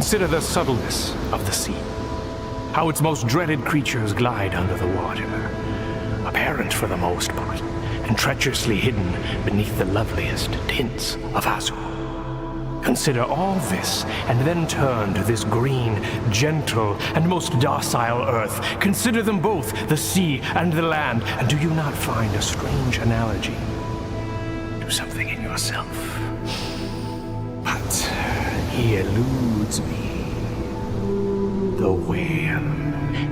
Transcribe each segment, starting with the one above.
Consider the subtleness of the sea. How its most dreaded creatures glide under the water, apparent for the most part, and treacherously hidden beneath the loveliest tints of azure. Consider all this, and then turn to this green, gentle, and most docile earth. Consider them both, the sea and the land, and do you not find a strange analogy? Do something in yourself. But he eludes me. The whale,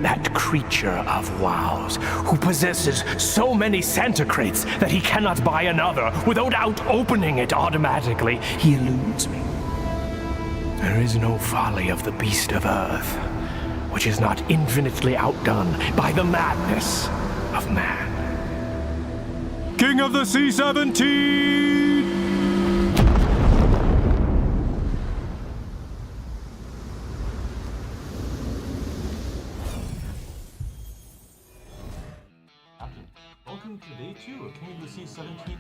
that creature of wows, who possesses so many centicrates that he cannot buy another without opening it automatically. He eludes me. There is no folly of the beast of earth, which is not infinitely outdone by the madness of man. King of the Sea XVII! Welcome to day 2 of King of the Sea XVII.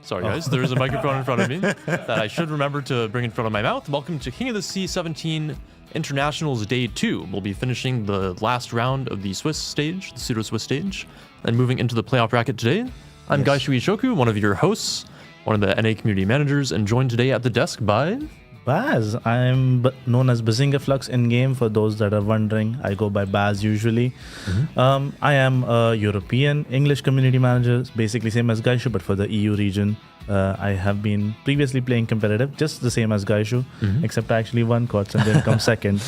Sorry guys, there is a microphone in front of me that I should remember to bring in front of my mouth. Welcome to King of the Sea XVII Internationals Day 2. We'll be finishing the last round of the Swiss stage, the pseudo-Swiss stage, and moving into the playoff bracket today. I'm Gaishui Shoku, one of your hosts, one of the NA community managers, and joined today at the desk by... Baz. I'm known as Bazinga Flux in-game for those that are wondering. I go by Baz usually. I am a European English community manager, basically same as Gaishu, but for the EU region. I have been previously playing competitive, just the same as Gaishu, except I actually won COTS and didn't come second.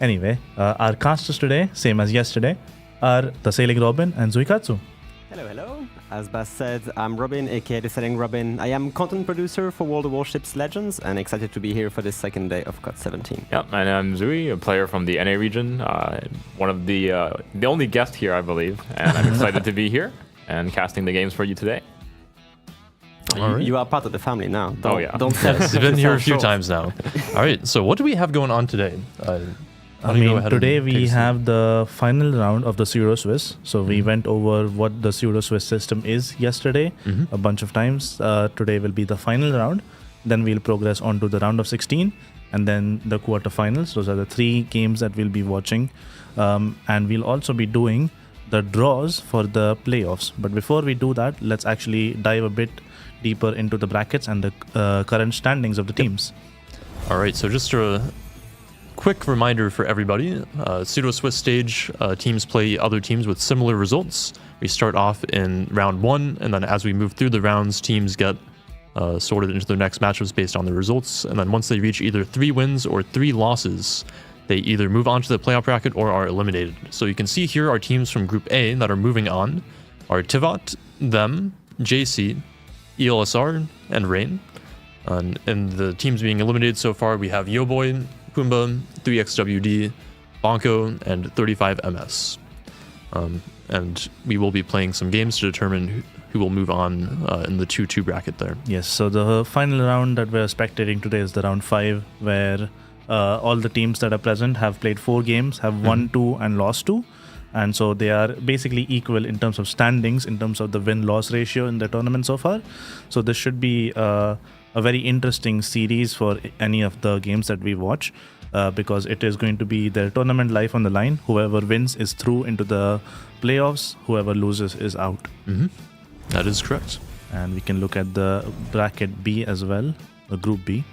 Anyway, our casters today, same as yesterday, are the Sailing Robin and Zuikatsu. Hello, hello. As Baz said, I'm Robin, aka the Sailing Robin. I am content producer for World of Warships Legends and excited to be here for the second day of COTS 17. Yeah, and I'm Zui, a player from the NA region, one of the only guest here, I believe, and I'm excited to be here and casting the games for you today. You are part of the family now. Don't Yes, you've been here a few times now. All right, so what do we have going on today? Today we have the final round of the pseudo-Swiss. So we went over what the pseudo-Swiss system is yesterday a bunch of times. Today will be the final round. Then we'll progress on to the round of 16 and then the quarterfinals. Those are the 3 games that we'll be watching. And we'll also be doing the draws for the playoffs. But before we do that, let's actually dive a bit deeper into the brackets and the current standings of the teams. All right, so just a quick reminder for everybody, pseudo-Swiss stage, teams play other teams with similar results. We start off in round 1, and then as we move through the rounds, teams get sorted into their next matchups based on the results. And then once they reach either 3 wins or 3 losses, they either move on to the playoff bracket or are eliminated. So you can see here our teams from Group A that are moving on are Tivat, Them, JC, ELSR, and Rain. And the teams being eliminated so far, we have Yoboy, Pumbaa, 3XWD, Bonko, and 35MS. And we will be playing some games to determine who will move on in the 2-2 bracket there. Yes, so the final round that we're spectating today is the round 5, where all the teams that are present have played 4 games, have won 2 and lost 2. And so they are basically equal in terms of standings, in terms of the win-loss ratio in the tournament so far. So this should be a very interesting series for any of the games that we watch, because it is going to be their tournament life on the line. Whoever wins is through into the playoffs. Whoever loses is out. That is correct. And we can look at the bracket B as well, the Group B.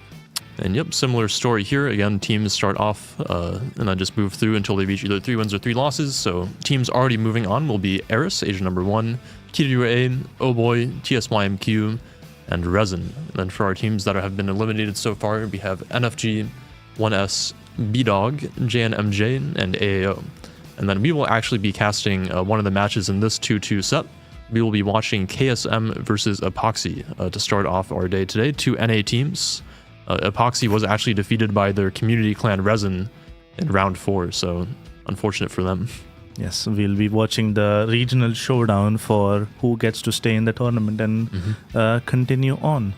And yep, similar story here. Again, teams start off and then just move through until they reach either 3 wins or 3 losses. So teams already moving on will be Eris, Asian number 1, TWA, Oh Boy, TSYMQ, and Resin. And then for our teams that have been eliminated so far, we have NFG, 1S, B-Dog, JNMJ, and AAO. And then we will actually be casting one of the matches in this 2-2 set. We will be watching KSM versus Epoxy to start off our day today. 2 NA teams. Epoxy was actually defeated by their community clan Resin in round 4, so unfortunate for them. Yes, we'll be watching the regional showdown for who gets to stay in the tournament and continue on.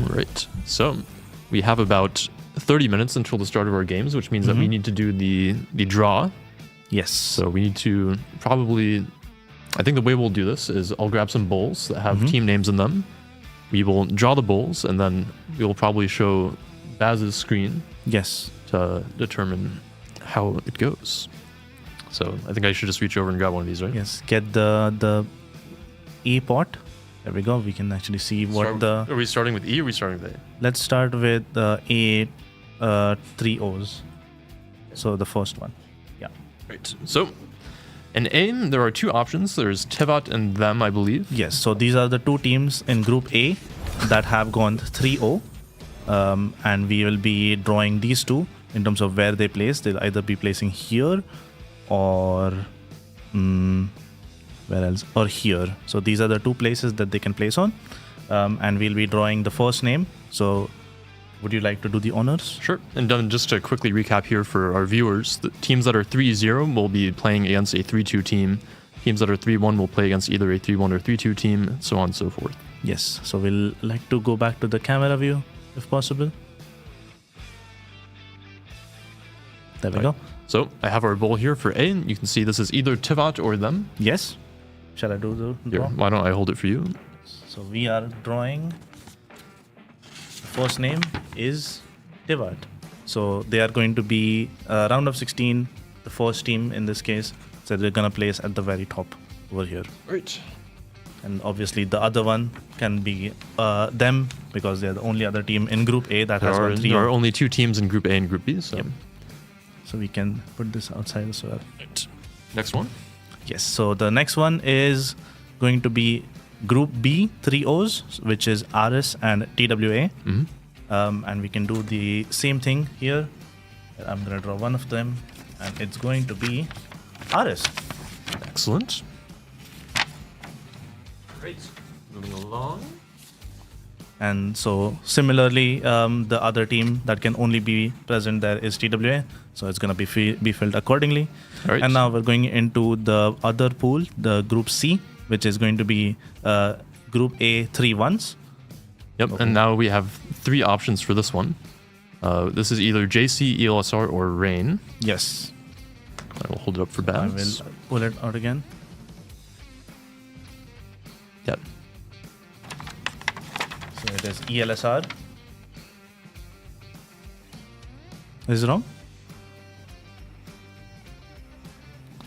Right, so we have about 30 minutes until the start of our games, which means that we need to do the draw. Yes. So we need to probably, I think the way we'll do this is I'll grab some bowls that have team names in them. we will draw the bowls, and then we will probably show Baz's screen Yes. to determine how it goes. So I think I should just reach over and grab one of these, right? Yes. Get the E pot. There we go. We can actually see what Are we starting with E or are we starting with A? Let's start with the A, 3 O's. So the first one. Yeah. Right. So in A, there are two options. There's Tevat and them, I believe. Yes. So these are the two teams in Group A that have gone 3-0. And we will be drawing these two in terms of where they place. They'll either be placing here or where else? Or here. So these are the two places that they can place on. And we'll be drawing the first name. So would you like to do the honors? Sure. And then just to quickly recap here for our viewers, the teams that are 3-0 will be playing against a 3-2 team. Teams that are 3-1 will play against either a 3-1 or 3-2 team, so on and so forth. Yes. So we'll like to go back to the camera view if possible. There we go. So I have our bowl here for A. You can see this is either Tevat or them. Yes. Shall I do the Here, draw? why don't I hold it for you? So we are drawing. The first name is Tevat. So they are going to be round of 16. The first team in this case. So they're gonna place at the very top over here. Right. And obviously the other one can be them because they're the only other team in Group A that has gone 3-0. There are only two teams in Group A and Group B. So. Yep. So we can put this outside as well. Right. Next one. Yes, so the next one is going to be Group B, 3 O's, which is RS and TWA. And we can do the same thing here. I'm going to draw one of them, and it's going to be RS. Excellent. Great. Moving along. And so similarly, the other team that can only be present there is TWA. So it's going to be filled accordingly. All right. And now we're going into the other pool, the Group C, which is going to be Group A 3 1s. Yep. And now we have three options for this one. This is either JC, ELSR, or Rain. Yes. I will hold it up for I Babs. will pull it out again. Yep. So it is ELSR. Is it wrong?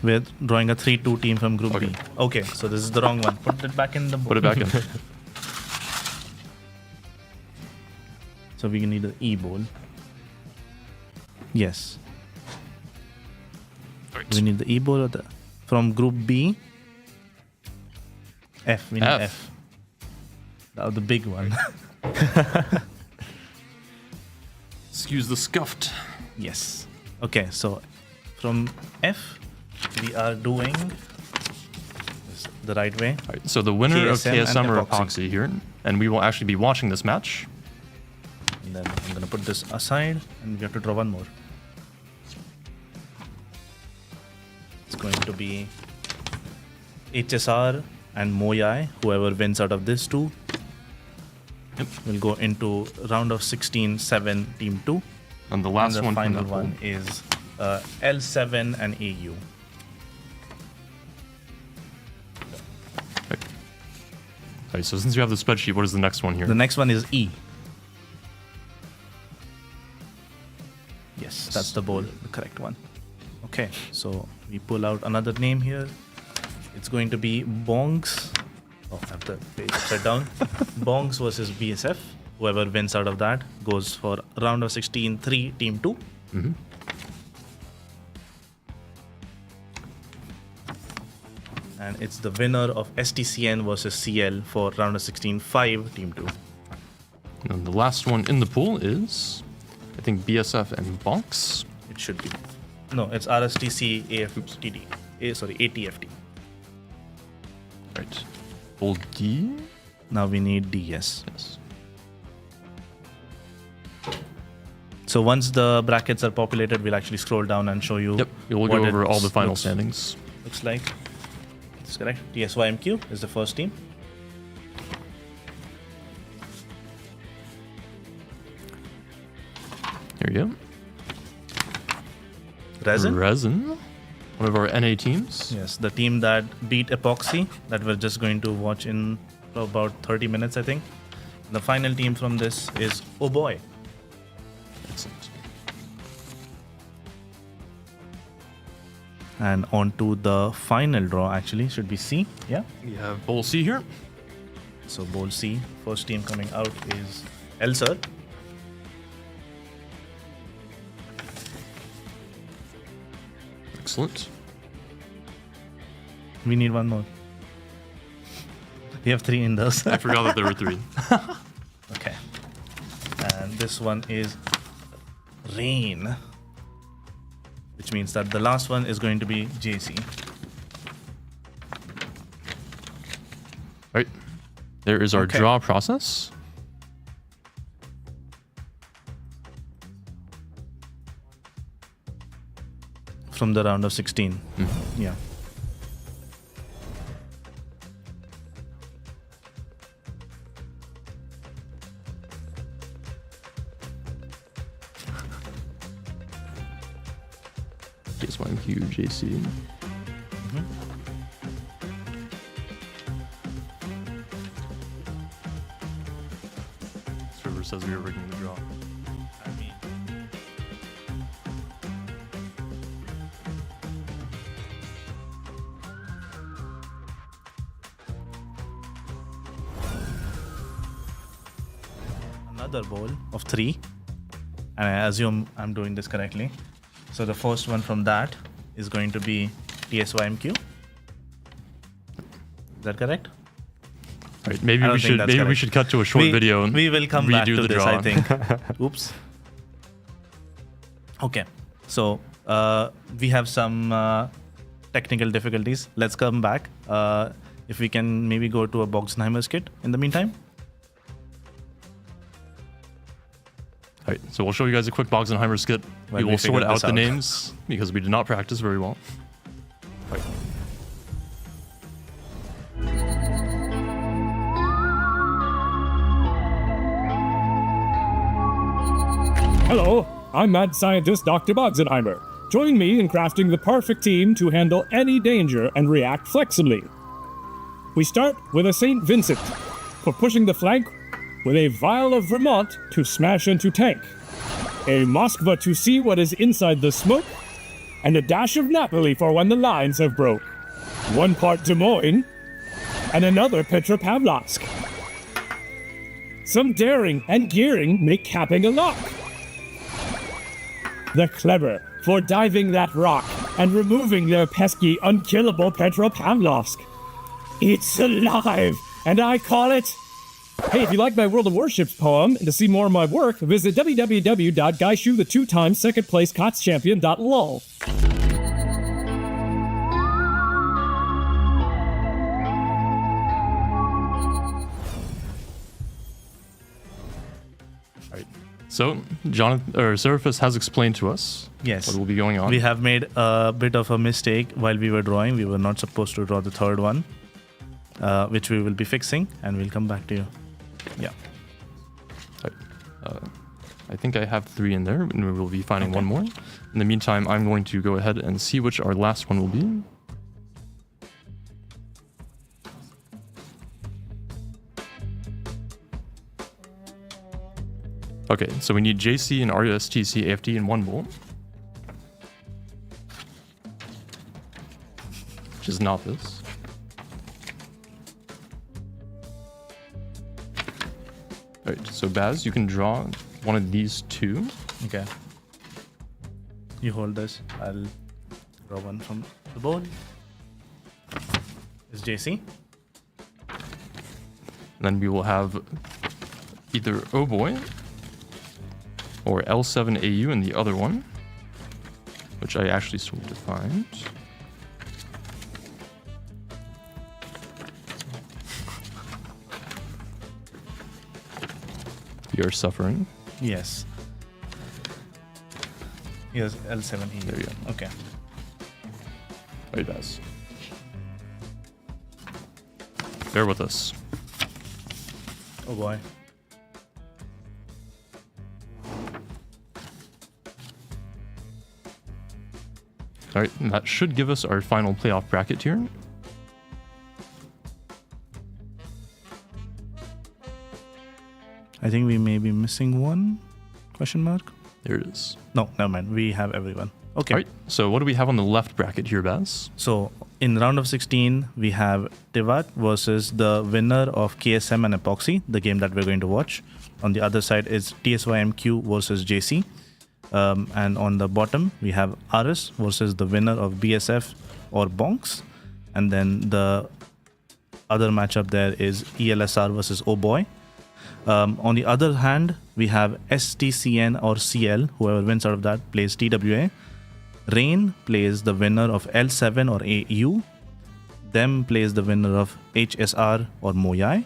We're drawing a 3-2 team from Group B. Okay, so this is the wrong one. Put it back in the book. Put it back in. So we need the E bowl. Yes. Right. We need the E bowl or the from Group B. F. We need F. The big one. Excuse the scuffed. Yes. Okay, so from F, we are doing this the right way. All right, so the winner of KSM KSM or and Epoxy here, and we will actually be watching this match. And then I'm gonna put this aside, and we have to draw one more. It's going to be HSR and Moyai. Whoever wins out of this two will go into round of 16, 7, team 2. And the last and the one from final that one pool. is L7 and AU. All right, so since you have the spreadsheet, what is the next one here? The next one is E. Yes, that's the bowl, the correct one. Okay, so we pull out another name here. It's going to be Bongs. Oh, I have the page upside down. Bongs versus BSF. Whoever wins out of that goes for round of 16, 3, team 2. And it's the winner of STCN versus CL for round of 16, 5, team 2. And the last one in the pool is, I think, BSF and Bonks. It should be. No, it's RSTC AFTD. ATFD. Right. Pool D. Now we need DS. Yes. So once the brackets are populated, we'll actually scroll down and show you. Yep. We'll what go it over all the final looks- standings. Looks like. That's correct. TSYMQ is the first team. Here we go. Resin. One of our NA teams. Yes, the team that beat Epoxy that we're just going to watch in about 30 minutes, I think. The final team from this is Oh Boy. Excellent. And on to the final draw, actually. Should be C. Yeah. We have Bowl C here. So Bowl C. First team coming out is Elsir. Excellent. We need one more. We have 3 in those. I forgot that there were 3. Okay. And this one is Rain. Which means that the last one is going to be JC. Right. There is our Okay. draw process. From the round of 16. Yeah. KSYMQ, JC. Server says we are rigging the draw. I mean, another bowl of 3. And I assume I'm doing this correctly. So the first one from that is going to be TSYMQ. Is that correct? Right, maybe I we don't think should that's correct. cut to a short video and we will come redo back to the this, draw. I think. Oops. Okay, so we have some technical difficulties. Let's come back. If we can maybe go to a Boxenheimer's kit in the meantime. Right, so we'll show you guys a quick Boxenheimer skit. Well, we we will sort figured out this the out. names because we did not practice very well. Right. Hello, I'm mad scientist Dr. Boxenheimer. Join me in crafting the perfect team to handle any danger and react flexibly. We start with a St. Vincent for pushing the flank, with a vial of Vermont to smash into tank, a Moskva to see what is inside the smoke, and a dash of Napoli for when the lines have broke. 1 part Des Moines, and another Petropavlovsk. Some daring and gearing make capping a lock. The clever for diving that rock and removing their pesky, unkillable Petropavlovsk. It's alive, and I call it... Hey, if you like my World of Warships poem and to see more of my work, visit www.gaishu, the 2-time second place COTS champion.lol. So, Jonathan or Seraphis has explained to us Yes. what will be going on. We have made a bit of a mistake while we were drawing. We were not supposed to draw the third one, which we will be fixing, and we'll come back to you. Yeah. I think I have 3 in there, and we will be finding one more. In the meantime, I'm going to go ahead and see which our last one will be. Okay, so we need JC and RSTC AFD in 1 bowl. Which is not this. Alright, so Baz, you can draw one of these 2. Okay. You hold this. I'll draw one from the board. Is JC? Then we will have either Oh Boy or L7AU in the other one, which I actually sort of find. You are suffering. Yes. Yes, L7E. There you go. Okay. Right, Baz. Bear with us. Oh boy. Alright, and that should give us our final playoff bracket here. I think we may be missing one? Question mark? There it is. No, never mind. We have everyone. Okay. All right. So what do we have on the left bracket here, Baz? So in round of 16, we have Tivat versus the winner of KSM and Epoxy, the game that we're going to watch. On the other side is TSYMQ versus JC. And on the bottom, we have Aris versus the winner of BSF or Bonks. And then the other matchup there is ELSR versus Oh Boy. On the other hand, we have STCN or CL, whoever wins out of that plays TWA. Rain plays the winner of L7 or AU. Them plays the winner of HSR or Moyai.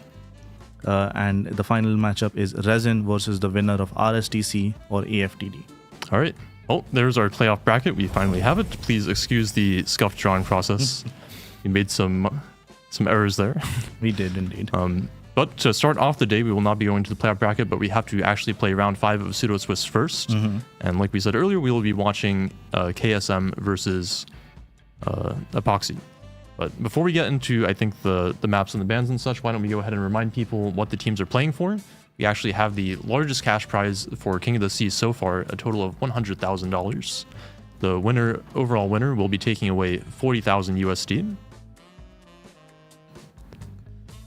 And the final matchup is Resin versus the winner of RSTC or AFTD. All right. Oh, there's our playoff bracket. We finally have it. Please excuse the scuffed drawing process. We made some errors there. We did indeed. But to start off the day, we will not be going to the playoff bracket, but we have to actually play round 5 of Pseudo Swiss first. And like we said earlier, we will be watching KSM versus Epoxy. But before we get into, I think, the maps and the bands and such, why don't we go ahead and remind people what the teams are playing for? We actually have the largest cash prize for King of the Sea so far, a total of $100,000. The overall winner, will be taking away 40,000 USD.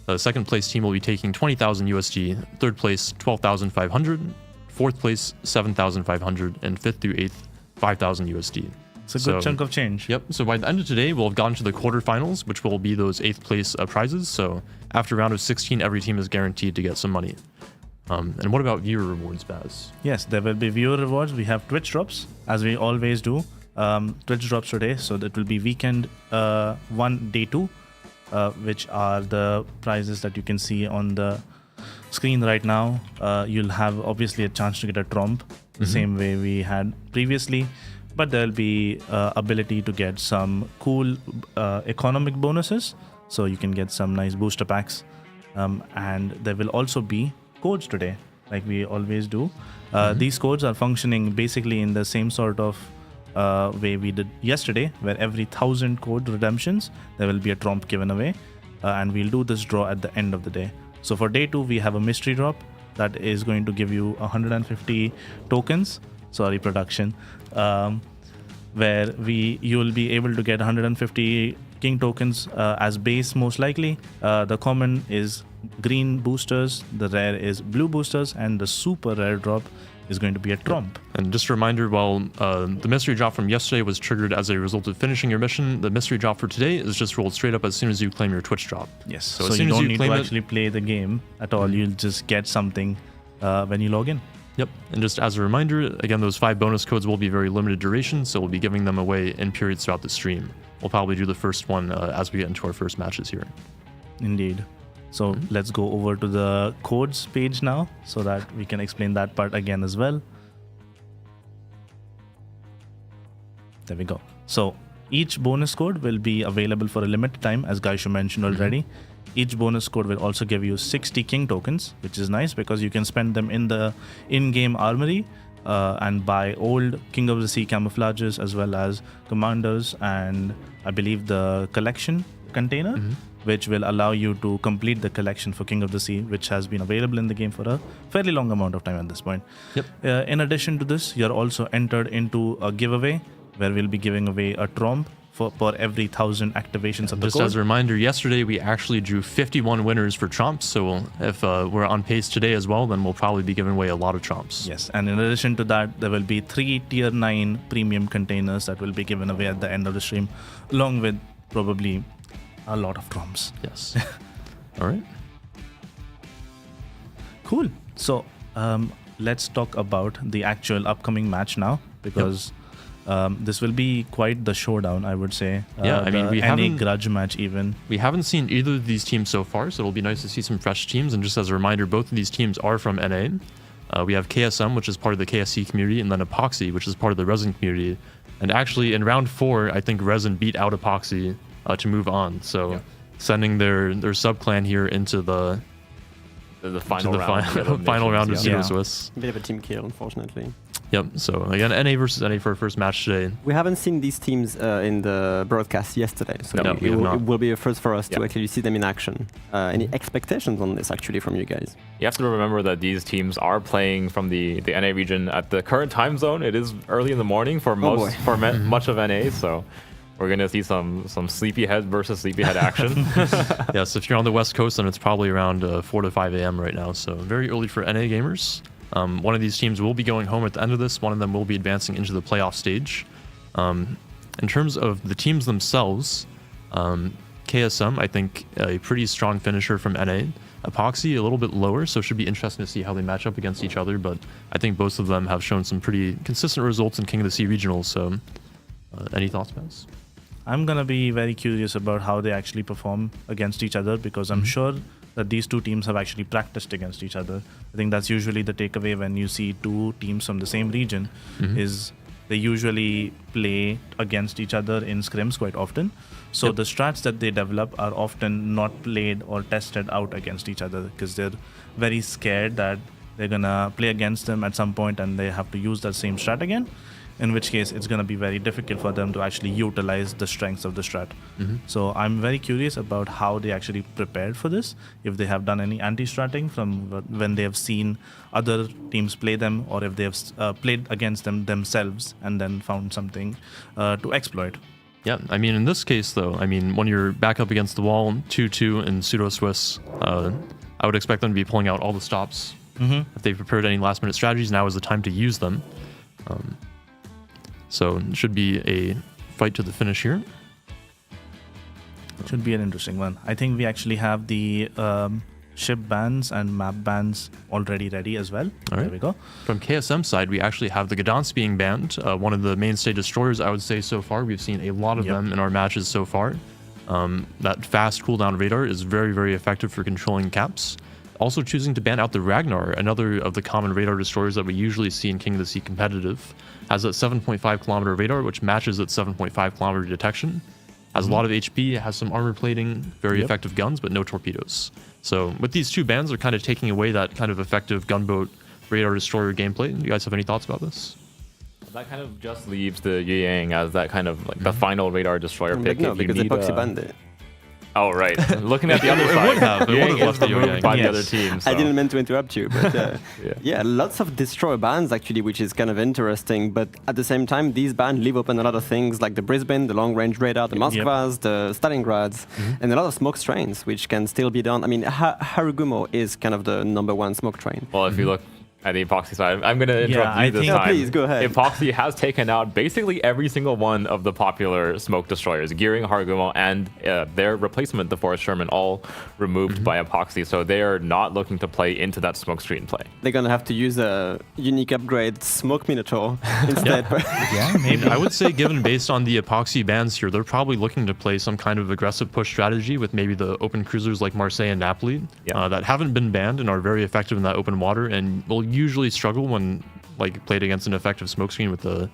The second place team will be taking 20,000 USD, third place 12,500, fourth place 7,500, and fifth through eighth 5,000 USD. It's a good chunk of change. Yep. So by the end of today, we'll have gotten to the quarterfinals, which will be those 8th place prizes. So after round of 16, every team is guaranteed to get some money. And what about viewer rewards, Baz? Yes, there will be viewer rewards. We have Twitch drops, as we always do. Twitch drops today, so that will be weekend 1, day 2. Which are the prizes that you can see on the screen right now. You'll have obviously a chance to get a tromp, the same way we had previously, but there'll be ability to get some cool economic bonuses, so you can get some nice booster packs. And there will also be codes today, like we always do. These codes are functioning basically in the same sort of way we did yesterday, where every 1,000 code redemptions there will be a tromp given away, and we'll do this draw at the end of the day. So for day 2 we have a mystery drop that is going to give you 150 tokens, production, where you'll be able to get 150 king tokens as base, most likely. The common is green boosters, the rare is blue boosters, and the super rare drop is going to be a tromp. And just a reminder, while the mystery drop from yesterday was triggered as a result of finishing your mission, the mystery drop for today is just rolled straight up as soon as you claim your Twitch drop. Yes, so as soon you don't need to actually play the game at all. You'll just get something when you log in. Yep, and just as a reminder, again, those 5 bonus codes will be very limited duration, so we'll be giving them away in periods throughout the stream. We'll probably do the first one as we get into our first matches here. Indeed. So let's go over to the codes page now so that we can explain that part again as well. There we go. So each bonus code will be available for a limited time, as Gaishu mentioned already. Each bonus code will also give you 60 king tokens, which is nice because you can spend them in the in-game armory and buy old King of the Sea camouflages, as well as commanders, and I believe the collection container, which will allow you to complete the collection for King of the Sea, which has been available in the game for a fairly long amount of time at this point. Yep. In addition to this, you're also entered into a giveaway where we'll be giving away a tromp for every 1,000 activations of the code. Just as a reminder, yesterday we actually drew 51 winners for tromps, so if we're on pace today as well, then we'll probably be giving away a lot of tromps. Yes, and in addition to that, there will be 3 tier 9 premium containers that will be given away at the end of the stream, along with probably a lot of tromps. Yes. All right. Cool. So let's talk about the actual upcoming match now, because this will be quite the showdown, I would say. Yeah, I mean, we haven't grudge match even. We haven't seen either of these teams so far, so it'll be nice to see some fresh teams. And just as a reminder, both of these teams are from NA. We have KSM, which is part of the KSC community, and then Epoxy, which is part of the Resin community. And actually, in round 4, I think Resin beat out Epoxy to move on. So sending their sub clan here into the final round, final round of Pseudo Swiss. A bit of a team kill, unfortunately. Yep. So again, NA versus NA for our first match today. We haven't seen these teams in the broadcast yesterday, so No, we have not. it will be a first for us to Yeah. actually see them in action. Any expectations on this actually from you guys? You have to remember that these teams are playing from the NA region at the current time zone. It is early in the morning for much of NA, so we're gonna see some sleepyhead versus sleepyhead action. Yes, if you're on the West Coast, then it's probably around 4 to 5 a.m. right now. So very early for NA gamers. One of these teams will be going home at the end of this. One of them will be advancing into the playoff stage. In terms of the teams themselves, KSM, I think a pretty strong finisher from NA. Epoxy a little bit lower, so it should be interesting to see how they match up against each other. But I think both of them have shown some pretty consistent results in King of the Sea regionals. So any thoughts, Baz? I'm going to be very curious about how they actually perform against each other, because I'm sure that these two teams have actually practiced against each other. I think that's usually the takeaway when you see two teams from the same region, is they usually play against each other in scrims quite often. So the strats that they develop are often not played or tested out against each other, because they're very scared that they're going to play against them at some point and they have to use that same strat again, in which case it's going to be very difficult for them to actually utilize the strengths of the strat. So I'm very curious about how they actually prepared for this, if they have done any anti-stratting from when they have seen other teams play them, or if they have played against them themselves and then found something to exploit. Yeah, I mean, in this case, though, I mean, when you're back up against the wall, 2-2 in pseudo-Swiss, I would expect them to be pulling out all the stops. If they've prepared any last-minute strategies, now is the time to use them. So it should be a fight to the finish here. Should be an interesting one. I think we actually have the ship bans and map bans already ready as well. All right. There we go. From KSM side, we actually have the Gdansk being banned, one of the mainstay destroyers, I would say, so far. We've seen a lot of them in our matches so far. That fast cooldown radar is very, very effective for controlling caps. Also choosing to ban out the Ragnar, another of the common radar destroyers that we usually see in King of the Sea competitive, has a 7.5 kilometer radar, which matches its 7.5 kilometer detection. Has a lot of HP, has some armor plating, very effective guns, but no torpedoes. So with these two bans, they're kind of taking away that kind of effective gunboat radar destroyer gameplay. Do you guys have any thoughts about this? That kind of just leaves the Yang as that kind of like the final radar destroyer pick. No, if you because need, Epoxy banned it. Oh, right. Looking at the other side, It would have is left the removed Yang. by the Yes. other team. So. I didn't mean to interrupt you, but Yeah. lots of destroyer bans actually, which is kind of interesting. But at the same time, these bans leave open a lot of things like the Brisbane, the long-range radar, the Moskvas, the Stalingrads, and a lot of smoke trains, which can still be done. I mean, Harugumo is kind of the number one smoke train. Well, if you look at the Epoxy side, I'm going to interrupt I you this think- time. Please, go ahead. Epoxy has taken out basically every single one of the popular smoke destroyers, Gearing, Harugumo, and their replacement, the Forrest Sherman, all removed by Epoxy. So they are not looking to play into that smoke screen play. They're gonna have to use a unique upgrade, Smoke Minotaur, instead. Yeah, maybe. I would say, given based on the Epoxy bans here, they're probably looking to play some kind of aggressive push strategy with maybe the open cruisers like Marseille and Napoli that haven't been banned and are very effective in that open water and will usually struggle when like played against an effective smokescreen with the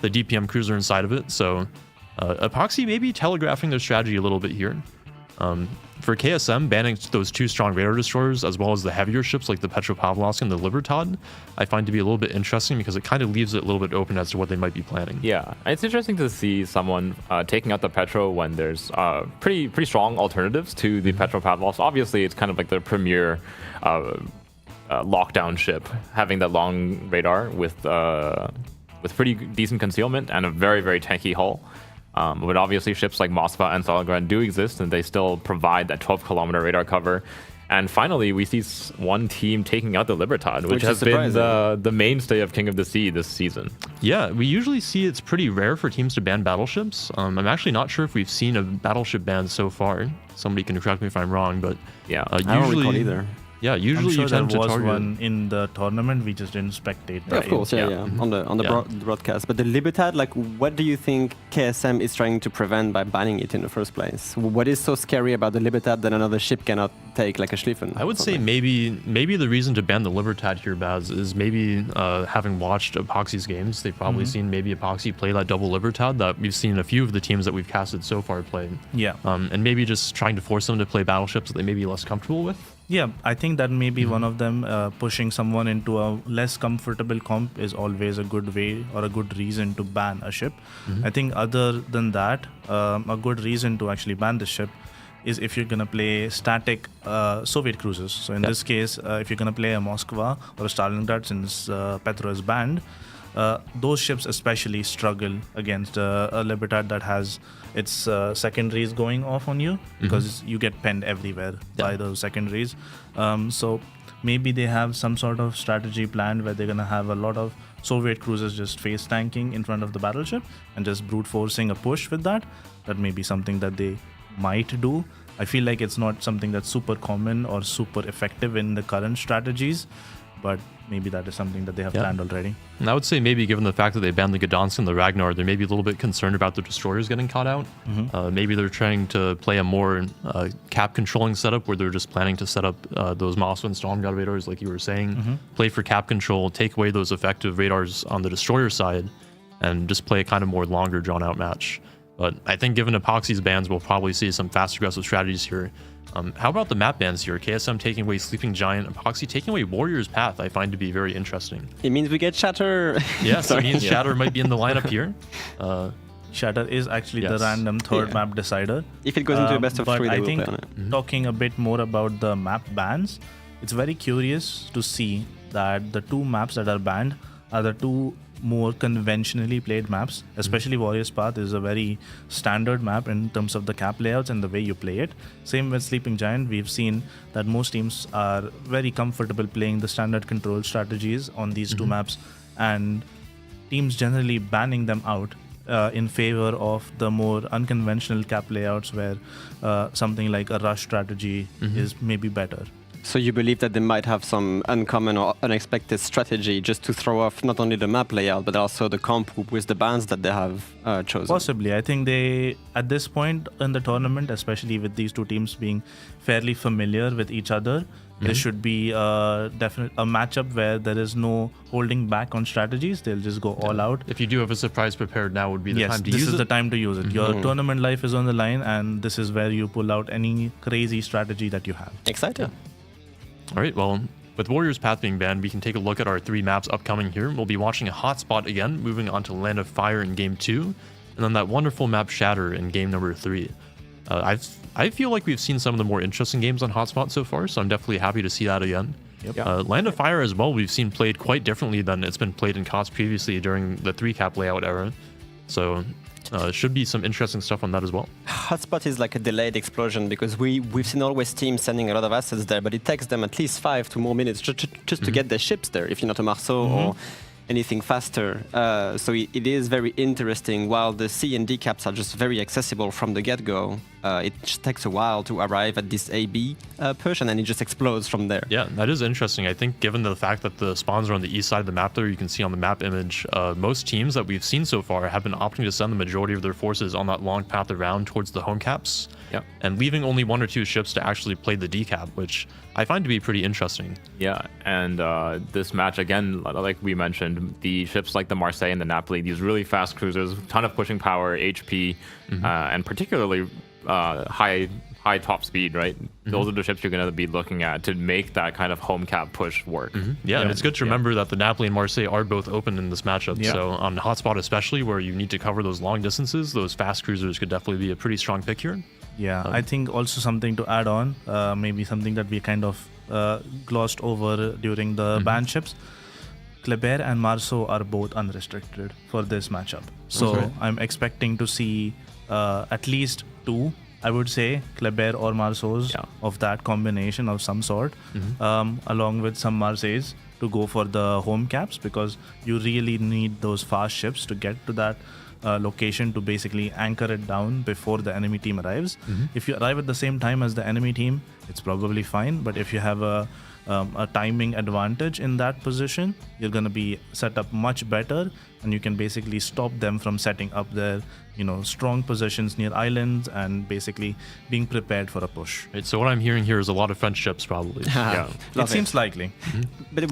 DPM cruiser inside of it. So Epoxy maybe telegraphing their strategy a little bit here. For KSM, banning those two strong radar destroyers as well as the heavier ships like the Petropavlovsk and the Libertad, I find to be a little bit interesting because it kind of leaves it a little bit open as to what they might be planning. Yeah, it's interesting to see someone taking out the Petro when there's pretty strong alternatives to the Petropavlovsk. Obviously, it's kind of like the premier lockdown ship, having that long radar with pretty decent concealment and a very, very tanky hull. But obviously ships like Moskva and Stalingrad do exist, and they still provide that 12-kilometer radar cover. And finally, we see one team taking out the Libertad, which has been the mainstay of King of the Sea this season. Yeah, we usually see it's pretty rare for teams to ban battleships. I'm actually not sure if we've seen a battleship ban so far. Somebody can correct me if I'm wrong, but yeah, I don't recall either. Yeah, usually I'm sure you tend there to was target. one in the tournament. We just didn't spectate. Yeah, of course, on the broadcast. But the Libertad, like, what do you think KSM is trying to prevent by banning it in the first place? What is so scary about the Libertad that another ship cannot take, like a Schlieffen? I would say maybe the reason to ban the Libertad here, Baz, is maybe having watched Epoxy's games, they've probably seen maybe Epoxy play that double Libertad that we've seen a few of the teams that we've casted so far play. Yeah. And maybe just trying to force them to play battleships that they may be less comfortable with. Yeah, I think that may be one of them. Pushing someone into a less comfortable comp is always a good way or a good reason to ban a ship. I think other than that, a good reason to actually ban the ship is if you're going to play static Soviet cruisers. So in this case, if you're going to play a Moskva or a Stalingrad, since Petro is banned, those ships especially struggle against a Libertad that has its secondaries going off on you, because you get penned everywhere by those secondaries. So maybe they have some sort of strategy planned where they're going to have a lot of Soviet cruisers just face tanking in front of the battleship and just brute forcing a push with that. That may be something that they might do. I feel like it's not something that's super common or super effective in the current strategies, but maybe that is something that they have planned already. And I would say maybe given the fact that they banned the Gdansk and the Ragnar, they're maybe a little bit concerned about the destroyers getting caught out. Maybe they're trying to play a more cap controlling setup where they're just planning to set up those Moskva and Stalingrad radars, like you were saying, play for cap control, take away those effective radars on the destroyer side, and just play a kind of more longer drawn out match. But I think given Epoxy's bans, we'll probably see some fast aggressive strategies here. How about the map bans here? KSM taking away Sleeping Giant, Epoxy taking away Warrior's Path, I find to be very interesting. It means we get Shatter. Yes, it means Shatter might be in the lineup here. Shatter is actually the random third map decider. If it goes into a best of 3, they will play on it. Talking a bit more about the map bans, it's very curious to see that the two maps that are banned are the two more conventionally played maps. Especially Warrior's Path is a very standard map in terms of the cap layouts and the way you play it. Same with Sleeping Giant. We've seen that most teams are very comfortable playing the standard control strategies on these two maps, and teams generally banning them out in favor of the more unconventional cap layouts where something like a rush strategy is maybe better. So you believe that they might have some uncommon or unexpected strategy just to throw off not only the map layout, but also the comp with the bans that they have chosen? Possibly. I think they, at this point in the tournament, especially with these two teams being fairly familiar with each other, there should be a matchup where there is no holding back on strategies. They'll just go all out. If you do have a surprise prepared, now would be the time to use it. Yes, this is the time to use it. Your tournament life is on the line, and this is where you pull out any crazy strategy that you have. Excited. All right, well, with Warrior's Path being banned, we can take a look at our 3 maps upcoming here. We'll be watching a Hotspot again, moving on to Land of Fire in Game 2, and then that wonderful map Shatter in Game number 3. I feel like we've seen some of the more interesting games on Hotspot so far, so I'm definitely happy to see that again. Land of Fire as well, we've seen played quite differently than it's been played in COS previously during the 3-cap layout era. So should be some interesting stuff on that as well. Hotspot is like a delayed explosion because we've seen always teams sending a lot of assets there, but it takes them at least 5 to more minutes just to get their ships there, if you're not a Marceau or anything faster. So it is very interesting. While the C and D caps are just very accessible from the get-go, it just takes a while to arrive at this A-B push, and then it just explodes from there. Yeah, that is interesting. I think given the fact that the spawns are on the east side of the map there, you can see on the map image, most teams that we've seen so far have been opting to send the majority of their forces on that long path around towards the home caps, and leaving only 1 or 2 ships to actually play the D cap, which I find to be pretty interesting. Yeah, and this match, again, like we mentioned, the ships like the Marseille and the Napoli, these really fast cruisers, ton of pushing power, HP, and particularly high top speed, right? Those are the ships you're going to be looking at to make that kind of home cap push work. Yeah, and it's good to remember that the Napoli and Marseille are both open in this matchup. So on Hotspot especially, where you need to cover those long distances, those fast cruisers could definitely be a pretty strong pick here. Yeah, I think also something to add on, maybe something that we kind of glossed over during the ban ships. Kleber and Marceau are both unrestricted for this matchup. So I'm expecting to see at least 2, I would say, Kleber or Marceaus of that combination of some sort, along with some Marseilles to go for the home caps, because you really need those fast ships to get to that location to basically anchor it down before the enemy team arrives. If you arrive at the same time as the enemy team, it's probably fine, but if you have a timing advantage in that position, you're going to be set up much better, and you can basically stop them from setting up their strong positions near islands and basically being prepared for a push. Right, so what I'm hearing here is a lot of French ships probably. It seems likely. But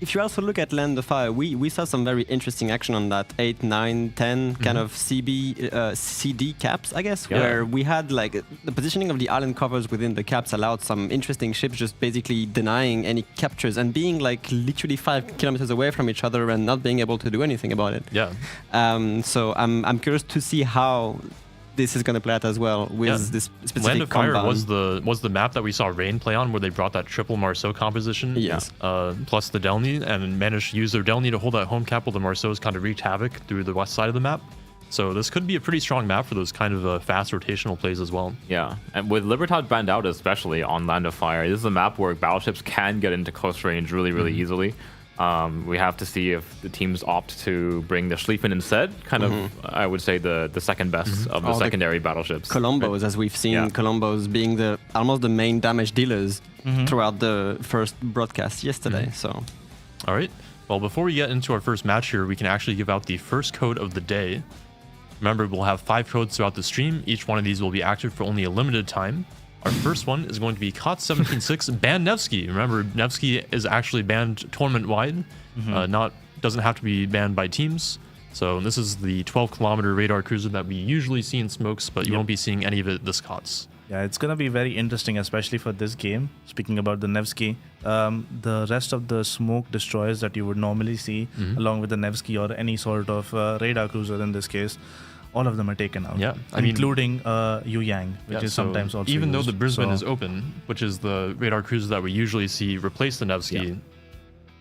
if you also look at Land of Fire, we saw some very interesting action on that 8, 9, 10 kind of CD caps, I guess, where we had like the positioning of the island covers within the caps allowed some interesting ships just basically denying any captures and being like literally 5 kilometers away from each other and not being able to do anything about it. Yeah. So I'm curious to see how this is going to play out as well with this specific Land of Fire compound. was the map that we saw Rain play on, where they brought that triple Marceau composition, plus the Delny, and managed to use their Delny to hold that home cap while the Marceaus kind of wreaked havoc through the west side of the map. So this could be a pretty strong map for those kind of fast rotational plays as well. Yeah, and with Libertad banned out, especially on Land of Fire, this is a map where battleships can get into close range really easily. We have to see if the teams opt to bring the Schlieffen instead. Kind of, I would say, the second best of the secondary battleships. Colombos, as we've seen, Colombos being almost the main damage dealers throughout the first broadcast yesterday. So, all right. Well, before we get into our first match here, we can actually give out the first code of the day. Remember, we'll have 5 codes throughout the stream. Each one of these will be active for only a limited time. Our first one is going to be COT176 ban Nevsky. Remember, Nevsky is actually banned tournament-wide. Doesn't have to be banned by teams. So this is the 12-kilometer radar cruiser that we usually see in smokes, but you won't be seeing any of it this COTS. Yeah, it's going to be very interesting, especially for this game. Speaking about the Nevsky, the rest of the smoke destroyers that you would normally see, along with the Nevsky or any sort of radar cruiser in this case, all of them are taken out. Yeah, including Yu Yang, which is sometimes also even used. Though the Brisbane is open, which is the radar cruiser that we usually see replace the Nevsky.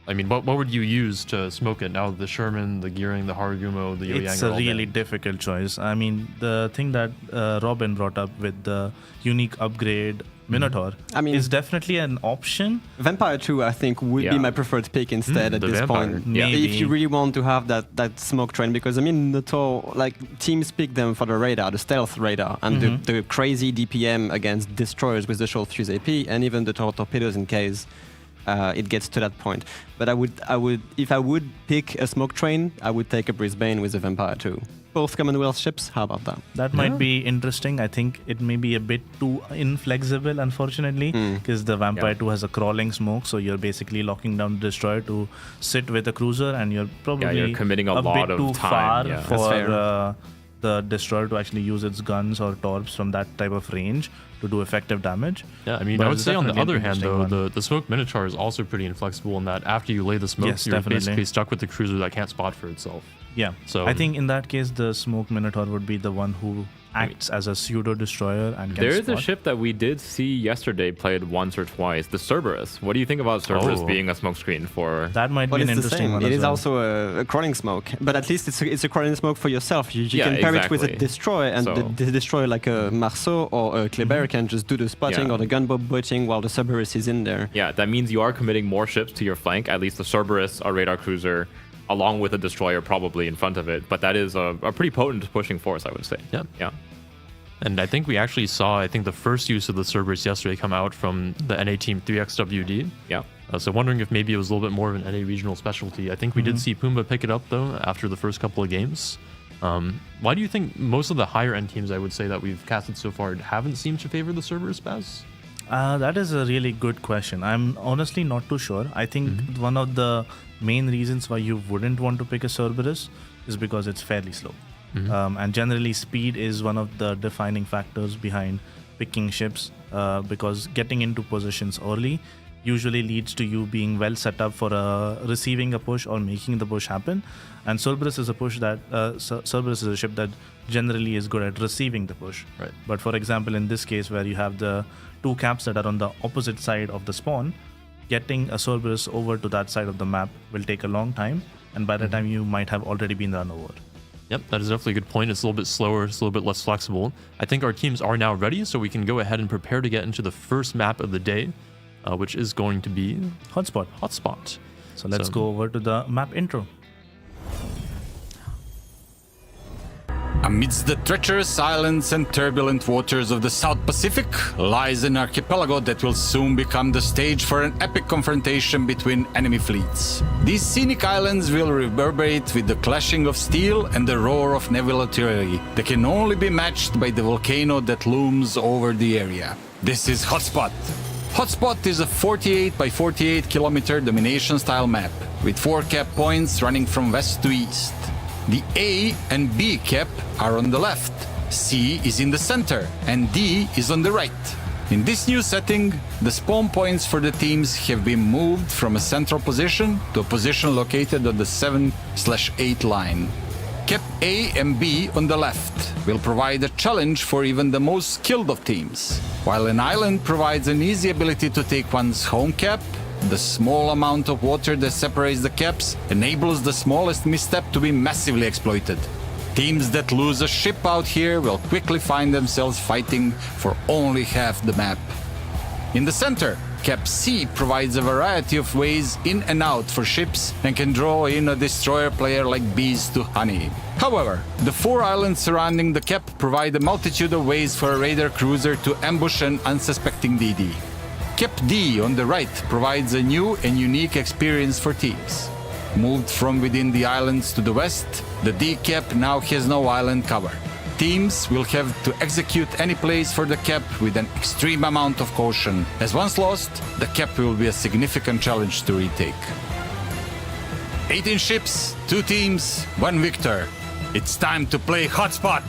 I mean, what would you use to smoke it now? The Sherman, the Gearing, the Harugumo, the Yu Yang. It's a really difficult choice. I mean, the thing that Robin brought up with the unique upgrade Minotaur is definitely an option. Vampire 2, I think, would be my preferred pick instead at this point. Maybe. If you really want to have that smoke train, because I mean, Minotaur, like teams pick them for the radar, the stealth radar, and the crazy DPM against destroyers with the short fuse AP, and even the torpedoes in case it gets to that point. But I would, if I would pick a smoke train, I would take a Brisbane with a Vampire 2. Both Commonwealth ships. How about that? That might be interesting. I think it may be a bit too inflexible, unfortunately, because the Vampire 2 has a crawling smoke, so you're basically locking down the destroyer to sit with a cruiser, and you're probably you're committing a lot bit of too time. far for the destroyer to actually use its guns or torps from that type of range to do effective damage. Yeah, I mean, But I would it's say on the definitely other an hand, though, interesting the smoke Minotaur is also pretty inflexible in that after you lay the smoke, Yes, you're definitely. basically stuck with the cruiser that can't spot for itself. Yeah, So I think in that case, the smoke Minotaur would be the one who acts as a pseudo destroyer and can There is spot. a ship that we did see yesterday played once or twice, the Cerberus. What do you think about Cerberus being a smokescreen for? That might be an interesting one. It as is well. also a crawling smoke, but at least it's a crawling smoke for yourself. You can pair it with a destroyer, and the destroyer like a Marceau or a Kleber can just do the spotting or the gunboat booting while the Cerberus is in there. Yeah, that means you are committing more ships to your flank, at least the Cerberus, a radar cruiser, along with a destroyer probably in front of it. But that is a pretty potent pushing force, I would say. Yeah. And I think we actually saw, the first use of the Cerberus yesterday come out from the NA Team 3XWD. Yeah. So wondering if maybe it was a little bit more of an NA regional specialty. I think we did see Pumbaa pick it up, though, after the first couple of games. Why do you think most of the higher end teams, I would say, that we've casted so far haven't seemed to favor the Cerberus, Baz? That is a really good question. I'm honestly not too sure. I think one of the main reasons why you wouldn't want to pick a Cerberus is because it's fairly slow. And generally, speed is one of the defining factors behind picking ships, because getting into positions early usually leads to you being well set up for receiving a push or making the push happen. And Cerberus is Cerberus is a ship that generally is good at receiving the push. Right. But for example, in this case where you have the 2 caps that are on the opposite side of the spawn, getting a Cerberus over to that side of the map will take a long time, and by the time you might have already been run over. Yep, that is definitely a good point. It's a little bit slower, it's a little bit less flexible. I think our teams are now ready, so we can go ahead and prepare to get into the first map of the day, which is going to be Hotspot. So let's go over to the map intro. Amidst the treacherous islands and turbulent waters of the South Pacific lies an archipelago that will soon become the stage for an epic confrontation between enemy fleets. These scenic islands will reverberate with the clashing of steel and the roar of naval artillery that can only be matched by the volcano that looms over the area. This is Hotspot, Hotspot is a 48 by 48 kilometer domination style map, with 4 cap points running from west to east. The A and B cap are on the left, C is in the center, and D is on the right. In this new setting, the spawn points for the teams have been moved from a central position to a position located on the 7/8 line. Cap A and B on the left will provide a challenge for even the most skilled of teams, while an island provides an easy ability to take one's home cap. The small amount of water that separates the caps enables the smallest misstep to be massively exploited. Teams that lose a ship out here will quickly find themselves fighting for only half the map. In the center, Cap C provides a variety of ways in and out for ships and can draw in a destroyer player like bees to honey. However, the 4 islands surrounding the cap provide a multitude of ways for a raider cruiser to ambush an unsuspecting DD. Cap D on the right provides a new and unique experience for teams. Moved from within the islands to the west, the D cap now has no island cover. Teams will have to execute any plays for the cap with an extreme amount of caution, as once lost, the cap will be a significant challenge to retake. 18 ships, 2 teams, 1 victor. It's time to play Hotspot!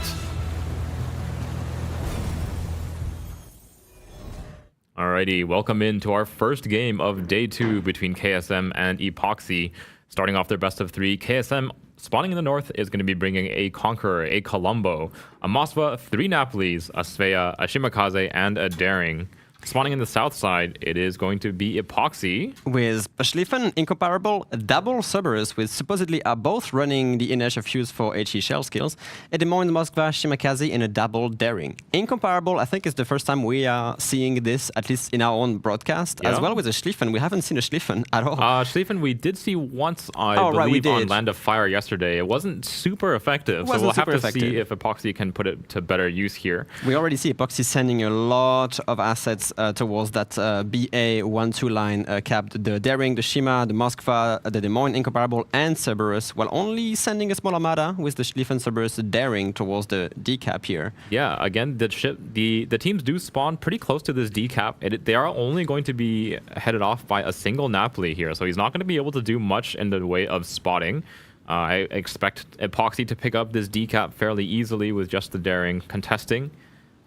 Alrighty, welcome into our first game of day 2 between KSM and Epoxy. Starting off their best of 3, KSM spawning in the north is going to be bringing a Conqueror, a Colombo, a Moskva, 3 Napolis, a Svea, a Shimakaze, and a Daring. Spawning in the south side, it is going to be Epoxy. With a Schlieffen, Incomparable, a double Cerberus, which supposedly are both running the inertia fuse for HE shell skills, a Des Moines, Moskva, Shimakaze, and a double Daring. Incomparable, I think, is the first time we are seeing this, at least in our own broadcast, as well with a Schlieffen. We haven't seen a Schlieffen at all. Schlieffen we did see once, I believe, on Land of Fire yesterday. It wasn't super effective, so we'll have to see if Epoxy can put it to better use here. We already see Epoxy sending a lot of assets towards that BA 1-2 line capped the Daring, the Shima, the Moskva, the Des Moines Incomparable, and Cerberus, while only sending a small armada with the Schlieffen, Cerberus, Daring towards the D cap here. Yeah, again, the teams do spawn pretty close to this D cap. They are only going to be headed off by a single Napoli here, so he's not going to be able to do much in the way of spotting. I expect Epoxy to pick up this D cap fairly easily with just the Daring contesting.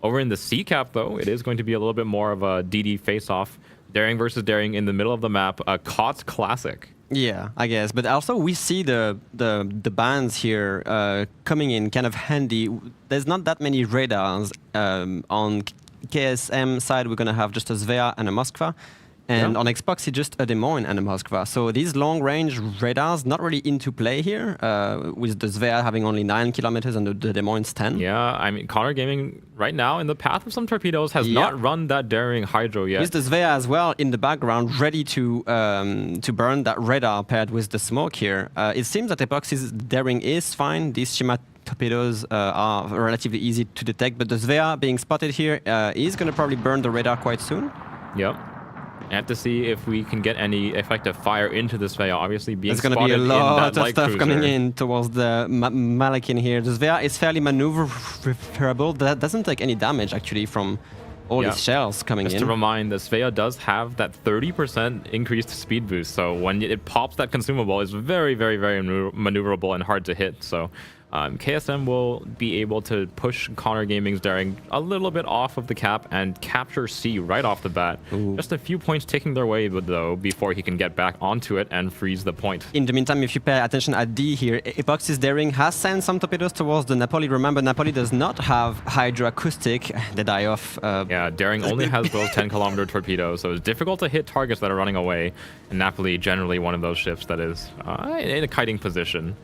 Over in the C cap, though, it is going to be a little bit more of a DD face-off. Daring versus Daring in the middle of the map. A COTS classic. Yeah, I guess. But also we see the bands here coming in kind of handy. There's not that many radars. On KSM side, we're going to have just a Svea and a Moskva. And on Epoxy, just a Des Moines and a Moskva. So these long-range radars not really into play here, with the Svea having only 9 kilometers and the Des Moines 10. Yeah, I mean, Connor Gaming right now in the path of some torpedoes has not run that Daring Hydro yet. With the Svea as well in the background, ready to burn that radar paired with the smoke here. It seems that Epoxy's Daring is fine. These Shima torpedoes are relatively easy to detect, but the Svea being spotted here is going to probably burn the radar quite soon. Yep. I have to see if we can get any effective fire into this Svea. Obviously, being spotted in that light cruiser. There's going to be a lot of stuff coming in towards the Malakin here. The Svea is fairly maneuverable. That doesn't take any damage, actually, from all these shells coming in. Just to remind, the Svea does have that 30% increased speed boost. So when it pops that consumable, it's very, very, very maneuverable and hard to hit. So KSM will be able to push Connor Gaming's Daring a little bit off of the cap and capture C right off the bat. Ooh. Just a few points taking their way, though, before he can get back onto it and freeze the point. In the meantime, if you pay attention at D here, Epoxy's Daring has sent some torpedoes towards the Napoli. Remember, Napoli does not have hydroacoustic. They die off. Yeah, Daring only has those 10-kilometer torpedoes, so it's difficult to hit targets that are running away. And Napoli, generally one of those ships that is in a kiting position.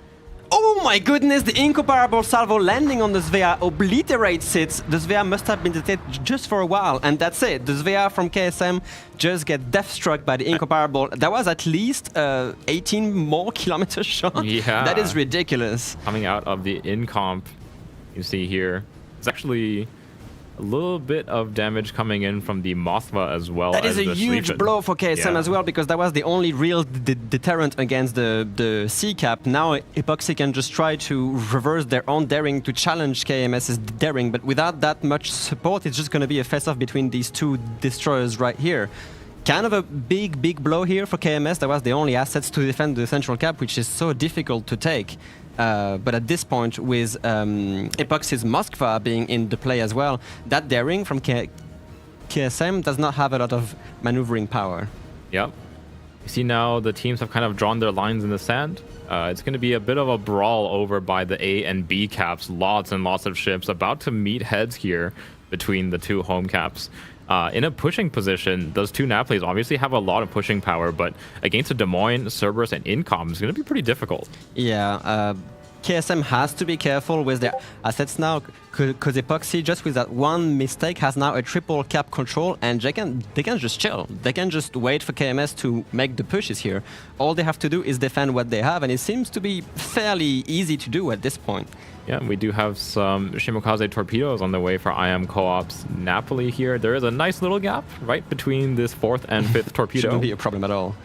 Oh my goodness, the Incomparable salvo landing on the Svea obliterates it. The Svea must have been detected just for a while, and that's it. The Svea from KSM just get death struck by the Incomparable. That was at least 18 more kilometer shot. Yeah. That is ridiculous. Coming out of the Incomp, you see here, it's actually A little bit of damage coming in from the Mothra as well. That is a huge Schlieffen. blow for KSM as well, because that was the only real deterrent against the Sea Cap. Now Epoxy can just try to reverse their own daring to challenge KMS's daring, but without that much support, it's just going to be a face-off between these two destroyers right here. Kind of a big blow here for KMS. That was the only assets to defend the central cap, which is so difficult to take. But at this point, with Epoxy's Moskva being in the play as well, that daring from KSM does not have a lot of maneuvering power. Yep. You see now the teams have kind of drawn their lines in the sand. It's going to be a bit of a brawl over by the A and B caps. Lots and lots of ships about to meet heads here between the two home caps. In a pushing position, those two Napoli's obviously have a lot of pushing power, but against a Des Moines, Cerberus, and Incom, it's going to be pretty difficult. Yeah, KSM has to be careful with their assets now, because Epoxy, just with that one mistake, has now a triple cap control, and they can just chill. They can just wait for KMS to make the pushes here. All they have to do is defend what they have, and it seems to be fairly easy to do at this point. Yeah, we do have some Shimokaze torpedoes on the way for IM Co-op's Napoli here. There is a nice little gap right between this 4th and 5th torpedo. Shouldn't be a problem at all.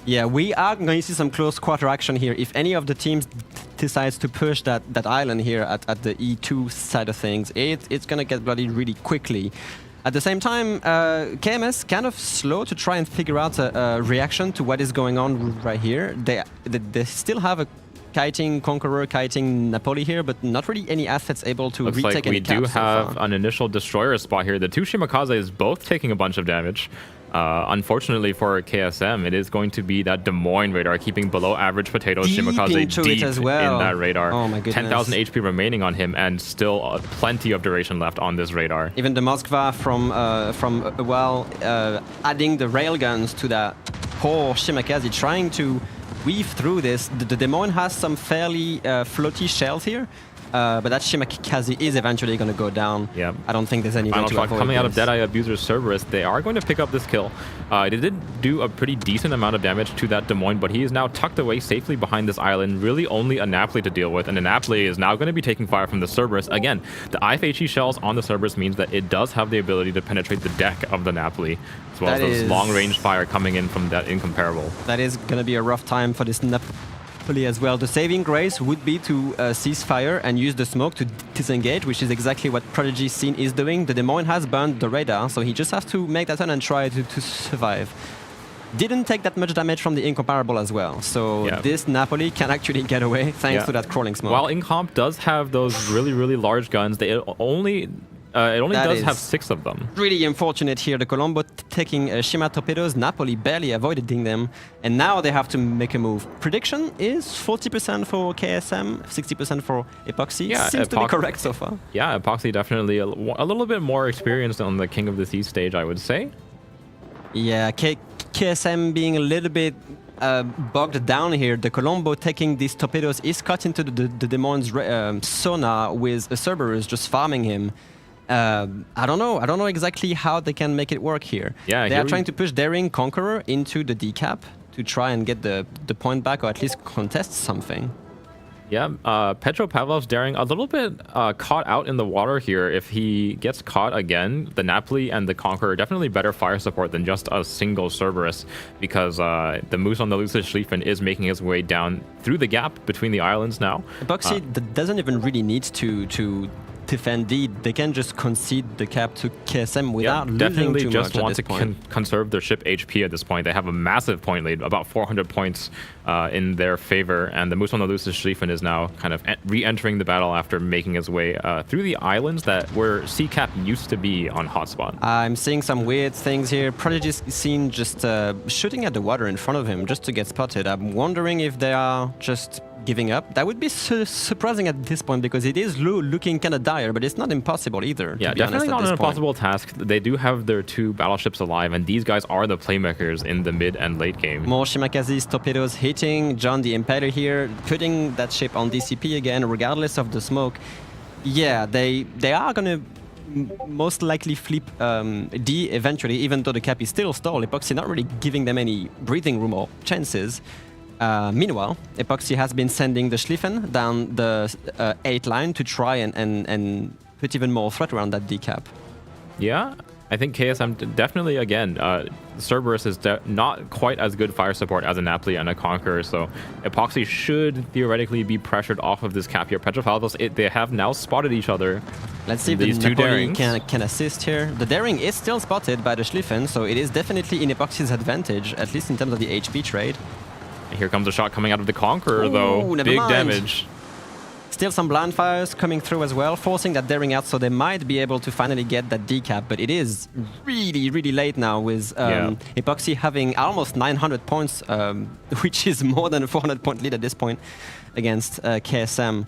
Yeah, we are going to see some close quarter action here. If any of the teams decides to push that island here at the E2 side of things, it's going to get bloodied really quickly. At the same time, KMS kind of slow to try and figure out a reaction to what is going on right here. They still have a kiting Conqueror, kiting Napoli here, but not really any assets able to Looks retake like any we do caps so have far. an initial destroyer spot here. The two Shimokazes both taking a bunch of damage. Unfortunately for KSM, it is going to be that Des Moines radar keeping below average potatoes Deep Shimokaze into deep it as well. in that radar. Oh my goodness. 10,000 HP remaining on him and still plenty of duration left on this radar. Even the Moskva from adding the railguns to that poor Shimakaze, trying to weave through this. The Des Moines has some fairly floaty shells here, but that Shimakaze is eventually going to go down. Yeah. I don't think there's any way Final to shot avoid coming out of this. Deadeye Abuser Cerberus. They are going to pick up this kill. They did do a pretty decent amount of damage to that Des Moines, but he is now tucked away safely behind this island. Really only a Napoli to deal with, and the Napoli is now going to be taking fire from the Cerberus. Again, the IFHE shells on the Cerberus means that it does have the ability to penetrate the deck of the Napoli, as well as those long-range fire coming in from that Incomparable. That is going to be a rough time for this Napoli as well. The saving grace would be to cease fire and use the smoke to disengage, which is exactly what Prodigy Scene is doing. The Des Moines has burned the radar, so he just has to make that turn and try to survive. Didn't take that much damage from the Incomparable as well, so this Napoli can actually get away thanks to that crawling smoke. While Incomp does have those really large guns, it only does have 6 of them. Really unfortunate here. The Colombo taking Shima torpedoes. Napoli barely avoiding them, and now they have to make a move. Prediction is 40% for KSM, 60% for Epoxy. Yeah, seems to be correct so far. Yeah, Epoxy definitely a little bit more experienced on the King of the Seas stage, I would say. Yeah, KSM being a little bit bogged down here. The Colombo taking these torpedoes is cut into the Des Moines sonar with a Cerberus just farming him. I don't know exactly how they can make it work here. Yeah, they are trying to push Daring Conqueror into the decap to try and get the point back, or at least contest something. Yeah, Petropavlov's Daring a little bit caught out in the water here. If he gets caught again, the Napoli and the Conqueror definitely better fire support than just a single Cerberus, because the Moose on the Lucid Schlieffen is making his way down through the gap between the islands now. Epoxy doesn't even really need to defend D. They can just concede the cap to KSM without losing too just much want at this to point. conserve their ship HP at this point. They have a massive point lead, about 400 points in their favor, and the Moose on the Lucid Schlieffen is now kind of re-entering the battle after making his way through the islands that where Sea Cap used to be on Hotspot. I'm seeing some weird things here. Prodigy's seen just shooting at the water in front of him just to get spotted. I'm wondering if they are just giving up. That would be surprising at this point, because it is looking kind of dire, but it's not impossible either. Yeah, to be definitely honest, not at an this point. impossible task. They do have their 2 battleships alive, and these guys are the playmakers in the mid and late game. More Shimakaze's torpedoes hitting John the Impaler here, putting that ship on DCP again, regardless of the smoke. Yeah, they are gonna most likely flip D eventually, even though the cap is still stalled. Epoxy not really giving them any breathing room or chances. Meanwhile, Epoxy has been sending the Schlieffen down the 8 line to try and put even more threat around that D cap. Yeah, I think KSM definitely, again, Cerberus is not quite as good fire support as a Napoli and a Conqueror, so Epoxy should theoretically be pressured off of this cap here. Petrophalatos, they have now spotted each other. Let's see if these two Napoli Darings can assist here. The Daring is still spotted by the Schlieffen, so it is definitely in Epoxy's advantage, at least in terms of the HP trade. And here comes a shot coming out of the Conqueror, Ooh, though. never Big mind. damage. Still some blind fires coming through as well, forcing that Daring out, so they might be able to finally get that decap, but it is really, really late now with Epoxy having almost 900 points, which is more than a 400-point lead at this point against KSM.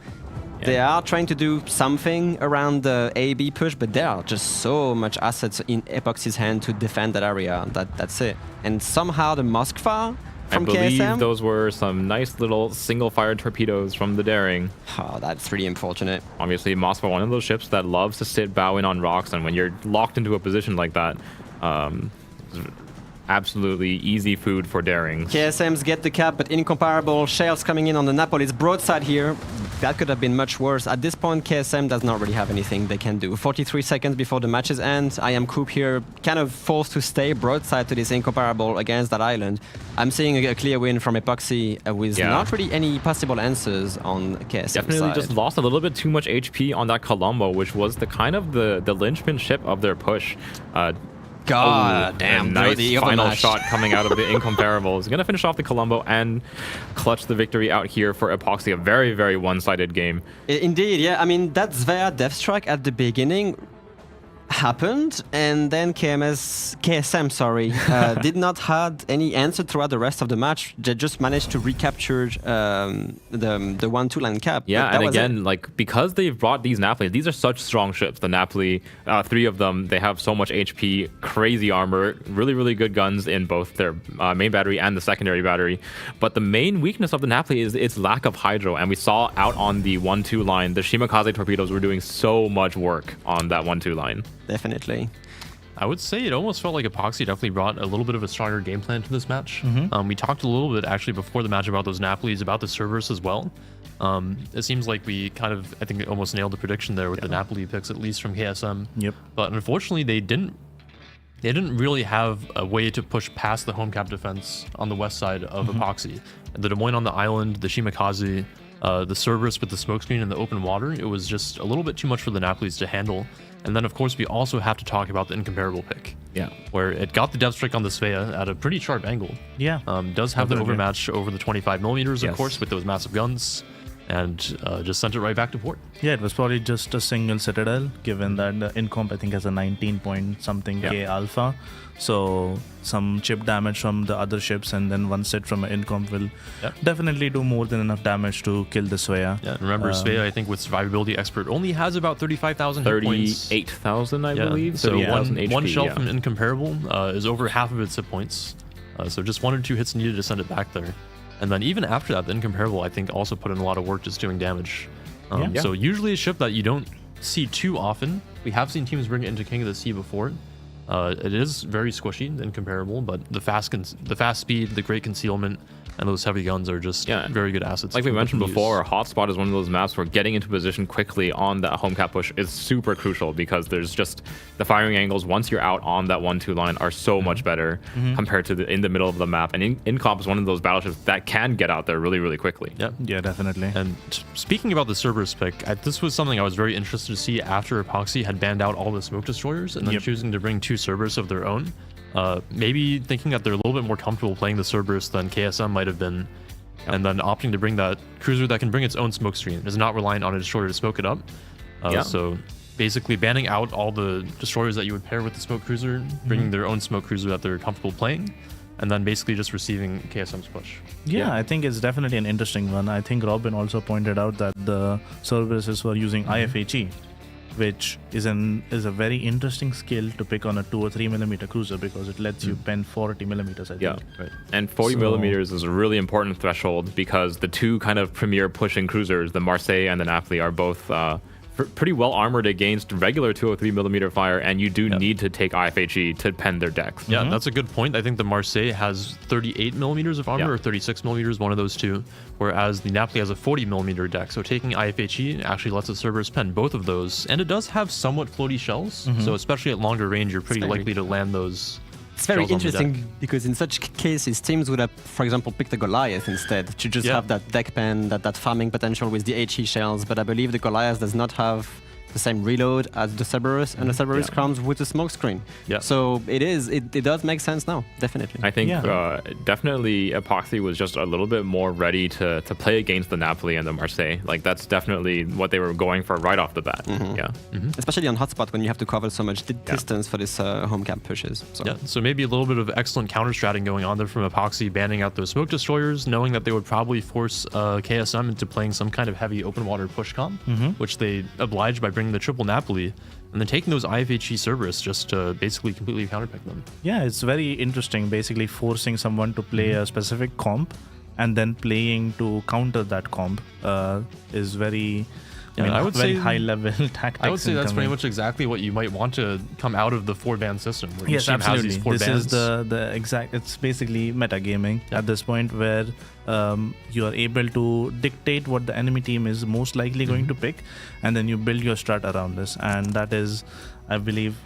Yeah. They are trying to do something around the A-B push, but there are just so much assets in Epoxy's hand to defend that area. That's it. And somehow the Moskva from I believe KSM, those were some nice little single-fire torpedoes from the Daring. Oh, that's really unfortunate. Obviously, Moskva, one of those ships that loves to sit bow in on rocks, and when you're locked into a position like that, absolutely easy food for Darings. KSMs get the cap, but incomparable shells coming in on the Napoli's broadside here. That could have been much worse. At this point, KSM does not really have anything they can do. 43 seconds before the matches end. I am Coop here, kind of forced to stay broadside to this incomparable against that island. I'm seeing a clear win from Epoxy with not really any possible answers on KSM Definitely side. just lost a little bit too much HP on that Colombo, which was the kind of the linchpin ship of their push. God damn, nice final shot coming out of the Incomparable. Is going to finish off the Colombo and clutch the victory out here for Epoxy. A very, very one-sided game. Indeed, yeah. I mean, that Svea Death Strike at the beginning happened, and then KSM did not have any answer throughout the rest of the match. They just managed to recapture the 1-2 line cap. Yeah, and again, like, because they've brought these Napoli, these are such strong ships. The Napoli, 3 of them, they have so much HP, crazy armor, really, really good guns in both their main battery and the secondary battery. But the main weakness of the Napoli is its lack of hydro, and we saw out on the 1-2 line, the Shimakaze torpedoes were doing so much work on that 1-2 line. Definitely. I would say it almost felt like Epoxy definitely brought a little bit of a stronger game plan to this match. We talked a little bit actually before the match about those Napolis, about the Cerberus as well. It seems like we kind of, I think, almost nailed the prediction there with the Napoli picks, at least from KSM. Yep. But unfortunately, they didn't really have a way to push past the home cap defense on the west side of Epoxy. The Des Moines on the island, the Shimakaze, the Cerberus with the smokescreen in the open water, it was just a little bit too much for the Napolis to handle. And then, of course, we also have to talk about the Incomparable pick. Yeah. Where it got the depth strike on the Svea at a pretty sharp angle. Yeah. Does have the overmatch over the 25 millimeters, of course, with those massive guns. And just sent it right back to port. Yeah, it was probably just a single Citadel, given that the Incomp, I think, has a 19 point something K alpha. So some chip damage from the other ships and then one set from an Incomp will definitely do more than enough damage to kill the Svea. Yeah, remember, Svea, I think, with Survivability Expert, only has about 35,000 hit points. 38,000, I believe. So HP, one shell from Incomparable is over half of its hit points. So just 1 or 2 hits needed to send it back there. And then even after that, the Incomparable, I think, also put in a lot of work just doing damage. So usually a ship that you don't see too often. We have seen teams bring it into King of the Sea before. It is very squishy, the Incomparable, but the fast speed, the great concealment, and those heavy guns are just very good assets. Like we mentioned before, Hotspot is one of those maps where getting into position quickly on that home cap push is super crucial, because there's just the firing angles once you're out on that 1-2 line are so much better compared to in the middle of the map. And Incomp is one of those battleships that can get out there really, really quickly. Yeah, definitely. And speaking about the Cerberus pick, this was something I was very interested to see after Epoxy had banned out all the smoke destroyers and then choosing to bring 2 Cerberus of their own. Maybe thinking that they're a little bit more comfortable playing the Cerberus than KSM might have been, and then opting to bring that cruiser that can bring its own smoke stream, is not relying on a destroyer to smoke it up. So basically banning out all the destroyers that you would pair with the smoke cruiser, bringing their own smoke cruiser that they're comfortable playing, and then basically just receiving KSM's push. Yeah, I think it's definitely an interesting one. I think Robin also pointed out that the Cerberuses were using IFHE, which is a very interesting skill to pick on a 2 or 3 millimeter cruiser, because it lets you pen 40 millimeters, I think. Right. And 40 millimeters is a really important threshold, because the 2 kind of premier pushing cruisers, the Marseille and the Napoli, are both pretty well armored against regular 203mm fire, and you do need to take IFHE to pen their decks. Yeah, that's a good point. I think the Marseille has 38mm of armor or 36mm, one of those two, whereas the Napoli has a 40mm deck. So taking IFHE actually lets the Cerberus pen both of those, and it does have somewhat floaty shells. So especially at longer range, you're pretty likely to land those. It's very interesting because in such cases, teams would have, for example, picked the Goliath instead to just have that deck pen, that farming potential with the HE shells. But I believe the Goliath does not have the same reload as the Cerberus, and the Cerberus comes with a smoke screen. So it does make sense now, definitely. I think definitely Epoxy was just a little bit more ready to play against the Napoli and the Marseille. Like that's definitely what they were going for right off the bat. Especially on Hotspot when you have to cover so much distance for this home camp pushes. So maybe a little bit of excellent counter-stratting going on there from Epoxy, banning out those smoke destroyers, knowing that they would probably force KSM into playing some kind of heavy open water push comp, which they obliged by bringing the triple Napoli, and then taking those IFHE Cerberus just to basically completely counterpick them. Yeah, it's very interesting, basically forcing someone to play a specific comp and then playing to counter that comp is very... I would very say high level tactics. I would say that's pretty much exactly what you might want to come out of the 4-ban system. Where yes, absolutely. This bans. is the exact. It's basically metagaming at this point, where you are able to dictate what the enemy team is most likely going to pick, and then you build your strat around this. And that is, I believe,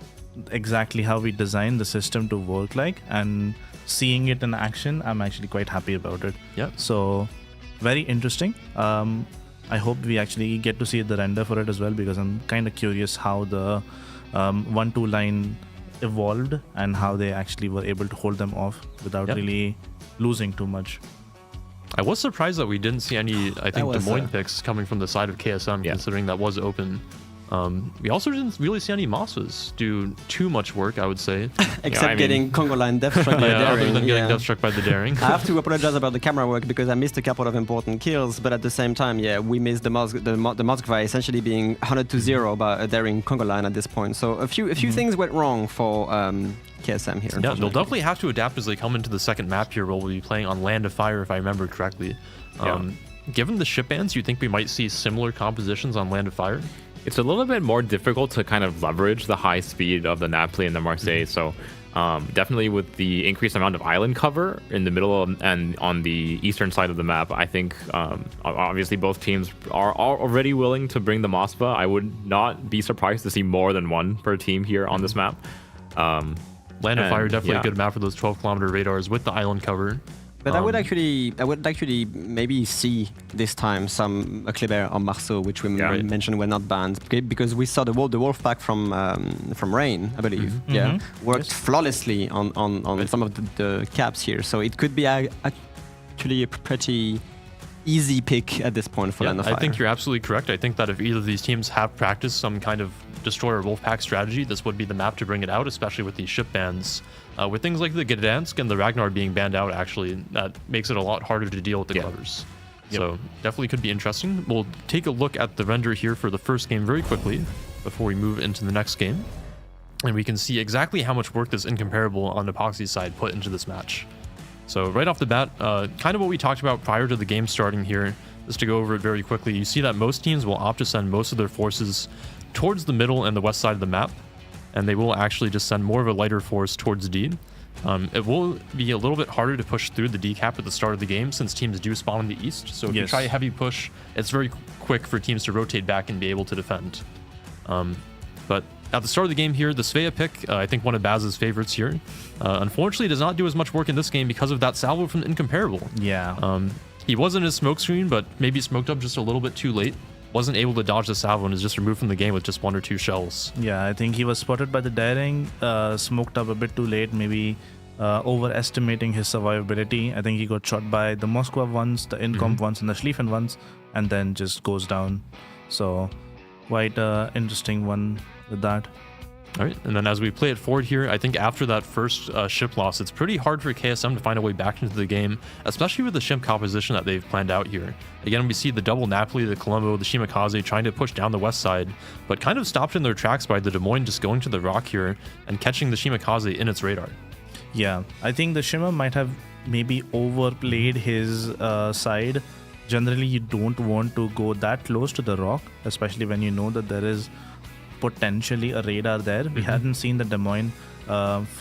exactly how we designed the system to work like. And seeing it in action, I'm actually quite happy about it. Yeah. So, very interesting. I hope we actually get to see the render for it as well, because I'm kind of curious how the 1-2 line evolved and how they actually were able to hold them off without really losing too much. I was surprised that we didn't see any, Des Moines picks coming from the side of KSM, considering that was open. We also didn't really see any Mosses do too much work, I would say. Except getting Congo line death struck by the Daring. Other than getting death struck by the Daring. I have to apologize about the camera work because I missed a couple of important kills, but at the same time, we missed the Moskva essentially being 100-0 by a Daring Congo line at this point. So a few things went wrong for KSM here. Yeah, they'll definitely have to adapt as they come into the second map here, where we'll be playing on Land of Fire, if I remember correctly. Given the ship bans, you think we might see similar compositions on Land of Fire? It's a little bit more difficult to kind of leverage the high speed of the Napoli and the Marseille. So definitely with the increased amount of island cover in the middle and on the eastern side of the map, I think obviously both teams are already willing to bring the Moskva. I would not be surprised to see more than one per team here on this map. Land of Fire, definitely a good map for those 12-kilometer radars with the island cover. But I would actually maybe see this time some Kleber or Marceau, which we mentioned were not banned, because we saw the Wolfpack from Rain, I believe, worked flawlessly on some of the caps here. So it could be actually a pretty easy pick at this point for Land of Fire. I think you're absolutely correct. I think that if either of these teams have practiced some kind of Destroyer Wolfpack strategy, this would be the map to bring it out, especially with these ship bans. With things like the Gdansk and the Ragnar being banned out, actually, that makes it a lot harder to deal with the Clevers. So definitely could be interesting. We'll take a look at the render here for the first game very quickly before we move into the next game. And we can see exactly how much work this Incomparable on Epoxy's side put into this match. So right off the bat, kind of what we talked about prior to the game starting here, just to go over it very quickly, you see that most teams will opt to send most of their forces towards the middle and the west side of the map, and they will actually just send more of a lighter force towards D. It will be a little bit harder to push through the D cap at the start of the game since teams do spawn in the east, so if you try a heavy push, it's very quick for teams to rotate back and be able to defend. But at the start of the game here, the Svea pick, I think one of Baz's favorites here, unfortunately does not do as much work in this game because of that salvo from the Incomparable. He was in his smoke screen, but maybe smoked up just a little bit too late. Wasn't able to dodge the salvo and is just removed from the game with just 1 or 2 shells. Yeah, I think he was spotted by the Daring, smoked up a bit too late, maybe overestimating his survivability. I think he got shot by the Moskva once, the Incomp once, and the Schlieffen once, and then just goes down. So, quite an interesting one with that. All right, and then as we play it forward here, I think after that first ship loss, it's pretty hard for KSM to find a way back into the game, especially with the ship composition that they've planned out here. Again, we see the double Napoli, the Colombo, the Shimakaze trying to push down the west side, but kind of stopped in their tracks by the Des Moines just going to the rock here and catching the Shimakaze in its radar. Yeah, I think the Shima might have maybe overplayed his side generally you don't want to go that close to the rock, especially when you know that there is potentially a radar there. We hadn't seen the Des Moines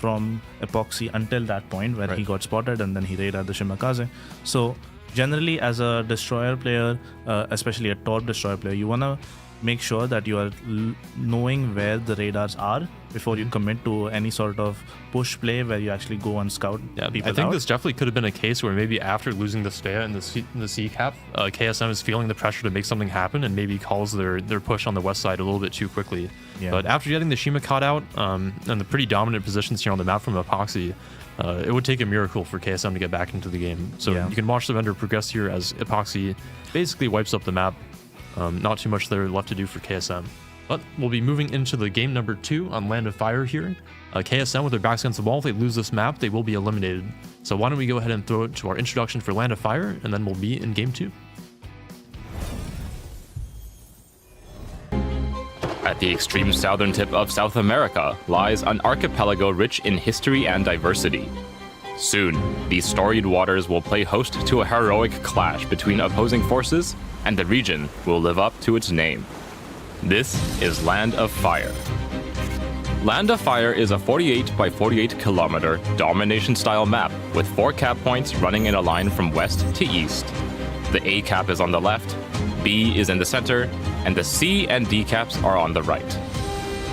from Epoxy until that point where he got spotted and then he radared the Shimakaze. So generally as a destroyer player, especially a top destroyer player, you want to make sure that you are knowing where the radars are before you commit to any sort of push play where you actually go and scout people I think out. this definitely could have been a case where maybe after losing the Spea and the C cap, KSM is feeling the pressure to make something happen and maybe calls their push on the west side a little bit too quickly. Yeah. But after getting the Shima caught out and the pretty dominant positions here on the map from Epoxy, it would take a miracle for KSM to get back into the game. So you can watch the vendor progress here as Epoxy basically wipes up the map. Not too much there left to do for KSM. But we'll be moving into the game number 2 on Land of Fire here. KSM with their backs against the wall, if they lose this map, they will be eliminated. So why don't we go ahead and throw it to our introduction for Land of Fire, and then we'll be in game 2. At the extreme southern tip of South America lies an archipelago rich in history and diversity. Soon, these storied waters will play host to a heroic clash between opposing forces, and the region will live up to its name. This is Land of Fire. Land of Fire is a 48 by 48 kilometer domination-style map with 4 cap points running in a line from west to east. The A cap is on the left, B is in the center, and the C and D caps are on the right.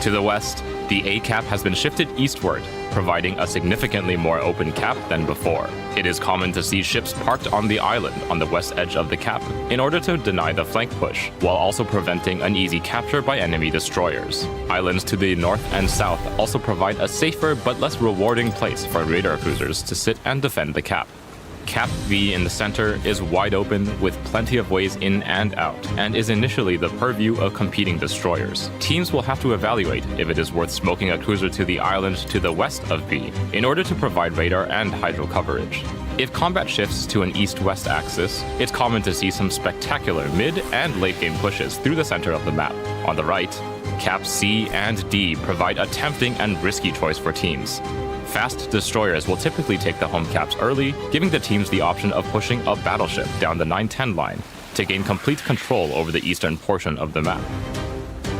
To the west, the A cap has been shifted eastward, providing a significantly more open cap than before. It is common to see ships parked on the island on the west edge of the cap in order to deny the flank push, while also preventing an easy capture by enemy destroyers. Islands to the north and south also provide a safer but less rewarding place for radar cruisers to sit and defend the cap. Cap V in the center is wide open with plenty of ways in and out, and is initially the purview of competing destroyers. Teams will have to evaluate if it is worth smoking a cruiser to the island to the west of B in order to provide radar and hydro coverage. If combat shifts to an east-west axis, it's common to see some spectacular mid and late game pushes through the center of the map. On the right, Cap C and D provide a tempting and risky choice for teams. Fast destroyers will typically take the home caps early, giving the teams the option of pushing a battleship down the 910 line to gain complete control over the eastern portion of the map.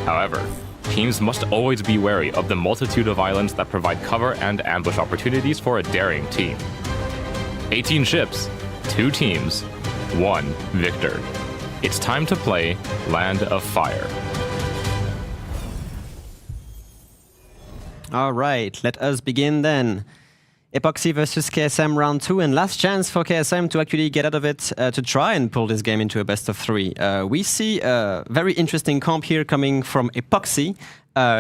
However, teams must always be wary of the multitude of islands that provide cover and ambush opportunities for a daring team. 18 ships, 2 teams, 1 victor. It's time to play Land of Fire. All right, let us begin then. Epoxy versus KSM round 2, and last chance for KSM to actually get out of it to try and pull this game into a best of 3. We see a very interesting comp here coming from Epoxy.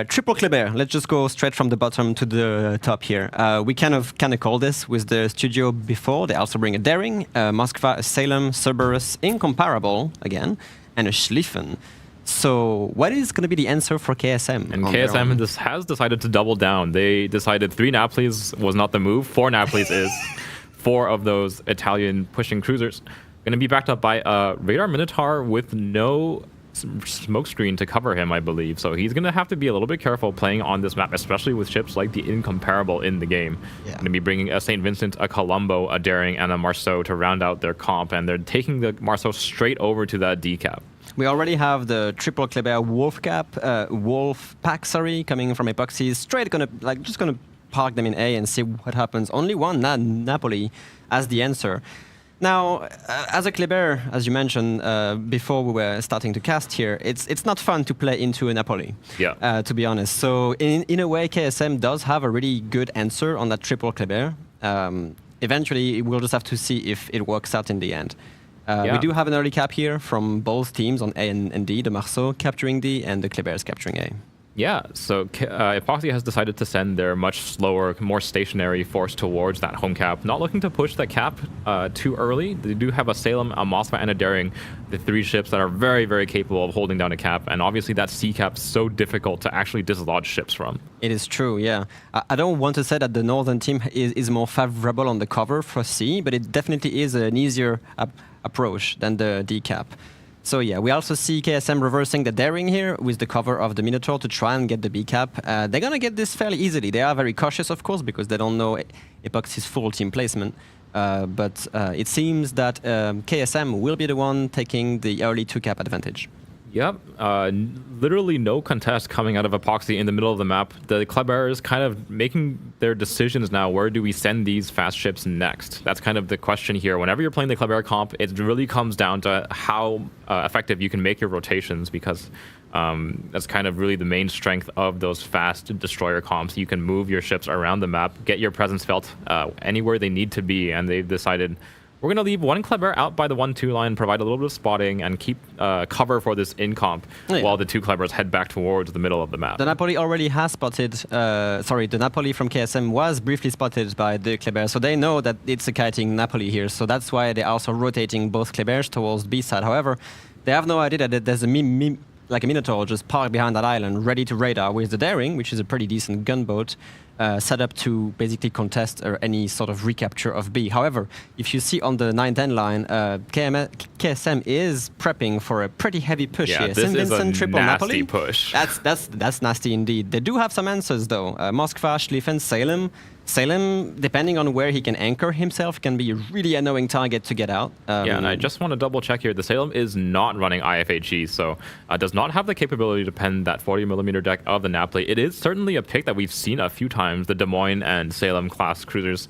Triple Kleber. Let's just go straight from the bottom to the top here. We kind of call this with the studio before. They also bring a Daring, a Moskva, a Salem, Cerberus, Incomparable again, and a Schlieffen. So what is going to be the answer for KSM? And KSM has decided to double down. They decided 3 Napolis was not the move. 4 Napolis is. 4 of those Italian pushing cruisers. Going to be backed up by a Radar Minotaur with no smoke screen to cover him, I believe. So he's going to have to be a little bit careful playing on this map, especially with ships like the Incomparable in the game. Yeah. Going to be bringing a St. Vincent, a Colombo, a Daring, and a Marceau to round out their comp. And they're taking the Marceau straight over to that D cap. We already have the Triple Kleber Wolf pack, coming from Epoxy. Straight just gonna park them in A and see what happens. Only one Napoli as the answer. Now, as a Kleber, as you mentioned before we were starting to cast here, it's not fun to play into a Napoli. Yeah. To be honest. So in a way, KSM does have a really good answer on that Triple Kleber. Eventually, we'll just have to see if it works out in the end. We do have an early cap here from both teams on A and D, the Marceau capturing D and the Kleber is capturing A. Yeah, so Epoxy has decided to send their much slower, more stationary force towards that home cap, not looking to push that cap too early. They do have a Salem, a Moskva, and a Daring, the 3 ships that are very, very capable of holding down a cap, and obviously that C cap is so difficult to actually dislodge ships from. It is true, yeah. I don't want to say that the northern team is more favorable on the cover for C, but it definitely is an easier approach than the D cap. So yeah, we also see KSM reversing the Daring here with the cover of the Minotaur to try and get the B cap. They're going to get this fairly easily. They are very cautious, of course, because they don't know Epoxy's full team placement. but it seems that KSM will be the one taking the early 2-cap advantage. Yep, literally no contest coming out of Epoxy in the middle of the map. The Kleber is kind of making their decisions now. Where do we send these fast ships next? That's kind of the question here. Whenever you're playing the Kleber comp, it really comes down to how effective you can make your rotations, because that's kind of really the main strength of those fast destroyer comps. You can move your ships around the map, get your presence felt anywhere they need to be, and they've decided we're going to leave one Kleber out by the 1-2 line, provide a little bit of spotting, and keep cover for this in-comp while the 2 Klebers head back towards the middle of the map. The Napoli already has spotted, the Napoli from KSM was briefly spotted by the Kleber, so they know that it's a kiting Napoli here, so that's why they're also rotating both Klebers towards B side. However, they have no idea that there's a Minotaur just parked behind that island, ready to radar with the Daring, which is a pretty decent gunboat, set up to basically contest any sort of recapture of B. However, if you see on the 9-10 line, KSM is prepping for a pretty heavy push here. This is a triple nasty Napoli. push. That's nasty indeed. They do have some answers though. Moskva, Schlieffen, Salem. Salem, depending on where he can anchor himself, can be a really annoying target to get out. And I just want to double check here. The Salem is not running IFHE, so does not have the capability to pen that 40mm deck of the Napoli. It is certainly a pick that we've seen a few times. The Des Moines and Salem class cruisers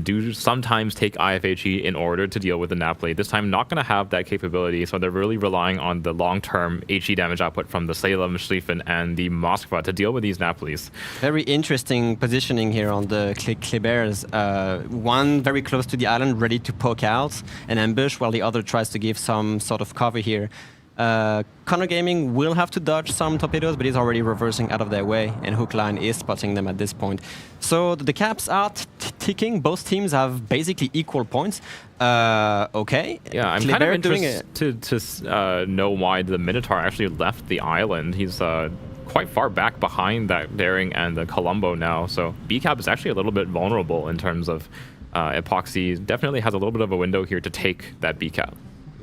do sometimes take IFHE in order to deal with the Napoli. This time, not going to have that capability, so they're really relying on the long-term HE damage output from the Salem, Schlieffen, and the Moskva to deal with these Napolis. Very interesting positioning here on the Klebers. One very close to the island, ready to poke out an ambush, while the other tries to give some sort of cover here. Connor Gaming will have to dodge some torpedoes, but he's already reversing out of their way, and Hookline is spotting them at this point. So the caps are ticking. Both teams have basically equal points. Okay. Yeah, I'm kind of interested to know why the Minotaur actually left the island. He's quite far back behind that Daring and the Colombo now, so B-Cap is actually a little bit vulnerable in terms of Epoxy. Definitely has a little bit of a window here to take that B-Cap.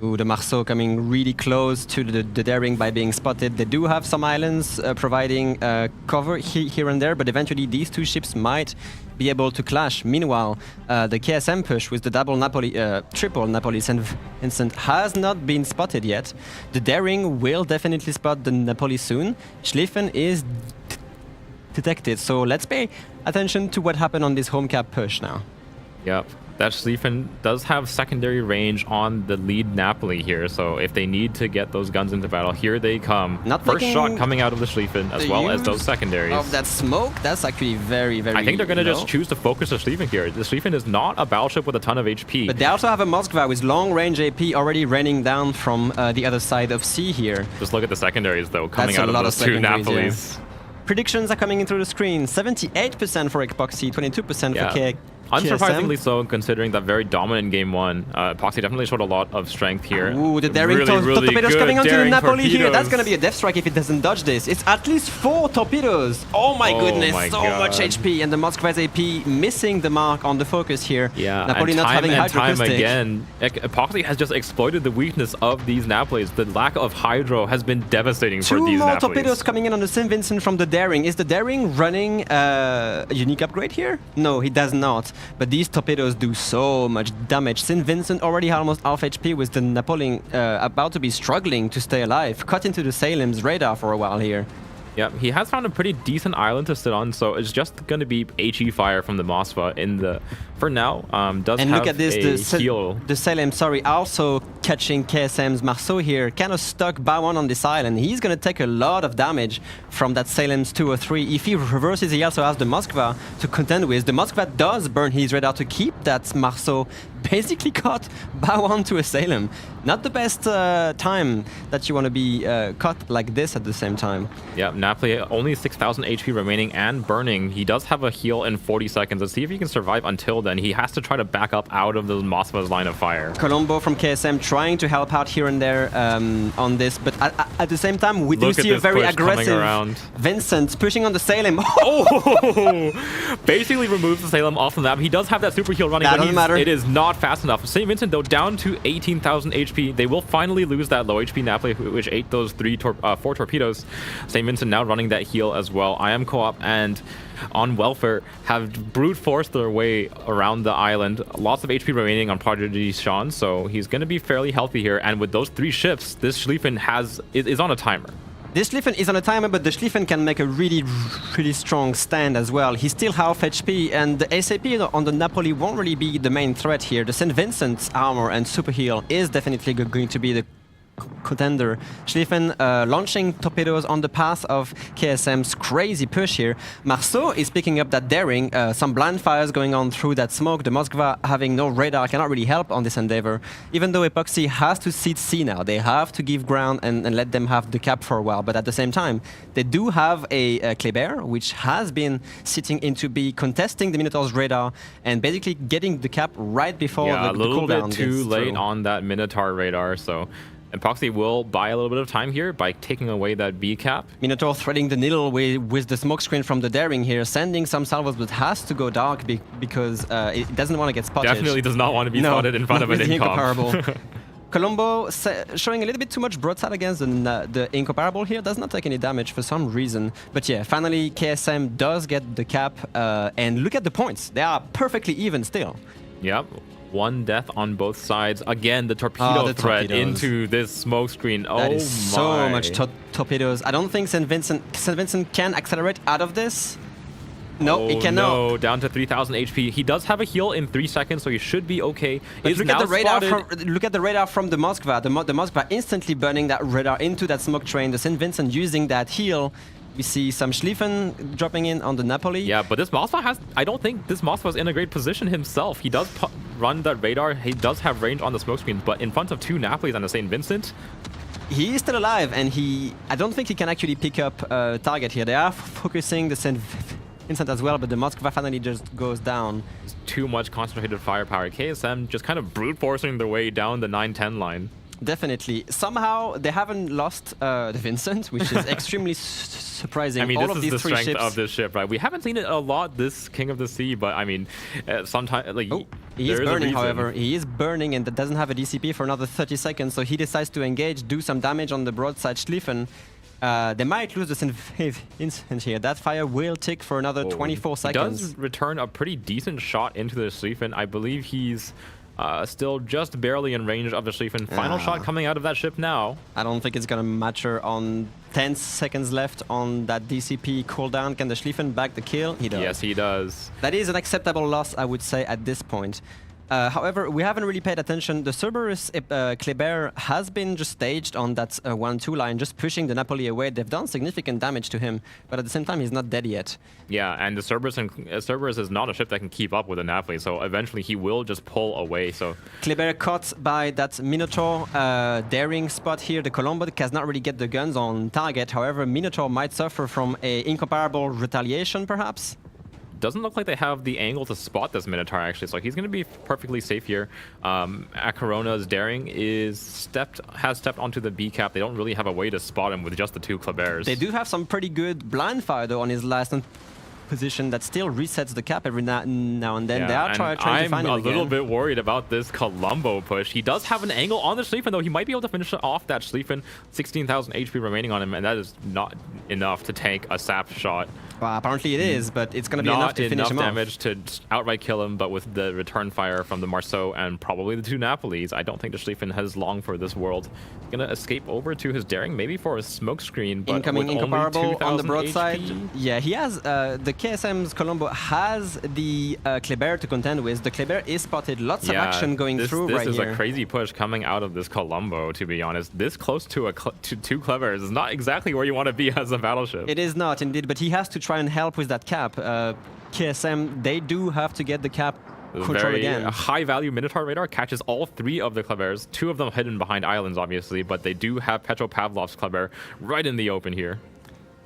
Ooh, the Marceau coming really close to the Daring by being spotted. They do have some islands providing cover here and there, but eventually these two ships might be able to clash. Meanwhile, the KSM push with the triple Napoli St. Vincent has not been spotted yet. The Daring will definitely spot the Napoli soon. Schlieffen is detected, so let's pay attention to what happened on this home cap push now. Yep. That Schlieffen does have secondary range on the lead Napoli here, so if they need to get those guns into battle, here they come. First shot coming out of the Schlieffen, as well as those secondaries. Of that smoke, that's actually very, very I think they're going to just choose to focus the Schlieffen here. The Schlieffen is not a battleship with a ton of HP. But they also have a Moskva with long-range AP already raining down from the other side of sea here. Just look at the secondaries, though, coming out of those two Napolis. Yeah. Predictions are coming in through the screen. 78% for Epoxy, 22% for KSM. Unsurprisingly so, considering that very dominant game one. Epoxy definitely showed a lot of strength here. Ooh, the Daring torpedoes coming onto the Napoli here. That's going to be a death strike if it doesn't dodge this. It's at least 4 torpedoes. Oh my goodness, so much HP. And the Moskva's AP missing the mark on the focus here. Yeah, Napoli not having time again. Epoxy has just exploited the weakness of these Napolis. The lack of hydro has been devastating for these Napolis. 2 more torpedoes coming in on the St. Vincent from the Daring. Is the Daring running a unique upgrade here? No, he does not. But these torpedoes do so much damage. St. Vincent already had almost half HP with the Napoleon about to be struggling to stay alive. Cut into the Salem's radar for a while here. Yeah, he has found a pretty decent island to sit on, so it's just going to be HE fire from the Moskva in the... For now, does and have look at this, a heal. The Salem, also catching KSM's Marceau here, kind of stuck by one on this island. He's going to take a lot of damage from that Salem's 2 or 3. If he reverses, he also has the Moskva to contend with. The Moskva does burn his radar to keep that Marceau basically caught by one to a Salem. Not the best time that you want to be caught like this at the same time. Yeah, Napoli only 6,000 HP remaining and burning. He does have a heal in 40 seconds. Let's see if he can survive until then. He has to try to back up out of the Moskva's line of fire. Colombo from KSM trying to help out here and there on this, but at the same time, we do see a very aggressive Vincent pushing on the Salem. Oh! Basically removes the Salem off the map. He does have that super heal running, but it is not fast enough. St. Vincent, though, down to 18,000 HP. They will finally lose that low HP Napoli, which ate those 4 torpedoes. St. Vincent now running that heal as well. I am co-op and on welfare have brute forced their way around the island. Lots of HP remaining on Prodigy Sean, so he's going to be fairly healthy here. And with those 3 ships, this Schlieffen is on a timer. This Schlieffen is on a timer, but the Schlieffen can make a really strong stand as well. He's still half HP, and the SAP on the Napoli won't really be the main threat here. The St. Vincent's armor and super heal is definitely going to be the contender. Schlieffen launching torpedoes on the path of KSM's crazy push here. Marceau is picking up that daring. Some blind fires going on through that smoke. The Moskva having no radar cannot really help on this endeavor. Even though Epoxy has to cede C now. They have to give ground and let them have the cap for a while. But at the same time, they do have a Kleber, which has been sitting into B, contesting the Minotaur's radar and basically getting the cap right before the cooldown. A little bit too late on that Minotaur radar, so Epoxy will buy a little bit of time here by taking away that B cap. Minotaur threading the needle with the smoke screen from the daring here, sending some salvos, but has to go dark because it doesn't want to get spotted. Definitely does not want to be spotted in front of an incomparable. Colombo showing a little bit too much broadside against the incomparable here. Does not take any damage for some reason. But yeah, finally KSM does get the cap. And look at the points. They are perfectly even still. Yep. 1 death on both sides. Again, the torpedo threat into this smoke screen. That is so much torpedoes. I don't think St. Vincent can accelerate out of this. No, he cannot. No, down to 3,000 HP. He does have a heal in 3 seconds, so he should be okay. Look at the radar from the Moskva. The Moskva instantly burning that radar into that smoke train. The St. Vincent using that heal. We see some Schlieffen dropping in on the Napoli. Yeah, but this Moskva I don't think this Moskva is in a great position himself. He does run that radar. He does have range on the smoke screens, but in front of 2 Napolis and the St. Vincent, he is still alive, and I don't think he can actually pick up a target here. They are focusing the St. Vincent as well, but the Moskva finally just goes down. It's too much concentrated firepower. KSM just kind of brute forcing their way down the 9-10 line. Definitely. Somehow they haven't lost the Vincent, which is extremely surprising. I mean, all this of is these the 3 strength ships. of this ship, right? We haven't seen it a lot, this King of the Sea, but I mean, sometimes like he is burning. However, he is burning, and that doesn't have a DCP for another 30 seconds. So he decides to engage, do some damage on the broadside Schlieffen. They might lose the St. Vincent here. That fire will tick for another 24 seconds. He does return a pretty decent shot into the Schlieffen. I believe he's still just barely in range of the Schlieffen. Final shot coming out of that ship now. I don't think it's going to matter on 10 seconds left on that DCP cooldown. Can the Schlieffen back the kill? He does. Yes, he does. That is an acceptable loss, I would say, at this point. However, we haven't really paid attention. The Cerberus Kleber has been just staged on that 1-2 line, just pushing the Napoli away. They've done significant damage to him, but at the same time, he's not dead yet. Yeah, and the Cerberus is not a ship that can keep up with the Napoli, so eventually he will just pull away. So Kleber caught by that Minotaur daring spot here. The Colombo does not really get the guns on target. However, Minotaur might suffer from a incomparable retaliation, perhaps. Doesn't look like they have the angle to spot this Minotaur, actually, so he's going to be perfectly safe here. Akarona's daring has stepped onto the B cap. They don't really have a way to spot him with just the 2 Klebers. They do have some pretty good blind fire, though, on his last position that still resets the cap every now and then. Yeah, they are trying to find him I'm a little again. bit worried about this Colombo push. He does have an angle on the Schlieffen, though. He might be able to finish off that Schlieffen. 16,000 HP remaining on him, and that is not enough to tank a sap shot. Well, apparently it is, but it's going to be enough to finish him off. Not enough damage to outright kill him, but with the return fire from the Marceau and probably the 2 Napolis, I don't think the Schlieffen has long for this world. He's going to escape over to his daring, maybe for a smoke screen, but incoming with incomparable only on the broadside. HP. Yeah, he has the KSM's Colombo has the Kleber to contend with. The Kleber is spotted. Lots of action going through right here. This is a crazy push coming out of this Colombo, to be honest. This close to 2 Klebers is not exactly where you want to be as a battleship. It is not, indeed, but he has to try and help with that cap. KSM, they do have to get the cap control again. A high-value Minotaur radar catches all 3 of the Klebers. 2 of them hidden behind islands, obviously, but they do have Petropavlov's Kleber right in the open here.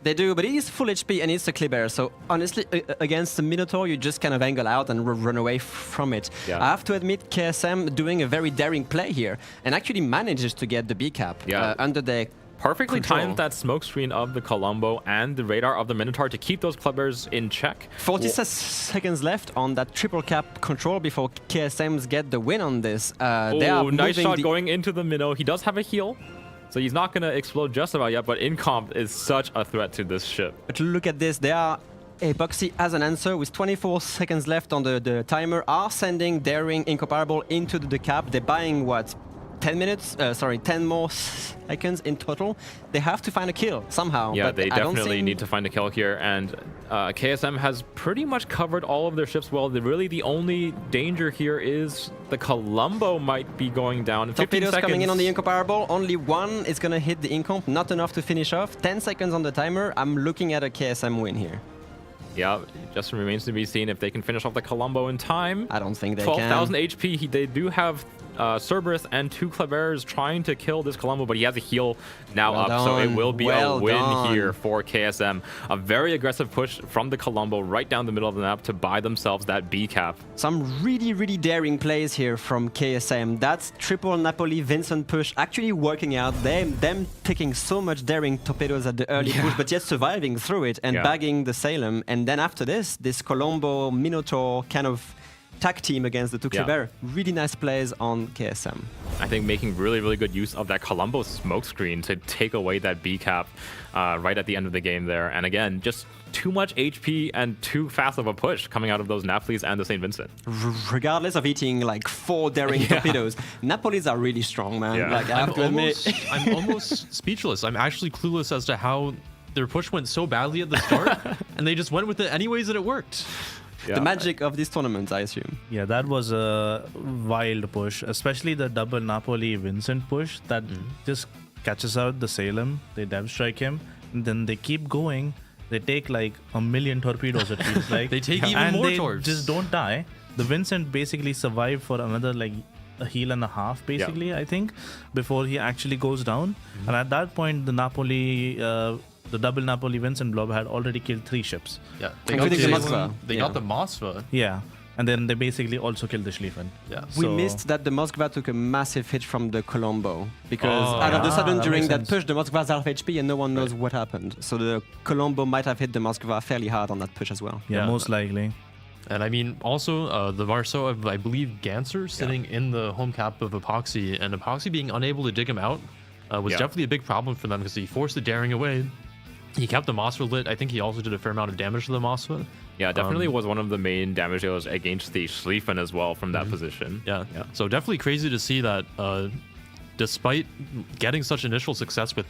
They do, but he's full HP and it's a Kleber, so honestly, against the Minotaur, you just kind of angle out and run away from it. Yeah. I have to admit, KSM doing a very daring play here, and actually manages to get the B cap under the perfectly control. timed that smoke screen of the Colombo and the radar of the Minotaur to keep those clubbers in check. 40 seconds left on that triple cap control before KSMs get the win on this. They are Nice moving shot going into the minnow. He does have a heal, so he's not going to explode just about yet, but Incomp is such a threat to this ship. But look at this. They are Epoxy as an answer with 24 seconds left on the timer are sending Daring Incomparable into the cap. They're buying what? 10 minutes? 10 more seconds in total. They have to find a kill somehow. Yeah, but they I don't definitely think- need to find a kill here, and KSM has pretty much covered all of their ships well. Really, the only danger here is the Colombo might be going down. In 15 Torpedoes coming in on the seconds. Incomparable. Only one is going to hit the Incomp. Not enough to finish off. 10 seconds on the timer. I'm looking at a KSM win here. Yeah, it just remains to be seen if they can finish off the Colombo in time. I don't think they 12,000 can. HP. They do have Cerberus and 2 Cleveres trying to kill this Colombo, but he has a heal now Well up, so it done. will be Well a win done. here for KSM. A very aggressive push from the Colombo right down the middle of the map to buy themselves that B cap. Some really, really daring plays here from KSM. That's triple Napoli Vincent push actually working out. Them taking so much daring torpedoes at the early push, but yet surviving through it and bagging the Salem. And then after this Colombo Minotaur kind of tag team against the Tuxedo. Really nice plays on KSM. I think making really, really good use of that Colombo smoke screen to take away that B cap right at the end of the game there. And again, just too much HP and too fast of a push coming out of those Napolis and the St. Vincent. Regardless of hitting like 4 daring torpedoes, Napolis are really strong, man. Yeah. Like, I have to admit. I'm almost speechless. I'm actually clueless as to how their push went so badly at the start, and they just went with it anyways, and it worked. Yeah. The magic of this tournament, I assume. Yeah, that was a wild push, especially the double Napoli Vincent push that just catches out the Salem. They dev strike him, and then they keep going. They take like 1,000,000 torpedoes, it feels like. They take even and more they torps. just don't die. The Vincent basically survived for another like a heal and a half, basically, I think, before he actually goes down. And at that point, the Napoli, the double Napoli Vincent blob had already killed 3 ships. Yeah, Including the Moskva. They got the Moskva. Yeah. And then they basically also killed the Schlieffen. Yeah. We So- missed that the Moskva took a massive hit from the Colombo because Oh, out of the yeah. sudden That during makes that sense. push, the Moskva's half HP and no one knows what happened. So the Colombo might have hit the Moskva fairly hard on that push as well. Yeah, Yeah. most likely. And I mean, also the Marceau of, I believe, Ganser sitting in the home cap of Epoxy, and Epoxy being unable to dig him out was definitely a big problem for them because he forced the daring away. He kept the Moskva lit. I think he also did a fair amount of damage to the Moskva. Yeah, definitely was one of the main damage dealers against the Schlieffen as well from that position. Yeah. So definitely crazy to see that despite getting such initial success with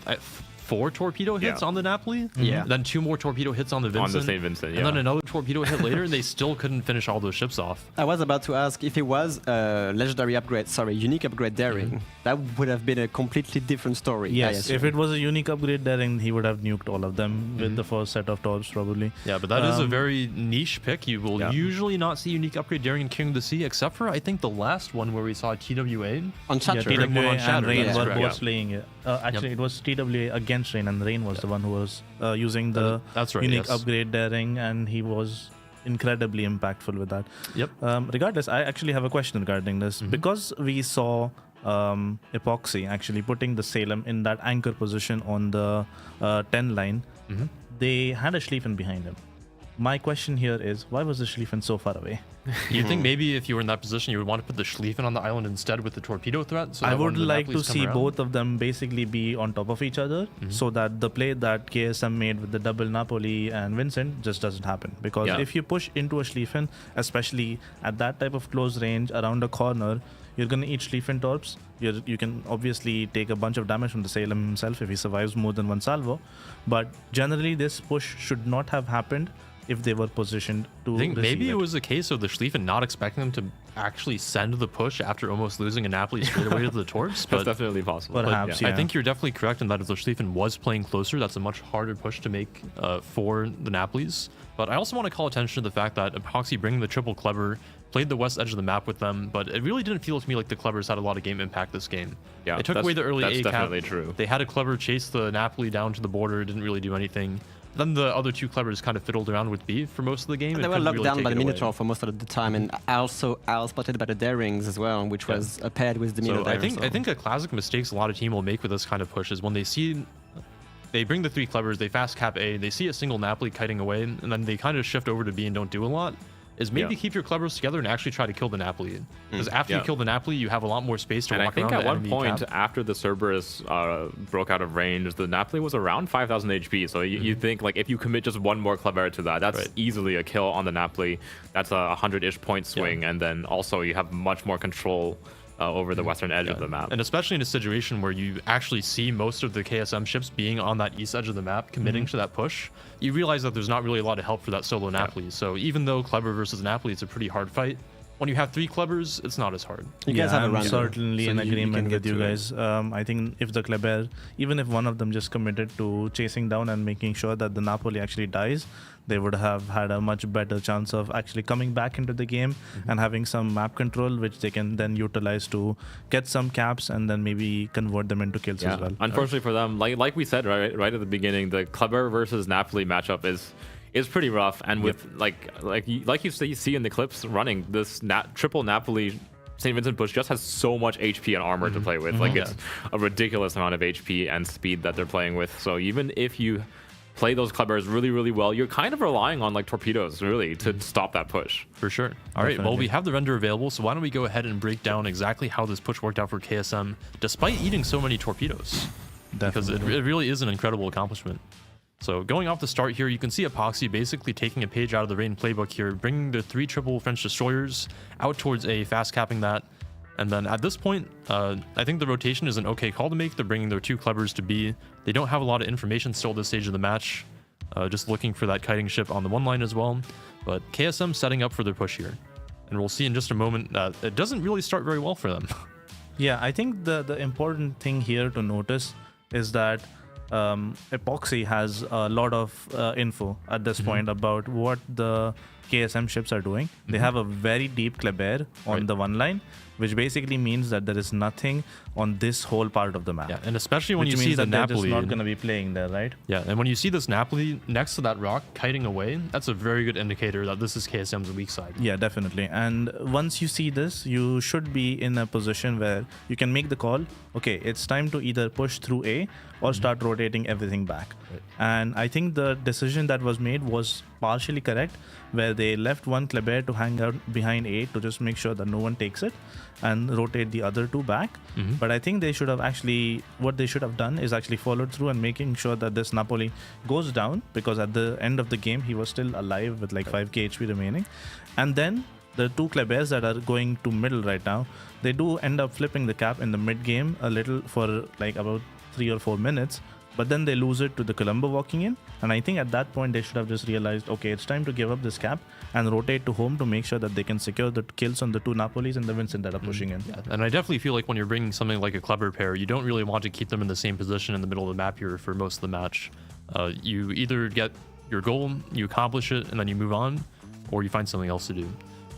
4 torpedo hits on the Napoli, then 2 more torpedo hits on the Vincent, On the St. Vincent, and then another torpedo hit later, and they still couldn't finish all those ships off. I was about to ask if it was a legendary upgrade, unique upgrade daring. That would have been a completely different story. I Yes, assume. if it was a unique upgrade daring, he would have nuked all of them with the first set of torps, probably. Yeah, but that is a very niche pick. You will usually not see unique upgrade daring in King of the Sea, except for I think the last one where we saw TWA. on Shatter. Yeah, Bring one TWA on and Shatter, Rain that's were correct. both playing it. Actually, it was TWA against Rain, and Rain was the one who was using the That's right, unique yes. upgrade daring, and he was incredibly impactful with that. Yep. Regardless, I actually have a question regarding this. Because we saw Epoxy actually putting the Salem in that anchor position on the 10 line, they had a Schlieffen behind him. My question here is, why was the Schlieffen so far away? You think maybe if you were in that position, you would want to put the Schlieffen on the island instead with the torpedo threat? So I that when would the like to Napolis come see around- both of them basically be on top of each other so that the play that KSM made with the double Napoli and Vincent just doesn't happen. Because if you push into a Schlieffen, especially at that type of close range around a corner, you're going to eat Schlieffen torps. You can obviously take a bunch of damage from the Salem himself if he survives more than one salvo. But generally, this push should not have happened if they were positioned to I think receive maybe it was a case of the Schlieffen not expecting them to actually send the push after almost losing a Napoli straight away to the torps. That's But definitely possible. Perhaps, I yeah. think you're definitely correct in that if the Schlieffen was playing closer, that's a much harder push to make for the Napolis. But I also want to call attention to the fact that Epoxy bringing the triple Clever played the west edge of the map with them, but it really didn't feel to me like the Clevers had a lot of game impact this game. Yeah, they took away the early that's A cap. definitely true. They had a Clever chase the Napoli down to the border, didn't really do anything. Then the other 2 Clevers kind of fiddled around with B for most of the game. They were locked down by the Minotaur for most of the time, and also spotted by the Darings as well, which was paired with the So Minotaur. I think a classic mistakes a lot of team will make with this kind of push is when they see they bring the 3 Clevers, they fast cap A, they see a single Napoli kiting away, and then they kind of shift over to B and don't do a lot, is maybe keep your Clevers together and actually try to kill the Napoli. Because after you kill the Napoli, you have a lot more space to walk around. And I think the at one point, cap. after the Cerberus broke out of range, the Napoli was around 5,000 HP. So you think, like, if you commit just one more Clever to that, that's easily a kill on the Napoli. That's a 100-ish point swing. And then also you have much more control over the western edge of the map. And especially in a situation where you actually see most of the KSM ships being on that east edge of the map, committing to that push, you realize that there's not really a lot of help for that solo Napoli. So even though Clever versus Napoli, it's a pretty hard fight, when you have 3 Clevers, it's not as hard. You guys have a I'm random, certainly so in you agreement can with get you to it. guys. I think if the Kleber, even if one of them just committed to chasing down and making sure that the Napoli actually dies, they would have had a much better chance of actually coming back into the game and having some map control, which they can then utilize to get some caps and then maybe convert them into kills as well. Unfortunately for them, like we said right at the beginning, the Clever versus Napoli matchup is pretty rough. And with like you see in the clips running, this triple Napoli St. Vincent push just has so much HP and armor to play with. Like it's a ridiculous amount of HP and speed that they're playing with. So even if you play those Clevers really, really well, you're kind of relying on like torpedoes really to stop that push. For sure. All right, well, we have the render available, so why don't we go ahead and break down exactly how this push worked out for KSM, despite eating so many torpedoes. Because it really is an incredible accomplishment. So going off the start here, you can see Epoxy basically taking a page out of the Rain playbook here, bringing the 3 triple French destroyers out towards A, fast capping that. And then at this point, I think the rotation is an okay call to make. They're bringing their 2 Clevers to B. They don't have a lot of information still at this stage of the match. Just looking for that kiting ship on the 1 line as well. But KSM setting up for their push here. And we'll see in just a moment that it doesn't really start very well for them. Yeah, I think the important thing here to notice is that Epoxy has a lot of info at this point about what the KSM ships are doing. They have a very deep Kleber on the 1 line, which basically means that there is nothing on this whole part of the map. Yeah, and especially when which you means see the that they're Napoli. just not going to be playing there, right? Yeah, and when you see this Napoli next to that rock kiting away, that's a very good indicator that this is KSM's weak side. Yeah, definitely. And once you see this, you should be in a position where you can make the call, okay, it's time to either push through A or start rotating everything back. Right. And I think the decision that was made was partially correct, where they left 1 Kleber to hang out behind A to just make sure that no one takes it and rotate the other 2 back. But I think they should have what they should have done is actually followed through and making sure that this Napoli goes down, because at the end of the game, he was still alive with like 5k HP remaining. And then the 2 Klebers that are going to middle right now, they do end up flipping the cap in the mid game a little for like about 3 or 4 minutes, but then they lose it to the Colombo walking in. And I think at that point they should have just realized, okay, it's time to give up this cap and rotate to home to make sure that they can secure the kills on the 2 Napolis and the Vincent that are pushing in. Yeah, and I definitely feel like when you're bringing something like a Clever pair, you don't really want to keep them in the same position in the middle of the map here for most of the match. You either get your goal, you accomplish it, and then you move on, or you find something else to do.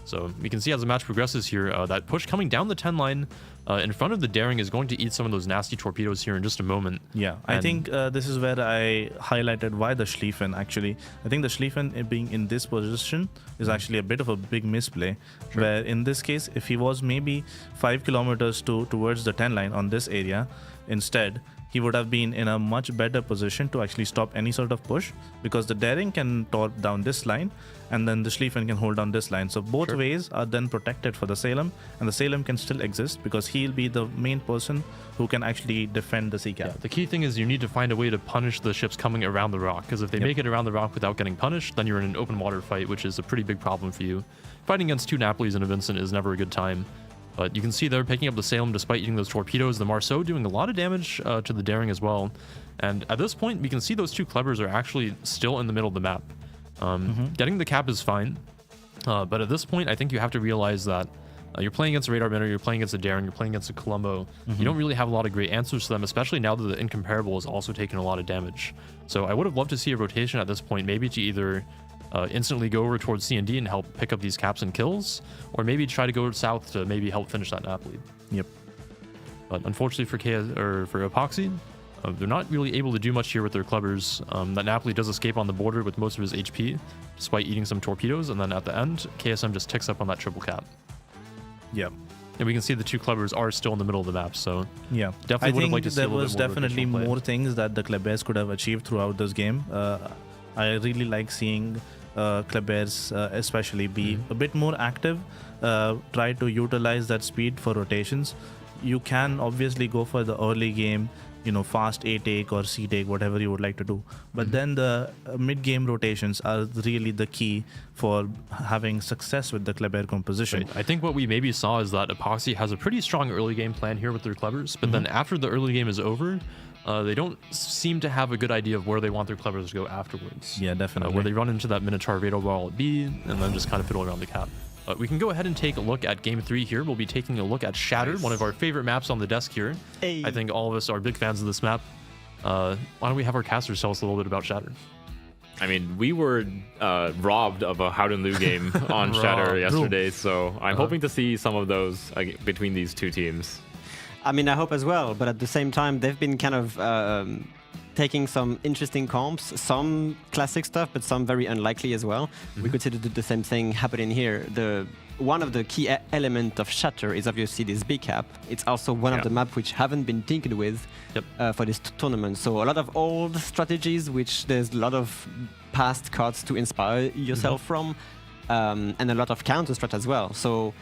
So we can see as the match progresses here, that push coming down the 10 line in front of the Daring is going to eat some of those nasty torpedoes here in just a moment. Yeah, I think this is where I highlighted why the Schlieffen actually. I think the Schlieffen being in this position is actually a bit of a big misplay. Sure. Where in this case, if he was maybe 5 kilometers towards the 10 line on this area instead, he would have been in a much better position to actually stop any sort of push, because the Daring can torp down this line and then the Schlieffen can hold down this line. So both ways are then protected for the Salem, and the Salem can still exist because he'll be the main person who can actually defend the sea cap. Yeah, the key thing is you need to find a way to punish the ships coming around the rock, because if they make it around the rock without getting punished, then you're in an open water fight, which is a pretty big problem for you. Fighting against 2 Napolis and a Vincent is never a good time. But you can see they're picking up the Salem despite eating those torpedoes. The Marceau doing a lot of damage to the Daring as well. And at this point, we can see those 2 Clevers are actually still in the middle of the map. Getting the cap is fine. But at this point, I think you have to realize that you're playing against a Radar Minnow, you're playing against a Daring, you're playing against a Colombo. You don't really have a lot of great answers to them, especially now that the Incomparable has also taken a lot of damage. So I would have loved to see a rotation at this point, maybe to either instantly go over towards C and D and help pick up these caps and kills, or maybe try to go south to maybe help finish that Napoli. Yep. But unfortunately for Epoxy, they're not really able to do much here with their Clevers. That Napoli does escape on the border with most of his HP, despite eating some torpedoes, and then at the end, KSM just ticks up on that triple cap. Yep. And we can see the two Clebers are still in the middle of the map, so yeah, definitely would have liked to see there a little was bit more definitely rotational play. more things that the Clebers could have achieved throughout this game. I really like seeing Clebers especially be a bit more active, try to utilize that speed for rotations. You can obviously go for the early game, fast A take or C take, whatever you would like to do. But then the mid-game rotations are really the key for having success with the Kleber composition. Right. I think what we maybe saw is that Epoxy has a pretty strong early game plan here with their Clebers, but then after the early game is over, they don't seem to have a good idea of where they want their Clebers to go afterwards. Yeah, definitely. Where they run into that Minotaur radar wall at B and then just kind of fiddle around the cap. We can go ahead and take a look at Game 3 here. We'll be taking a look at Shatter, one of our favorite maps on the desk here. Hey. I think all of us are big fans of this map. Why don't we have our casters tell us a little bit about Shatter? I mean, we were robbed of a Howden Liu game on Shatter yesterday, so I'm hoping to see some of those between these two teams. I mean, I hope as well, but at the same time, they've been kind of taking some interesting comps, some classic stuff, but some very unlikely as well. We could see the same thing happening here. One of the key element of Shatter is obviously this big cap. It's also one of the maps which haven't been tinkered with for this tournament. So a lot of old strategies, which there's a lot of past cards to inspire yourself from, and a lot of counter strat as well. So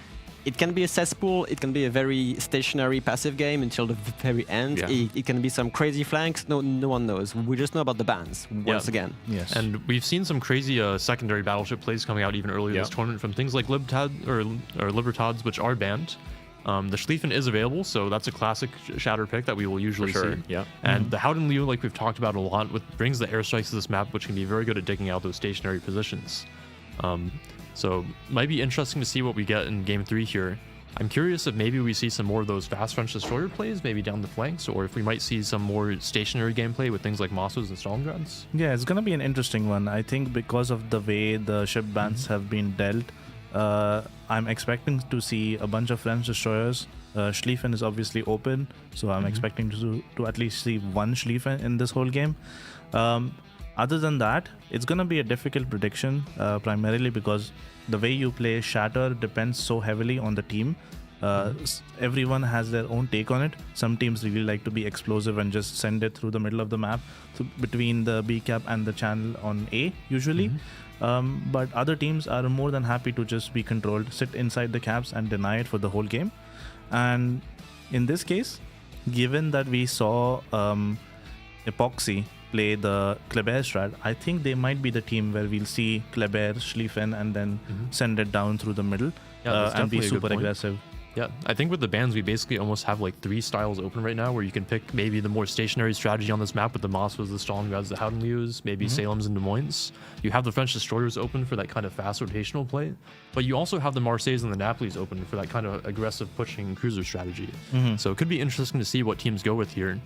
it can be a cesspool, it can be a very stationary passive game until the very end. It can be some crazy flanks, no one knows. We just know about the bans, once again. Yes. And we've seen some crazy secondary battleship plays coming out even earlier this tournament from things like Libertads, which are banned. The Schlieffen is available, so that's a classic Shatter pick that we will usually see. Yeah. And the Howden Liu, like we've talked about a lot, brings the airstrikes to this map, which can be very good at digging out those stationary positions. So might be interesting to see what we get in Game 3 here. I'm curious if maybe we see some more of those fast French destroyer plays, maybe down the flanks, or if we might see some more stationary gameplay with things like Mossos and Stalingrads. Yeah, it's going to be an interesting one. I think because of the way the ship bans have been dealt, I'm expecting to see a bunch of French destroyers. Schlieffen is obviously open, so I'm expecting to at least see one Schlieffen in this whole game. Other than that, it's going to be a difficult prediction, primarily because the way you play Shatter depends so heavily on the team. Everyone has their own take on it. Some teams really like to be explosive and just send it through the middle of the map between the B cap and the channel on A, usually. But other teams are more than happy to just be controlled, sit inside the caps and deny it for the whole game. And in this case, given that we saw Epoxy play the Kleber strat, I think they might be the team where we'll see Kleber, Schlieffen, and then send it down through the middle and be super aggressive. Yeah, I think with the bans, we basically almost have like 3 styles open right now, where you can pick maybe the more stationary strategy on this map with the Moscows, the Stalingrads, the Howden Lius, maybe Salem's and Des Moines. You have the French destroyers open for that kind of fast rotational play, but you also have the Marseilles and the Napolis open for that kind of aggressive pushing cruiser strategy. So it could be interesting to see what teams go with here.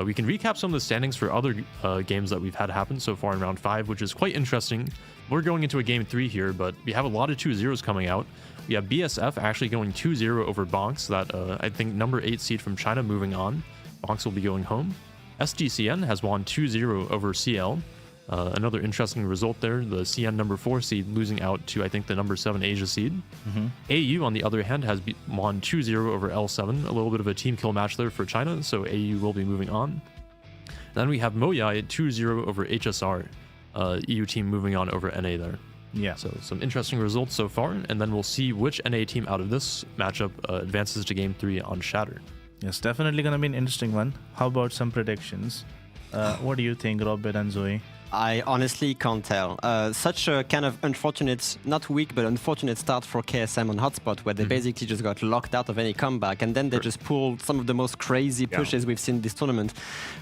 We can recap some of the standings for other games that we've had happen so far in round 5, which is quite interesting. We're going into a game 3 here, but we have a lot of 2-0s coming out. We have BSF actually going 2-0 over Bonks, that I think number 8 seed from China moving on. Bonks will be going home. SDCN has won 2-0 over CL. Another interesting result there, the CN number 4 seed losing out to, I think, the number 7 Asia seed. AU, on the other hand, has won 2-0 over L7, a little bit of a team kill match there for China, so AU will be moving on. Then we have Moyai 2-0 over HSR, EU team moving on over NA there. Yeah. So some interesting results so far, and then we'll see which NA team out of this matchup advances to Game 3 on Shatter. Yes, definitely going to be an interesting one. How about some predictions? What do you think, Robert and Zoe? I honestly can't tell. Such a kind of unfortunate, not weak, but unfortunate start for KSM on Hotspot, where they basically just got locked out of any comeback, and then they just pulled some of the most crazy pushes we've seen this tournament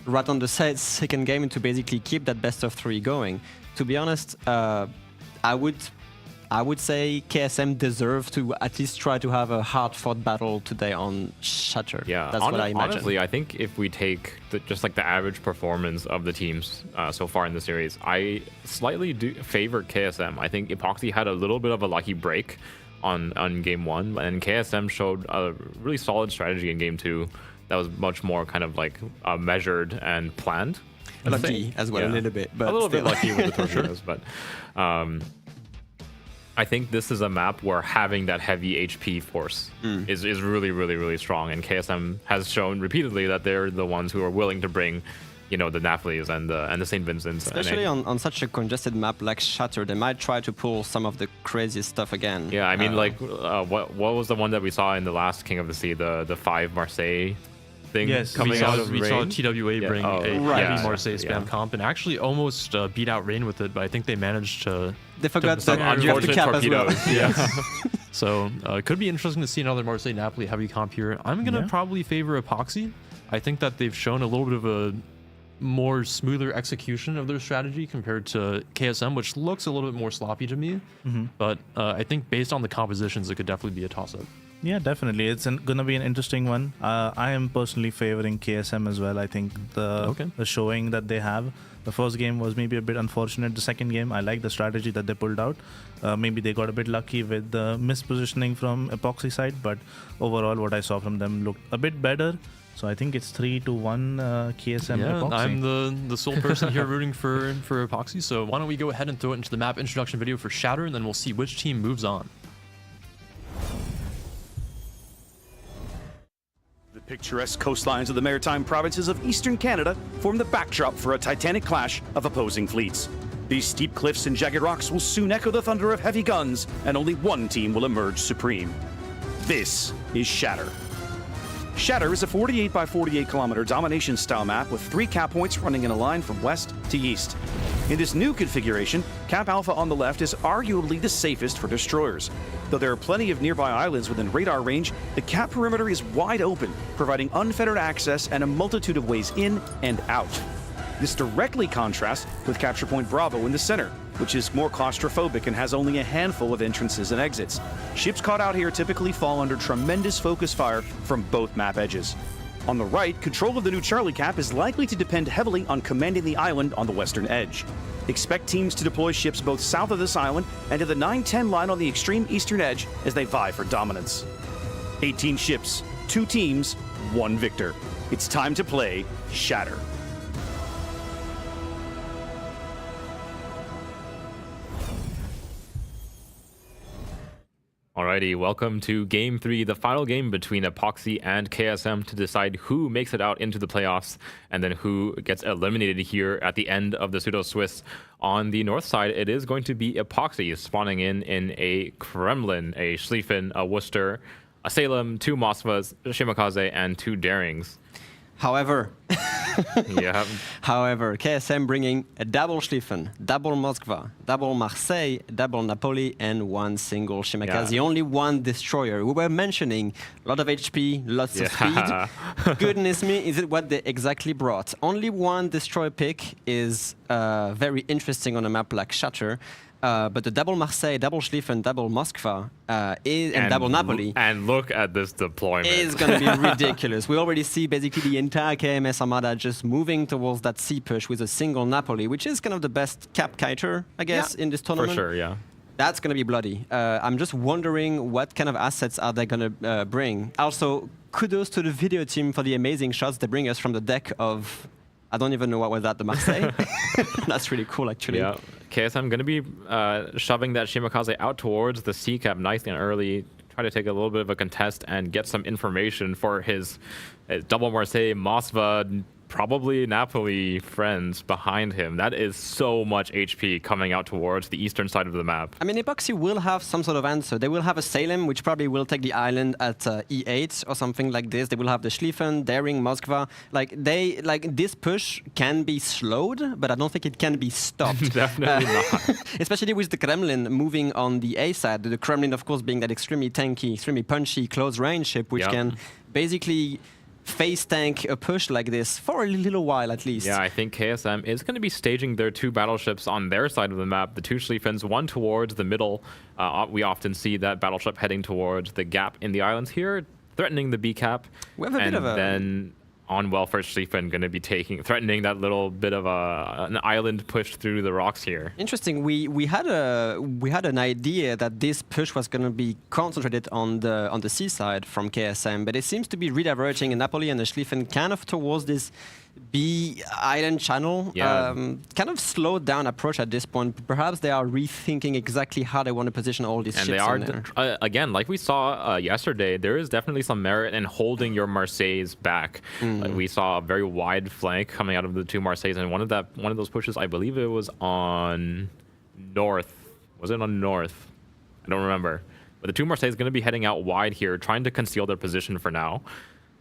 right on the second game to basically keep that best of 3 going. To be honest, I would say KSM deserve to at least try to have a hard-fought battle today on Shatter. Yeah, that's what I imagine. Honestly, I think if we take just like the average performance of the teams so far in the series, I slightly do favor KSM. I think Epoxy had a little bit of a lucky break on Game 1, and KSM showed a really solid strategy in Game 2 that was much more kind of like measured and planned. Lucky as well, a little bit. But a little still. bit lucky with the torpedoes, but... I think this is a map where having that heavy HP force is really, really, really strong. And KSM has shown repeatedly that they're the ones who are willing to bring, the Napolis and the St. Vincents. Especially on such a congested map like Shatter, they might try to pull some of the craziest stuff again. Yeah, I mean, what was the one that we saw in the last King of the Sea, the 5 Marseille thing coming out of we Rain? saw TWA bring a heavy Marseille spam comp and actually almost beat out Rain with it, but I think they managed to... They forgot some that you have to cap as well. Yes. So it could be interesting to see another Marseille Napoli heavy comp here. I'm going to probably favor Epoxy. I think that they've shown a little bit of a more smoother execution of their strategy compared to KSM, which looks a little bit more sloppy to me. But I think based on the compositions, it could definitely be a toss-up. Yeah, definitely. It's going to be an interesting one. I am personally favoring KSM as well. I think the showing that they have, the first game was maybe a bit unfortunate. The second game, I like the strategy that they pulled out. Maybe they got a bit lucky with the mispositioning from Epoxy side, but overall what I saw from them looked a bit better. So I think it's 3-1 KSM Epoxy. I'm the sole person here rooting for Epoxy. So why don't we go ahead and throw it into the map introduction video for Shatter, and then we'll see which team moves on. The picturesque coastlines of the maritime provinces of eastern Canada form the backdrop for a titanic clash of opposing fleets. These steep cliffs and jagged rocks will soon echo the thunder of heavy guns, and only one team will emerge supreme. This is Shatter. Shatter is a 48 by 48 kilometer domination style map with 3 cap points running in a line from west to east. In this new configuration, Cap Alpha on the left is arguably the safest for destroyers. Though there are plenty of nearby islands within radar range, the cap perimeter is wide open, providing unfettered access and a multitude of ways in and out. This directly contrasts with Capture Point Bravo in the center, which is more claustrophobic and has only a handful of entrances and exits. Ships caught out here typically fall under tremendous focus fire from both map edges. On the right, control of the new Charlie Cap is likely to depend heavily on commanding the island on the western edge. Expect teams to deploy ships both south of this island and to the 9-10 line on the extreme eastern edge as they vie for dominance. 18 ships, 2 teams, 1 victor. It's time to play Shatter. Alrighty, welcome to Game 3, the final game between Epoxy and KSM to decide who makes it out into the playoffs and then who gets eliminated here at the end of the Pseudo-Swiss. On the north side, it is going to be Epoxy spawning in a Kremlin, a Schlieffen, a Worcester, a Salem, 2 Moskvas, Shimakaze, and 2 Darings. However, KSM bringing a double Schlieffen, double Moskva, double Marseille, double Napoli, and 1 single Shimakaze. Only 1 destroyer. We were mentioning a lot of HP, lots of speed. Goodness me, is it what they exactly brought? Only 1 destroyer pick is very interesting on a map like Shatter. But the double Marseille, double Schlieffen, double Moskva, and double Napoli. And look at this deployment. It's going to be ridiculous. We already see basically the entire KMS Armada just moving towards that sea push with a single Napoli, which is kind of the best cap kiter, I guess, in this tournament. For sure, yeah. That's going to be bloody. I'm just wondering what kind of assets are they going to bring. Also, kudos to the video team for the amazing shots they bring us from the deck of... I don't even know what was that, the Marseille. That's really cool, actually. Yeah, KSM going to be shoving that Shimakaze out towards the sea cap nicely and early. Try to take a little bit of a contest and get some information for his double Marseille, Moskva, probably Napoli friends behind him. That is so much HP coming out towards the eastern side of the map. I mean, Epoxy will have some sort of answer. They will have a Salem, which probably will take the island at E8 or something like this. They will have the Schlieffen, Daring, Moskva. This push can be slowed, but I don't think it can be stopped. Definitely not. Especially with the Kremlin moving on the A side. The Kremlin, of course, being that extremely tanky, extremely punchy, close-range ship, which can basically face tank a push like this for a little while at least. Yeah, I think KSM is going to be staging their 2 battleships on their side of the map, the 2 Schlieffens, 1 towards the middle. We often see that battleship heading towards the gap in the islands here, threatening the B cap. We have a bit of a... then on welfare Schlieffen going to be threatening that little bit of an island push through the rocks here. Interesting. We had an idea that this push was going to be concentrated on the seaside from KSM, but it seems to be rediverting in Napoli and the Schlieffen kind of towards this B island channel. Yeah. Kind of slowed down approach at this point. Perhaps they are rethinking exactly how they want to position all these And ships they are, in there. again, like we saw yesterday, there is definitely some merit in holding your Marseilles back. We saw a very wide flank coming out of the two Marseilles, and one of those pushes, I believe it was on north. Was it on north? I don't remember. But the two Marseilles going to be heading out wide here, trying to conceal their position for now.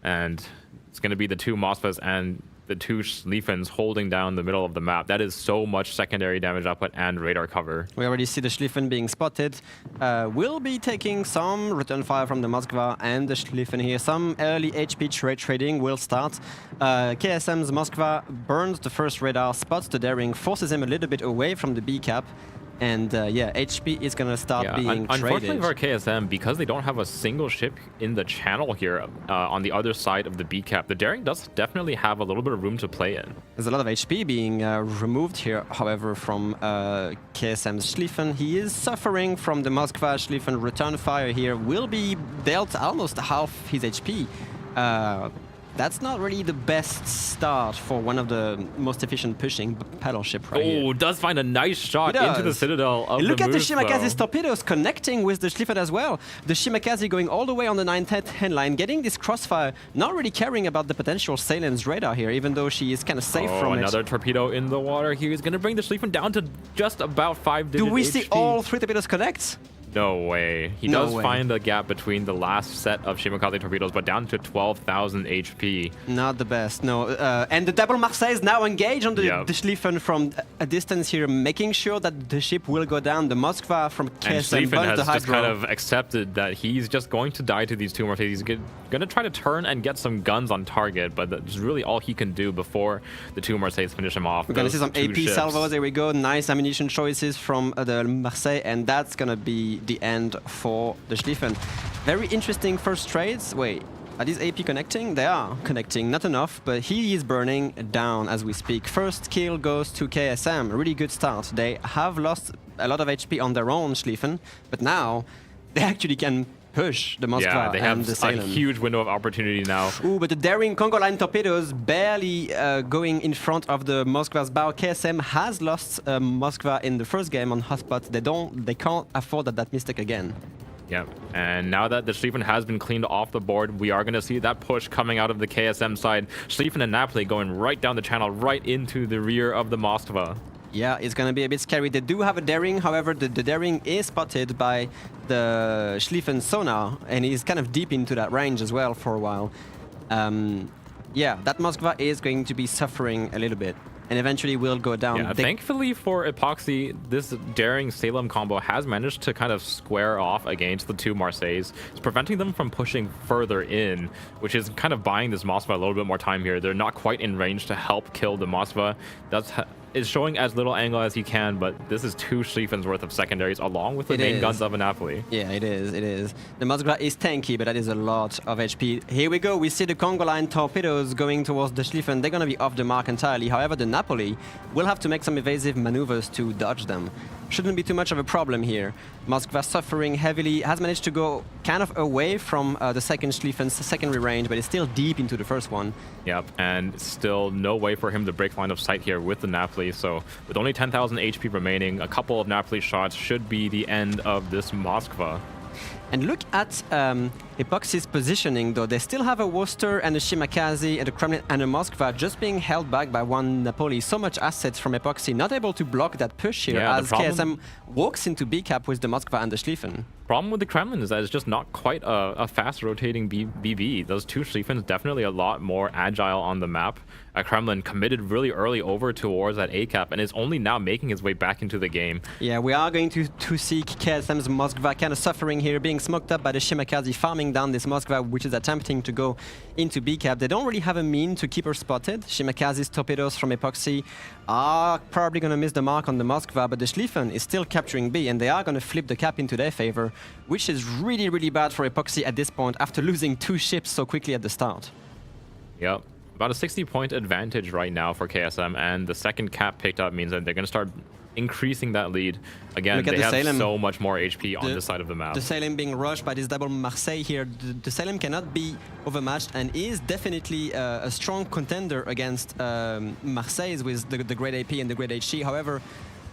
And it's going to be the two Moskvas and the two Schlieffens holding down the middle of the map. That is so much secondary damage output and radar cover. We already see the Schlieffen being spotted. We'll be taking some return fire from the Moskva and the Schlieffen here. Some early HP trade trading will start. KSM's Moskva burns the first radar, spots the daring, forces him a little bit away from the B cap. And yeah, HP is going to start being unfortunately traded. for KSM, because they don't have a single ship in the channel here on the other side of the B cap, the Daring does definitely have a little bit of room to play in. There's a lot of HP being removed here, however, from KSM's Schlieffen. He is suffering from the Moskva Schlieffen return fire here. Will be dealt almost half his HP. That's not really the best start for one of the most efficient pushing paddle ship right here. Oh, does find a nice shot into the citadel of Look the at the Moose, Shimakaze's though. torpedoes connecting with the Schlieffen as well. The Shimakaze going all the way on the 910 line, getting this crossfire, not really caring about the potential Salen's radar here, even though she is kind of safe from another torpedo in the water here is going to bring the Schlieffen down to just about 5-digit Do we HP. see all 3 torpedoes connect? No way. He No does way. find a gap between the last set of Shimakaze torpedoes, but down to 12,000 HP. Not the best, no. And the double Marseille is now engaged on the Schlieffen from a distance here, making sure that the ship will go down. The Moskva from And KSM Schlieffen burns has the just hydro. kind of accepted that he's just going to die to these two Marseilles. He's going to try to turn and get some guns on target, but that's really all he can do before the two Marseilles finish him off. We're going to see some Those two AP ships. salvos. There we go. Nice ammunition choices from the Marseille, and that's going to be the end for the Schlieffen. Very interesting first trades. Wait, are these AP connecting? They are connecting. Not enough, but he is burning down as we speak. First kill goes to KSM. Really good start. They have lost a lot of HP on their own, Schlieffen, but now they actually can push the Moskva they and have the a Salem. huge window of opportunity now. Ooh, but the daring Congo line torpedoes barely going in front of the Moskva's bow. KSM has lost Moskva in the first game on Hotspot. They can't afford that mistake again. Yep, and now that the Schlieffen has been cleaned off the board, we are going to see that push coming out of the KSM side. Schlieffen and Napoli going right down the channel, right into the rear of the Moskva. Yeah, it's going to be a bit scary. They do have a daring, however, the daring is spotted by the Schlieffen sonar, and he's kind of deep into that range as well for a while. Yeah, that Moskva is going to be suffering a little bit, and eventually will go down. Yeah, thankfully for Epoxy, this daring Salem combo has managed to kind of square off against the two Marseilles. It's preventing them from pushing further in, which is kind of buying this Moskva a little bit more time here. They're not quite in range to help kill the Moskva. That's is showing as little angle as he can, but this is 2 Schlieffen's worth of secondaries along with the main guns of a Napoli. Yeah, it is. The Moskva is tanky, but that is a lot of HP. Here we go. We see the Congo line torpedoes going towards the Schlieffen. They're going to be off the mark entirely. However, the Napoli will have to make some evasive maneuvers to dodge them. Shouldn't be too much of a problem here. Moskva suffering heavily, has managed to go kind of away from the second Schlieffen's secondary range, but is still deep into the first one. Yep, and still no way for him to break line of sight here with the Napoli. So with only 10,000 HP remaining, a couple of Napoli shots should be the end of this Moskva. And look at Epoxy's positioning, though. They still have a Worcester and a Shimakaze and a Kremlin and a Moskva just being held back by one Napoli. So much assets from Epoxy, not able to block that push here as KSM walks into B cap with the Moskva and the Schlieffen. Problem with the Kremlin is that it's just not quite a fast rotating BB. Those 2 Schlieffens definitely a lot more agile on the map. Kremlin committed really early over towards that A cap and is only now making his way back into the game. Yeah, we are going to see KSM's Moskva kind of suffering here, being smoked up by the Shimakaze, farming down this Moskva, which is attempting to go into B cap. They don't really have a mean to keep her spotted. Shimakaze's torpedoes from Epoxy are probably going to miss the mark on the Moskva, but the Schlieffen is still capturing B, and they are going to flip the cap into their favor, which is really, really bad for Epoxy at this point after losing 2 ships so quickly at the start. Yep. About a 60-point advantage right now for KSM, and the second cap picked up means that they're going to start increasing that lead. Again, they have so much more HP on this side of the map. The Salem being rushed by this double Marseille here. The Salem cannot be overmatched and is definitely a strong contender against Marseille with the great AP and the great HC. However,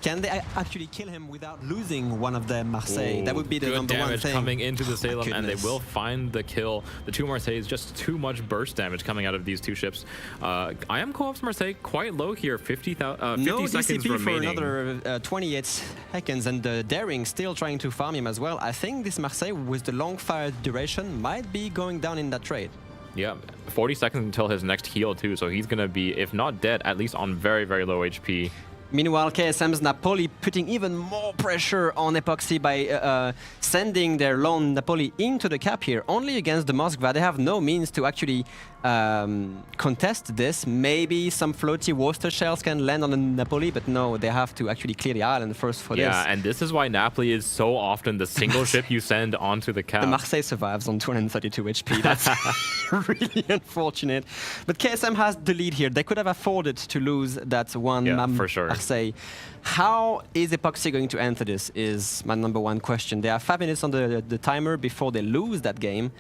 can they actually kill him without losing one of them, Marseille? Ooh, that would be the number one thing. Coming into the Salem, and they will find the kill. The two Marseilles, just too much burst damage coming out of these two ships. I am co-ops Marseille quite low here, 50 seconds DCP remaining. For another 28 seconds, and the Daring still trying to farm him as well. I think this Marseille, with the long fire duration, might be going down in that trade. Yeah, 40 seconds until his next heal too, so he's going to be, if not dead, at least on very, very low HP. Meanwhile, KSM's Napoli putting even more pressure on Epoxy by sending their lone Napoli into the cap here, only against the Moskva. They have no means to actually contest this. Maybe some floaty Worcester shells can land on the Napoli, but no, they have to actually clear the island first for this. Yeah, and this is why Napoli is so often the single ship you send onto the cap. The Marseille survives on 232 HP. That's really unfortunate. But KSM has the lead here. They could have afforded to lose that one for sure. Marseille. How is Epoxy going to enter this is my number one question. They have 5 minutes on the timer before they lose that game.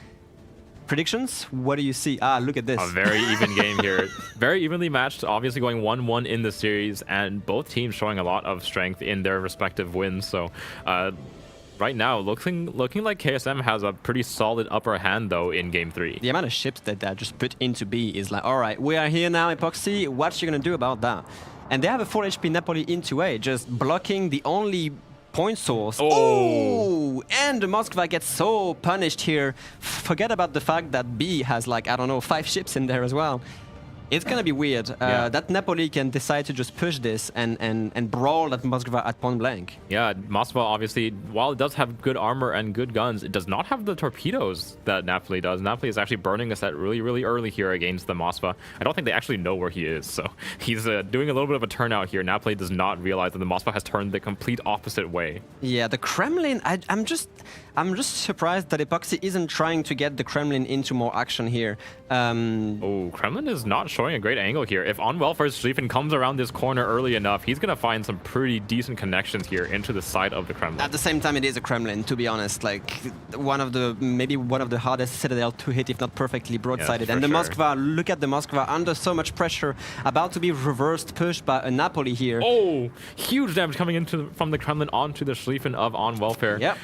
Predictions? What do you see? Ah, look at this. A very even game here. Very evenly matched, obviously going 1-1 in the series, and both teams showing a lot of strength in their respective wins. So right now, looking like KSM has a pretty solid upper hand, though, in Game 3. The amount of ships that they just put into B is like, all right, we are here now, Epoxy. What you gonna do about that? And they have a 4 HP Napoli into A, just blocking the only point source. Oh! And the Moskva gets so punished here. Forget about the fact that B has, like, I don't know, 5 ships in there as well. It's gonna be weird. That Napoli can decide to just push this and brawl that Moskva at point blank. Yeah, Moskva obviously, while it does have good armor and good guns, it does not have the torpedoes that Napoli does. Napoli is actually burning a set really, really early here against the Moskva. I don't think they actually know where he is, so he's doing a little bit of a turnout here. Napoli does not realize that the Moskva has turned the complete opposite way. Yeah, the Kremlin, I'm just surprised that Epoxy isn't trying to get the Kremlin into more action here. Kremlin is not showing a great angle here. If On Welfare's Schlieffen comes around this corner early enough, he's going to find some pretty decent connections here into the side of the Kremlin. At the same time, it is a Kremlin, to be honest. Like, maybe one of the hardest citadel to hit, if not perfectly broadsided. Yeah, and the sure. Moskva, look at the Moskva, under so much pressure, about to be reversed, pushed by a Napoli here. Oh, huge damage coming from the Kremlin onto the Schlieffen of On Welfare. Yep.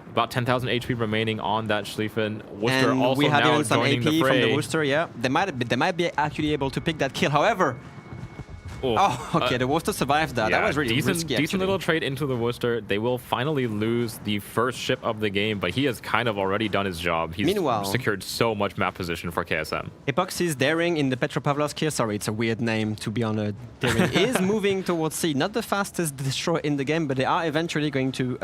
About 10,000 HP remaining on that Schlieffen. Worcester and also we have now even some joining AP the fray. from the Worcester, yeah. They might be actually able to pick that kill. However, okay, the Worcester survived that. Yeah, That was really risky, decent little trade into the Worcester. They will finally lose the first ship of the game, but he has kind of already done his job. He's secured so much map position for KSM. Epoxy's Daring in the Petropavlovsk here, sorry, it's a weird name to be on a Daring, is moving towards C. Not the fastest destroyer in the game, but they are eventually going to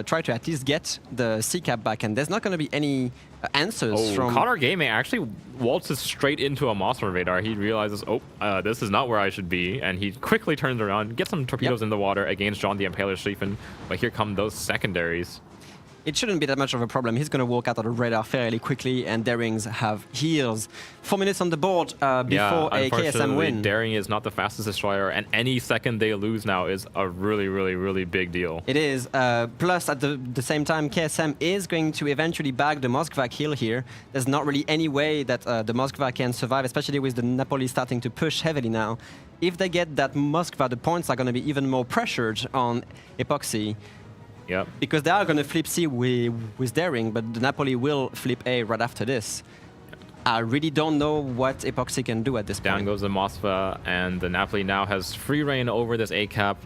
try to at least get the C cap back, and there's not going to be any answers from... Connor Gaming actually waltzes straight into a Mossman radar. He realizes, this is not where I should be, and he quickly turns around, gets some torpedoes in the water against John the Impaler Schlieffen, but here come those secondaries. It shouldn't be that much of a problem. He's going to walk out of the radar fairly quickly, and Darings have heals. 4 minutes on the board before a KSM win. Daring is not the fastest destroyer, and any second they lose now is a really, really, really big deal. It is. Plus, at the same time, KSM is going to eventually bag the Moskva kill here. There's not really any way that the Moskva can survive, especially with the Napoli starting to push heavily now. If they get that Moskva, the points are going to be even more pressured on Epoxy. Yep. Because they are going to flip C with Daring, but the Napoli will flip A right after this. I really don't know what Epoxy can do at this point. Down goes the Moskva, and the Napoli now has free reign over this A cap.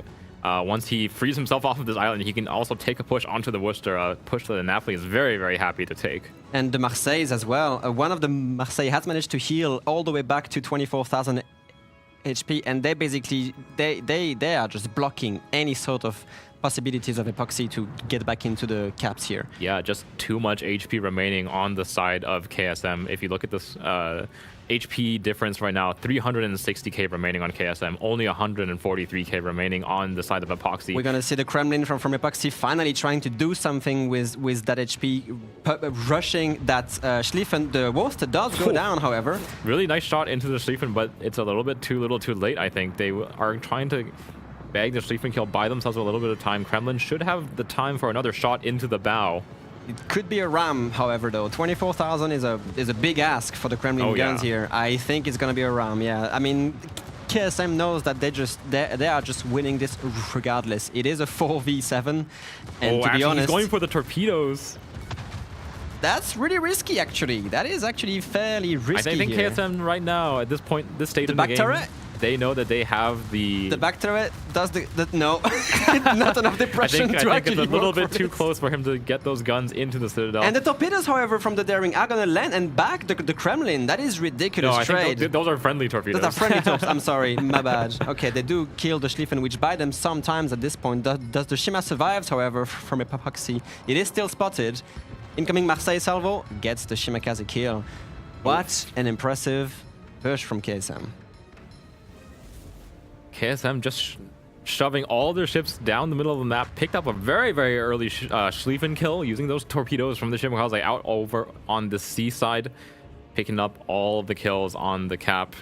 Once he frees himself off of this island, he can also take a push onto the Worcester, a push that the Napoli is very, very happy to take. And the Marseilles as well. One of the Marseille has managed to heal all the way back to 24,000 HP, and they basically, they are just blocking any sort of possibilities of Epoxy to get back into the caps here. Yeah, just too much HP remaining on the side of KSM. If you look at this HP difference right now, 360k remaining on KSM, only 143k remaining on the side of Epoxy. We're going to see the Kremlin from Epoxy finally trying to do something with that HP, rushing that Schlieffen. The Worcester does go down, however. Really nice shot into the Schlieffen, but it's a little bit too little too late, I think. They are trying to bag the Schlieffen kill, buy themselves a little bit of time. Kremlin should have the time for another shot into the bow. It could be a ram, however, though. 24,000 is a big ask for the Kremlin guns here. I think it's going to be a ram, yeah. I mean, KSM knows that they are just winning this regardless. It is a 4v7, and to be honest, he's going for the torpedoes. That's really risky, actually. That is actually fairly risky. I think here. KSM right now, at this point, this stage The in the back game, turret? they know that they have the... The back turret does the no, not enough depression I to think actually it's a little work bit for too it. close for him to get those guns into the Citadel. And the torpedoes, however, from the Daring are gonna land and back the Kremlin. That is ridiculous no, I trade. think those are friendly torpedoes. Those are friendly torps. I'm sorry, my bad. Okay, they do kill the Schlieffen, which buy them sometimes at this point. Does the Shima survives, however, from Epoxy? It is still spotted. Incoming Marseille salvo gets the Shimakaze kill. What an impressive push from KSM. KSM just shoving all their ships down the middle of the map, picked up a very, very early Schlieffen kill using those torpedoes from the Shimakaze out over on the seaside, picking up all of the kills on the cap.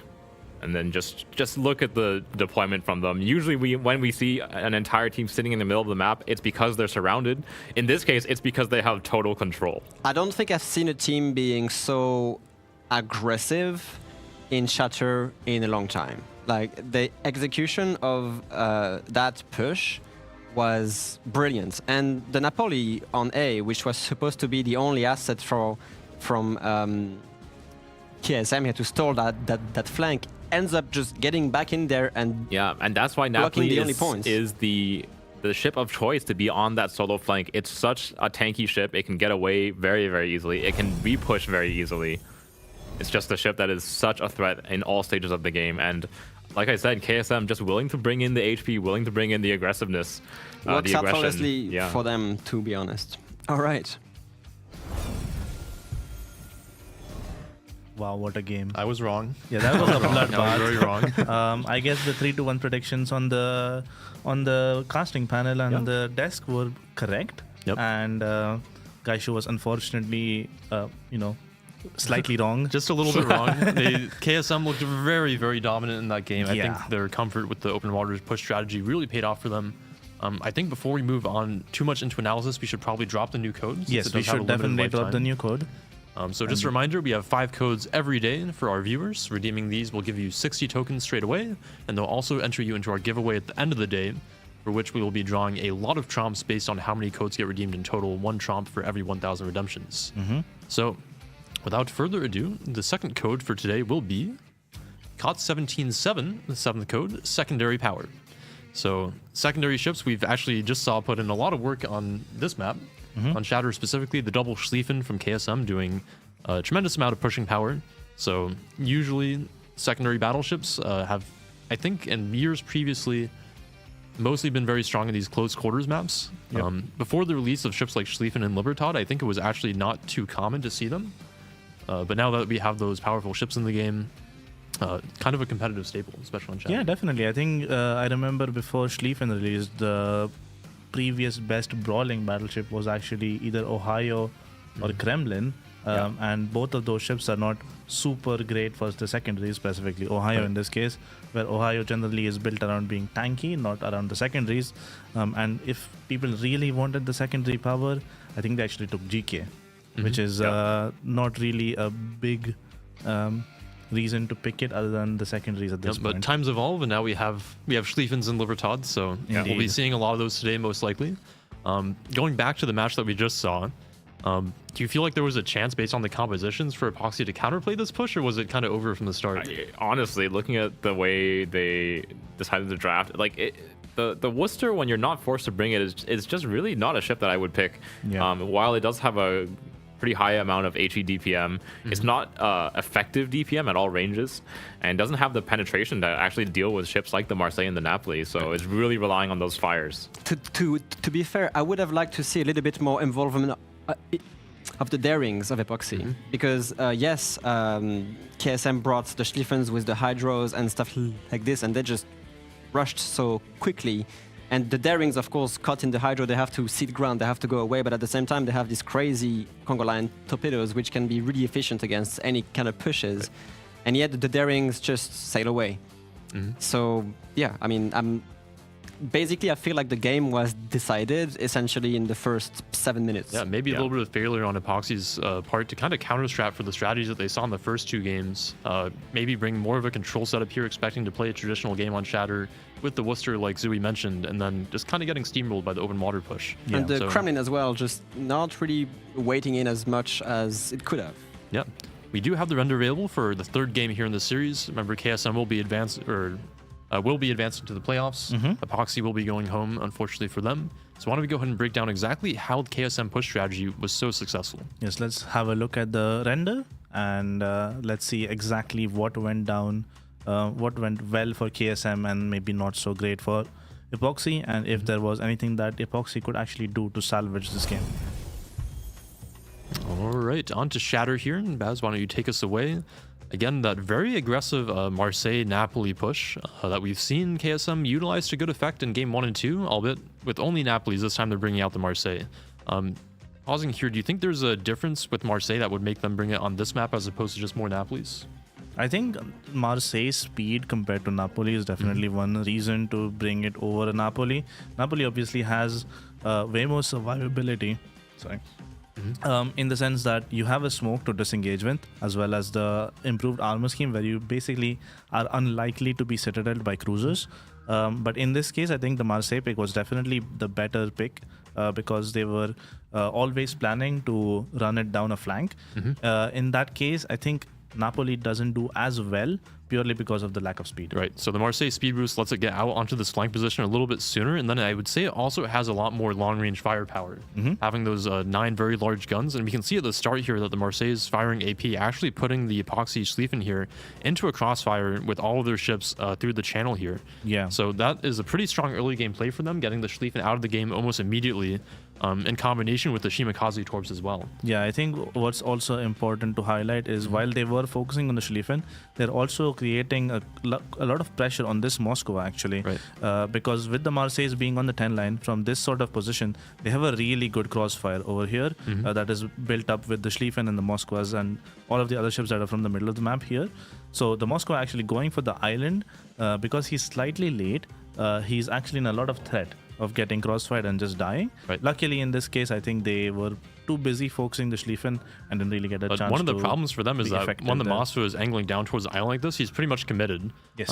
And then just look at the deployment from them. Usually when we see an entire team sitting in the middle of the map, it's because they're surrounded. In this case, it's because they have total control. I don't think I've seen a team being so aggressive in Shatter in a long time. Like, the execution of that push was brilliant. And the Napoli on A, which was supposed to be the only asset from KSM here to stall that flank, ends up just getting back in there and and that's why Napoli is the ship of choice to be on that solo flank. It's such a tanky ship. It can get away very, very easily. It can re-push very easily. It's just a ship that is such a threat in all stages of the game. And like I said, KSM just willing to bring in the HP, willing to bring in the aggressiveness, works the out aggression. flawlessly for them, to be honest. All right. Wow, what a game. I was wrong. Yeah, that was a bloodbath. I was very wrong. I guess the 3-1 predictions on the casting panel and the desk were correct. Yep. And Gaishu was unfortunately, slightly wrong. Just a little bit wrong. KSM looked very, very dominant in that game. I think their comfort with the open waters push strategy really paid off for them. I think before we move on too much into analysis, we should probably drop the new code. Yes, we should definitely drop the new code. So just a reminder, we have 5 codes every day for our viewers. Redeeming these will give you 60 tokens straight away, and they'll also enter you into our giveaway at the end of the day, for which we will be drawing a lot of tromps based on how many codes get redeemed in total, 1 tromp for every 1,000 redemptions. So without further ado, the second code for today will be COT 17-7, the 7th code, Secondary Power. So secondary ships, we've actually just saw put in a lot of work on this map. On Shatter specifically, the double Schlieffen from KSM doing a tremendous amount of pushing power. So usually secondary battleships have, I think in years previously, mostly been very strong in these close quarters maps. Before the release of ships like Schlieffen and Libertad, I think it was actually not too common to see them. But now that we have those powerful ships in the game, kind of a competitive staple, especially on Shatter. Yeah, definitely. I think I remember before Schlieffen released, the previous best brawling battleship was actually either Ohio or Kremlin, and both of those ships are not super great for the secondaries, specifically Ohio in this case, where Ohio generally is built around being tanky, not around the secondaries. And if people really wanted the secondary power, I think they actually took GK, which is not really a big reason to pick it other than the secondaries at this point. But times evolve, and now we have Schlieffens and Libertad, so we'll be seeing a lot of those today, most likely. Going back to the match that we just saw, do you feel like there was a chance based on the compositions for Epoxy to counterplay this push, or was it kind of over from the start? Honestly, looking at the way they decided to draft, like the Worcester, when you're not forced to bring it, is just really not a ship that I would pick. While it does have a pretty high amount of HE DPM, it's not effective DPM at all ranges, and doesn't have the penetration to actually deal with ships like the Marseille and the Napoli, so it's really relying on those fires. To be fair, I would have liked to see a little bit more involvement of the darings of Epoxy, because yes, KSM brought the Schlieffens with the hydros and stuff like this, and they just rushed so quickly. And the darings, of course, caught in the hydro, they have to sit ground, they have to go away, but at the same time, they have these crazy Congo line torpedoes, which can be really efficient against any kind of pushes. And yet, the darings just sail away. So, yeah, I mean, basically, I feel like the game was decided essentially in the first 7 minutes. Yeah, maybe a little bit of failure on Epoxy's part to kind of counter-strat for the strategies that they saw in the first 2 games. Maybe bring more of a control setup here, expecting to play a traditional game on Shatter with the Worcester, like Zooey mentioned, and then just kind of getting steamrolled by the open water push. Yeah. And the Kremlin as well, just not really weighting in as much as it could have. Yeah. We do have the render available for the 3rd game here in the series. Remember, KSM will be advancing to the playoffs. Epoxy will be going home, unfortunately for them. So why don't we go ahead and break down exactly how the KSM push strategy was so successful. Yes, let's have a look at the render and let's see exactly what went down, what went well for KSM and maybe not so great for Epoxy, and if there was anything that Epoxy could actually do to salvage this game. All right, on to Shatter here. And Baz, why don't you take us away? Again, that very aggressive Marseille-Napoli push that we've seen KSM utilize to good effect in game 1 and 2, albeit with only Napoli's. This time they're bringing out the Marseille. Pausing here, do you think there's a difference with Marseille that would make them bring it on this map as opposed to just more Napoli's? I think Marseille's speed compared to Napoli is definitely one reason to bring it over Napoli. Napoli obviously has way more survivability. Sorry. In the sense that you have a smoke to disengage with, as well as the improved armor scheme where you basically are unlikely to be citadeled by cruisers. But in this case, I think the Marseille pick was definitely the better pick because they were always planning to run it down a flank. In that case, I think Napoli doesn't do as well purely because of the lack of speed. Right, so the Marseille speed boost lets it get out onto this flank position a little bit sooner, and then I would say it also has a lot more long-range firepower, having those 9 very large guns. And we can see at the start here that the Marseille is firing AP, actually putting the Epoxy Schlieffen here into a crossfire with all of their ships through the channel here. Yeah. So that is a pretty strong early game play for them, getting the Schlieffen out of the game almost immediately, in combination with the Shimakaze torps as well. Yeah, I think what's also important to highlight is while they were focusing on the Schlieffen, they're also creating a lot of pressure on this Moscow actually. Right. Because with the Marseilles being on the 10 line from this sort of position, they have a really good crossfire over here that is built up with the Schlieffen and the Moskvas and all of the other ships that are from the middle of the map here. So the Moskva actually going for the island because he's slightly late. He's actually in a lot of threat of getting crossfired and just dying. Right. Luckily, in this case, I think they were too busy focusing the Schlieffen and didn't really get a chance to. But one of the problems for them is that when the Moskva is angling down towards the island like this, he's pretty much committed. Yes.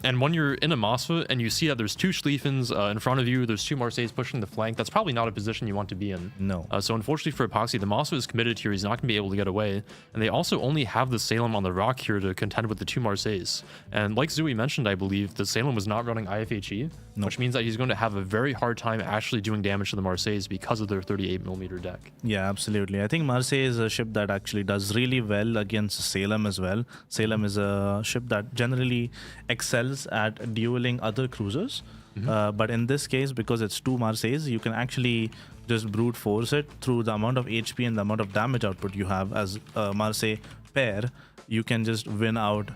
And when you're in a Moskva and you see that there's 2 Schlieffens in front of you, there's 2 Marseilles pushing the flank, that's probably not a position you want to be in. No. So unfortunately for Epoxy, the Moskva is committed here. He's not going to be able to get away. And they also only have the Salem on the rock here to contend with the 2 Marseilles. And like Zooey mentioned, I believe, the Salem was not running IFHE, which means that he's going to have a very hard time actually doing damage to the Marseilles because of their 38mm deck. Yeah, absolutely. I think Marseille is a ship that actually does really well against Salem as well. Salem is a ship that generally excels at dueling other cruisers. But in this case, because it's 2 Marseilles, you can actually just brute force it through the amount of HP and the amount of damage output you have as a Marseille pair. You can just win out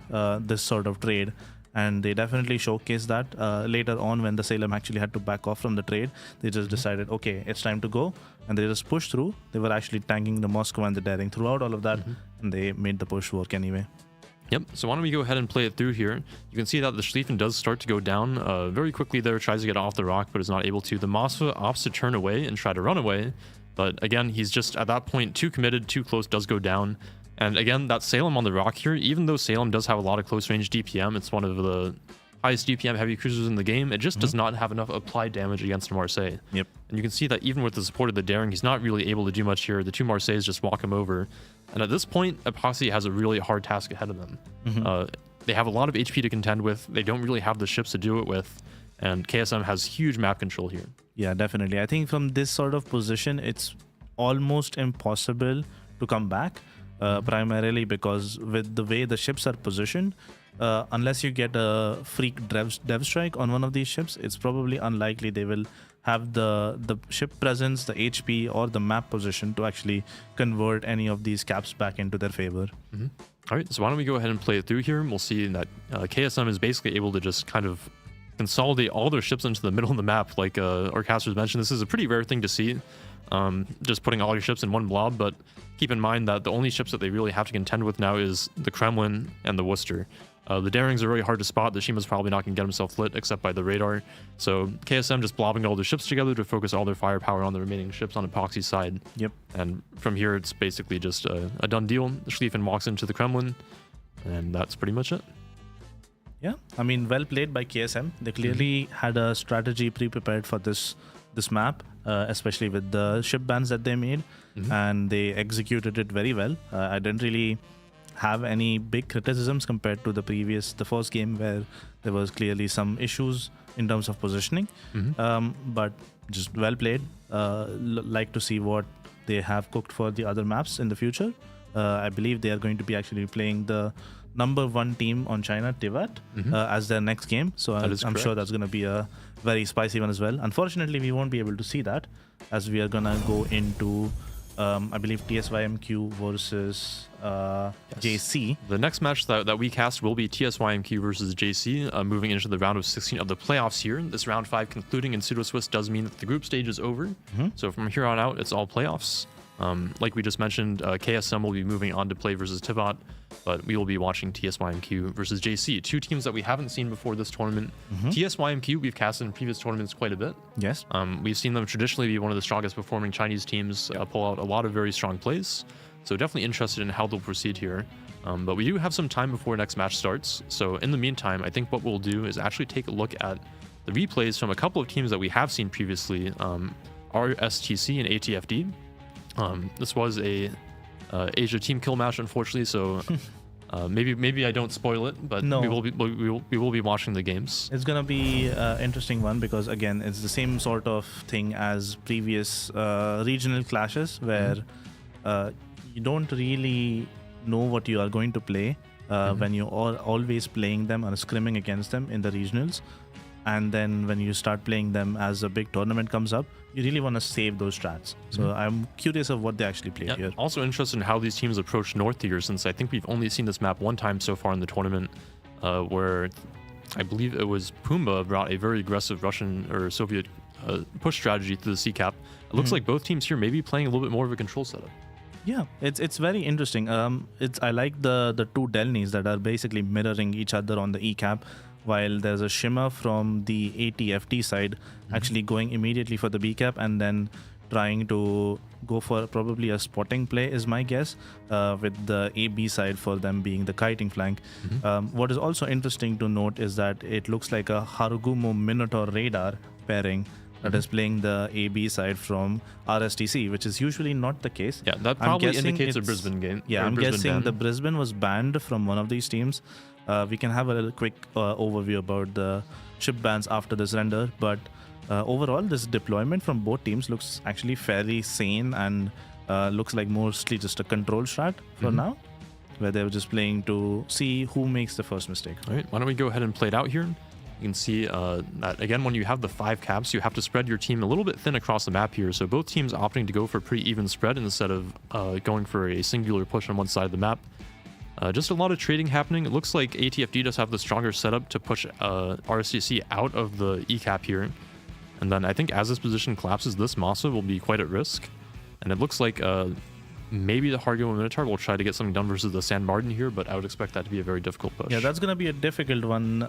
this sort of trade. And they definitely showcased that later on when the Salem actually had to back off from the trade. They just decided, okay, it's time to go. And they just pushed through. They were actually tanking the Moscow and the Daring throughout all of that. And they made the push work anyway. Yep, so why don't we go ahead and play it through here. You can see that the Schlieffen does start to go down very quickly there, tries to get off the rock, but is not able to. The Moskva opts to turn away and try to run away. But again, he's just at that point too committed, too close, does go down. And again, that Salem on the rock here, even though Salem does have a lot of close range DPM, it's one of the highest DPM heavy cruisers in the game, it just does not have enough applied damage against a Marseille. Yep. And you can see that even with the support of the Daring, he's not really able to do much here. The 2 Marseilles just walk him over. And at this point, Epoxy has a really hard task ahead of them. They have a lot of HP to contend with. They don't really have the ships to do it with. And KSM has huge map control here. Yeah, definitely. I think from this sort of position, it's almost impossible to come back. Primarily because with the way the ships are positioned, unless you get a freak dev strike on one of these ships, it's probably unlikely they will have the ship presence, the HP, or the map position to actually convert any of these caps back into their favor. All right, so why don't we go ahead and play it through here, and we'll see that KSM is basically able to just kind of consolidate all their ships into the middle of the map. Like our casters mentioned, this is a pretty rare thing to see. Just putting all your ships in one blob, but keep in mind that the only ships that they really have to contend with now is the Kremlin and the Worcester. The Darings are very hard to spot. The Shima's probably not going to get himself lit except by the radar. So KSM just blobbing all their ships together to focus all their firepower on the remaining ships on Epoxy's side. Yep. And from here, it's basically just a done deal. Schlieffen walks into the Kremlin, and that's pretty much it. Yeah, I mean, well played by KSM. They clearly had a strategy pre-prepared for this map, especially with the ship bans that they made, and they executed it very well. I didn't really have any big criticisms compared to the first game where there was clearly some issues in terms of positioning, but just well played. Like to see what they have cooked for the other maps in the future. I believe they are going to be actually playing the number 1 team on China, Tivat, as their next game. So I'm sure that's going to be a very spicy one as well. Unfortunately, we won't be able to see that as we are going to go into, I believe, TSYMQ versus JC. The next match that we cast will be TSYMQ versus JC, moving into the round of 16 of the playoffs here. This round 5 concluding in Pseudo-Swiss does mean that the group stage is over. So from here on out, it's all playoffs. Like we just mentioned, KSM will be moving on to play versus Tivat, but we will be watching TSYMQ versus JC, 2 teams that we haven't seen before this tournament. TSYMQ we've cast in previous tournaments quite a bit. Yes. We've seen them traditionally be one of the strongest performing Chinese teams, pull out a lot of very strong plays. So definitely interested in how they'll proceed here. But we do have some time before next match starts. So in the meantime, I think what we'll do is actually take a look at the replays from a couple of teams that we have seen previously, RSTC and ATFD. This was a Asia team kill match, unfortunately, so maybe I don't spoil it, but no. we will be watching the games. It's gonna be an interesting one because again, it's the same sort of thing as previous regional clashes where you don't really know what you are going to play when you are always playing them or scrimming against them in the regionals. And then when you start playing them as a big tournament comes up, you really want to save those strats. So I'm curious of what they actually played here. Also interested in how these teams approach North here, since I think we've only seen this map one time so far in the tournament, where I believe it was Pumba brought a very aggressive Russian or Soviet push strategy to the CCAP. It looks like both teams here may be playing a little bit more of a control setup. Yeah, it's very interesting. I like the 2 Delnis that are basically mirroring each other on the ECAP, while there's a Shimmer from the ATFD side actually going immediately for the BCAP and then trying to go for probably a spotting play is my guess, with the AB side for them being the kiting flank. What is also interesting to note is that it looks like a Harugumo Minotaur radar pairing that is playing the AB side from RSTC, which is usually not the case. Yeah, that probably indicates a Brisbane game. Yeah, I'm guessing the Brisbane was banned from one of these teams. We can have a little quick overview about the ship bans after this render, but overall, this deployment from both teams looks actually fairly sane and looks like mostly just a control strat for now, where they were just playing to see who makes the first mistake. All right, why don't we go ahead and play it out here? You can see that, again, when you have the 5 caps, you have to spread your team a little bit thin across the map here. So both teams opting to go for a pretty even spread instead of going for a singular push on one side of the map. Just a lot of trading happening. It looks like ATFD does have the stronger setup to push RSTC out of the ECAP here. And then I think as this position collapses, this Masa will be quite at risk. And it looks like maybe the Hargo Minotaur will try to get something done versus the San Martin here, but I would expect that to be a very difficult push. Yeah, that's going to be a difficult one,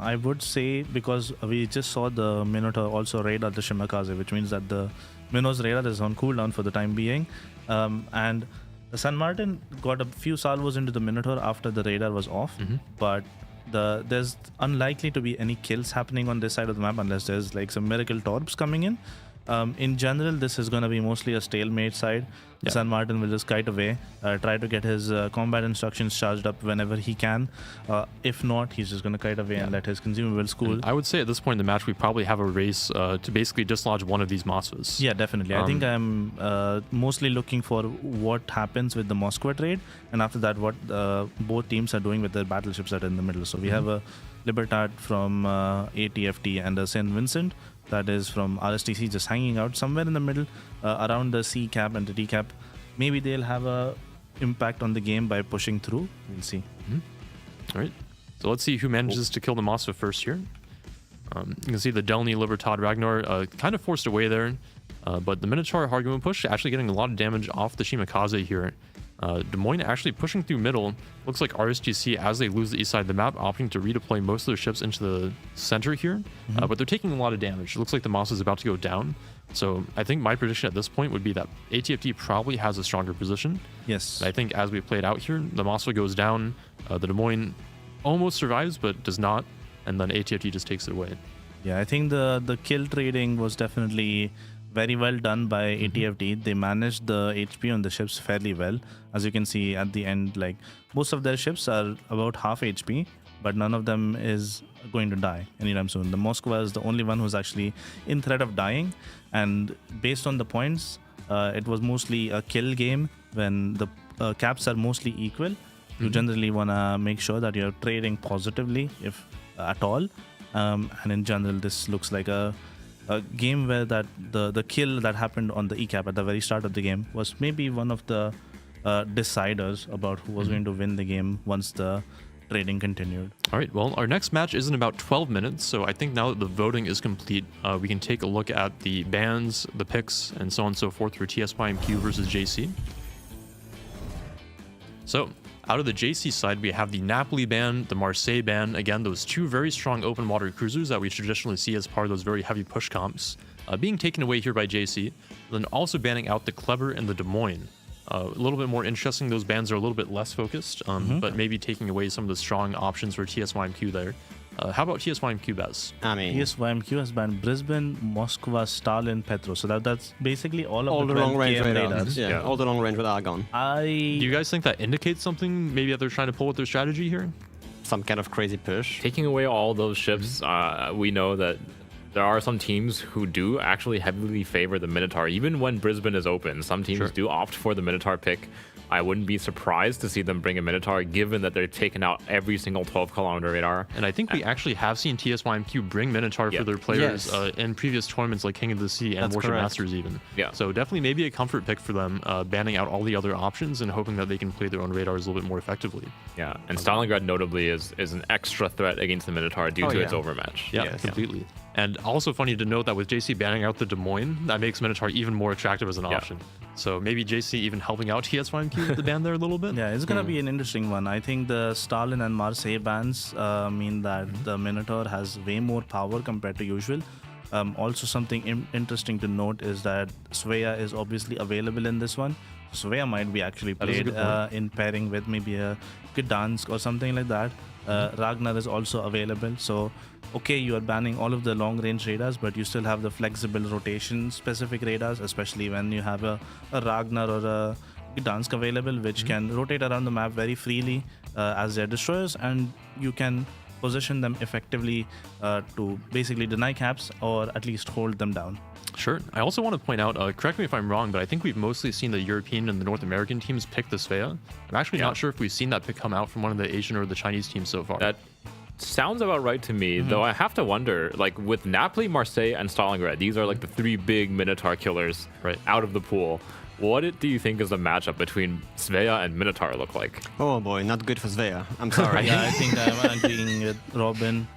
I would say, because we just saw the Minotaur also raid at the Shimakaze, which means that the Minos radar is on cooldown for the time being. And the San Martin got a few salvos into the Minotaur after the radar was off, but there's unlikely to be any kills happening on this side of the map unless there's like some miracle torbs coming in. In general, this is going to be mostly a stalemate side. Yeah. San Martin will just kite away, try to get his combat instructions charged up whenever he can. If not, he's just going to kite away and let his consumables cool. And I would say at this point in the match, we probably have a race to basically dislodge one of these Mosfas. Yeah, definitely. I think I'm mostly looking for what happens with the Moskva trade, and after that, what both teams are doing with their battleships that are in the middle. So we have a Libertad from ATFD and a St. Vincent that is from RSTC just hanging out somewhere in the middle around the C cap and the D cap. Maybe they'll have a impact on the game by pushing through. We'll see. All right. So let's see who manages to kill the Mosfa first here. You can see the Delny Libertad Ragnar kind of forced away there. But the Minotaur hard movement push actually getting a lot of damage off the Shimakaze here. Des Moines actually pushing through middle. Looks like RSGC, as they lose the east side of the map, opting to redeploy most of their ships into the center here. But they're taking a lot of damage. It looks like the Moss is about to go down. So I think my prediction at this point would be that ATFD probably has a stronger position. Yes. I think as we play it out here, the Mossva goes down. The Des Moines almost survives, but does not. And then ATFD just takes it away. Yeah, I think the kill trading was definitely very well done by ATFD. They managed the HP on the ships fairly well. As you can see at the end, like most of their ships are about half HP, but none of them is going to die anytime soon. The Moskva is the only one who's actually in threat of dying. And based on the points, it was mostly a kill game. When the caps are mostly equal, you generally want to make sure that you're trading positively, if at all. And in general, this looks like a game where that the kill that happened on the E-cap at the very start of the game was maybe one of the deciders about who was going to win the game once the trading continued. All right, well, our next match is in about 12 minutes, so I think now that the voting is complete, we can take a look at the bans, the picks, and so on and so forth for TSYMQ versus JC. So, out of the JC side, we have the Napoli ban, the Marseille ban. Again, those two very strong open water cruisers that we traditionally see as part of those very heavy push comps, being taken away here by JC. Then also banning out the Clever and the Des Moines. A little bit more interesting. Those bans are a little bit less focused, but maybe taking away some of the strong options for TSYMQ there. How about TSYMQ, Bez? I mean, TSYMQ has banned Brisbane, Moskva, Stalin, Petro. So that's basically all of the the long range KM radars. Yeah, all the long range radar are gone. Do you guys think that indicates something? Maybe that they're trying to pull with their strategy here? Some kind of crazy push. Taking away all those ships, we know that there are some teams who do actually heavily favor the Minotaur. Even when Brisbane is open, some teams do opt for the Minotaur pick. I wouldn't be surprised to see them bring a Minotaur, given that they're taking out every single 12-kilometer radar. And I think we actually have seen TSYMQ bring Minotaur for their players in previous tournaments like King of the Sea and Warship Masters even. Yeah. So definitely maybe a comfort pick for them, banning out all the other options and hoping that they can play their own radars a little bit more effectively. Yeah, and Stalingrad notably is an extra threat against the Minotaur due to its overmatch. Yeah, completely. And also funny to note that with JC banning out the Des Moines, that makes Minotaur even more attractive as an option. So maybe JC even helping out TSYMQ with the ban there a little bit. Yeah, it's going to be an interesting one. I think the Stalin and Marseille bans mean that the Minotaur has way more power compared to usual. Also, something interesting to note is that Svea is obviously available in this one. Svea might be actually played in pairing with maybe a Gdansk or something like that. Ragnar is also available. So, okay, you are banning all of the long-range radars, but you still have the flexible rotation-specific radars, especially when you have a Ragnar or a Gdansk available, which can rotate around the map very freely as their destroyers, and you can position them effectively to basically deny caps or at least hold them down. Sure. I also want to point out, correct me if I'm wrong, but I think we've mostly seen the European and the North American teams pick the Svea. I'm actually not sure if we've seen that pick come out from one of the Asian or the Chinese teams so far. That sounds about right to me, though I have to wonder, like with Napoli, Marseille, and Stalingrad, these are like the three big Minotaur killers out of the pool. What do you think is the matchup between Svea and Minotaur look like? Oh boy, not good for Svea. I'm sorry. Yeah, I think I'm agreeing with Robin.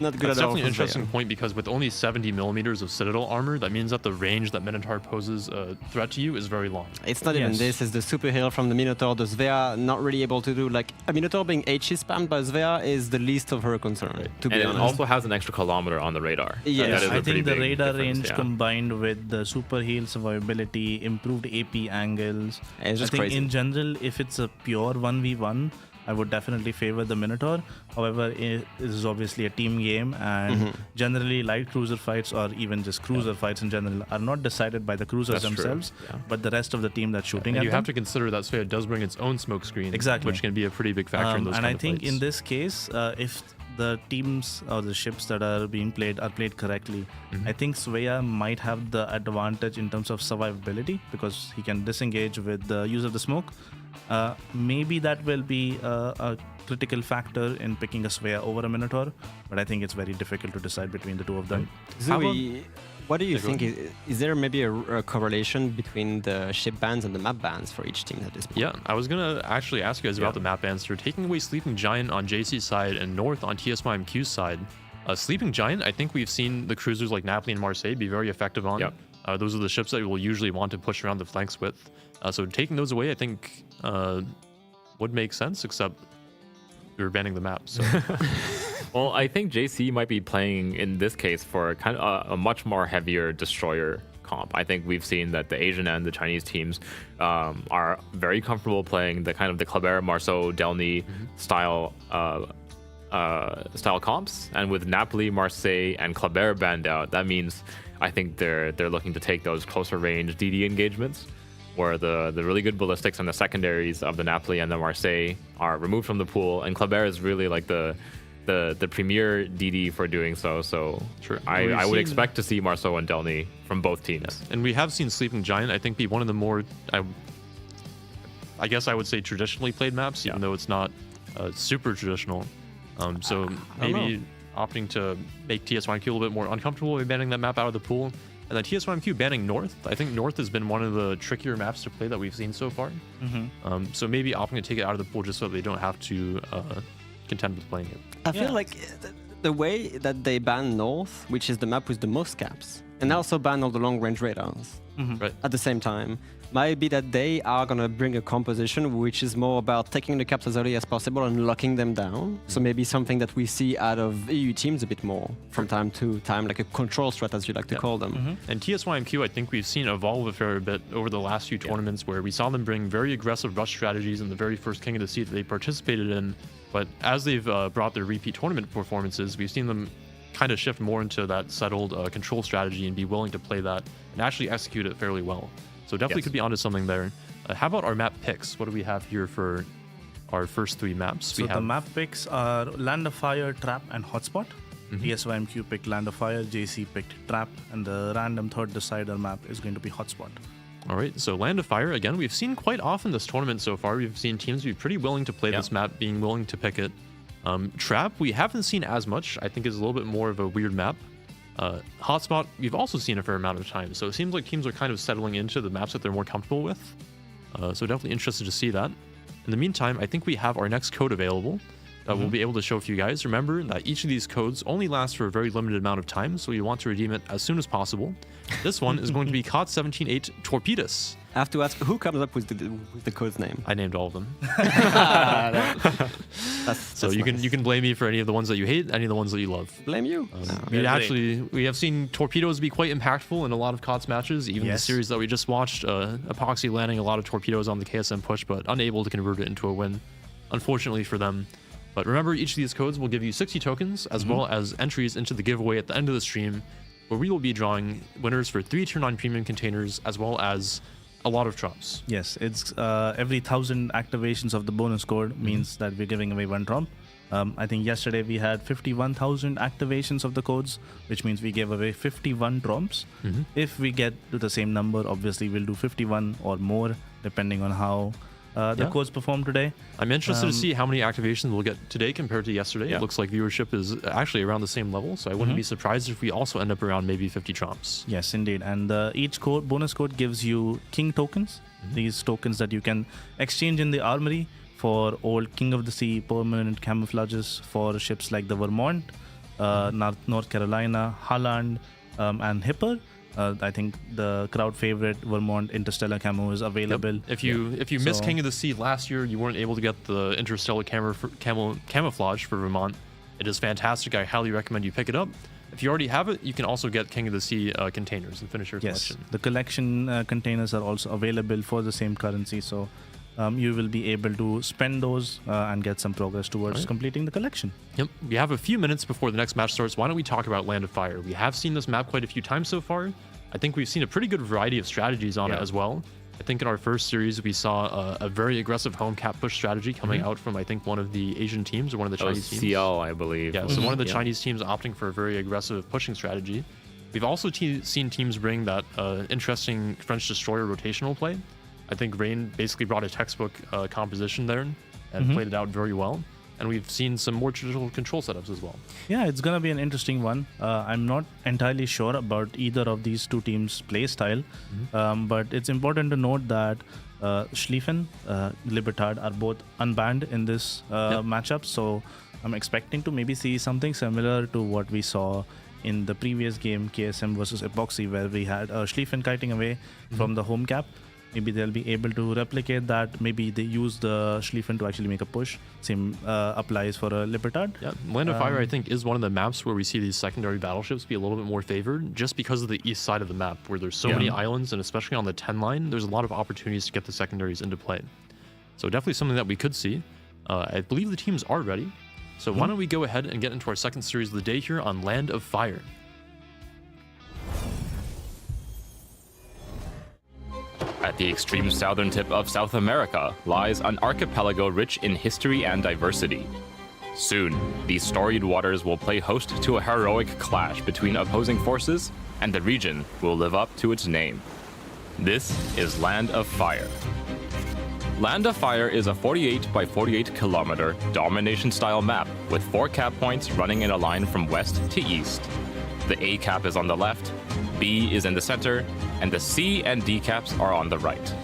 Not good That's at all. definitely an interesting point, because with only 70 millimeters of Citadel armor, that means that the range that Minotaur poses a threat to you is very long. It's not even this, it's the super heal from the Minotaur. The Svea not really able to do, like, a Minotaur being HE spammed by Svea is the least of her concern, to be honest. It also has an extra kilometer on the radar. Yes. I think the radar range combined with the super heal survivability, improved AP angles. It's just I think crazy. in general, if it's a pure 1v1, I would definitely favor the Minotaur. However, it is obviously a team game, and generally light cruiser fights or even just cruiser fights in general are not decided by the cruisers themselves, but the rest of the team that's shooting at you them. have to consider that Svea does bring its own smoke screen, which can be a pretty big factor in those and kind I of think fights. in this case, if the teams or the ships that are being played are played correctly, I think Svea might have the advantage in terms of survivability, because he can disengage with the use of the smoke. Maybe that will be a critical factor in picking a Svea over a Minotaur, but I think it's very difficult to decide between the two of them. Zooey, what do you think? Is there maybe a correlation between the ship bans and the map bans for each team at this point? Yeah, I was going to actually ask you guys about the map bans. They're taking away Sleeping Giant on JC's side and North on TSYMQ's side. Sleeping Giant, I think we've seen the cruisers like Napoli and Marseille be very effective on. Those are the ships that you will usually want to push around the flanks with. So taking those away, I think, would make sense, except you're banning the map. So. Well, I think JC might be playing in this case for kind of a much more heavier destroyer comp. I think we've seen that the Asian and the Chinese teams are very comfortable playing the kind of the Kleber, Marceau, Delny style comps, and with Napoli, Marseille, and Kleber banned out, that means I think they're looking to take those closer range DD engagements, where the really good ballistics and the secondaries of the Napoli and the Marseille are removed from the pool, and Kleber is really like the premier DD for doing so. So sure. I would expect to see Marceau and Delny from both teams. Yeah. And we have seen Sleeping Giant, I think, be one of the more, I guess I would say, traditionally played maps, even though it's not super traditional. So maybe opting to make TS1Q a little bit more uncomfortable by banning that map out of the pool. And then TS1Q banning North. I think North has been one of the trickier maps to play that we've seen so far. So maybe opting to take it out of the pool just so they don't have to contend with playing it. I feel like the way that they ban North, which is the map with the most caps, and also ban all the long-range radars Right. at the same time, might be that they are going to bring a composition which is more about taking the caps as early as possible and locking them down. So maybe something that we see out of EU teams a bit more from time to time, like a control strat, as you like to call them. And TSYMQ, I think we've seen evolve a fair bit over the last few tournaments where we saw them bring very aggressive rush strategies in the very first King of the Sea that they participated in. But as they've brought their repeat tournament performances, we've seen them kind of shift more into that settled control strategy and be willing to play that and actually execute it fairly well. So definitely could be onto something there. How about our map picks? What do we have here for our first three maps? So the map picks are Land of Fire, Trap, and Hotspot. TSYMQ picked Land of Fire, JC picked Trap, and the random third decider map is going to be Hotspot. All right, so Land of Fire, again, we've seen quite often this tournament so far. We've seen teams be pretty willing to play this map, being willing to pick it. Trap, we haven't seen as much. I think is a little bit more of a weird map. Hotspot, we've also seen a fair amount of time. So it seems like teams are kind of settling into the maps that they're more comfortable with. So definitely interested to see that. In the meantime, I think we have our next code available that we'll be able to show for you guys. Remember that each of these codes only lasts for a very limited amount of time, so you want to redeem it as soon as possible. This one is going to be COD 17.8 Torpedos. I have to ask, who comes up with the code's name? I named all of them. So you can blame me for any of the ones that you hate, any of the ones that you love. Blame you. We have seen torpedoes be quite impactful in a lot of COD's matches. Even the series that we just watched, Epoxy landing a lot of torpedoes on the KSM push, but unable to convert it into a win, unfortunately for them. But remember, each of these codes will give you 60 tokens, as well as entries into the giveaway at the end of the stream, where we will be drawing winners for 3 Tier 9 premium containers, as well as a lot of drops. Yes, it's every 1,000 activations of the bonus code means that we're giving away 1 drop. I think yesterday we had 51,000 activations of the codes, which means we gave away 51 drops. If we get to the same number, obviously we'll do 51 or more, depending on how the codes perform today. I'm interested to see how many activations we'll get today compared to yesterday. It looks like viewership is actually around the same level, so I wouldn't be surprised if we also end up around maybe 50 drops. Yes, indeed. And each code, bonus code gives you King tokens. These tokens that you can exchange in the armory for old King of the Sea permanent camouflages for ships like the Vermont, North Carolina, Holland, and Hipper. I think the crowd favorite Vermont Interstellar camo is available. If you missed King of the Sea last year, you weren't able to get the Interstellar camouflage for Vermont. It is fantastic. I highly recommend you pick it up. If you already have it, you can also get King of the Sea containers and finish your collection. The collection containers are also available for the same currency, so you will be able to spend those and get some progress towards completing the collection. Yep. We have a few minutes before the next match starts. Why don't we talk about Land of Fire? We have seen this map quite a few times so far. I think we've seen a pretty good variety of strategies on it as well. I think in our first series, we saw a very aggressive home cap push strategy coming out from, I think, one of the Asian teams or one of the Chinese teams. CL, I believe. Yeah, so one of the Chinese teams opting for a very aggressive pushing strategy. We've also seen teams bring that interesting French destroyer rotational play. I think Rain basically brought a textbook composition there and played it out very well. And we've seen some more traditional control setups as well. Yeah, it's going to be an interesting one. I'm not entirely sure about either of these two teams' play style, but it's important to note that Schlieffen, Libertad are both unbanned in this matchup. So I'm expecting to maybe see something similar to what we saw in the previous game, KSM versus Epoxy, where we had Schlieffen kiting away from the home cap. Maybe they'll be able to replicate that. Maybe they use the Schlieffen to actually make a push. Same applies for a Libertad. Yeah, Land of Fire, I think, is one of the maps where we see these secondary battleships be a little bit more favored, just because of the east side of the map, where there's so many islands, and especially on the 10 line, there's a lot of opportunities to get the secondaries into play. So definitely something that we could see. I believe the teams are ready. So why don't we go ahead and get into our second series of the day here on Land of Fire. At the extreme southern tip of South America lies an archipelago rich in history and diversity. Soon, these storied waters will play host to a heroic clash between opposing forces, and the region will live up to its name. This is Land of Fire. Land of Fire is a 48 by 48 kilometer domination-style map with 4 cap points running in a line from west to east. The A cap is on the left, B is in the center, and the C and D caps are on the right.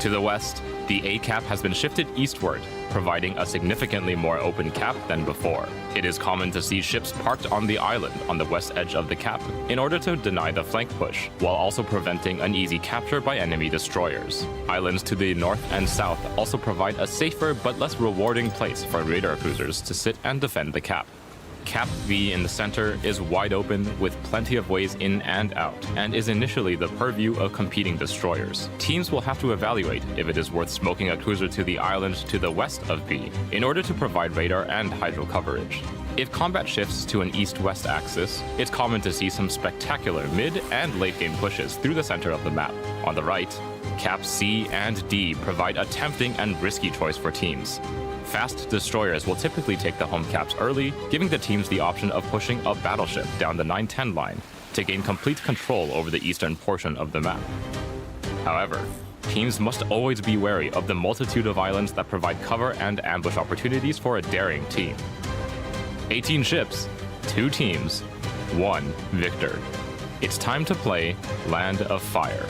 To the west, the A cap has been shifted eastward, providing a significantly more open cap than before. It is common to see ships parked on the island on the west edge of the cap in order to deny the flank push, while also preventing an easy capture by enemy destroyers. Islands to the north and south also provide a safer but less rewarding place for radar cruisers to sit and defend the cap. Cap V in the center is wide open with plenty of ways in and out, and is initially the purview of competing destroyers. Teams will have to evaluate if it is worth smoking a cruiser to the island to the west of V in order to provide radar and hydro coverage. If combat shifts to an east-west axis, it's common to see some spectacular mid and late game pushes through the center of the map. On the right, Caps C and D provide a tempting and risky choice for teams. Fast destroyers will typically take the home caps early, giving the teams the option of pushing a battleship down the 9-10 line to gain complete control over the eastern portion of the map. However, teams must always be wary of the multitude of islands that provide cover and ambush opportunities for a daring team. 18 ships, 2 teams, 1 victor. It's time to play Land of Fire.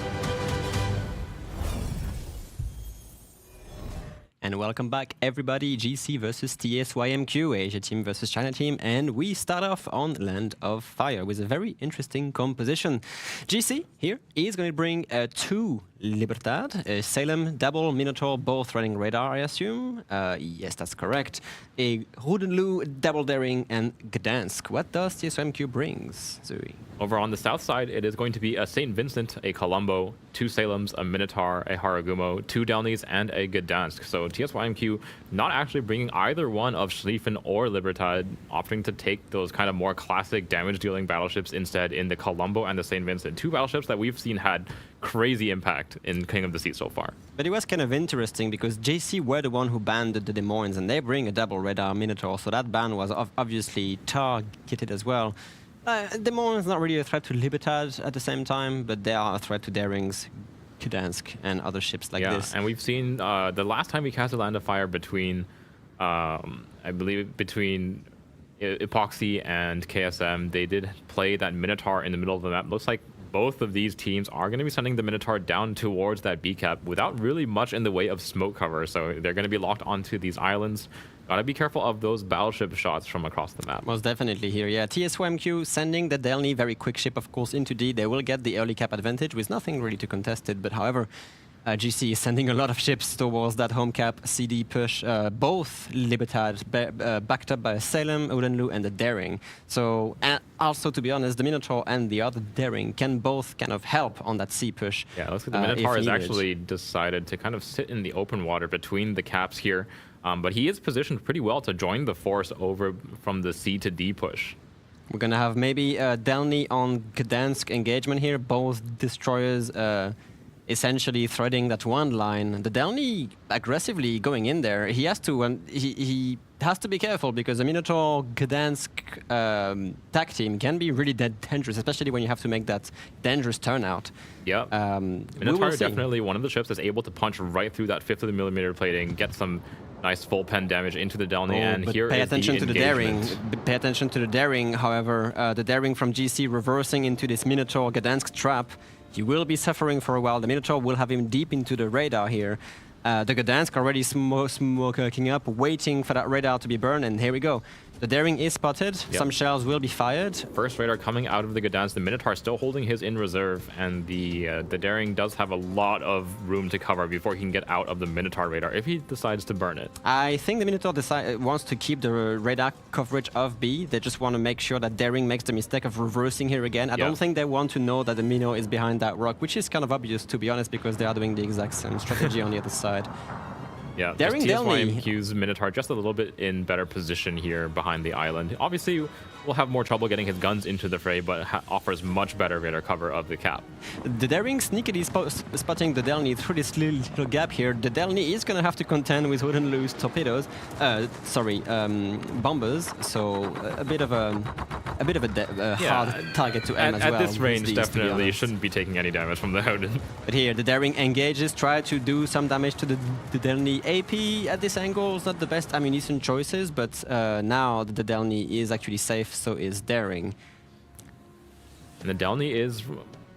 And welcome back, everybody. GC versus TSYMQ, Asia team versus China team, and we start off on Land of Fire with a very interesting composition. GC here is going to bring 2 Libertad, a Salem, double Minotaur, both running radar, I assume. Yes, that's correct. A Rudenlu, double daring, and Gdansk. What does TSYMQ brings, Zui? Over on the south side, it is going to be a St. Vincent, a Colombo, 2 Salems, a Minotaur, a Haragumo, 2 Delnys, and a Gdansk. So TSYMQ not actually bringing either one of Schlieffen or Libertad, opting to take those kind of more classic damage-dealing battleships instead in the Colombo and the St. Vincent. 2 battleships that we've seen had crazy impact in King of the Sea so far. But it was kind of interesting because JC were the one who banned the Des Moines, and they bring a double radar Minotaur, so that ban was obviously targeted as well. Des Moines is not really a threat to Libertad at the same time, but they are a threat to Darings, Gdansk, and other ships like this. And we've seen the last time we cast a Land of Fire between, I believe, between Epoxy and KSM, they did play that Minotaur in the middle of the map. Looks like both of these teams are going to be sending the Minotaur down towards that B cap without really much in the way of smoke cover. So they're going to be locked onto these islands. Gotta be careful of those battleship shots from across the map. Most definitely here, yeah. TSYMQ sending the Delny, very quick ship, of course, into D. They will get the early cap advantage with nothing really to contest it. But however, GC is sending a lot of ships towards that home cap CD push. Both Libertad backed up by a Salem, Udenlu, and the Daring. So, and also, to be honest, the Minotaur and the other Daring can both kind of help on that C push. Yeah, looks like the Minotaur has actually decided to kind of sit in the open water between the caps here. But he is positioned pretty well to join the force over from the C to D push. We're going to have maybe Delny on Gdansk engagement here. Both destroyers essentially threading that one line. The Delny aggressively going in there. He has to he has to be careful because the Minotaur Gdansk tag team can be really dangerous, especially when you have to make that dangerous turnout. Yeah, Minotaur is definitely one of the ships that's able to punch right through that 50mm plating, get some nice full pen damage into the Delny, and here pay is attention the to the Daring. Pay attention to the Daring, however. The Daring from GC reversing into this Minotaur Gdansk trap. He will be suffering for a while. The Minotaur will have him deep into the radar here. The Gdansk already smoking up, waiting for that radar to be burned, and here we go. The Daring is spotted. Yep. Some shells will be fired. First radar coming out of the Gdansk. The Minotaur still holding his in reserve, and the Daring does have a lot of room to cover before he can get out of the Minotaur radar if he decides to burn it. I think the Minotaur wants to keep the radar coverage of B. They just want to make sure that Daring makes the mistake of reversing here again. I don't think they want to know that the Minnow is behind that rock, which is kind of obvious, to be honest, because they are doing the exact same strategy on the other side. Yeah, Daring TSYMQ's Minotaur just a little bit in better position here behind the island. Obviously, will have more trouble getting his guns into the fray, but offers much better radar cover of the cap. The Daring sneakily spotting the Delny through this little gap here. The Delny is going to have to contend with wooden loose torpedoes, bombers. So a bit of a hard target to aim as well. At this range, definitely shouldn't be taking any damage from the Odin. But here, the Daring engages, try to do some damage to the Delny. AP at this angle is not the best ammunition choices, but now the Delny is actually safe, so is Daring. And the Delny is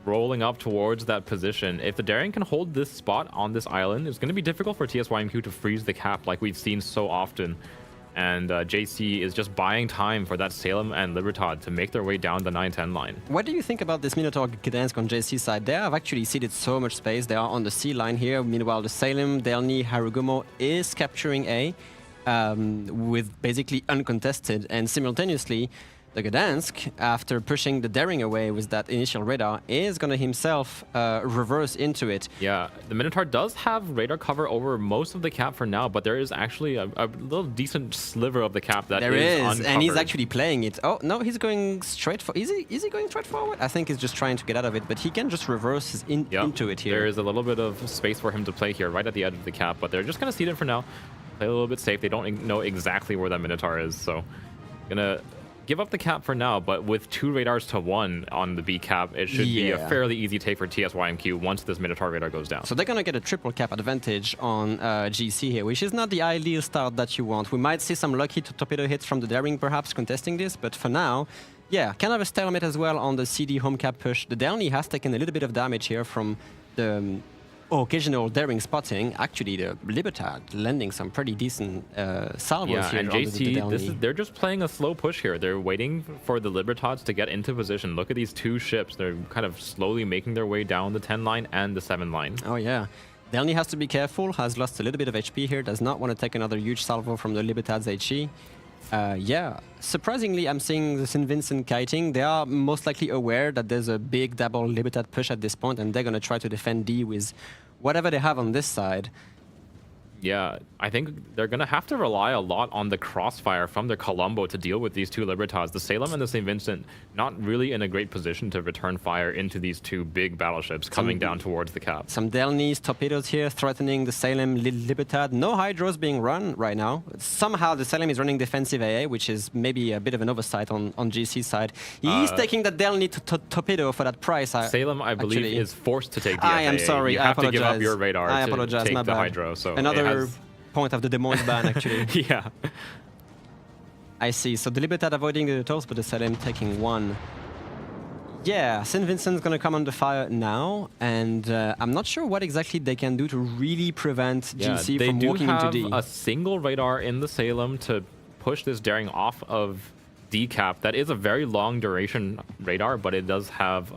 rolling up towards that position. If the Daring can hold this spot on this island, it's going to be difficult for TSYMQ to freeze the cap like we've seen so often. And JC is just buying time for that Salem and Libertad to make their way down the 9-10 line. What do you think about this Minotaur Gdansk on JC side? They have actually ceded so much space. They are on the C line here. Meanwhile, the Salem, Delny, Harugumo is capturing A with basically uncontested. And simultaneously, the Gdansk, after pushing the Daring away with that initial radar, is going to himself reverse into it. Yeah, the Minotaur does have radar cover over most of the cap for now, but there is actually a little decent sliver of the cap that is uncovered. And he's actually playing it. Oh, no, he's going straight for... Is he going straight forward? I think he's just trying to get out of it, but he can just reverse into it here. There is a little bit of space for him to play here, right at the edge of the cap, but they're just going to cede it for now. Play a little bit safe. They don't know exactly where that Minotaur is, so... Gonna give up the cap for now, but with 2 radars to 1 on the B cap, it should be a fairly easy take for TSYMQ once this Minotaur radar goes down. So they're going to get a triple cap advantage on GC here, which is not the ideal start that you want. We might see some lucky torpedo hits from the Daring perhaps contesting this, but for now, yeah, kind of a stalemate as well on the CD home cap push. The Delny has taken a little bit of damage here from the occasional Daring spotting. Actually, the Libertad landing some pretty decent salvos here. And JC, they're just playing a slow push here. They're waiting for the Libertads to get into position. Look at these 2 ships. They're kind of slowly making their way down the 10 line and the 7 line. Oh, yeah. Delny has to be careful, has lost a little bit of HP here, does not want to take another huge salvo from the Libertad's HE. Yeah, surprisingly, I'm seeing the St. Vincent kiting. They are most likely aware that there's a big double Libertad push at this point, and they're going to try to defend D with whatever they have on this side. Yeah, I think they're going to have to rely a lot on the crossfire from their Colombo to deal with these 2 Libertads. The Salem and the St. Vincent not really in a great position to return fire into these 2 big battleships coming down towards the cap. Some Delny's torpedoes here threatening the Salem Libertad. No hydros being run right now. Somehow the Salem is running defensive AA, which is maybe a bit of an oversight on GC's side. He's taking the Delny torpedo for that price. Salem, I believe, is forced to take the I am sorry. You have to give up your radar to take the hydro. So another point of the Des Moines ban, actually. Yeah. I see. So the Libertad avoiding the toss, but the Salem taking 1. Yeah, St. Vincent's going to come under fire now, and I'm not sure what exactly they can do to really prevent GC from walking into D. They do have a single radar in the Salem to push this Daring off of D cap. That is a very long duration radar, but it does have...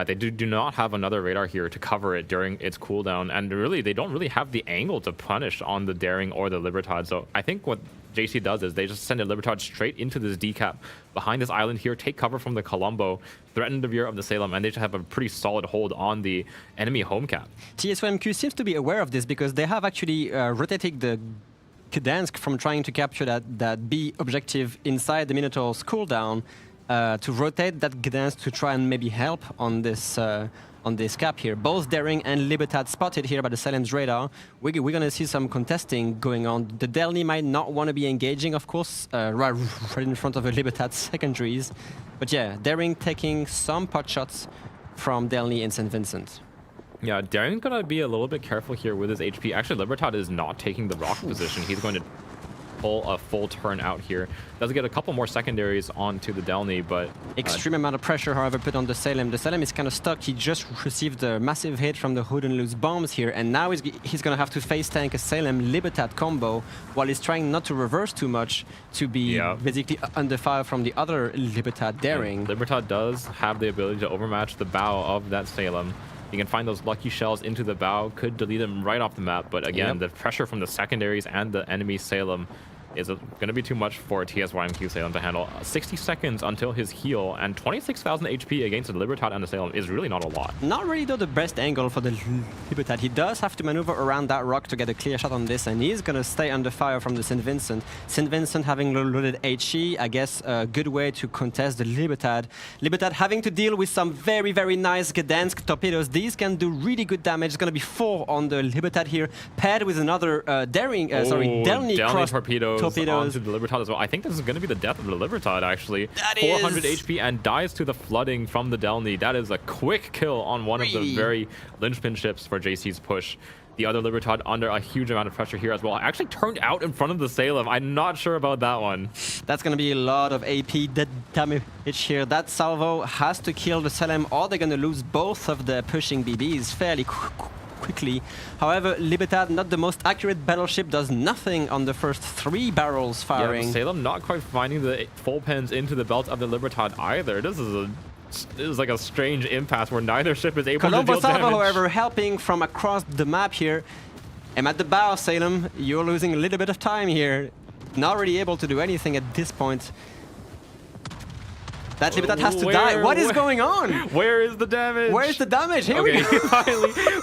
they do not have another radar here to cover it during its cooldown, and really they don't really have the angle to punish on the Daring or the Libertad. So I think what JC does is they just send a Libertad straight into this D cap behind this island here, take cover from the Colombo, threaten the rear of the Salem, and they just have a pretty solid hold on the enemy home cap. TSYMQ seems to be aware of this because they have actually rotated the Gdansk from trying to capture that B objective inside the Minotaur's cooldown to rotate that Gdansk to try and maybe help on this cap here. Both Daring and Libertad spotted here by the Salem's radar. We're going to see some contesting going on. The Delny might not want to be engaging, of course, right in front of the Libertad secondaries. But yeah, Daring taking some pot shots from Delny and St. Vincent. Yeah, Daring's going to be a little bit careful here with his HP. Actually, Libertad is not taking the rock position. He's going to pull a full turn out here. Does get a couple more secondaries onto the Delny, but... Extreme amount of pressure, however, put on the Salem. The Salem is kind of stuck. He just received a massive hit from the Hood and Loose bombs here, and now he's going to have to face tank a Salem Libertad combo while he's trying not to reverse too much to be basically under fire from the other Libertad daring. And Libertad does have the ability to overmatch the bow of that Salem. You can find those lucky shells into the bow, could delete them right off the map, but again, the pressure from the secondaries and the enemy Salem is going to be too much for TSYMQ Salem to handle. 60 seconds until his heal, and 26,000 HP against the Libertad and the Salem is really not a lot. Not really, though, the best angle for the Libertad. He does have to maneuver around that rock to get a clear shot on this, and he's going to stay under fire from the St. Vincent. St. Vincent having loaded HE, I guess a good way to contest the Libertad. Libertad having to deal with some very, very nice Gdansk torpedoes. These can do really good damage. It's going to be 4 on the Libertad here, paired with another Delny cross torpedoes onto the Libertad as well. I think this is going to be the death of the Libertad, actually. That 400 HP and dies to the flooding from the Delny. That is a quick kill on one of the very linchpin ships for JC's push. The other Libertad under a huge amount of pressure here as well. Actually turned out in front of the Salem. I'm not sure about that one. That's going to be a lot of AP damage here. That salvo has to kill the Salem, or they're going to lose both of the pushing BBs fairly quickly. However, Libertad, not the most accurate battleship, does nothing on the first 3 barrels firing. Yeah, the Salem not quite finding the full pens into the belt of the Libertad either. This is like a strange impasse where neither ship is able to deal damage. Salvo, however, helping from across the map here. I'm at the bow, Salem. You're losing a little bit of time here. Not really able to do anything at this point. That Libertad has to die. What is going on? Where is the damage? Where is the damage? Here we go.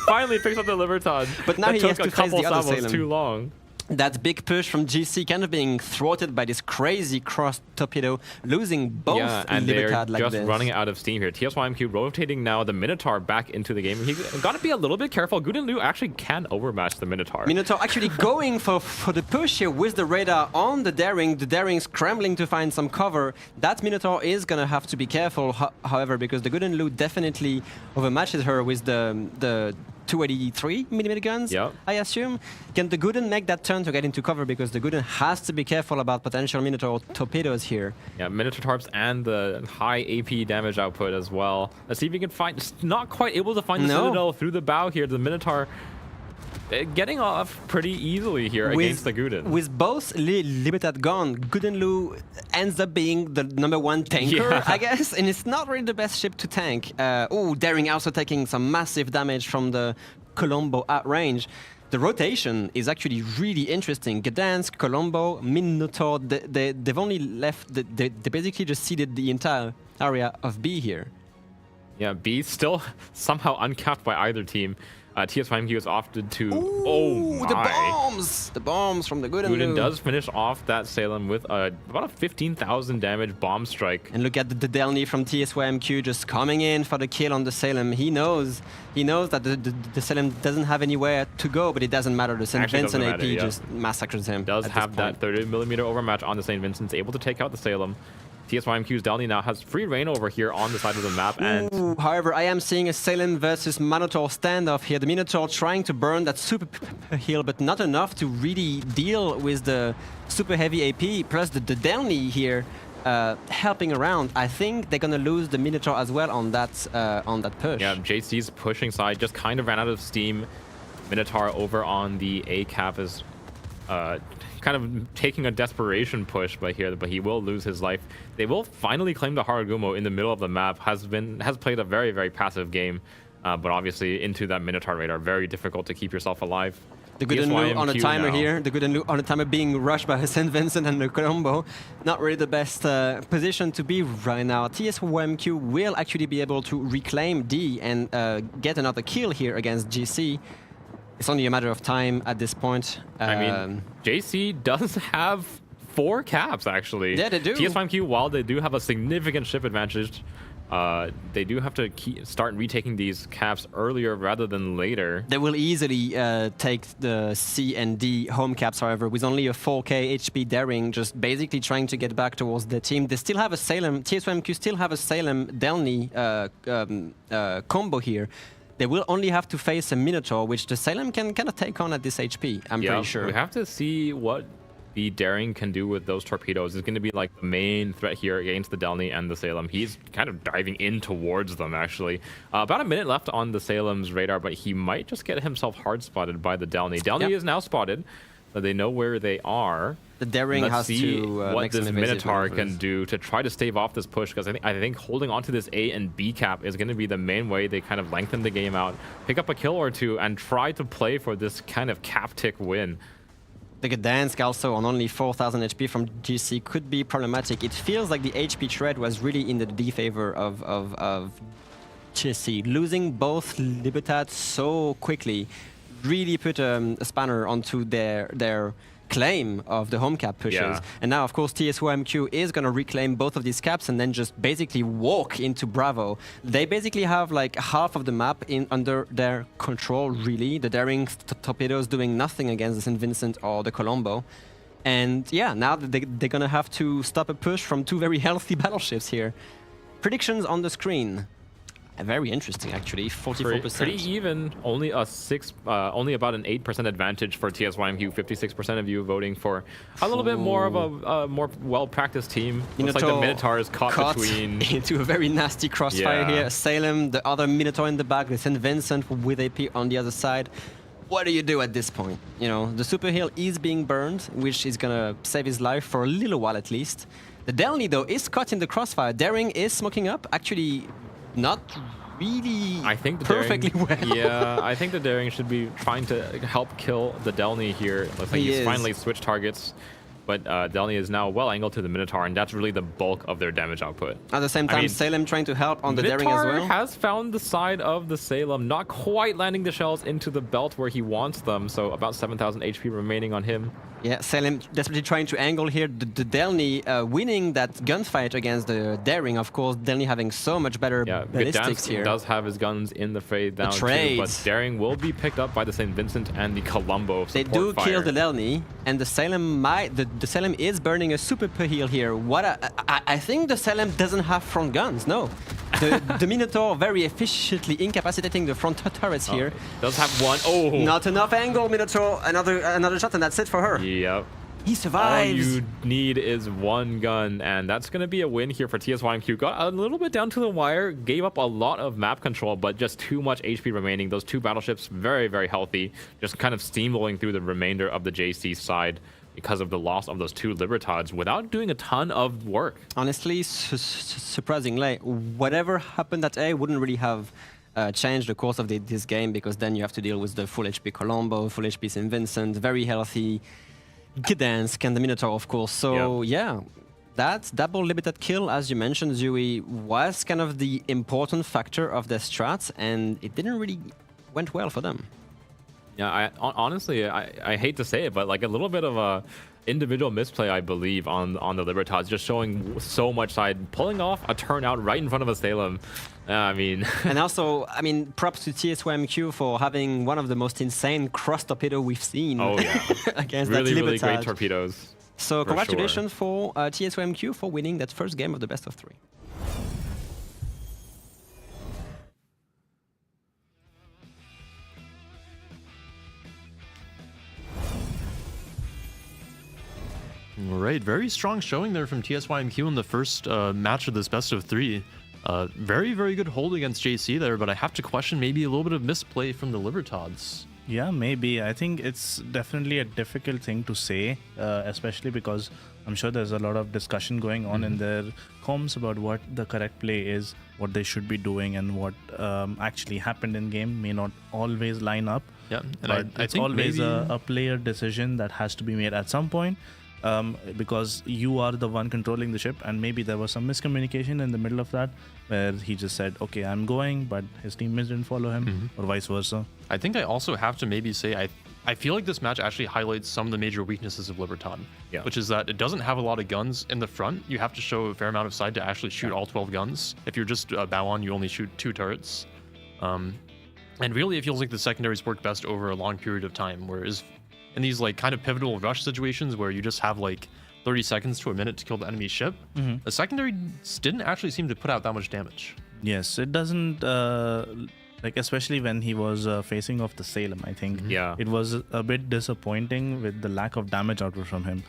finally picks up the Libertad. But now he has to face the other Salem. Too long. That big push from GC kind of being thwarted by this crazy cross torpedo, losing both and Libertad they're like just this. running out of steam here. TSYMQ rotating now the Minotaur back into the game. He's got to be a little bit careful. Guden Liu actually can overmatch the Minotaur. Minotaur actually going for the push here with the radar on the Daring scrambling to find some cover. That Minotaur is going to have to be careful, however, because the Guden Liu definitely overmatches her with the 283mm guns, I assume. Can the Guden make that turn to get into cover, because the Guden has to be careful about potential Minotaur torpedoes here. Yeah, Minotaur torps and the high AP damage output as well. Let's see if we can find, just not quite able to find the Citadel through the bow here. The Minotaur getting off pretty easily here against the Guden. With both Libertad gone, Guden Liu ends up being the #1 tanker, I guess, and it's not really the best ship to tank. Daring also taking some massive damage from the Colombo at range. The rotation is actually really interesting. Gdansk, Colombo, Minotaur, they've only left, they basically just ceded the entire area of B here. Yeah, B still somehow uncapped by either team. TSYMQ is opted to... The bombs from the Guden Liu. Guden does finish off that Salem with about a 15,000 damage bomb strike. And look at the Delny from TSYMQ just coming in for the kill on the Salem. He knows that the Salem doesn't have anywhere to go, but it doesn't matter. The St. Vincent AP just massacres him. Does have that 30mm overmatch on the St. Vincent's, able to take out the Salem. TSYMQ's Delny now has free reign over here on the side of the map. And however, I am seeing a Salem versus Minotaur standoff here. The Minotaur trying to burn that super heal, but not enough to really deal with the super heavy AP. Plus the Delny here helping around. I think they're gonna lose the Minotaur as well on that push. Yeah, JC's pushing side just kind of ran out of steam. Minotaur over on the A cap is kind of taking a desperation push by here, but he will lose his life. They will finally claim the Haragumo in the middle of the map. Has played a very, very passive game, but obviously into that Minotaur radar, very difficult to keep yourself alive. The Guden Liu on a timer here. The Guden Liu on a timer being rushed by St. Vincent and the Colombo. Not really the best position to be right now. TSYMQ will actually be able to reclaim D and get another kill here against GC. It's only a matter of time at this point. I mean, JC does have 4 caps, actually. Yeah, they do. TSYMQ, while they do have a significant ship advantage, they do have to start retaking these caps earlier rather than later. They will easily take the C and D home caps, however, with only a 4k HP Daring, just basically trying to get back towards the team. They still have a Salem, TSYMQ still have a Salem Delny combo here. They will only have to face a Minotaur, which the Salem can kind of take on at this HP, I'm pretty sure. We have to see what the Daring can do with those torpedoes is going to be like the main threat here against the Delny and the Salem. He's kind of diving in towards them, actually. About a minute left on the Salem's radar, but he might just get himself hard spotted by the Delny. Delny is now spotted, so they know where they are. The Daring has see to what this Minotaur can maneuvers. do to try to stave off this push, because I think holding on to this A and B cap is going to be the main way they kind of lengthen the game out, pick up a kill or two, and try to play for this kind of cap tick win. The Gdansk also on only 4,000 HP from GC could be problematic. It feels like the HP trade was really in the defavor of GC. Losing both Libertad so quickly really put a spanner onto their claim of the home cap pushes. Yeah. And now, of course, TSYMQ is going to reclaim both of these caps and then just basically walk into Bravo. They basically have like half of the map under their control, really. The Daring torpedoes doing nothing against the St. Vincent or the Colombo. And yeah, now they're going to have to stop a push from two very healthy battleships here. Predictions on the screen. Very interesting, actually. 44%. Pretty even. Only about an 8% advantage for TSYMQ. 56% of you voting for a little bit more of a more well-practiced team. Looks like the Minotaur is caught between into a very nasty crossfire here. Salem, the other Minotaur in the back, the St. Vincent with AP on the other side. What do you do at this point? You know, the Super Hill is being burned, which is gonna save his life for a little while at least. The Delny, though, is caught in the crossfire. Daring is smoking up. Actually, not really perfectly well. Yeah, I think the Daring should be trying to help kill the Delny here. Looks like he's finally switched targets. But Delny is now well angled to the Minotaur, and that's really the bulk of their damage output. At the same time, Salem trying to help on the Daring as well. Has found the side of the Salem, not quite landing the shells into the belt where he wants them, so about 7,000 HP remaining on him. Yeah, Salem desperately trying to angle here. The Delny winning that gunfight against the Daring, of course. Delny having so much better ballistics here. Does have his guns in the fray down too, but Daring will be picked up by the St. Vincent and the Colombo. They do kill the Delny, and the Salem the Salem is burning a super heal here. I think the Salem doesn't have front guns. No, the Minotaur very efficiently incapacitating the front turrets here. Does have one. Oh, not enough angle. Minotaur another shot, and that's it for her. Yep. He survives. All you need is one gun, and that's going to be a win here for TSYMQ. Got a little bit down to the wire, gave up a lot of map control, but just too much HP remaining. Those two battleships, very, very healthy, just kind of steamrolling through the remainder of the JC side because of the loss of those two Libertads without doing a ton of work. Honestly, surprisingly, whatever happened at A wouldn't really have changed the course of this game, because then you have to deal with the full HP Colombo, full HP St. Vincent, very healthy Gdansk, and the Minotaur, of course. So yeah, that double limited kill, as you mentioned, Zui, was kind of the important factor of their strats, and it didn't really went well for them. Yeah, honestly, I hate to say it, but like a little bit of a individual misplay, I believe, on the Libertads, just showing so much side, pulling off a turnout right in front of a Salem. I mean, and also, I mean, props to TSYMQ for having one of the most insane cross torpedo we've seen. Oh yeah, against really, that really Libertad. great torpedoes. So congratulations for TSYMQ for winning that first game of the best of 3. All right, very strong showing there from TSYMQ in the first match of this best of 3. Very, very good hold against JC there, but I have to question maybe a little bit of misplay from the Libertads. Yeah, maybe. I think it's definitely a difficult thing to say, especially because I'm sure there's a lot of discussion going on in their comms about what the correct play is, what they should be doing, and what actually happened in game may not always line up. Yeah, and but I it's think always maybe a player decision that has to be made at some point. Because you are the one controlling the ship, and maybe there was some miscommunication in the middle of that where he just said, okay, I'm going, but his teammates didn't follow him, or vice versa. I think I also have to maybe say I feel like this match actually highlights some of the major weaknesses of Libertad, which is that it doesn't have a lot of guns in the front. You have to show a fair amount of side to actually shoot all 12 guns. If you're just bow on, you only shoot 2 turrets. And really it feels like the secondaries work best over a long period of time, whereas in these like kind of pivotal rush situations where you just have like 30 seconds to a minute to kill the enemy ship, the secondary didn't actually seem to put out that much damage. Yes, it doesn't Like, especially when he was facing off the Salem, I think. Yeah. It was a bit disappointing with the lack of damage output from him.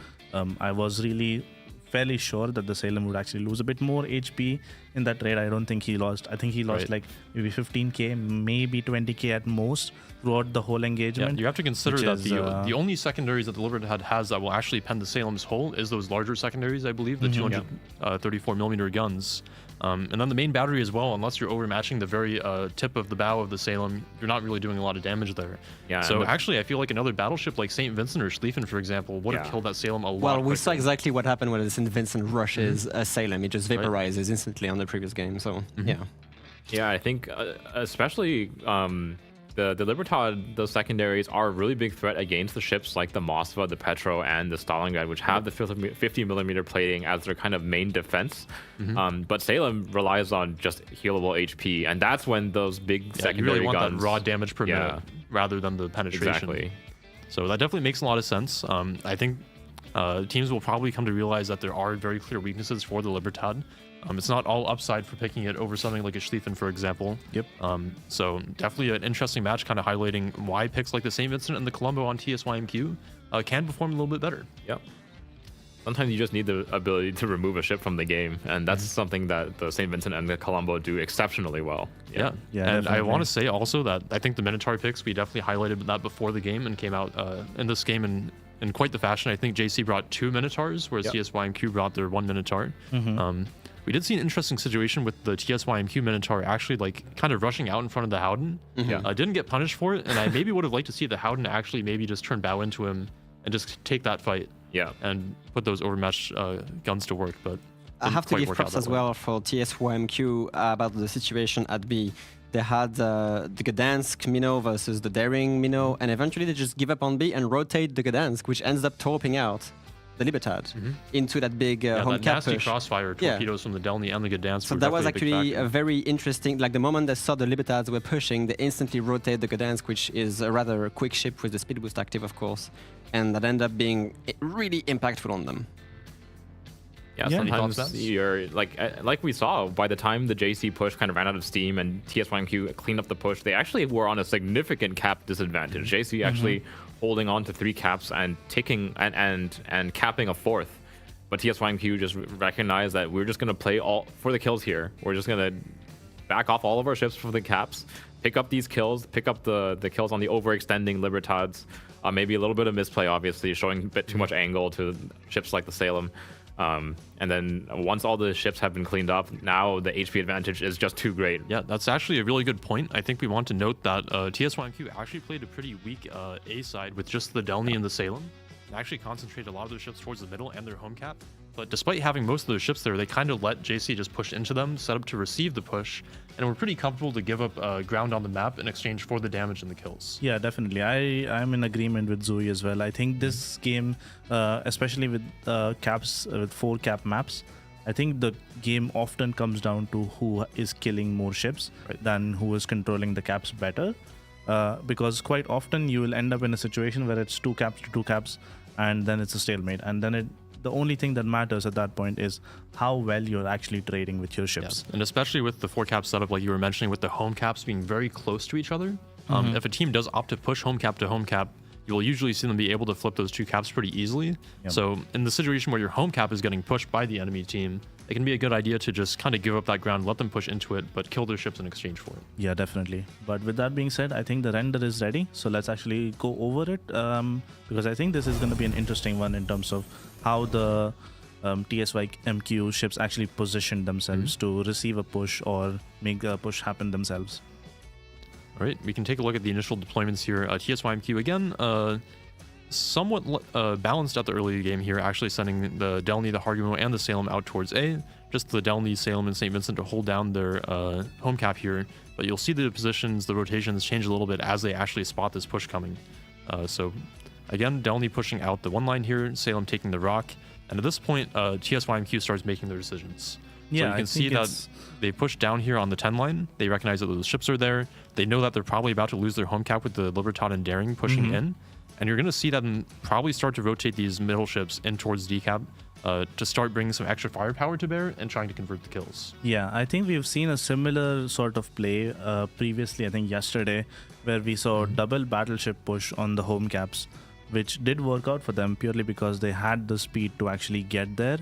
I was really fairly sure that the Salem would actually lose a bit more HP in that raid. I don't think he lost. I think he lost like maybe 15k, maybe 20k at most throughout the whole engagement. Yeah, you have to consider that the only secondaries that the Libertad has that will actually pen the Salem's hull is those larger secondaries, I believe, the 234mm guns. And then the main battery as well, unless you're overmatching the very tip of the bow of the Salem, you're not really doing a lot of damage there. Yeah. So actually, I feel like another battleship like St. Vincent or Schlieffen, for example, would have killed that Salem a lot Well, we quicker. saw exactly what happened when the St. Vincent rushes a Salem. It just vaporizes instantly on the previous game. So, Yeah, I think especially the Libertad, those secondaries are a really big threat against the ships like the Moskva, the Petro, and the Stalingrad, which have the 50mm plating as their kind of main defense. But Salem relies on just healable HP, and that's when those big secondary you really want guns, that raw damage per minute rather than the penetration. Exactly. So that definitely makes a lot of sense. I think teams will probably come to realize that there are very clear weaknesses for the Libertad. It's not all upside for picking it over something like a Schlieffen, for example. Yep. So definitely an interesting match, kind of highlighting why picks like the St. Vincent and the Colombo on TSYMQ can perform a little bit better. Yep. Sometimes you just need the ability to remove a ship from the game, and that's something that the St. Vincent and the Colombo do exceptionally well. Yeah. And definitely. I want to say also that I think the Minotaur picks, we definitely highlighted that before the game and came out in this game in quite the fashion. I think JC brought 2 Minotaurs, whereas TSYMQ brought their 1 Minotaur. We did see an interesting situation with the TSYMQ Minotaur actually like kind of rushing out in front of the Howden. Didn't get punished for it, and I maybe would have liked to see the Howden actually maybe just turn bow into him and just take that fight. And put those overmatched guns to work, but I have to give work props out as that way. well for TSYMQ about the situation at B. They had the Gdansk Minnow versus the Daring Minnow, and eventually they just give up on B and rotate the Gdansk, which ends up torping out the Libertad into that big home that cap nasty push. crossfire torpedoes from the Delny and the Gdansk. So that was actually a very interesting, like the moment they saw the Libertads were pushing, they instantly rotate the Gdansk, which is a rather quick ship with the speed boost active, of course, and that ended up being really impactful on them. Yeah, sometimes you're like we saw, by the time the JC push kind of ran out of steam and TSYMQ cleaned up the push, they actually were on a significant cap disadvantage. JC actually holding on to 3 caps and taking and capping a 4th. But TSYMQ just recognized that we're just going to play all for the kills here. We're just going to back off all of our ships for the caps, pick up these kills, pick up the kills on the overextending Libertads. Maybe a little bit of misplay, obviously, showing a bit too much angle to ships like the Salem. And then once all the ships have been cleaned up, now the HP advantage is just too great. Yeah, that's actually a really good point. I think we want to note that TSYMQ actually played a pretty weak A side with just the Delny and the Salem. They actually concentrated a lot of their ships towards the middle and their home cap. But despite having most of those ships there, they kind of let JC just push into them, set up to receive the push, and were pretty comfortable to give up ground on the map in exchange for the damage and the kills. Yeah, definitely. I'm in agreement with Zoe as well. I think this game, especially with caps, with 4 cap maps, I think the game often comes down to who is killing more ships than who is controlling the caps better. Because quite often you will end up in a situation where it's 2 caps to 2 caps, and then it's a stalemate, and then the only thing that matters at that point is how well you're actually trading with your ships. And especially with the 4 cap setup, like you were mentioning, with the home caps being very close to each other. If a team does opt to push home cap to home cap, you will usually see them be able to flip those 2 caps pretty easily. So in the situation where your home cap is getting pushed by the enemy team, it can be a good idea to just kind of give up that ground, let them push into it, but kill their ships in exchange for it. Yeah, definitely. But with that being said, I think the render is ready. So let's actually go over it, because I think this is going to be an interesting one in terms of how the TSYMQ ships actually position themselves to receive a push or make the push happen themselves. All right, we can take a look at the initial deployments here. TSYMQ again, somewhat balanced at the early game here, actually sending the Delny, the Hargumo, and the Salem out towards A. Just the Delny, Salem, and St. Vincent to hold down their home cap here. But you'll see the positions, the rotations change a little bit as they actually spot this push coming. So again, Delny pushing out the 1 line here, Salem taking the rock. And at this point, TSYMQ starts making their decisions. So you can see that they push down here on the 10 line. They recognize that those ships are there. They know that they're probably about to lose their home cap with the Libertad and Daring pushing in. And you're going to see them probably start to rotate these middle ships in towards decap. to start bringing some extra firepower to bear and trying to convert the kills. Yeah, I think we've seen a similar sort of play previously, I think yesterday, where we saw double battleship push on the home caps, which did work out for them purely because they had the speed to actually get there.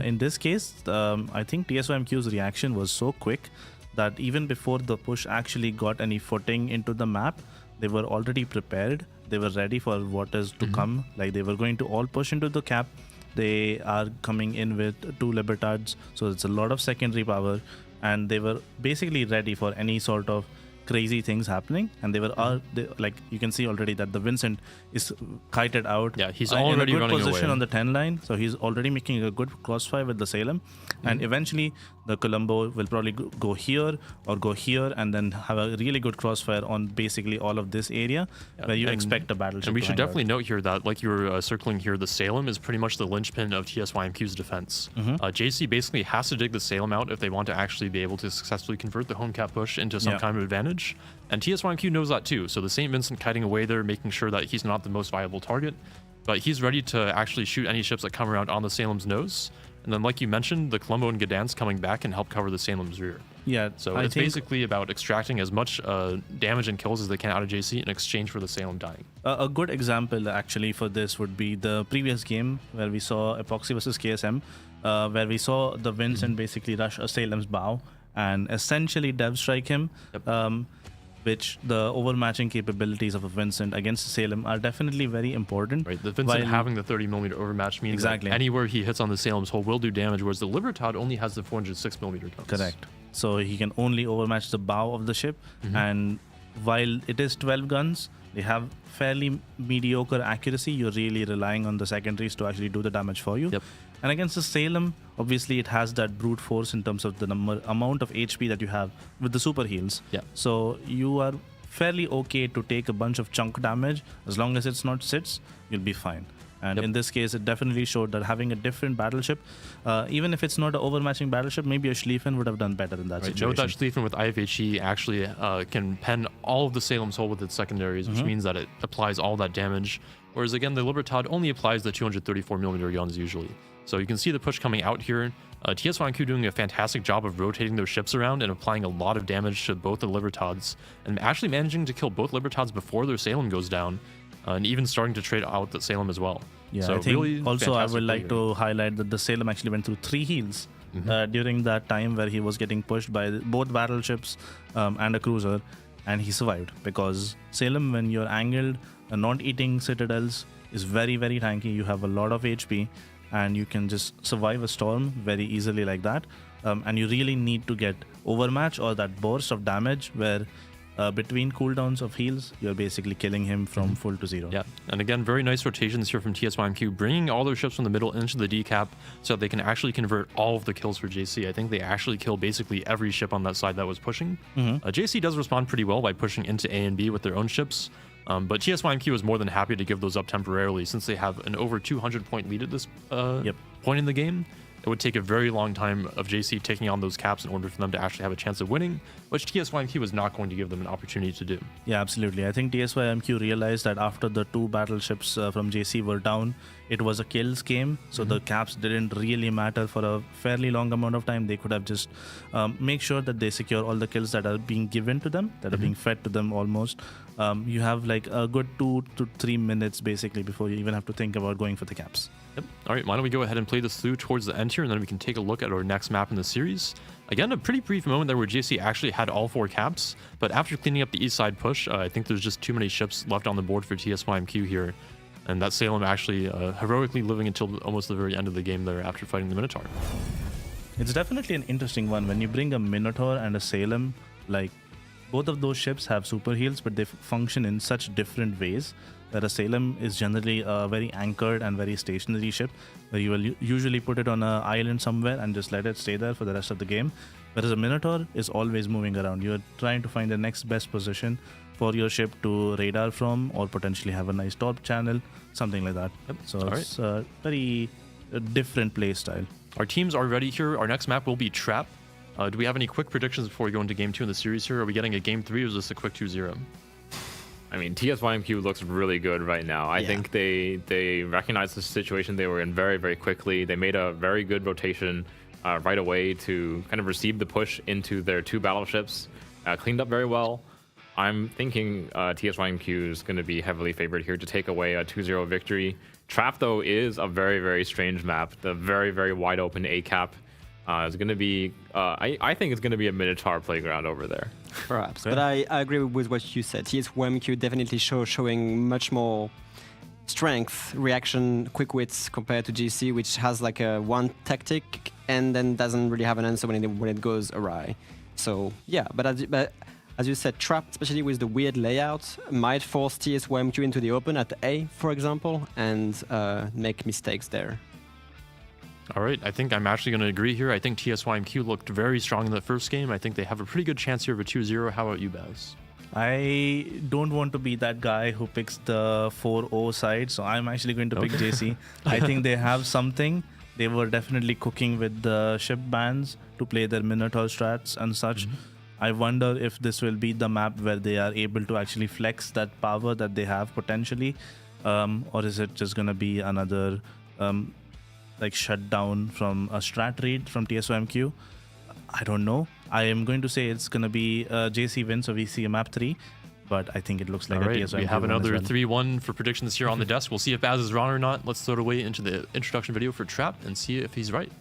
In this case, I think TSYMQ's reaction was so quick that even before the push actually got any footing into the map, they were already prepared. They were ready for what is to come. Like, they were going to all push into the cap. They are coming in with 2 Libertads, so it's a lot of secondary power, and they were basically ready for any sort of crazy things happening. And they were like, you can see already that the Vincent is kited out. Yeah, he's already in a good running position away on the 10 line, so he's already making a good crossfire with the Salem. And eventually the Colombo will probably go here or go here, and then have a really good crossfire on basically all of this area where you expect a battleship. And we to should hang definitely out. note here that, like you were circling here, the Salem is pretty much the linchpin of TSYMQ's defense. JC basically has to dig the Salem out if they want to actually be able to successfully convert the home cap push into some kind of advantage. And TSYMQ knows that too, so the St. Vincent kiting away there, making sure that he's not the most viable target, but he's ready to actually shoot any ships that come around on the Salem's nose. And then, like you mentioned, the Colombo and Gdansk coming back and help cover the Salem's rear. Yeah, So it's basically about extracting as much damage and kills as they can out of JC in exchange for the Salem dying. A good example actually for this would be the previous game where we saw Epoxy versus KSM, where we saw the Vincent basically rush a Salem's bow and essentially dev strike him. Which the overmatching capabilities of a Vincent against the Salem are definitely very important. Right, the Vincent having the 30mm overmatch means that anywhere he hits on the Salem's hull will do damage, whereas the Libertad only has the 406mm guns. Correct. So he can only overmatch the bow of the ship, and while it is 12 guns, they have fairly mediocre accuracy. You're really relying on the secondaries to actually do the damage for you. And against the Salem, obviously it has that brute force in terms of the amount of HP that you have with the super heals. So you are fairly okay to take a bunch of chunk damage. As long as it's not sits, you'll be fine. And in this case, it definitely showed that having a different battleship, even if it's not an overmatching battleship, maybe a Schlieffen would have done better in that situation. Note that Schlieffen with IFHE actually can pen all of the Salem's hull with its secondaries, which means that it applies all that damage. Whereas again, the Libertad only applies the 234mm guns usually. So you can see the push coming out here. TSYMQ doing a fantastic job of rotating their ships around and applying a lot of damage to both the Libertads, and actually managing to kill both Libertads before their Salem goes down, and even starting to trade out the Salem as well. Yeah, so I think really also I would like to highlight that the Salem actually went through 3 heals during that time where he was getting pushed by both battleships and a cruiser, and he survived because Salem, when you're angled, not eating citadels, is very, very tanky. You have a lot of HP, and you can just survive a storm very easily like that. And you really need to get overmatch or that burst of damage where between cooldowns of heals, you're basically killing him from full to 0. Yeah, and again, very nice rotations here from TSYMQ, bringing all their ships from the middle into the decap so that they can actually convert all of the kills for JC. I think they actually kill basically every ship on that side that was pushing. JC does respond pretty well by pushing into A and B with their own ships. But TSYMQ is more than happy to give those up temporarily since they have an over 200-point lead at this point in the game. It would take a very long time of JC taking on those caps in order for them to actually have a chance of winning, which TSYMQ is not going to give them an opportunity to do. Yeah, absolutely. I think TSYMQ realized that after the 2 battleships from JC were down, it was a kills game, so the caps didn't really matter for a fairly long amount of time. They could have just make sure that they secure all the kills that are being given to them, that are being fed to them almost. You have like a good 2 to 3 minutes basically before you even have to think about going for the caps. All right, why don't we go ahead and play this through towards the end here, and then we can take a look at our next map in the series. Again, a pretty brief moment there where JC actually had all 4 caps, but after cleaning up the east side push, I think there's just too many ships left on the board for TSYMQ here, and that Salem actually heroically living until almost the very end of the game there after fighting the Minotaur. It's definitely an interesting one. When you bring a Minotaur and a Salem, like, both of those ships have super heals, but they function in such different ways. Where a Salem is generally a very anchored and very stationary ship, where you will usually put it on an island somewhere and just let it stay there for the rest of the game. Whereas a Minotaur is always moving around. You're trying to find the next best position for your ship to radar from, or potentially have a nice top channel, something like that. So it's a very different play style. Our teams are ready here. Our next map will be Trap. Do we have any quick predictions before we go into Game 2 in the series here? Are we getting a Game 3 or is this a quick 2-0? I mean, TSYMQ looks really good right now. I think they recognized the situation they were in very, very quickly. They made a very good rotation right away to kind of receive the push into their 2 battleships. Cleaned up very well. I'm thinking TSYMQ is going to be heavily favored here to take away a 2-0 victory. Trap, though, is a very, very strange map. The very, very wide open A cap is going to be, I think it's going to be a Minotaur playground over there. Perhaps, but I agree with what you said. TSYMQ definitely showing much more strength, reaction, quick wits compared to GC, which has like a one tactic and then doesn't really have an answer when it goes awry. So yeah, but as you said, Trap, especially with the weird layout, might force TSYMQ into the open at A, for example, and make mistakes there. All right, I think I'm actually going to agree here. I think TSYMQ looked very strong in the first game. I think they have a pretty good chance here of a 2-0. How about you, Baz? I don't want to be that guy who picks the 4-0 side, so I'm actually going to pick JC. I think they have something. They were definitely cooking with the ship bans to play their Minotaur strats and such. I wonder if this will be the map where they are able to actually flex that power that they have potentially, or is it just going to be another like shutdown from a strat read from TSYMQ? I don't know. I am going to say it's going to be JC win, so we see a map 3, but I think it looks like a TSYMQ. We have win another as well. 3-1 for predictions here on the desk. We'll see if Baz is wrong or not. Let's throw it away into the introduction video for Trap and see if he's right.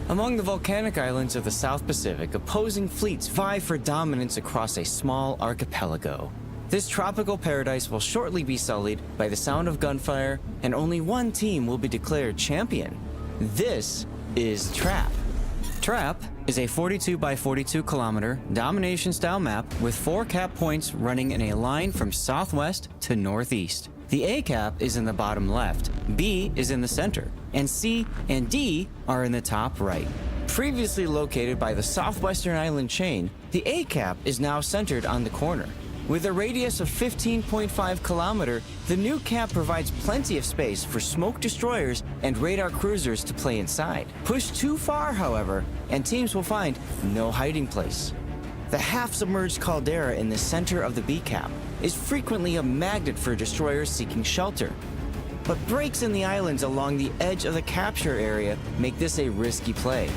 Among the volcanic islands of the South Pacific, opposing fleets vie for dominance across a small archipelago. This tropical paradise will shortly be sullied by the sound of gunfire, and only one team will be declared champion. This is Trap. Trap is a 42 by 42 kilometer domination style map with 4 cap points running in a line from southwest to northeast. The A cap is in the bottom left, B is in the center, and C and D are in the top right. Previously located by the southwestern island chain, the A cap is now centered on the corner. With a radius of 15.5 kilometers, the new cap provides plenty of space for smoke destroyers and radar cruisers to play inside. Push too far, however, and teams will find no hiding place. The half-submerged caldera in the center of the B cap is frequently a magnet for destroyers seeking shelter. But breaks in the islands along the edge of the capture area make this a risky play.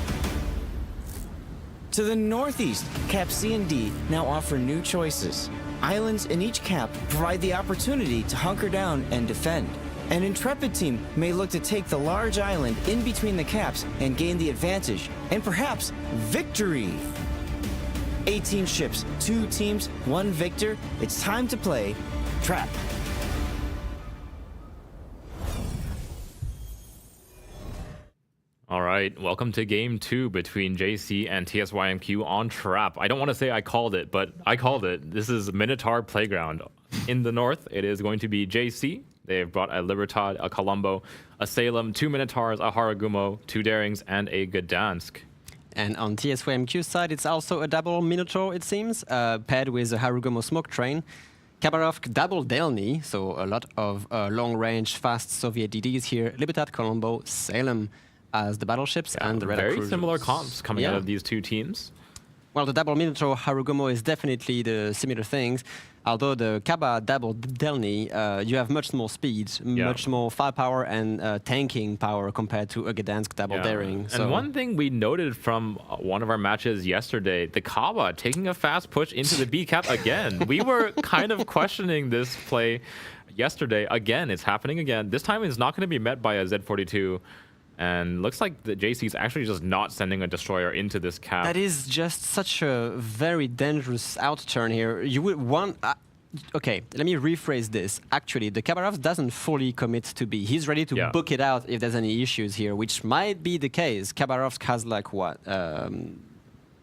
To the northeast, Cap C and D now offer new choices. Islands in each cap provide the opportunity to hunker down and defend. An intrepid team may look to take the large island in between the caps and gain the advantage, and perhaps victory. 18 ships, 2 teams, 1 victor. It's time to play Trap. All right, welcome to game 2 between JC and TSYMQ on Trap. I don't want to say I called it, but I called it. This is Minotaur Playground. In the north, it is going to be JC. They've brought a Libertad, a Colombo, a Salem, 2 Minotaurs, a Haragumo, 2 Darings, and a Gdansk. And on TSYMQ side, it's also a double Minotaur, it seems, paired with a Haragumo smoke train. Khabarovsk double Delny, so a lot of long-range, fast Soviet DDs here. Libertad, Colombo, Salem as the battleships and the radar very cruisers. similar comps coming out of these 2 teams. Well, the double Minotaur Haragumo is definitely the similar things. Although the Kaba double Delny, you have much more speed, much more firepower and tanking power compared to a Gdansk double Daring. And one thing we noted from one of our matches yesterday, the Kaba taking a fast push into the B cap again. We were kind of questioning this play yesterday. Again, it's happening again. This time it's not going to be met by a Z42. And looks like the JC's actually just not sending a destroyer into this cap. That is just such a very dangerous outturn here. You would want... okay, let me rephrase this. Actually, the Khabarovsk doesn't fully commit to B. He's ready to book it out if there's any issues here, which might be the case. Khabarovsk has like what?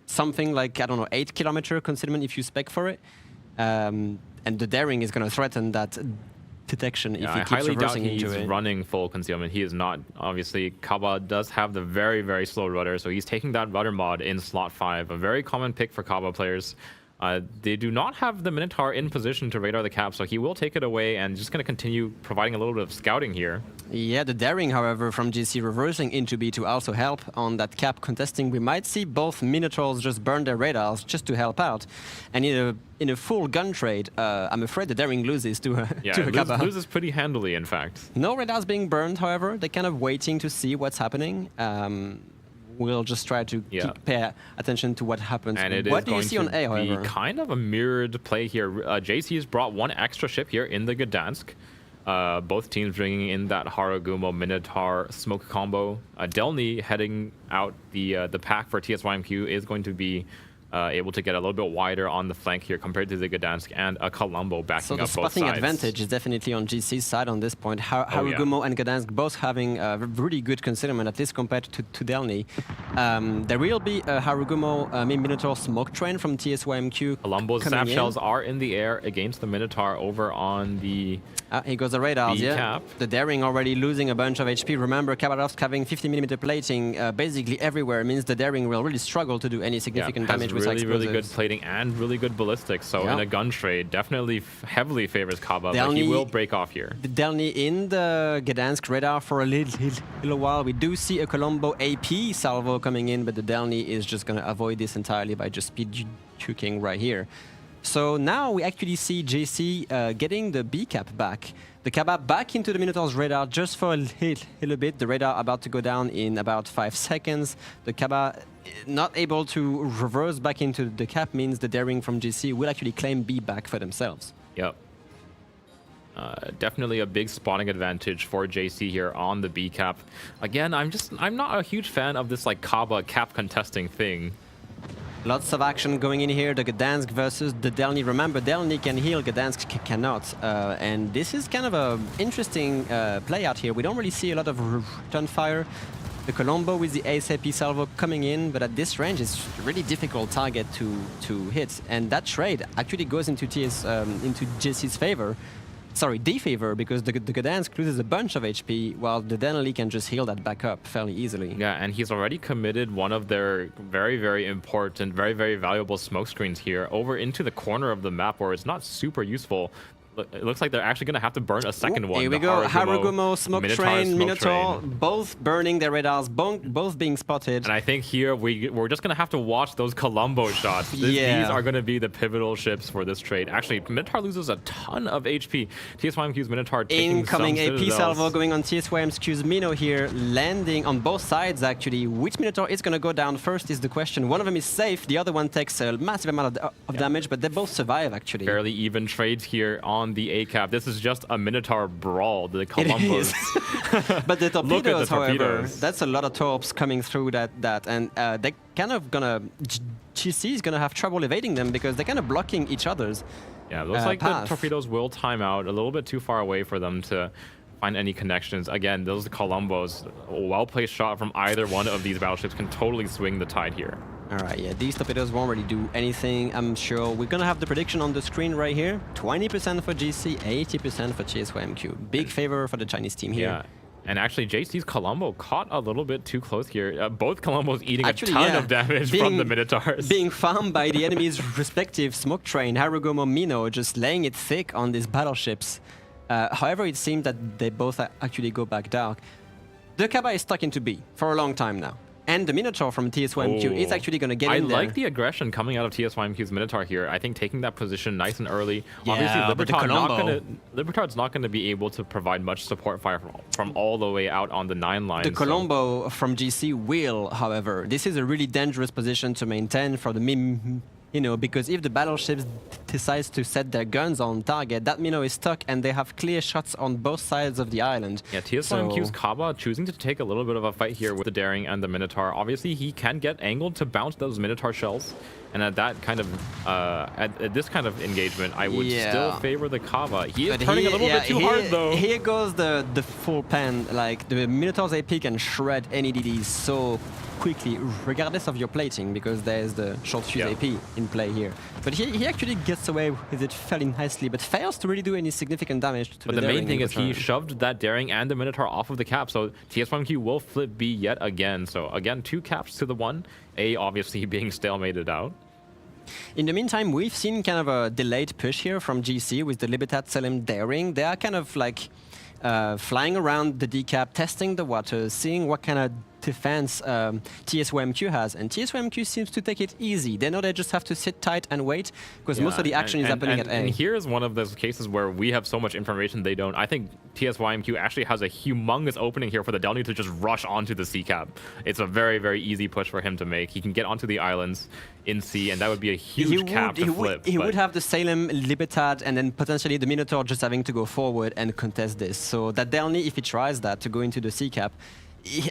Something like, I don't know, 8 kilometer concealment if you spec for it. And the Daring is going to threaten that detection if he keeps highly doubt reversing into he's it. running full concealment. He is not. Obviously, Kaba does have the very, very slow rudder, so he's taking that rudder mod in slot 5. A very common pick for Kaba players. They do not have the Minotaur in position to radar the cap, so he will take it away and just going to continue providing a little bit of scouting here. Yeah, the daring, however, from GC reversing into B to also help on that cap contesting. We might see both Minotaurs just burn their radars just to help out. And in a full gun trade, I'm afraid the daring loses to a Kappa. Loses pretty handily, in fact. No radars being burned, however. They're kind of waiting to see what's happening. We'll just try to pay attention to what happens. And what do you see on A, however? Be kind of a mirrored play here. JC has brought one extra ship here in the Gdansk. Both teams bringing in that Harugumo Minotaur smoke combo. Delny heading out the pack for TSYMQ is going to be able to get a little bit wider on the flank here compared to the Gdansk, and a Colombo backing up both sides. So the spotting advantage is definitely on GC's side on this point. Harugumo and Gdansk both having a really good consignment, at least compared to Delny. There will be a Harugumo Minotaur smoke train from TSYMQ. Colombo's sap shells are in the air against the Minotaur over on the here goes the radars, cap. The daring already losing a bunch of HP. Remember, Khabarovsk having 50mm plating basically everywhere means the daring will really struggle to do any significant damage with really good plating and really good ballistics. So in a gun trade, definitely heavily favors Kaba, but he will break off here. The Delny in the Gdansk radar for a little while. We do see a Colombo AP salvo coming in, but the Delny is just going to avoid this entirely by just speed juking right here. So now we actually see JC getting the B cap back. The Kaba back into the Minotaur's radar just for a little bit. The radar about to go down in about 5 seconds. The Kaba not able to reverse back into the cap means the daring from GC will actually claim B back for themselves. Yep. Definitely a big spawning advantage for JC here on the B cap. Again, I'm not a huge fan of this like Kaba cap contesting thing. Lots of action going in here. The Gdansk versus the Delny. Remember, Delny can heal, Gdansk cannot. And this is kind of an interesting play out here. We don't really see a lot of return fire. The Colombo with the ASAP salvo coming in, but at this range, it's a really difficult target to hit. And that trade actually goes into JC's favor. Sorry, D-favor, because the Gdansk loses a bunch of HP, while the Denali can just heal that back up fairly easily. Yeah, and he's already committed one of their very, very important, very, very valuable smoke screens here over into the corner of the map where it's not super useful. It looks like they're actually going to have to burn a second one. Here we go. Harugumo, smoke train, Minotaur, both burning their radars, both being spotted. And I think here we're just going to have to watch those Colombo shots. These are going to be the pivotal ships for this trade. Actually, Minotaur loses a ton of HP. TSYMQ's Minotaur taking incoming some AP citadels. salvo going on TSYMQ's Mino here, landing on both sides actually. Which Minotaur is going to go down first is the question. One of them is safe, the other one takes a massive amount of damage, but they both survive actually. Fairly even trades here on the A cap. This is just a Minotaur brawl. The Columbos. But the torpedoes, however, torpedoes. that's a lot of torps coming through that, and they kind of gonna GC is gonna have trouble evading them because they're kind of blocking each other's. Yeah, it looks like the torpedoes will time out a little bit too far away for them to find any connections. Again, those Columbos, a well-placed shot from either one of these battleships can totally swing the tide here. All right, yeah, these torpedoes won't really do anything, I'm sure. We're going to have the prediction on the screen right here. 20% for GC, 80% for TSYMQ. Big favor for the Chinese team here. Yeah, and actually JC's Colombo caught a little bit too close here. Both Colombos eating a ton of damage from the Minotaurs. Being farmed by the enemy's respective smoke train, Harugumo Mino just laying it thick on these battleships. However, it seems that they both actually go back dark. The Kaba is stuck into B for a long time now. And the Minotaur from TSYMQ is actually going to get in there. I like the aggression coming out of TSYMQ's Minotaur here. I think taking that position nice and early. Yeah, obviously, Libertad's not going to be able to provide much support fire from all the way out on the 9 line. The Colombo from GC will, however. This is a really dangerous position to maintain for the Mino, because if the battleships decides to set their guns on target, that Mino is stuck and they have clear shots on both sides of the island. Yeah, TSYMQ's Kaba choosing to take a little bit of a fight here with the Daring and the Minotaur. Obviously, he can get angled to bounce those Minotaur shells. And at that kind of, at this kind of engagement, I would still favor the Kaba. He is turning a little bit too hard, though. Here goes the full pan. Like, the Minotaur's AP can shred any DDs so quickly, regardless of your plating, because there's the short fuse AP in play here. But he actually gets away with it fairly nicely, but fails to really do any significant damage to the Daring. But the main thing is he shoved that Daring and the Minotaur off of the cap, so TSYMQ will flip B yet again. So again, 2 caps to the 1. A obviously being stalemated out. In the meantime, we've seen kind of a delayed push here from GC with the Libertad Salem Daring. They are kind of like flying around the decap, testing the waters, seeing what kind of defense TSYMQ has, and TSYMQ seems to take it easy. They know they just have to sit tight and wait, because most of the action is happening at A. And here's one of those cases where we have so much information they don't. I think TSYMQ actually has a humongous opening here for the Delny to just rush onto the C cap. It's a very, very easy push for him to make. He can get onto the islands in C, and that would be a huge cap to flip. He would have the Salem, Libertad, and then potentially the Minotaur just having to go forward and contest this. So that Delny, if he tries that to go into the C cap,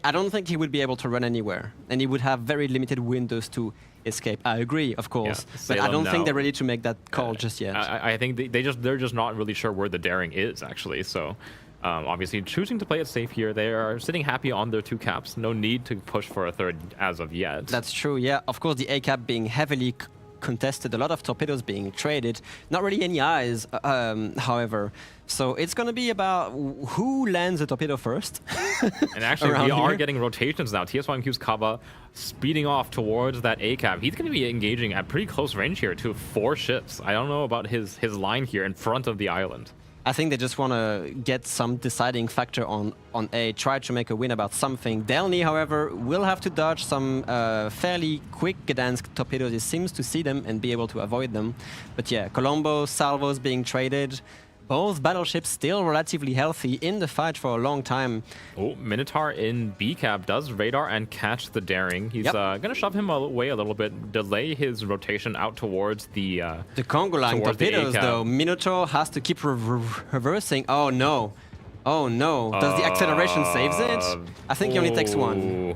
I don't think he would be able to run anywhere, and he would have very limited windows to escape. I agree, of course, but I don't think they're ready to make that call just yet. I think they're just not really sure where the Daring is, actually. So obviously choosing to play it safe here. They are sitting happy on their 2 caps. No need to push for a third as of yet. That's true, yeah. Of course, the A cap being heavily contested, a lot of torpedoes being traded, not really any eyes, however. So it's going to be about who lands a torpedo first. And actually, we are getting rotations now. TSYMQ's Kaba speeding off towards that A cap. He's going to be engaging at pretty close range here to 4 ships. I don't know about his line here in front of the island. I think they just want to get some deciding factor on A, try to make a win about something. Delny, however, will have to dodge some fairly quick Gdansk torpedoes. He seems to see them and be able to avoid them. But yeah, Colombo, salvos being traded. Both battleships still relatively healthy in the fight for a long time. Oh, Minotaur in B cap does radar and catch the Daring. He's going to shove him away a little bit, delay his rotation out towards the Congo line torpedoes, though. Minotaur has to keep reversing. Oh, no. Oh, no. Does the acceleration saves it? I think he only takes one.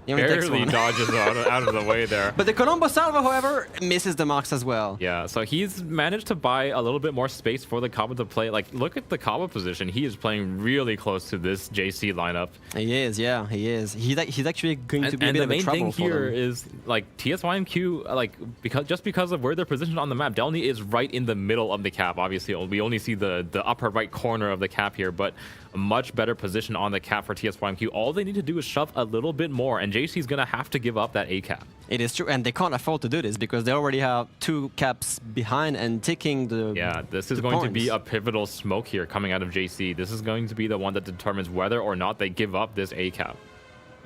Barely dodges out of the way there. But the Colombo salvo, however, misses the marks as well. Yeah, so he's managed to buy a little bit more space for the Kaba to play. Like, look at the Kaba position. He is playing really close to this JC lineup. He is, yeah, he is. He's actually going to be a bit of a trouble for them. And the main thing here is, like, TSYMQ, like, because of where they're positioned on the map, Delny is right in the middle of the cap. Obviously, we only see the upper right corner of the cap here, but a much better position on the cap for TSYMQ. All they need to do is shove a little bit more, and JC's going to have to give up that A cap. It is true, and they can't afford to do this because they already have 2 caps behind and ticking the Yeah, this is going to be a pivotal smoke here coming out of JC. This is going to be the one that determines whether or not they give up this A cap.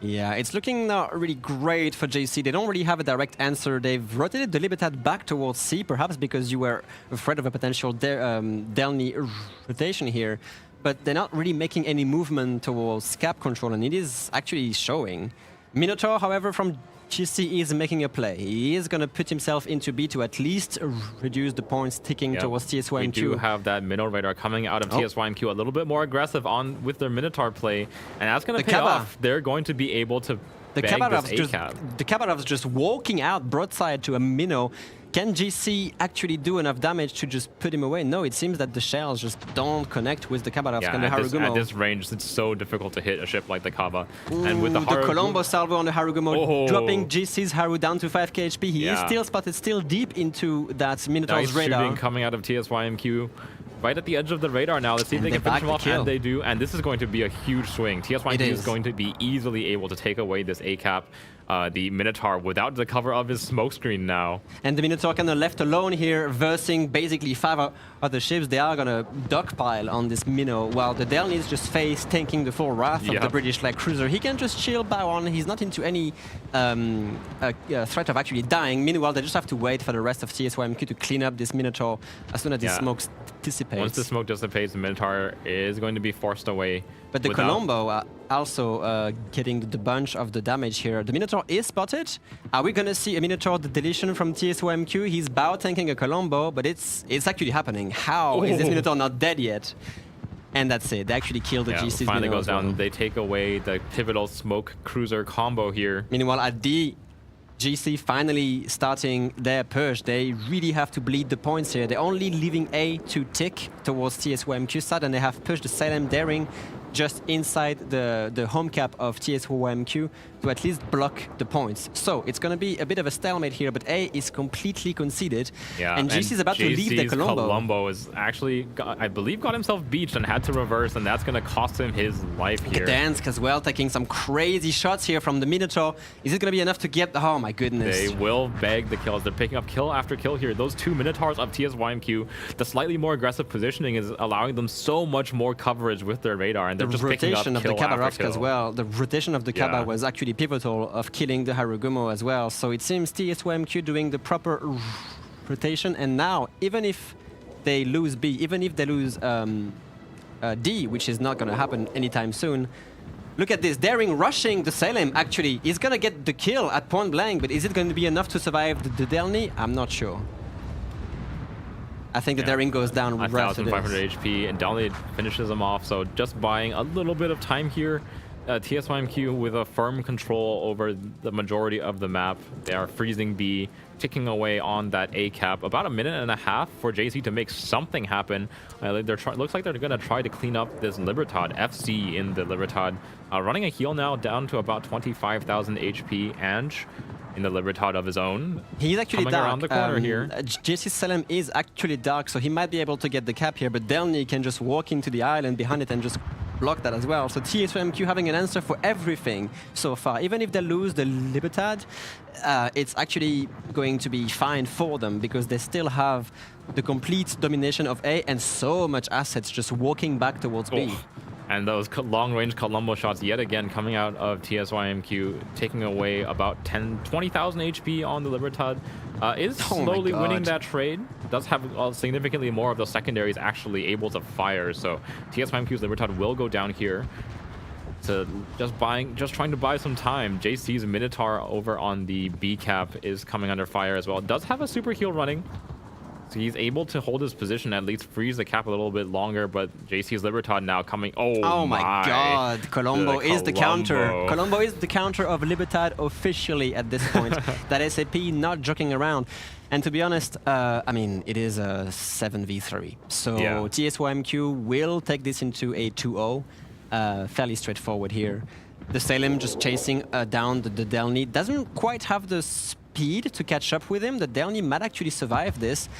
Yeah, it's looking not really great for JC. They don't really have a direct answer. They've rotated the Libertad back towards C, perhaps because you were afraid of a potential Delny rotation here. But they're not really making any movement towards cap control, and it is actually showing. Minotaur, however, from GC is making a play. He is going to put himself into B to at least reduce the points ticking towards TSYMQ. We do have that Minnow radar coming out of TSYMQ a little bit more aggressive on with their Minotaur play, and that's going to pay off. They're going to be able to bag this A-cap. The Kabarov's just walking out broadside to a Minnow. Can GC actually do enough damage to just put him away? No, it seems that the shells just don't connect with the Kabarovs and the Harugumo. At this range, it's so difficult to hit a ship like the Kaba. And with the Colombo salvo on the Harugumo, dropping GC's Haru down to 5k HP. He is still spotted, still deep into that Minotaur's radar. Shooting coming out of TSYMQ. Right at the edge of the radar now. Let's see if they can finish him off, and they do. And this is going to be a huge swing. TSYMQ is going to be easily able to take away this A-cap. The Minotaur without the cover of his smokescreen now. And the Minotaur kind of left alone here, versing basically 5 other ships. They are going to dogpile on this Minnow, while the Delny is just face tanking the full wrath of the British flag cruiser. He can just chill, bow on. He's not into any threat of actually dying. Meanwhile, they just have to wait for the rest of TSYMQ to clean up this Minotaur as soon as the smoke dissipates. Once the smoke dissipates, the Minotaur is going to be forced away. But the Colombo also getting the bunch of the damage here. The Minotaur is spotted. Are we going to see a Minotaur deletion from TSYMQ? He's bow tanking a Colombo, but it's actually happening. How is this Minotaur not dead yet? And that's it. They actually killed the GC's finally Minnow goes down. They take away the pivotal smoke cruiser combo here. Meanwhile, at D, GC finally starting their push. They really have to bleed the points here. They're only leaving A to tick towards TSYMQ side, and they have pushed the Salem Daring just inside the home cap of TSYMQ to at least block the points. So it's going to be a bit of a stalemate here, but A is completely conceded. Yeah, and JC is about to leave the Colombo. Colombo is actually, I believe, got himself beached and had to reverse, and that's going to cost him his life here. Gdansk as well, taking some crazy shots here from the Minotaur. Is it going to be enough to get the... Oh my goodness. They will bag the kills. They're picking up kill after kill here. Those two Minotaurs of TSYMQ, the slightly more aggressive positioning is allowing them so much more coverage with their radar, and they're just picking up kill after kill. The rotation of the Khabarovsk as well. The rotation of the Kaba was actually pivotal of killing the Harugumo as well. So it seems TSYMQ doing the proper rotation, and now even if they lose B, even if they lose D, which is not going to happen anytime soon. Look at this, Daring rushing the Salem actually. He's going to get the kill at point blank, but is it going to be enough to survive the Delny? I'm not sure. I think the Daring goes down right after this. 1,500 HP, and Delny finishes him off, so just buying a little bit of time here. TSYMQ with a firm control over the majority of the map. They are freezing B, ticking away on that A cap. About a minute and a half for JC to make something happen. Looks like they're going to try to clean up this Libertad, FC in the Libertad. Running a heal now down to about 25,000 HP. Ange in the Libertad of his own. He's actually coming dark. Around the corner here. JC Salem is actually dark, so he might be able to get the cap here, but Delny can just walk into the island behind it and just block that as well. So TSYMQ having an answer for everything so far. Even if they lose the Libertad, it's actually going to be fine for them because they still have the complete domination of A and so much assets just walking back towards B. And those long-range Colombo shots yet again coming out of TSYMQ, taking away about 20,000 HP on the Libertad. Is slowly winning that trade. Does have significantly more of the secondaries actually able to fire. So TSYMQ's Libertad will go down here. To just trying to buy some time. JC's Minotaur over on the B cap is coming under fire as well. Does have a super heal running. So he's able to hold his position, at least freeze the cap a little bit longer, but JC's Libertad now coming. Oh my god, Colombo is the counter. Colombo is the counter of Libertad officially at this point. That SAP not joking around. And to be honest, I mean, it is a 7v3. So TSYMQ will take this into a 2-0. Fairly straightforward here. The Salem just chasing down the Delny. Doesn't quite have the speed to catch up with him. The Delny might actually survive this.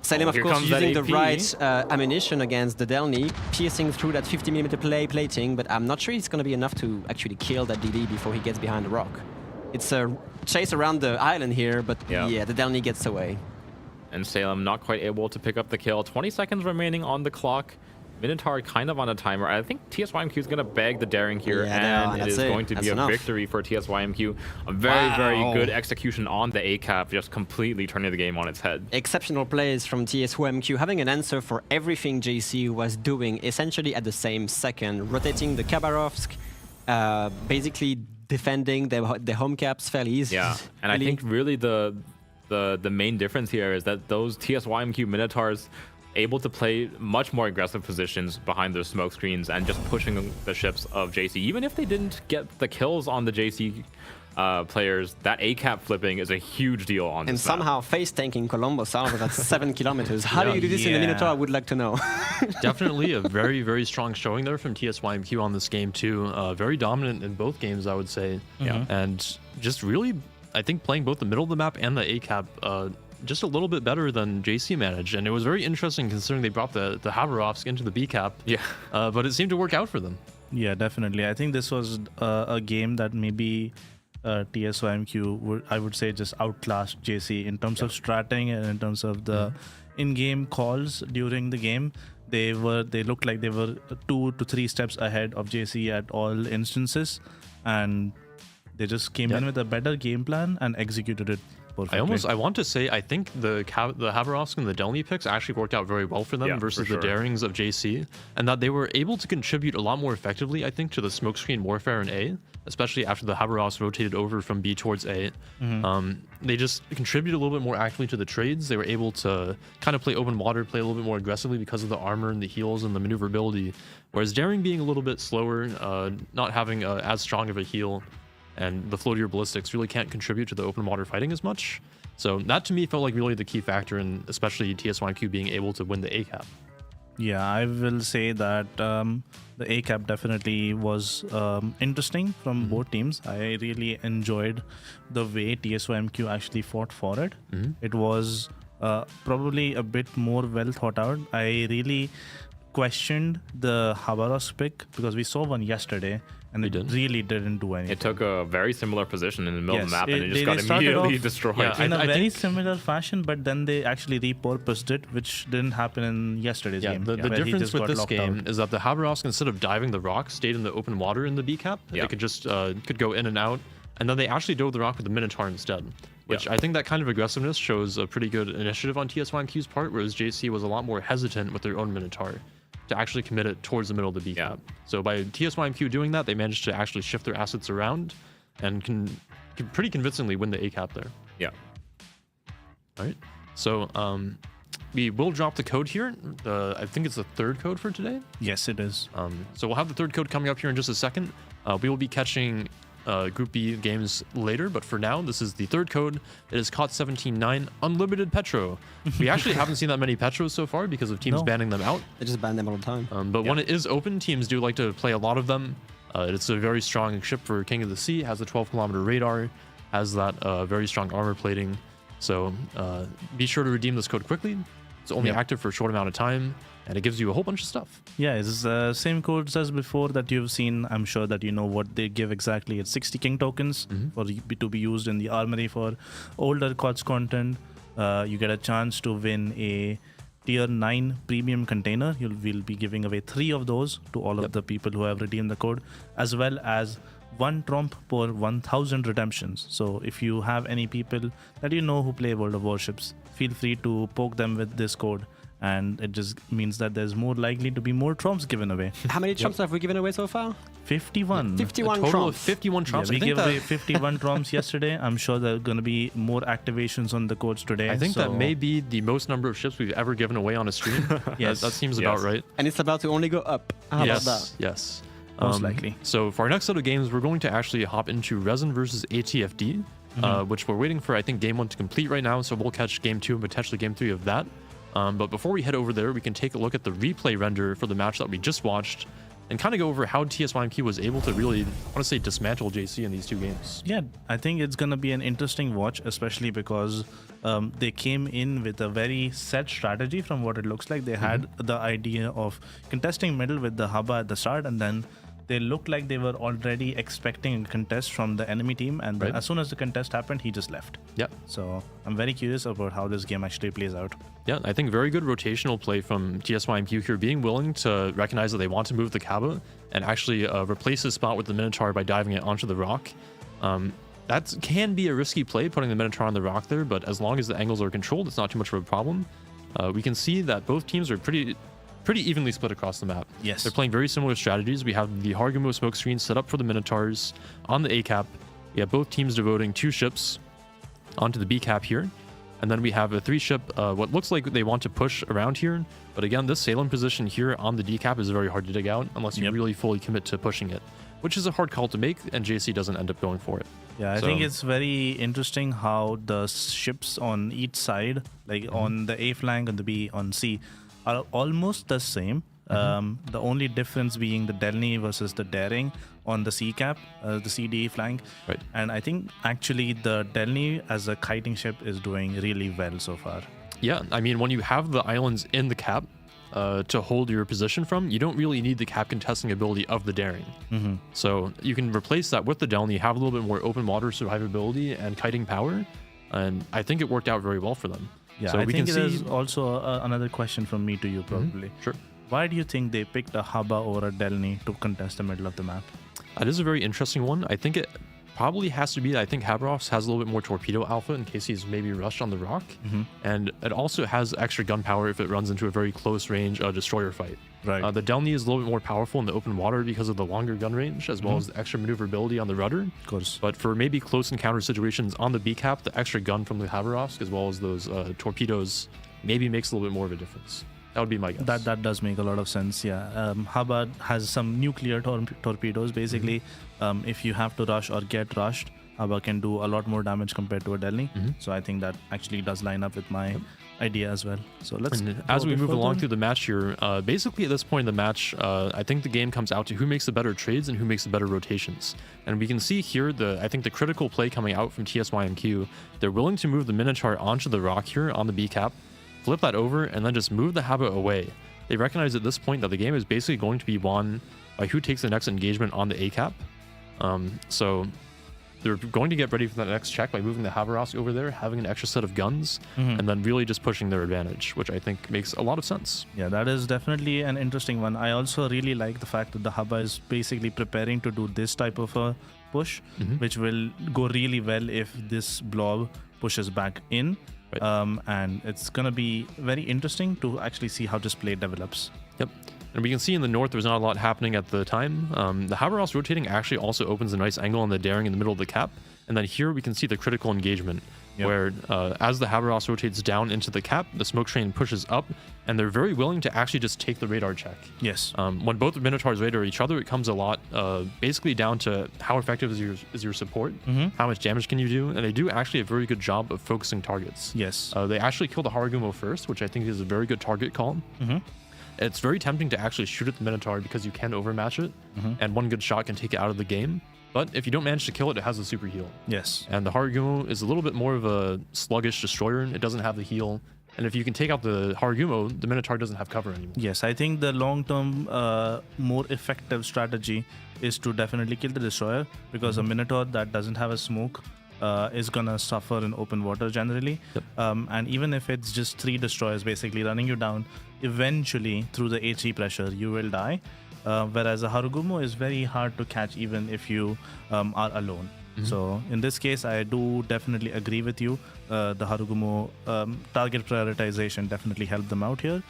Salem, of course, using the right ammunition against the Delny, piercing through that 50mm plating, but I'm not sure it's going to be enough to actually kill that DD before he gets behind the rock. It's a chase around the island here, but yeah, the Delny gets away. And Salem not quite able to pick up the kill. 20 seconds remaining on the clock. Minotaur kind of on a timer. I think TSYMQ is going to bag the Daring here, and it is going to be a victory for TSYMQ. A very good execution on the A cap, just completely turning the game on its head. Exceptional plays from TSYMQ, having an answer for everything JC was doing, essentially at the same second, rotating the Khabarovsk, basically defending the home caps fairly easy. Yeah, and I think really the main difference here is that those TSYMQ Minotaurs able to play much more aggressive positions behind their smoke screens and just pushing the ships of JC. Even if they didn't get the kills on the JC players, that A-cap flipping is a huge deal on this map. And somehow face-tanking Colombo Salvo at 7 kilometers. How do you do this in the Minotaur? I would like to know. Definitely a very, very strong showing there from TSYMQ on this game too. Very dominant in both games, I would say. And just really, I think, playing both the middle of the map and the A-cap just a little bit better than JC managed, and it was very interesting considering they brought the Khabarovsk into the B cap. But it seemed to work out for them. Yeah, definitely. I think this was a game that maybe TSYMQ I would say just outclassed JC in terms of stratting and in terms of the in-game calls during the game. They looked like they were 2 to 3 steps ahead of JC at all instances, and they just came in with a better game plan and executed it perfectly. I want to say, I think the Khabarovsk and the Delny picks actually worked out very well for them versus the Darings of JC, and that they were able to contribute a lot more effectively, I think, to the smokescreen warfare in A, especially after the Khabarovsk rotated over from B towards A. They just contributed a little bit more actively to the trades. They were able to kind of play open water, play a little bit more aggressively because of the armor and the heals and the maneuverability, whereas Daring being a little bit slower, not having as strong of a heal, and the floatier ballistics really can't contribute to the open water fighting as much. So that to me felt like really the key factor in especially TSYMQ being able to win the A cap. Yeah, I will say that the ACAP definitely was interesting from both teams. I really enjoyed the way TSYMQ actually fought for it. It was probably a bit more well thought out. I really questioned the Habaros pick because we saw one yesterday and it really didn't do anything. It took a very similar position in the middle of the map and it just they got started immediately off destroyed. in a I very think- similar fashion, but then they actually repurposed it, which didn't happen in yesterday's game. The where he difference just with got this locked game out. is that the Habarovsk, instead of diving the rock, stayed in the open water in the B cap. Yeah. They could just could go in and out, and then they actually dove the rock with the Minotaur instead. Which I think that kind of aggressiveness shows a pretty good initiative on TSYMQ's part, whereas JC was a lot more hesitant with their own Minotaur to actually commit it towards the middle of the B cap. So by TSYMQ doing that, they managed to actually shift their assets around and can pretty convincingly win the A cap there. Yeah. All right. So we will drop the code here. I think it's the third code for today. Yes, it is. So we'll have the third code coming up here in just a second. We will be catching Group B games later, but for now, this is the third code. It is COT 17.9 Unlimited Petro. We actually haven't seen that many Petros so far because of teams banning them out. They just ban them all the time. But when it is open, teams do like to play a lot of them. It's a very strong ship for King of the Sea, has a 12-kilometer radar, has that very strong armor plating. So be sure to redeem this code quickly. It's only active for a short amount of time, and it gives you a whole bunch of stuff. Yeah, it's the same codes as before that you've seen. I'm sure that you know what they give exactly. It's 60 king tokens to be used in the armory for older COTS content. You get a chance to win a tier 9 premium container. We'll be giving away 3 of those to all of the people who have redeemed the code, as well as 1 trump per 1000 redemptions. So if you have any people that you know who play World of Warships, feel free to poke them with this code, and it just means that there's more likely to be more trumps given away. How many trumps have we given away so far? 51. 51 A total trumps. of 51 trumps. Yeah, we I think gave away that, 51 trumps yesterday. I'm sure there are going to be more activations on the codes today. I think that may be the most number of ships we've ever given away on a stream. Yes. That seems about right. And it's about to only go up. How about that? Yes. Most likely. So for our next set of games, we're going to actually hop into Resin versus ATFD, which we're waiting for, I think, game 1 to complete right now. So we'll catch game 2 and potentially game 3 of that. But before we head over there, we can take a look at the replay render for the match that we just watched and kind of go over how TSYMQ was able to really, I want to say, dismantle JC in these 2 games. Yeah, I think it's going to be an interesting watch, especially because they came in with a very set strategy from what it looks like. They had the idea of contesting middle with the Haba at the start, and then they looked like they were already expecting a contest from the enemy team, and then as soon as the contest happened, he just left. Yeah. So I'm very curious about how this game actually plays out. Yeah, I think very good rotational play from TSYMQ here, being willing to recognize that they want to move the Kaba and actually replace his spot with the Minotaur by diving it onto the rock. That can be a risky play, putting the Minotaur on the rock there, but as long as the angles are controlled, it's not too much of a problem. We can see that both teams are pretty evenly split across the map. Yes. They're playing very similar strategies. We have the Hargamo smoke screen set up for the Minotaurs on the A cap. We have both teams devoting 2 ships onto the B cap here. And then we have a 3-ship, what looks like they want to push around here. But again, this Salem position here on the D cap is very hard to dig out unless you really fully commit to pushing it, which is a hard call to make, and JC doesn't end up going for it. Yeah, I think it's very interesting how the ships on each side, like on the A flank and the B on C, are almost the same. The only difference being the Delny versus the Daring on the C cap, the CDE flank. Right. And I think actually the Delny as a kiting ship is doing really well so far. Yeah, I mean, when you have the islands in the cap to hold your position from, you don't really need the cap contesting ability of the Daring. So you can replace that with the Delny, have a little bit more open water survivability and kiting power, and I think it worked out very well for them. Yeah, so I we think can there's see also another question from me to you probably. Sure. Why do you think they picked a Haba over a Delny to contest the middle of the map? That is a very interesting one. I think it probably has to be, I think Habarovsk has a little bit more torpedo alpha in case he's maybe rushed on the rock. And it also has extra gun power if it runs into a very close range destroyer fight. Right. The Delny is a little bit more powerful in the open water because of the longer gun range, as well as the extra maneuverability on the rudder. Of course. But for maybe close encounter situations on the B cap, the extra gun from the Habarovsk, as well as those torpedoes, maybe makes a little bit more of a difference. That would be my guess. That does make a lot of sense, yeah. Haba has some nuclear torpedoes. Basically, if you have to rush or get rushed, Haba can do a lot more damage compared to a Delhi. So I think that actually does line up with my idea as well. So let's. As we move along through the match here, basically at this point in the match, I think the game comes out to who makes the better trades and who makes the better rotations. And we can see here I think the critical play coming out from TSYMQ. They're willing to move the Minotaur onto the rock here on the B cap, flip that over, and then just move the Haba away. They recognize at this point that the game is basically going to be won by who takes the next engagement on the A cap. So they're going to get ready for that next check by moving the Haverosk over there, having an extra set of guns, and then really just pushing their advantage, which I think makes a lot of sense. Yeah, that is definitely an interesting one. I also really like the fact that the Haba is basically preparing to do this type of a push, which will go really well if this blob pushes back in. Right. And it's going to be very interesting to actually see how this play develops. Yep. And we can see in the north there's not a lot happening at the time. The Haverosk rotating actually also opens a nice angle on the Daring in the middle of the cap. And then here we can see the critical engagement, where as the Haverosk rotates down into the cap, the smoke train pushes up, and they're very willing to actually just take the radar check. Yes. When both Minotaurs radar each other, it comes a lot basically down to how effective is your support, how much damage can you do, and they do actually a very good job of focusing targets. Yes. They actually kill the Haragumo first, which I think is a very good target call. It's very tempting to actually shoot at the Minotaur because you can overmatch it, and one good shot can take it out of the game. But if you don't manage to kill it, it has a super heal. Yes. And the Haragumo is a little bit more of a sluggish destroyer. It doesn't have the heal. And if you can take out the Haragumo, the Minotaur doesn't have cover anymore. Yes, I think the long-term, more effective strategy is to definitely kill the destroyer, because a Minotaur that doesn't have a smoke is gonna suffer in open water generally. And even if it's just 3 destroyers basically running you down, eventually through the HE pressure you will die. Whereas a Haragumo is very hard to catch even if you are alone. So in this case, I do definitely agree with you. The Haragumo target prioritization definitely helped them out here.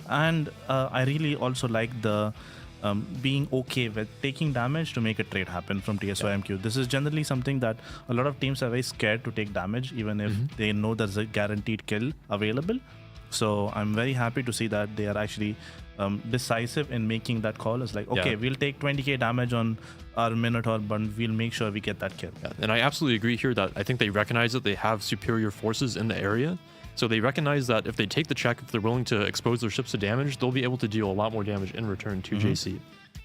And I really also like the being okay with taking damage to make a trade happen from TSYMQ. This is generally something that a lot of teams are very scared to take damage, even if they know there's a guaranteed kill available. So I'm very happy to see that they are actually decisive in making that call. It's like, okay, we'll take 20k damage on our Minotaur, but we'll make sure we get that kill. And I absolutely agree here that I think they recognize that they have superior forces in the area. So they recognize that if they take the check, if they're willing to expose their ships to damage, they'll be able to deal a lot more damage in return to JC.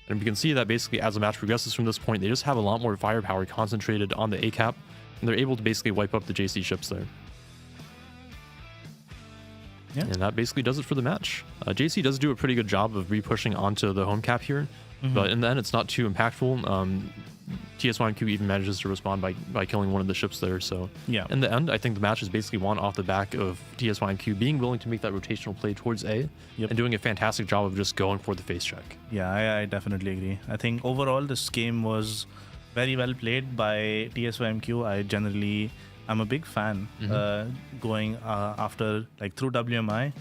And we can see that basically as the match progresses from this point, they just have a lot more firepower concentrated on the A cap, and they're able to basically wipe up the JC ships there. Yeah. And that basically does it for the match. JC does do a pretty good job of re-pushing onto the home cap here, but in the end, it's not too impactful. TSYMQ even manages to respond by killing one of the ships there. So in the end, I think the match is basically won off the back of TSYMQ being willing to make that rotational play towards A and doing a fantastic job of just going for the face check. Yeah, I definitely agree. I think overall this game was very well played by TSYMQ. I generally I'm a big fan going after, like, through WMI.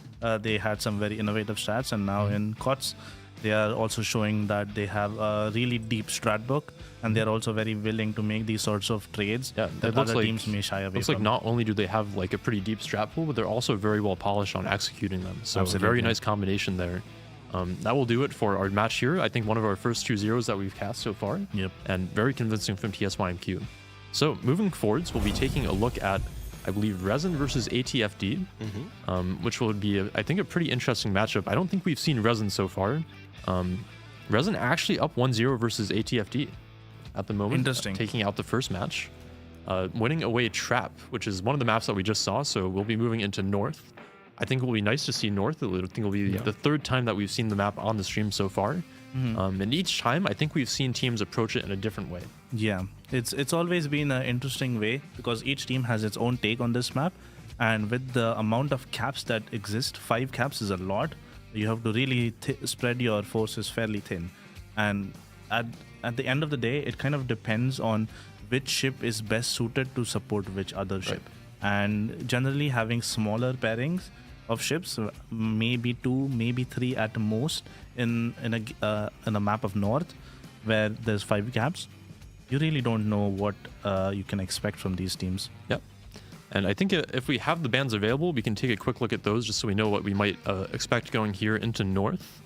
They had some very innovative stats, and now in COTS, they are also showing that they have a really deep strat book, and they're also very willing to make these sorts of trades that other teams may shy away from. Looks like not only do they have like a pretty deep strat pool, but they're also very well polished on executing them. So it's a very nice combination there. That will do it for our match here. I think one of our first 2-0s that we've cast so far, and very convincing from TSYMQ. So moving forwards, we'll be taking a look at, I believe, Resin versus ATFD, which will be, I think, a pretty interesting matchup. I don't think we've seen Resin so far. Resin actually up 1-0 versus ATFD at the moment. Interesting. Taking out the first match. Winning away Trap, which is one of the maps that we just saw, so we'll be moving into North. I think it will be nice to see North. I think it will be the third time that we've seen the map on the stream so far. And each time, I think we've seen teams approach it in a different way. Yeah, it's always been an interesting way because each team has its own take on this map. And with the amount of caps that exist, 5 caps is a lot. You have to really spread your forces fairly thin. And at the end of the day, it kind of depends on which ship is best suited to support which other ship. And generally having smaller pairings of ships, maybe 2, maybe 3 at most in a map of North where there's 5 caps, you really don't know what you can expect from these teams. Yep. And I think if we have the bans available, we can take a quick look at those just so we know what we might expect going here into North.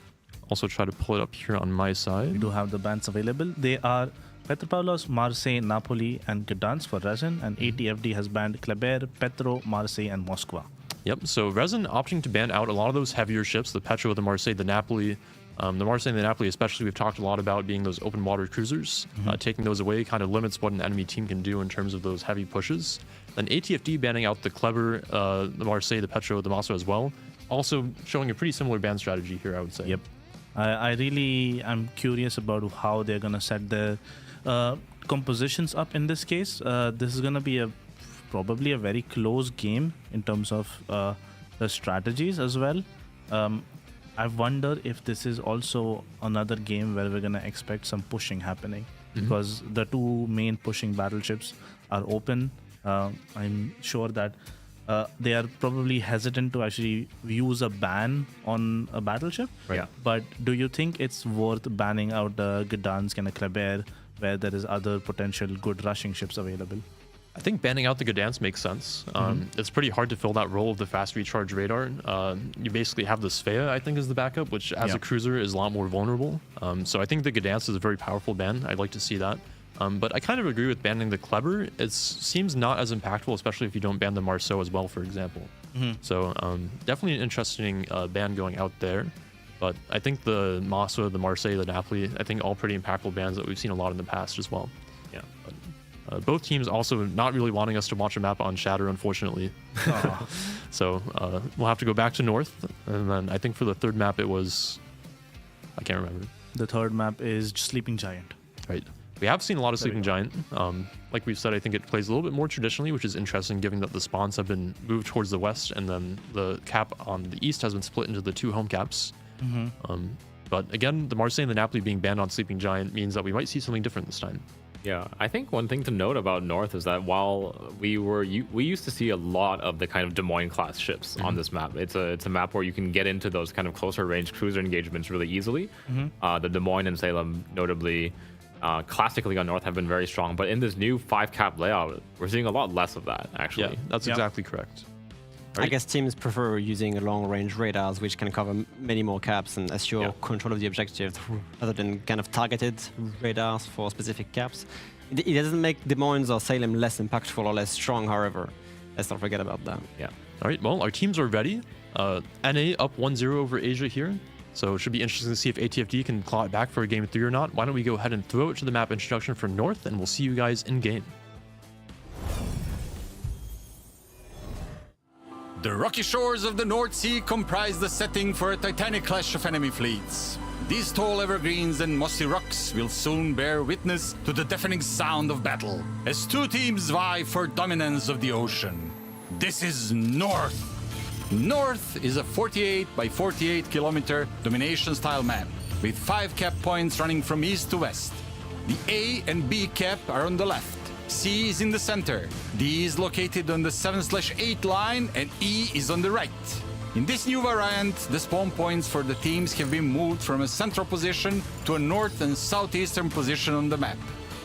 Also try to pull it up here on my side. We do have the bans available. They are Petropavlos, Marseille, Napoli, and Gdansk for Resin, and ATFD has banned Kleber, Petro, Marseille, and Moskva. Yep, so Resin opting to ban out a lot of those heavier ships, the Petro, the Marseille, the Napoli. The Marseille and the Napoli especially, we've talked a lot about being those open water cruisers. Taking those away kind of limits what an enemy team can do in terms of those heavy pushes. Then ATFD banning out the Kleber, the Marseille, the Petro, the Moskva as well. Also showing a pretty similar ban strategy here, I would say. Yep. I'm curious about how they're going to set their compositions up in this case. This is going to be probably a very close game in terms of the strategies as well. I wonder if this is also another game where we're going to expect some pushing happening, because the two main pushing battleships are open. I'm sure that they are probably hesitant to actually use a ban on a battleship. Right. Yeah. But do you think it's worth banning out the Gdansk and the Kleber, where there is other potential good rushing ships available? I think banning out the Gdansk makes sense. It's pretty hard to fill that role of the fast recharge radar. You basically have the Svea, I think, as the backup, which as a cruiser is a lot more vulnerable. So I think the Gdansk is a very powerful ban. I'd like to see that. But I kind of agree with banning the Kleber. It seems not as impactful, especially if you don't ban the Marceau as well, for example. So definitely an interesting ban going out there. But I think the Moskva, the Marseille, the Napoli, I think all pretty impactful bans that we've seen a lot in the past as well. Yeah. Both teams also not really wanting us to watch a map on Shatter, unfortunately. So we'll have to go back to North. And then I think for the third map, it was... I can't remember. The third map is Sleeping Giant. Right. We have seen a lot of Sleeping Giant. Like we've said, I think it plays a little bit more traditionally, which is interesting given that the spawns have been moved towards the west, and then the cap on the east has been split into the two home caps. But again, the Marseille and the Napoli being banned on Sleeping Giant means that we might see something different this time. Yeah, I think one thing to note about North is that while we used to see a lot of the kind of Des Moines class ships on this map. It's a map where you can get into those kind of closer range cruiser engagements really easily. The Des Moines and Salem, notably, classically on North, have been very strong. But in this new 5-cap layout, we're seeing a lot less of that, actually. Yeah, that's exactly correct. I guess teams prefer using long-range radars, which can cover many more caps and assure control of the objective, rather than kind of targeted radars for specific caps. It doesn't make Des Moines or Salem less impactful or less strong, however. Let's not forget about that. Yeah. All right, well, our teams are ready. NA up 1-0 over Asia here. So it should be interesting to see if ATFD can claw it back for a game 3 or not. Why don't we go ahead and throw it to the map introduction for North, and we'll see you guys in game. The rocky shores of the North Sea comprise the setting for a titanic clash of enemy fleets. These tall evergreens and mossy rocks will soon bear witness to the deafening sound of battle, as two teams vie for dominance of the ocean. This is North. North is a 48 by 48 kilometer domination-style map, with 5 cap points running from east to west. The A and B cap are on the left. C is in the center, D is located on the 7/8 line, and E is on the right. In this new variant, the spawn points for the teams have been moved from a central position to a north and southeastern position on the map.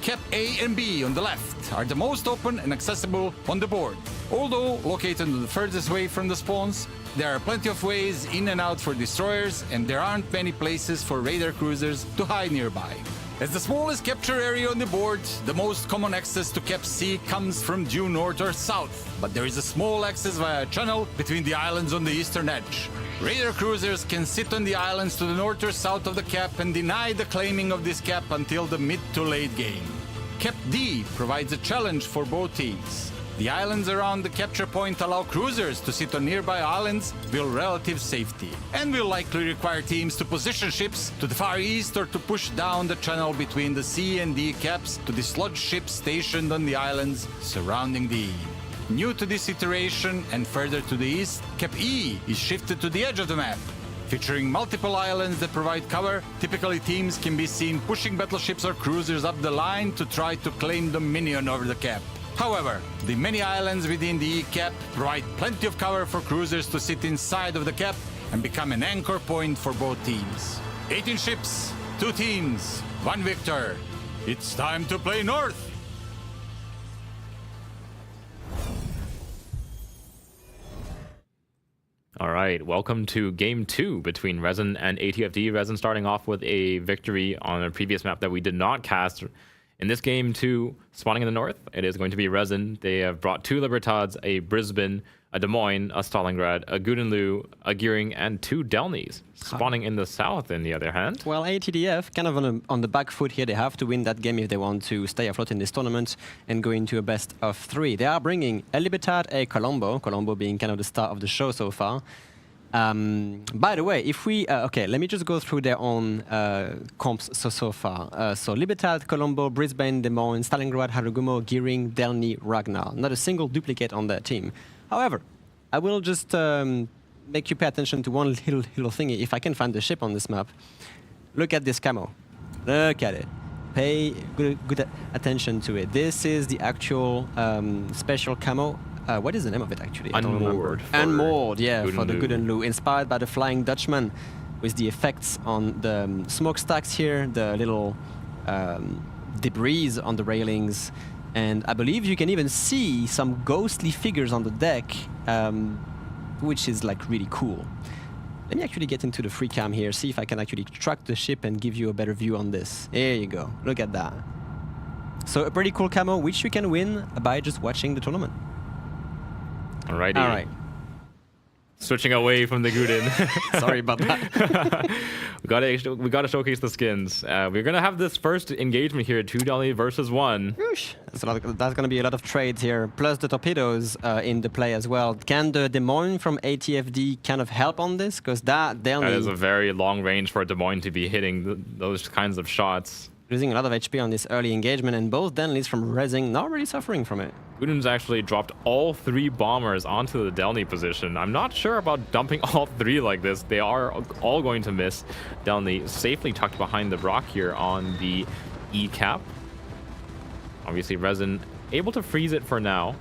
Cap A and B on the left are the most open and accessible on the board. Although located the furthest away from the spawns, there are plenty of ways in and out for destroyers, and there aren't many places for radar cruisers to hide nearby. As the smallest capture area on the board, the most common access to Cap C comes from due north or south, but there is a small access via a channel between the islands on the eastern edge. Radar cruisers can sit on the islands to the north or south of the cap and deny the claiming of this cap until the mid to late game. Cap D provides a challenge for both teams. The islands around the capture point allow cruisers to sit on nearby islands with relative safety, and will likely require teams to position ships to the far east or to push down the channel between the C and D caps to dislodge ships stationed on the islands surrounding the E. New to this iteration and further to the east, Cap E is shifted to the edge of the map. Featuring multiple islands that provide cover, typically teams can be seen pushing battleships or cruisers up the line to try to claim dominion over the cap. However, the many islands within the E cap provide plenty of cover for cruisers to sit inside of the cap and become an anchor point for both teams. 18 ships, 2 teams, 1 victor. It's time to play North! All right, welcome to Game 2 between Resin and ATFD. Resin starting off with a victory on a previous map that we did not cast In this game, too, spawning in the north, it is going to be Resin. They have brought 2 Libertads, a Brisbane, a Des Moines, a Stalingrad, a Gudenlu, a Gearing, and 2 Delnies. Spawning in the south, on the other hand. Well, ATDF kind of on the back foot here. They have to win that game if they want to stay afloat in this tournament and go into a best of 3. They are bringing a Libertad, a Colombo being kind of the star of the show so far. By the way, if we okay, let me just go through their own comps so far. So Libertad, Colombo, Brisbane, Des Moines, Stalingrad, Harugumo, Gearing, Delny, Ragnar. Not a single duplicate on their team. However, I will just make you pay attention to one little thingy. If I can find the ship on this map, look at this camo. Look at it. Pay good attention to it. This is the actual special camo. What is the name of it actually? Unmoored. Unmoored, yeah, for the Gudenlu. Gudenlu. Inspired by the Flying Dutchman, with the effects on the smokestacks here, the little debris on the railings, and I believe you can even see some ghostly figures on the deck, which is like really cool. Let me actually get into the free cam here, see if I can actually track the ship and give you a better view on this. There you go. Look at that. So a pretty cool camo, which you can win by just watching the tournament. Alrighty. All right. Switching away from the Guden. Sorry about that. we gotta showcase the skins. We're gonna have this first engagement here, 2 Delny versus 1. That's gonna be a lot of trades here, plus the torpedoes in the play as well. Can the Des Moines from ATFD kind of help on this? Because that is a very long range for Des Moines to be hitting those kinds of shots. Losing a lot of HP on this early engagement, and both Denleys from Resin not really suffering from it. Guden's actually dropped all 3 bombers onto the Delny position. I'm not sure about dumping all 3 like this. They are all going to miss. Delny safely tucked behind the rock here on the E cap. Obviously, Resin able to freeze it for now.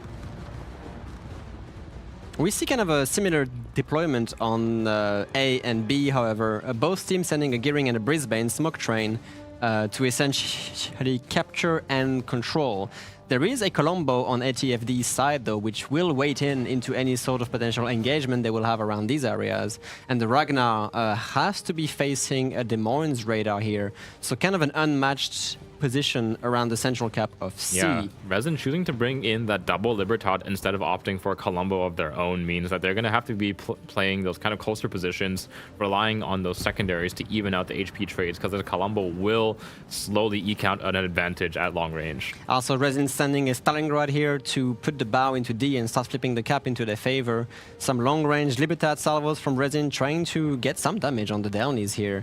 We see kind of a similar deployment on A and B, however. Both teams sending a Gearing and a Brisbane smoke train to essentially capture and control. There is a Colombo on ATFD's side, though, which will wait into any sort of potential engagement they will have around these areas. And the Ragnar has to be facing a Des Moines radar here. So kind of an unmatched position around the central cap of C. Yeah, Resin choosing to bring in that double Libertad instead of opting for a Colombo of their own means that they're going to have to be playing those kind of closer positions, relying on those secondaries to even out the HP trades, because the Colombo will slowly eke out an advantage at long range. Also, Resin sending a Stalingrad here to put the bow into D and start flipping the cap into their favor. Some long-range Libertad salvos from Resin trying to get some damage on the Delnies here.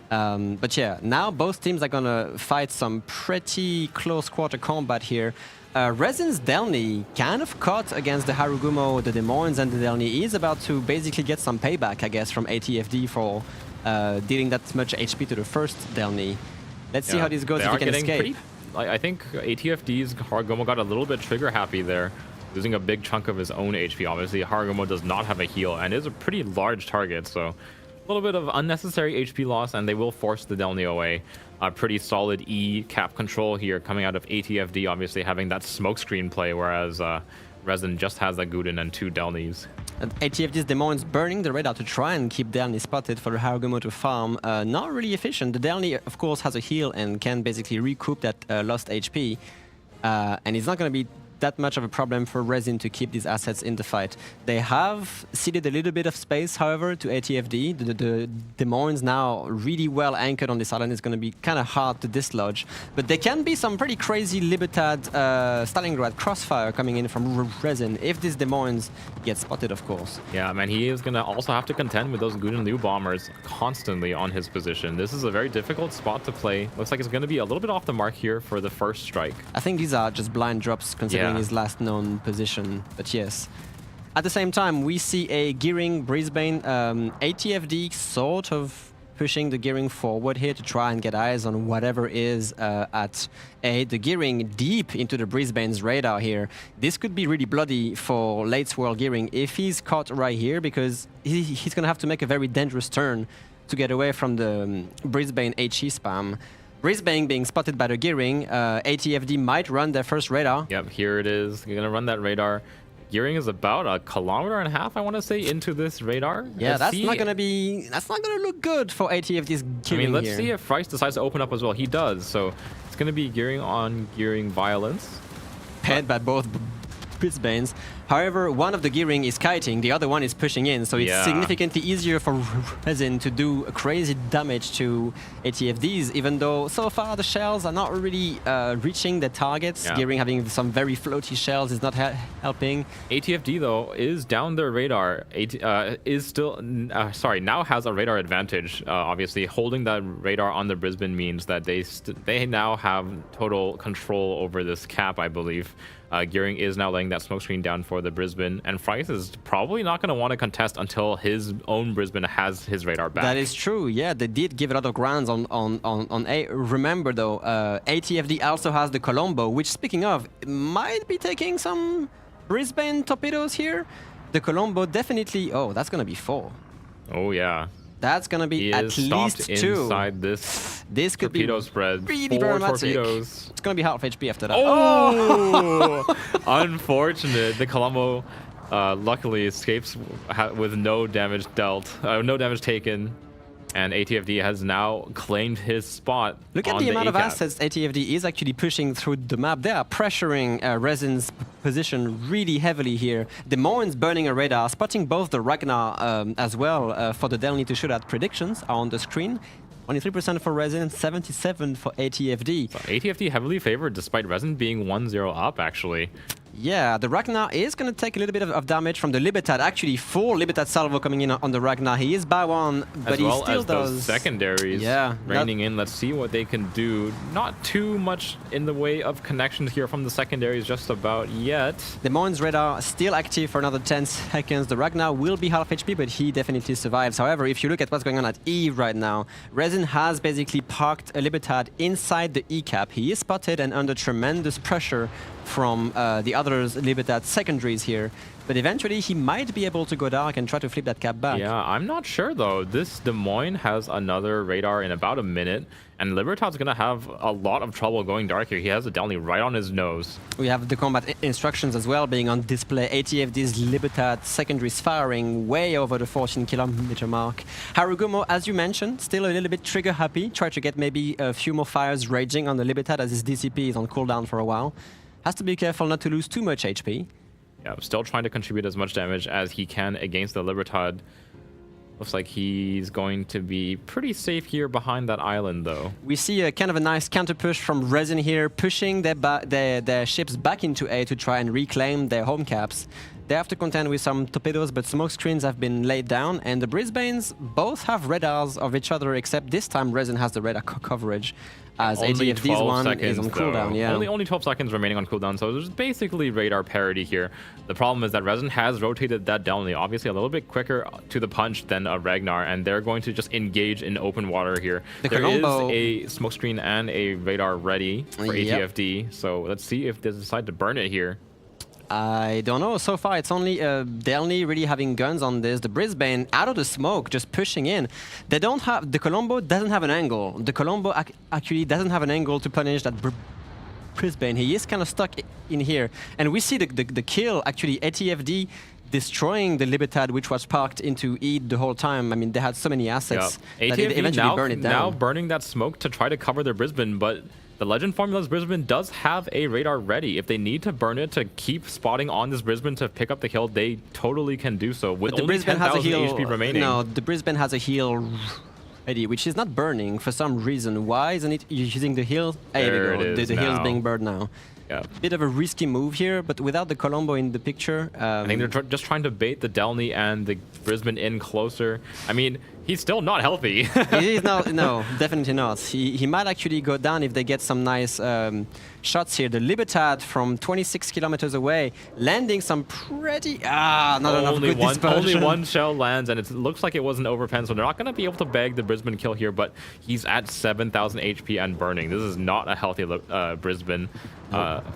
But yeah, now both teams are gonna fight some pretty close quarter combat here. Resin's Delny kind of caught against the Harugumo, the Des Moines, and the Delny is about to basically get some payback, I guess, from ATFD for dealing that much HP to the first Delny. Let's see how this goes if he can escape. I think ATFD's Harugumo got a little bit trigger happy there, losing a big chunk of his own HP. Obviously, Harugumo does not have a heal and is a pretty large target, so a little bit of unnecessary HP loss, and they will force the Delny away. A pretty solid E cap control here coming out of ATFD, obviously having that smokescreen play, whereas Resin just has a Guden and 2 Delnies. ATFD's Des Moines burning the radar to try and keep Delny spotted for the Harugumo to farm. Not really efficient. The Delny, of course, has a heal and can basically recoup that lost HP. And it's not going to be that much of a problem for Resin to keep these assets in the fight. They have ceded a little bit of space, however, to ATFD. The Des Moines now really well anchored on this island. It's going to be kind of hard to dislodge. But there can be some pretty crazy Libertad Stalingrad crossfire coming in from Resin if this Des Moines gets spotted, of course. Yeah, man, he is going to also have to contend with those Gudenlu bombers constantly on his position. This is a very difficult spot to play. Looks like it's going to be a little bit off the mark here for the first strike. I think these are just blind drops considering his last known position, but yes. At the same time, we see a Gearing Brisbane, ATFD sort of pushing the Gearing forward here to try and get eyes on whatever is at A. The Gearing deep into the Brisbane's radar here. This could be really bloody for late swirl Gearing if he's caught right here, because he's going to have to make a very dangerous turn to get away from the Brisbane HE spam. Brisbane being spotted by the Gearing, ATFD might run their first radar. Yep, here it is. You're going to run that radar. Gearing is about 1.5 kilometers, I want to say, into this radar. Yeah, that's not going to look good for ATFD's Gearing. I mean, let's see if Price decides to open up as well. He does, so It's going to be gearing on gearing violence. Paired by both Brisbanes. However, one of the gearing is kiting, the other one is pushing in, so it's significantly easier for Resin to do crazy damage to ATFDs, even though so far the shells are not really reaching the targets. Gearing having some very floaty shells is not helping. ATFD, though, is down their radar. Is still, now has a radar advantage. Obviously, holding that radar on the Brisbane means that they now have total control over this cap, I believe. Gearing is now laying that smokescreen down for the Brisbane, and Fries is probably not going to want to contest until his own Brisbane has his radar back. That is true, yeah. They did give a lot of grounds on A. Remember, though, ATFD also has the Colombo, which, speaking of, might be taking some Brisbane torpedoes here. The Colombo definitely... Oh, that's going to be 4. Oh, yeah. That's going to be at least 2. Inside this could torpedo be spread. Really 4 dramatic. torpedoes. It's going to be half HP after that. Oh! Unfortunate. The Colombo luckily escapes with no damage dealt, no damage taken. And ATFD has now claimed his spot. Look at the amount of assets ATFD is actually pushing through the map. They are pressuring Resin's position really heavily here. Des Moines burning a radar, spotting both the Ragnar as well for the Delny to shoot at. Predictions are on the screen. 23% for Resin, 77% for ATFD. So ATFD heavily favored despite Resin being 1-0 up, actually. Yeah, the Ragnar is going to take a little bit of damage from the Libertad. Actually, 4 Libertad salvo coming in on the Ragnar. He is by 1, but he still does. Those secondaries raining in. Let's see what they can do. Not too much in the way of connections here from the secondaries just about yet. Des Moines radar still active for another 10 seconds. The Ragnar will be half HP, but he definitely survives. However, if you look at what's going on at E right now, Resin has basically parked a Libertad inside the E cap. He is spotted and under tremendous pressure from the others Libertad secondaries here, but eventually he might be able to go dark and try to flip that cap back. Yeah, I'm not sure though. This Des Moines has another radar in about a minute, and Libertad's gonna have a lot of trouble going dark here. He has a Delny right on his nose. We have the combat instructions as well being on display. ATFD's Libertad secondaries firing way over the 14-kilometer mark. Harugumo, as you mentioned, still a little bit trigger happy. Try to get maybe a few more fires raging on the Libertad as his DCP is on cooldown for a while. Has to be careful not to lose too much HP. Yeah, still trying to contribute as much damage as he can against the Libertad. Looks like he's going to be pretty safe here behind that island, though. We see a kind of a nice counter push from Resin here, pushing their ships back into A to try and reclaim their home caps. They have to contend with some torpedoes, but smoke screens have been laid down, and the Brisbanes both have radars of each other, except this time Resin has the radar coverage, as ATFD's one is on cooldown. Yeah, only 12 seconds remaining on cooldown, so there's basically radar parity here. The problem is that Resin has rotated that Delny, obviously a little bit quicker to the punch than a Ragnar, and they're going to just engage in open water here. There is a smoke screen and a radar ready for ATFD, so let's see if they decide to burn it here. I don't know. So far, it's only Delny really having guns on this. The Brisbane, out of the smoke, just pushing in. They don't have... The Colombo doesn't have an angle. The Colombo actually doesn't have an angle to punish that Brisbane. He is kind of stuck in here. And we see the kill, actually, ATFD destroying the Libertad, which was parked into E the whole time. I mean, they had so many assets that they eventually burned it down. Now burning that smoke to try to cover their Brisbane, but... The Legend Formula's Brisbane does have a radar ready. If they need to burn it to keep spotting on this Brisbane to pick up the kill, they totally can do so with only 10,000 HP remaining. No, the Brisbane has a heal ready, which is not burning for some reason. Why isn't it using the heal? There it is the heal's being burned now. Yeah. Bit of a risky move here, but without the Colombo in the picture... I think they're just trying to bait the Delny and the Brisbane in closer. I mean, he's still not healthy. He is not, no, definitely not. He might actually go down if they get some nice shots here. The Libertad from 26 kilometers away, landing some pretty... not enough good dispersion. Only one shell lands, and it looks like it was an overpen, so they're not going to be able to bag the Brisbane kill here, but he's at 7,000 HP and burning. This is not a healthy Brisbane.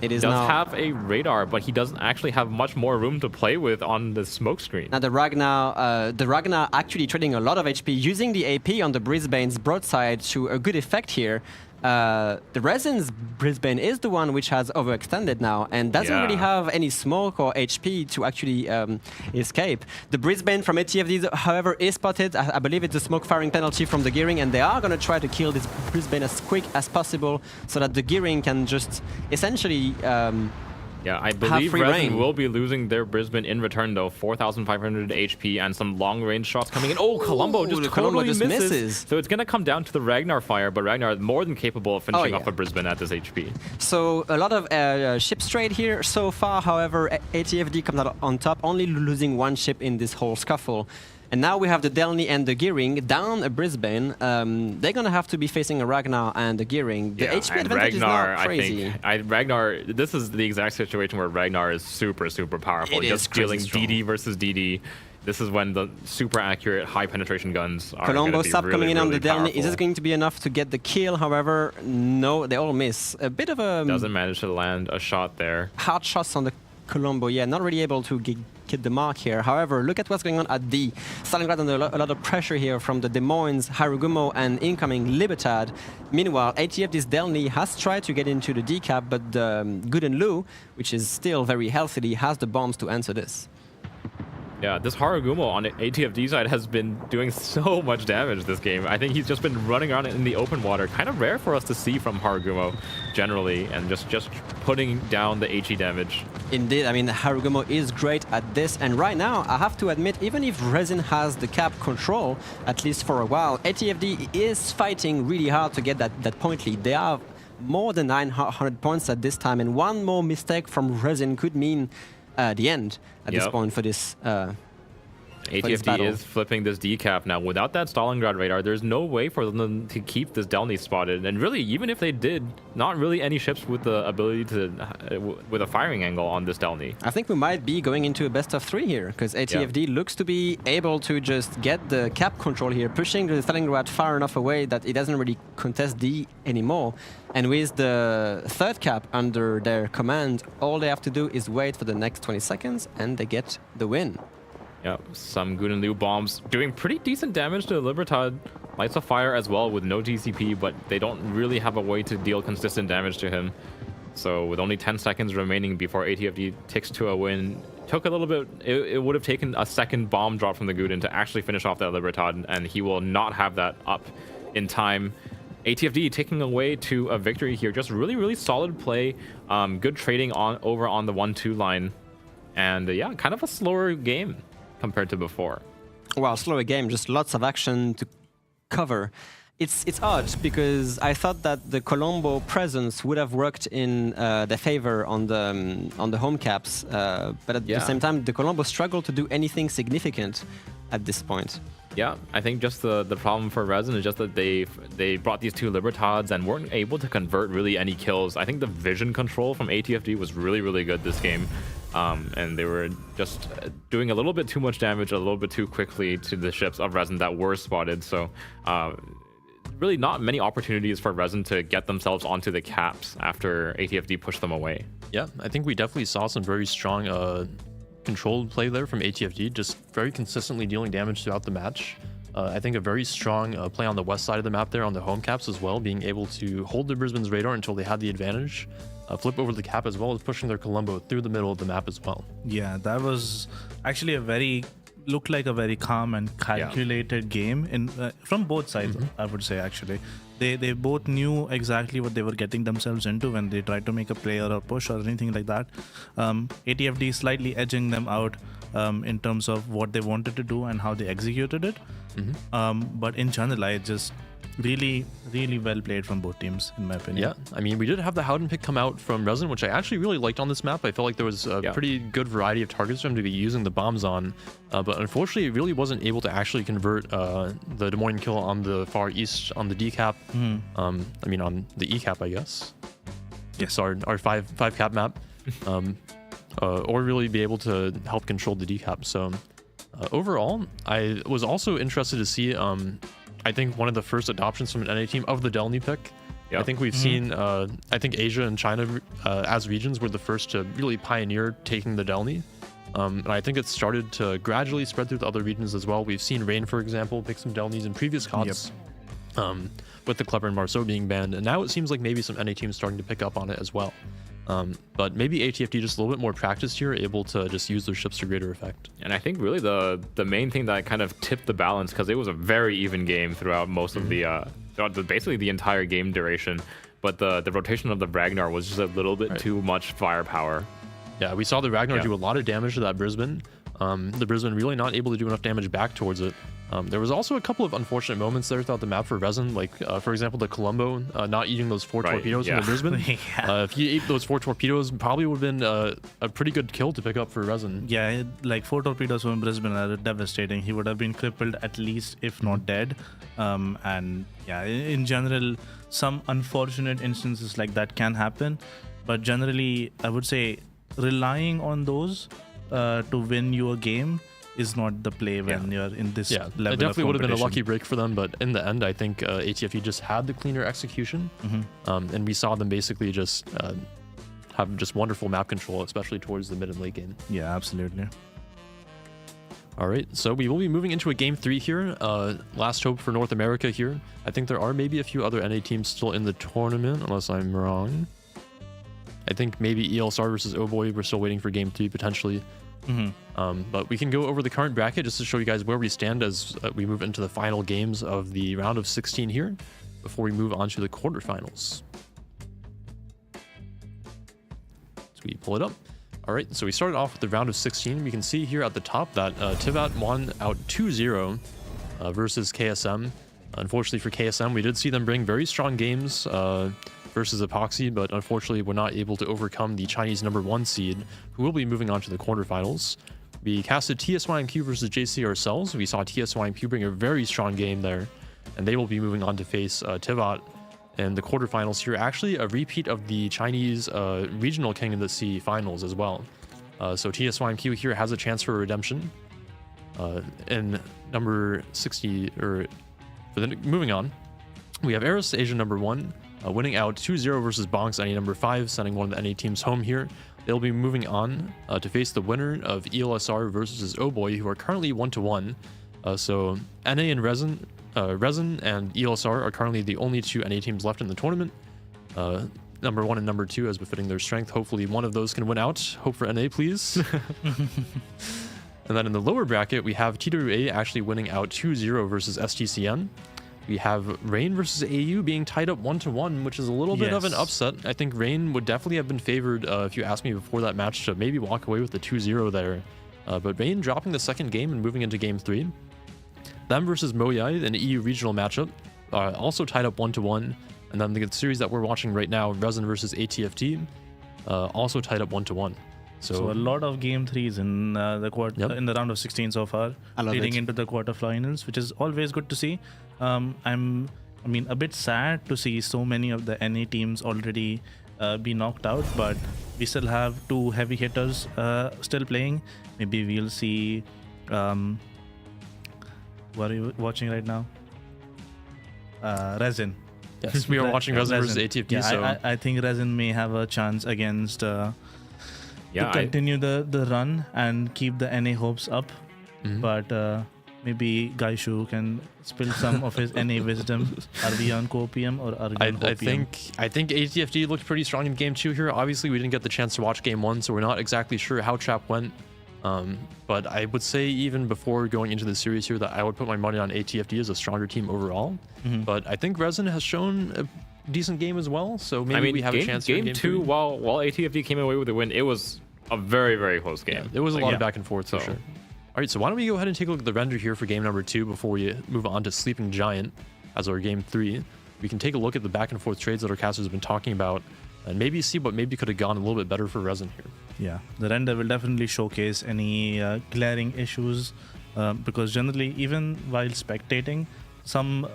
It is does now have a radar, but he doesn't actually have much more room to play with on the smoke screen. Now the Ragnar actually trading a lot of HP, using the AP on the Brisbane's broadside to a good effect here. The Resin's Brisbane is the one which has overextended now and doesn't really have any smoke or HP to actually escape. The Brisbane from ATFD, however, is spotted. I believe it's a smoke firing penalty from the gearing, and they are going to try to kill this Brisbane as quick as possible so that the gearing can just essentially I believe free Resin reign. will be losing their Brisbane in return, though. 4,500 HP and some long-range shots coming in. Oh, Colombo just the totally Colombo just misses. So it's going to come down to the Ragnar fire, but Ragnar is more than capable of finishing off a Brisbane at this HP. So a lot of ships trade here so far. However, ATFD comes out on top, only losing one ship in this whole scuffle. And now we have the Delny and the Gearing down a Brisbane. They're going to have to be facing a Ragnar and the Gearing. The HP advantage Ragnar, is not crazy. I think, Ragnar, this is the exact situation where Ragnar is super, super powerful. It is Just dealing crazy strong. DD versus DD. This is when the super accurate, high penetration guns are Colombo be sub really, coming in on really the Delny. powerful. Is this going to be enough to get the kill? However, no, they all miss. A bit of a Doesn't manage to land a shot there. hard shots on the Colombo. Yeah, not really able to get the mark here. However, look at what's going on at D. Stalingrad under a lot of pressure here from the Des Moines, Harugumo, and incoming Libertad. Meanwhile, ATFD's Delny has tried to get into the D cap, but Gooden Lu, which is still very healthily, has the bombs to answer this. Yeah, this Harugumo on the ATFD side has been doing so much damage this game. I think he's just been running around in the open water. Kind of rare for us to see from Harugumo generally, and just putting down the HE damage. Indeed, I mean, Harugumo is great at this, and right now, I have to admit, even if Resin has the cap control, at least for a while, ATFD is fighting really hard to get that point lead. They have more than 900 points at this time, and one more mistake from Resin could mean the end at this point for this ATFD is flipping this decap now. Without that Stalingrad radar, there's no way for them to keep this Delny spotted. And really, even if they did, not really any ships with the ability to, with a firing angle on this Delny. I think we might be going into a best of 3 here, because ATFD looks to be able to just get the cap control here, pushing the Stalingrad far enough away that it doesn't really contest D anymore. And with the third cap under their command, all they have to do is wait for the next 20 seconds, and they get the win. Yep, some Gooden Liu bombs doing pretty decent damage to Libertad. Lights of fire as well with no TCP, but they don't really have a way to deal consistent damage to him. So with only 10 seconds remaining before ATFD ticks to a win, took a little bit, it would have taken a second bomb drop from the Gooden to actually finish off that Libertad, and he will not have that up in time. ATFD taking away to a victory here. Just really, really solid play. Good trading over on the 1-2 line. And yeah, kind of a slower game compared to before. Well, slower game, just lots of action to cover. It's odd because I thought that the Colombo presence would have worked in their favor on the home caps, but at the same time, the Colombo struggled to do anything significant at this point. Yeah, I think just the problem for Resin is just that they brought these two Libertads and weren't able to convert really any kills. I think the vision control from ATFD was really, really good this game. And they were just doing a little bit too much damage a little bit too quickly to the ships of Resin that were spotted. So really not many opportunities for Resin to get themselves onto the caps after ATFD pushed them away. Yeah, I think we definitely saw some very strong controlled play there from ATFD, just very consistently dealing damage throughout the match. I think a very strong play on the west side of the map there on the home caps as well, being able to hold the Brisbane's radar until they had the advantage, flip over the cap as well as pushing their Colombo through the middle of the map as well. Yeah, that was actually looked like a very calm and calculated game from both sides. I would say actually they both knew exactly what they were getting themselves into when they tried to make a play or a push or anything like that. ATFD slightly edging them out in terms of what they wanted to do and how they executed it. But in general, I just really, really well played from both teams, in my opinion. Yeah, I mean, we did have the Howden pick come out from Resin, which I actually really liked on this map. I felt like there was a pretty good variety of targets for him to be using the bombs on. But unfortunately, it really wasn't able to actually convert the Des Moines kill on the far east on the D cap. I mean, on the E cap, I guess. Yes, our five cap map. Or really be able to help control the D cap. So overall, I was also interested to see I think one of the first adoptions from an NA team of the Delny pick. I think we've seen, I think Asia and China as regions were the first to really pioneer taking the Delny. And I think it started to gradually spread through the other regions as well. We've seen Rain, for example, pick some Delnys in previous CODs. with the Clever and Marceau being banned, and now it seems like maybe some NA teams starting to pick up on it as well. But maybe ATFD just a little bit more practiced here, able to just use their ships to greater effect. And I think really the main thing that kind of tipped the balance, because it was a very even game throughout most of basically the entire game duration, but the rotation of the Ragnar was just a little bit too much firepower. Yeah, we saw the Ragnar do a lot of damage to that Brisbane. The Brisbane really not able to do enough damage back towards it. There was also a couple of unfortunate moments there throughout the map for Resin, like for example the Colombo not eating those 4 torpedoes from the Brisbane. If he ate those 4 torpedoes, probably would have been a pretty good kill to pick up for Resin. Yeah, like 4 torpedoes from Brisbane are devastating. He would have been crippled at least, if not dead. And yeah, in general, some unfortunate instances like that can happen. But generally, I would say relying on those to win your game is not the play when you're in this level of competition. It definitely would have been a lucky break for them, but in the end, I think ATFE just had the cleaner execution, and we saw them basically just have just wonderful map control, especially towards the mid and late game. Yeah, absolutely. All right, so we will be moving into a game 3 here. Last hope for North America here. I think there are maybe a few other NA teams still in the tournament, unless I'm wrong. I think maybe ELSR versus Oh Boy, we're still waiting for game 3 potentially. But we can go over the current bracket just to show you guys where we stand as we move into the final games of the round of 16 here before we move on to the quarterfinals. So we pull it up. All right, so we started off with the round of 16. We can see here at the top that Tivat won out 2-0 versus KSM. Unfortunately for KSM, we did see them bring very strong games versus Epoxy, but unfortunately we're not able to overcome the Chinese #1 seed, who will be moving on to the quarterfinals. We casted TSYMQ versus JC ourselves. We saw TSYMQ bring a very strong game there, and they will be moving on to face Tivat in the quarterfinals here. Actually, a repeat of the Chinese Regional King of the Sea finals as well. So TSYMQ here has a chance for redemption in number 60, or moving on. We have Eris Asia #1. Winning out 2-0 versus Bonks NA #5, sending one of the NA teams home here. They'll be moving on to face the winner of ELSR versus Oh Boy, who are currently 1-1. So NA and Resin and ELSR are currently the only 2 NA teams left in the tournament. #1 and #2 as befitting their strength. Hopefully one of those can win out. Hope for NA, please. And then in the lower bracket, we have TWA actually winning out 2-0 versus STCN. We have Rain versus AU being tied up 1-1, which is a little bit of an upset. I think Rain would definitely have been favored if you asked me before that match to maybe walk away with the 2-0 there. But Rain dropping the second game and moving into game 3. Them versus Moyai, an EU regional matchup, also tied up 1-1. And then the series that we're watching right now, Resin versus ATFD, also tied up 1-1. So a lot of game 3s in in the round of 16 so far, leading into the quarterfinals, which is always good to see. I'm a bit sad to see so many of the NA teams already be knocked out, but we still have 2 heavy hitters still playing. Maybe we'll see. What are you watching right now? Resin. Yes, we are watching Resin versus ATFD. Yeah, so I think Resin may have a chance against to continue the run and keep the NA hopes up. But maybe Gaishu can spill some of his NA wisdom. Are we on copium or are we on copium? I think ATFD looked pretty strong in game 2 here. Obviously, we didn't get the chance to watch game 1, so we're not exactly sure how Trap went. But I would say even before going into the series here that I would put my money on ATFD as a stronger team overall. But I think Resin has shown a decent game as well, so maybe we have a chance here in game 2. While ATFD came away with the win, it was a very, very close game. Yeah, there was a lot of back and forth for sure. All right, so why don't we go ahead and take a look at the render here for game number 2 before we move on to Sleeping Giant as our game 3. We can take a look at the back and forth trades that our casters have been talking about and maybe see what maybe could have gone a little bit better for Resin here. Yeah, the render will definitely showcase any glaring issues because generally, even while spectating, some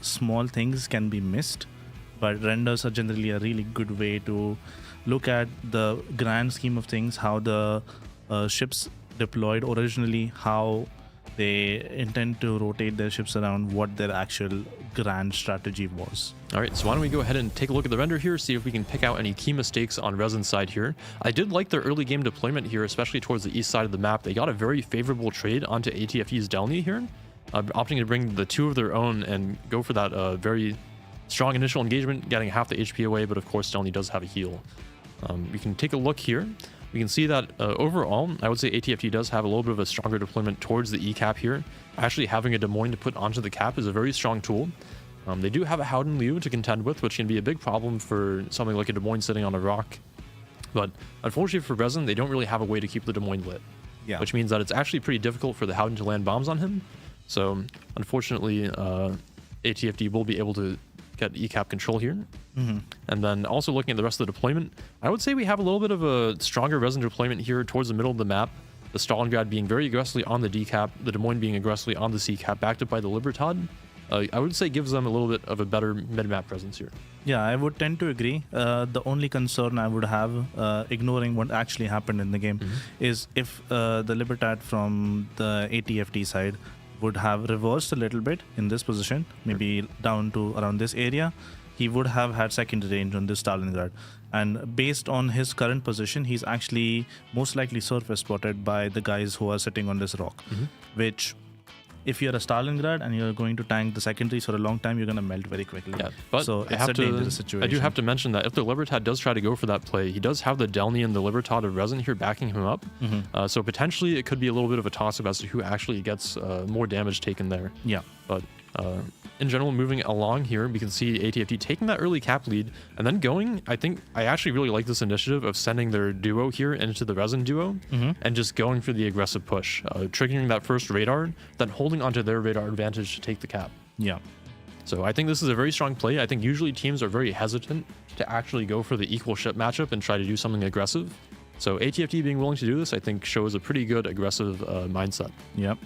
small things can be missed, but renders are generally a really good way to look at the grand scheme of things, how the ships deployed originally, how they intend to rotate their ships around, what their actual grand strategy was. All right, so why don't we go ahead and take a look at the render here, see if we can pick out any key mistakes on Resin's side here. I did like their early game deployment here, especially towards the east side of the map. They got a very favorable trade onto ATFE's Delny here. opting to bring the 2 of their own and go for that very strong initial engagement, getting half the HP away, but of course Stelny does have a heal. We can take a look here. We can see that overall, I would say ATFD does have a little bit of a stronger deployment towards the E cap here. Actually, having a Des Moines to put onto the cap is a very strong tool. They do have a Howden Liu to contend with, which can be a big problem for something like a Des Moines sitting on a rock. But unfortunately for Resin, they don't really have a way to keep the Des Moines lit. Yeah. Which means that it's actually pretty difficult for the Howden to land bombs on him. So unfortunately, ATFD will be able to get ECAP control here. And then also looking at the rest of the deployment, I would say we have a little bit of a stronger Resin deployment here towards the middle of the map. The Stalingrad being very aggressively on the D cap, the Des Moines being aggressively on the C cap, backed up by the Libertad. I would say gives them a little bit of a better mid-map presence here. Yeah, I would tend to agree. The only concern I would have, ignoring what actually happened in the game, is if the Libertad from the ATFD side would have reversed a little bit in this position, maybe down to around this area, he would have had secondary range on this Stalingrad. And based on his current position, he's actually most likely surface spotted by the guys who are sitting on this rock, which, if you're a Stalingrad and you're going to tank the secondaries for a long time, you're going to melt very quickly. Yeah, but so it's a dangerous situation. I do have to mention that if the Libertad does try to go for that play, he does have the Delny and the Libertad of Resin here backing him up. So potentially it could be a little bit of a toss-up as to who actually gets more damage taken there. Yeah. But in general, moving along here, we can see ATFD taking that early cap lead and then going. I actually really like this initiative of sending their duo here into the Resin duo and just going for the aggressive push, triggering that first radar, then holding onto their radar advantage to take the cap. Yeah. So I think this is a very strong play. I think usually teams are very hesitant to actually go for the equal ship matchup and try to do something aggressive. So ATFD being willing to do this, I think, shows a pretty good aggressive mindset. Yep.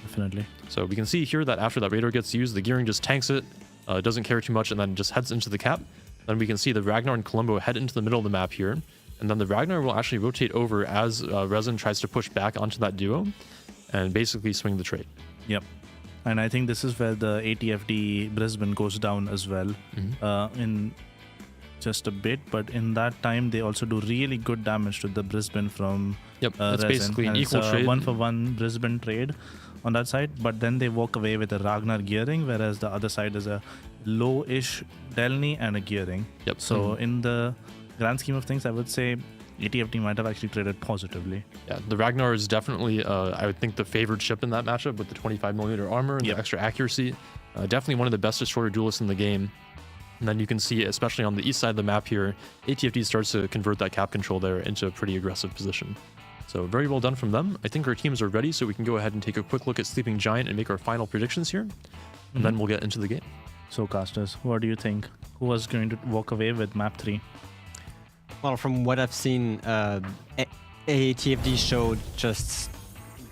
Definitely. So we can see here that after that radar gets used, the gearing just tanks it, doesn't care too much, and then just heads into the cap. Then we can see the Ragnar and Colombo head into the middle of the map here, and then the Ragnar will actually rotate over as Resin tries to push back onto that duo and basically swing the trade. Yep. And I think this is where the ATFD Brisbane goes down as well in just a bit, but in that time they also do really good damage to the Brisbane from it's Resin. basically an equal trade. 1-for-1 Brisbane trade on that side, but then they walk away with a Ragnar gearing, whereas the other side is a low-ish Delny and a gearing. Yep. So in the grand scheme of things, I would say ATFD might have actually traded positively. Yeah, the Ragnar is definitely, I would think, the favored ship in that matchup with the 25mm armor and the extra accuracy. Definitely one of the best destroyer duelists in the game. And then you can see, especially on the east side of the map here, ATFD starts to convert that cap control there into a pretty aggressive position. So very well done from them. I think our teams are ready, so we can go ahead and take a quick look at Sleeping Giant and make our final predictions here. And then we'll get into the game. So casters, what do you think? Who was going to walk away with map 3? Well, from what I've seen, ATFD showed just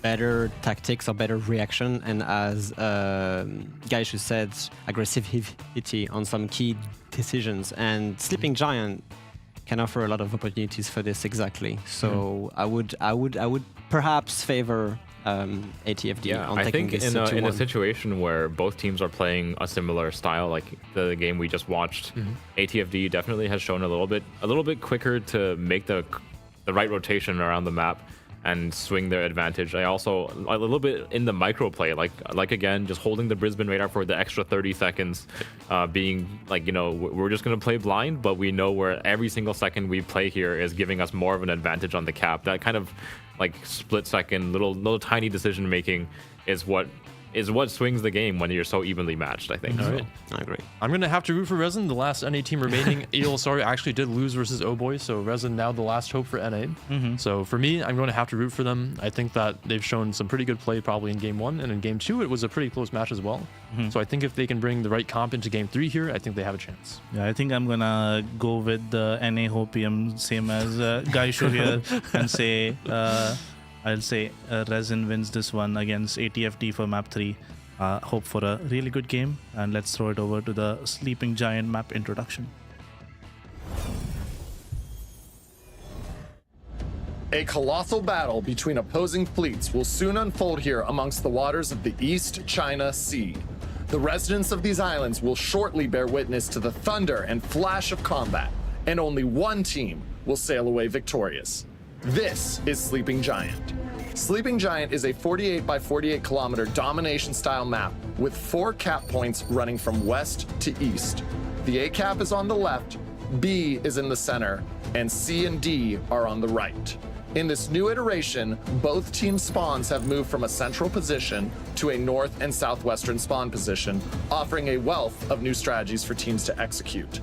better tactics or better reaction, and as Gaishu said, aggressivity on some key decisions. And Sleeping Giant can offer a lot of opportunities for this exactly. So I would perhaps favor ATFD on taking this in a situation where both teams are playing a similar style, like the game we just watched. ATFD definitely has shown a little bit quicker to make the right rotation around the map and swing their advantage. I also a little bit in the micro play, like again, just holding the Brisbane radar for the extra 30 seconds, being like, we're just gonna play blind, but we know where every single second we play here is giving us more of an advantage on the cap. That kind of like split second, little tiny decision making is what swings the game when you're so evenly matched, I think. All right. I agree. I'm going to have to root for Resin, the last NA team remaining. Sorry, actually did lose versus Oh Boy, so Resin now the last hope for NA. So for me, I'm going to have to root for them. I think that they've shown some pretty good play probably in Game 1, and in Game 2 it was a pretty close match as well. So I think if they can bring the right comp into Game 3 here, I think they have a chance. Yeah, I think I'm going to go with the NA Hopium, same as Gaishu here, and say... I'll say Resin wins this one against ATFD for map 3. Hope for a really good game, and let's throw it over to the Sleeping Giant map introduction. A colossal battle between opposing fleets will soon unfold here amongst the waters of the East China Sea. The residents of these islands will shortly bear witness to the thunder and flash of combat, and only one team will sail away victorious. This is Sleeping Giant. Sleeping Giant is a 48 by 48 kilometer domination style map with 4 cap points running from west to east. The A cap is on the left, B is in the center, and C and D are on the right. In this new iteration, both team spawns have moved from a central position to a north and southwestern spawn position, offering a wealth of new strategies for teams to execute.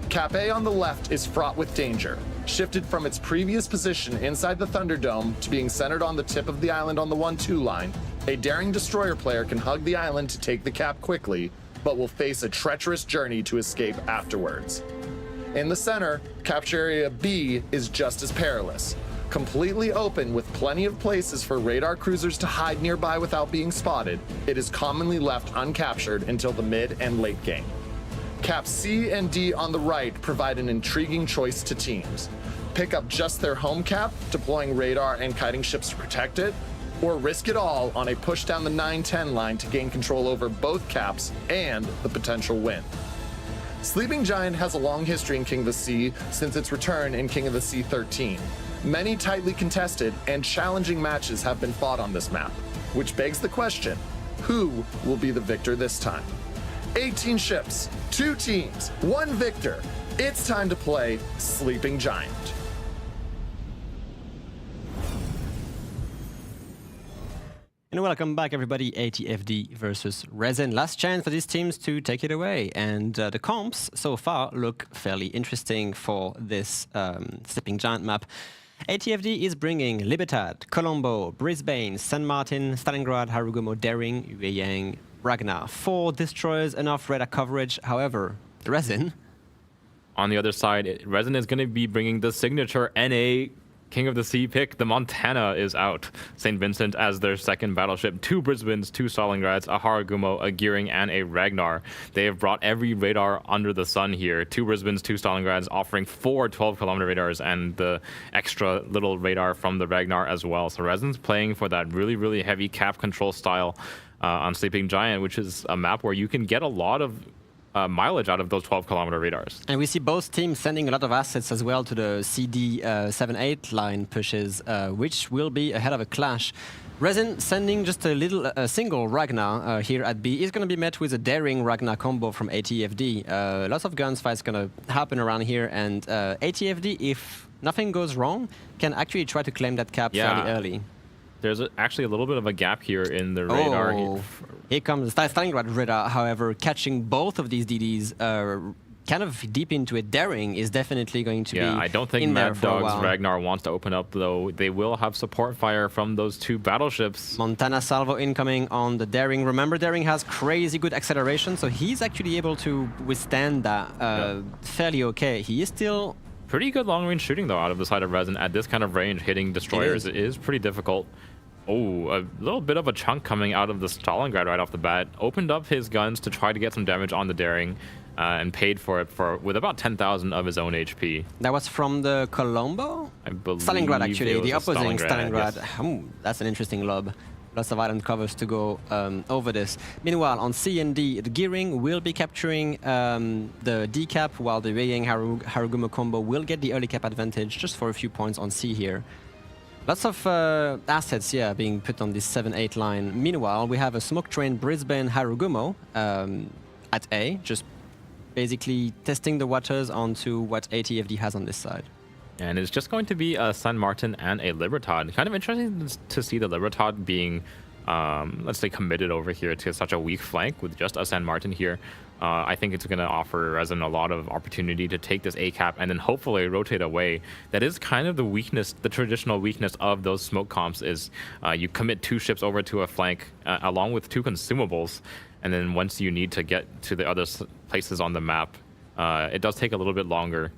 Cap A on the left is fraught with danger. Shifted from its previous position inside the Thunderdome to being centered on the tip of the island on the 1-2 line, a daring destroyer player can hug the island to take the cap quickly, but will face a treacherous journey to escape afterwards. In the center, capture area B is just as perilous. Completely open with plenty of places for radar cruisers to hide nearby without being spotted, it is commonly left uncaptured until the mid and late game. Cap C and D on the right provide an intriguing choice to teams. Pick up just their home cap, deploying radar and kiting ships to protect it, or risk it all on a push down the 9-10 line to gain control over both caps and the potential win. Sleeping Giant has a long history in King of the Sea since its return in King of the Sea 13. Many tightly contested and challenging matches have been fought on this map, which begs the question, who will be the victor this time? 18 ships, 2 teams, 1 victor. It's time to play Sleeping Giant. And welcome back, everybody. ATFD versus Resin. Last chance for these teams to take it away. And the comps so far look fairly interesting for this Sleeping Giant map. ATFD is bringing Libertad, Colombo, Brisbane, San Martin, Stalingrad, Harugumo, Daring, Yueyang, Ragnar. 4 destroyers, enough radar coverage. However, Resin. On the other side, Resin is going to be bringing the signature NA King of the Sea pick. The Montana is out. St. Vincent as their second battleship. 2 Brisbanes, 2 Stalingrads, a Harugumo, a Gearing, and a Ragnar. They have brought every radar under the sun here. 2 Brisbanes, 2 Stalingrads, offering 4 12-kilometer radars and the extra little radar from the Ragnar as well. So Resin's playing for that really, really heavy cap control style on Sleeping Giant, which is a map where you can get a lot of mileage out of those 12-kilometer radars. And we see both teams sending a lot of assets as well to the CD 7-8 line pushes, which will be ahead of a clash. Resin sending just a single Ragnar here at B is going to be met with a daring Ragnar combo from ATFD. Lots of gunfights going to happen around here, and ATFD, if nothing goes wrong, can actually try to claim that cap fairly early. There's actually a little bit of a gap here in the radar. Here comes Stalingrad radar, however, catching both of these DDs kind of deep into it. Daring is definitely going to be I don't think Mad Dog's Ragnar wants to open up, though. They will have support fire from those 2 battleships. Montana Salvo incoming on the Daring. Remember, Daring has crazy good acceleration, so he's actually able to withstand that fairly okay. He is still... Pretty good long-range shooting, though, out of the side of Resin. At this kind of range, hitting destroyers is pretty difficult. Oh, a little bit of a chunk coming out of the Stalingrad right off the bat. Opened up his guns to try to get some damage on the Daring and paid for it with about 10,000 of his own HP. That was from the Colombo? I believe Stalingrad, actually. The opposing Stalingrad. Yes. That's an interesting lob. Lots of island covers to go over this. Meanwhile, on C and D, the Gearing will be capturing the D cap, while the Yueyang Harugumo combo will get the early cap advantage just for a few points on C here. Lots of assets, being put on this 7-8 line. Meanwhile, we have a smoke train Brisbane Harugumo at A, just basically testing the waters onto what ATFD has on this side. And it's just going to be a San Martin and a Libertad. Kind of interesting to see the Libertad being, let's say, committed over here to such a weak flank with just a San Martin here. I think it's going to offer Resin a lot of opportunity to take this A-cap and then hopefully rotate away. That is kind of the weakness, the traditional weakness of those smoke comps is you commit 2 ships over to a flank along with 2 consumables. And then once you need to get to the other places on the map, it does take a little bit longer.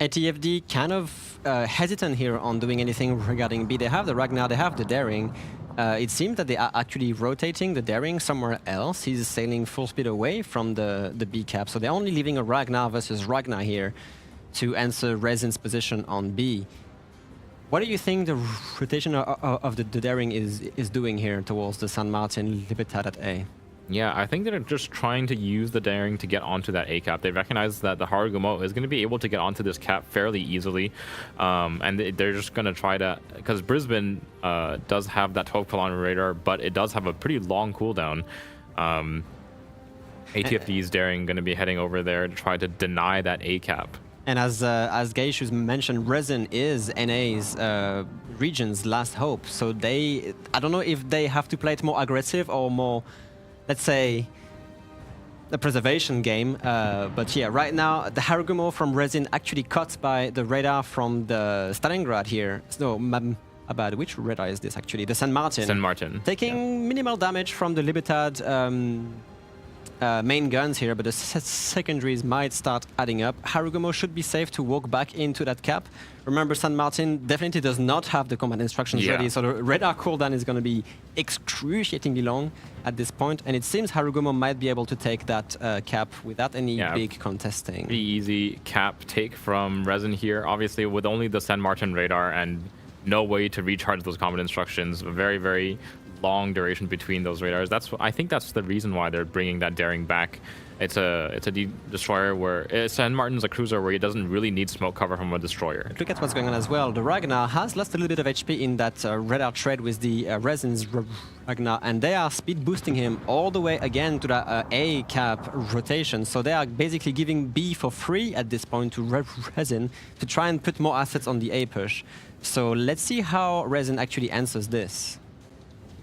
ATFD kind of hesitant here on doing anything regarding B. They have the Ragnar, they have the Daring. It seems that they are actually rotating the Daring somewhere else. He's sailing full speed away from the B cap, so they're only leaving a Ragnar versus Ragnar here to answer Resin's position on B. What do you think the rotation of the Daring is doing here towards the San Martin Libertad at A? Yeah, I think they're just trying to use the daring to get onto that A cap. They recognize that the Harugumo is going to be able to get onto this cap fairly easily, and they're just going to try to, because Brisbane does have that 12-kilometer radar, but it does have a pretty long cooldown. ATFD's daring going to be heading over there to try to deny that A cap. And as Geishus mentioned, Resin is NA's region's last hope. So I don't know if they have to play it more aggressive or more, let's say, the preservation game. But yeah, right now, the Harugumo from Resin actually caught by the radar from the Stalingrad here. So, about which radar is this actually? The San Martin. San Martin. Taking minimal damage from the Libertad main guns here, but the secondaries might start adding up. Harugumo should be safe to walk back into that cap. Remember, San Martin definitely does not have the combat instructions ready, so the radar cooldown is going to be excruciatingly long at this point, and it seems Harugumo might be able to take that cap without any big contesting. Pretty easy cap take from Resin here, obviously with only the San Martin radar and no way to recharge those combat instructions. Very, very long duration between those radars. I think that's the reason why they're bringing that daring back. It's a destroyer where San Martin's a cruiser where it doesn't really need smoke cover from a destroyer. Look at what's going on as well. The Ragnar has lost a little bit of HP in that radar trade with the Resin's Ragnar, and they are speed boosting him all the way again to the A cap rotation. So they are basically giving B for free at this point to Resin to try and put more assets on the A push. So let's see how Resin actually answers this.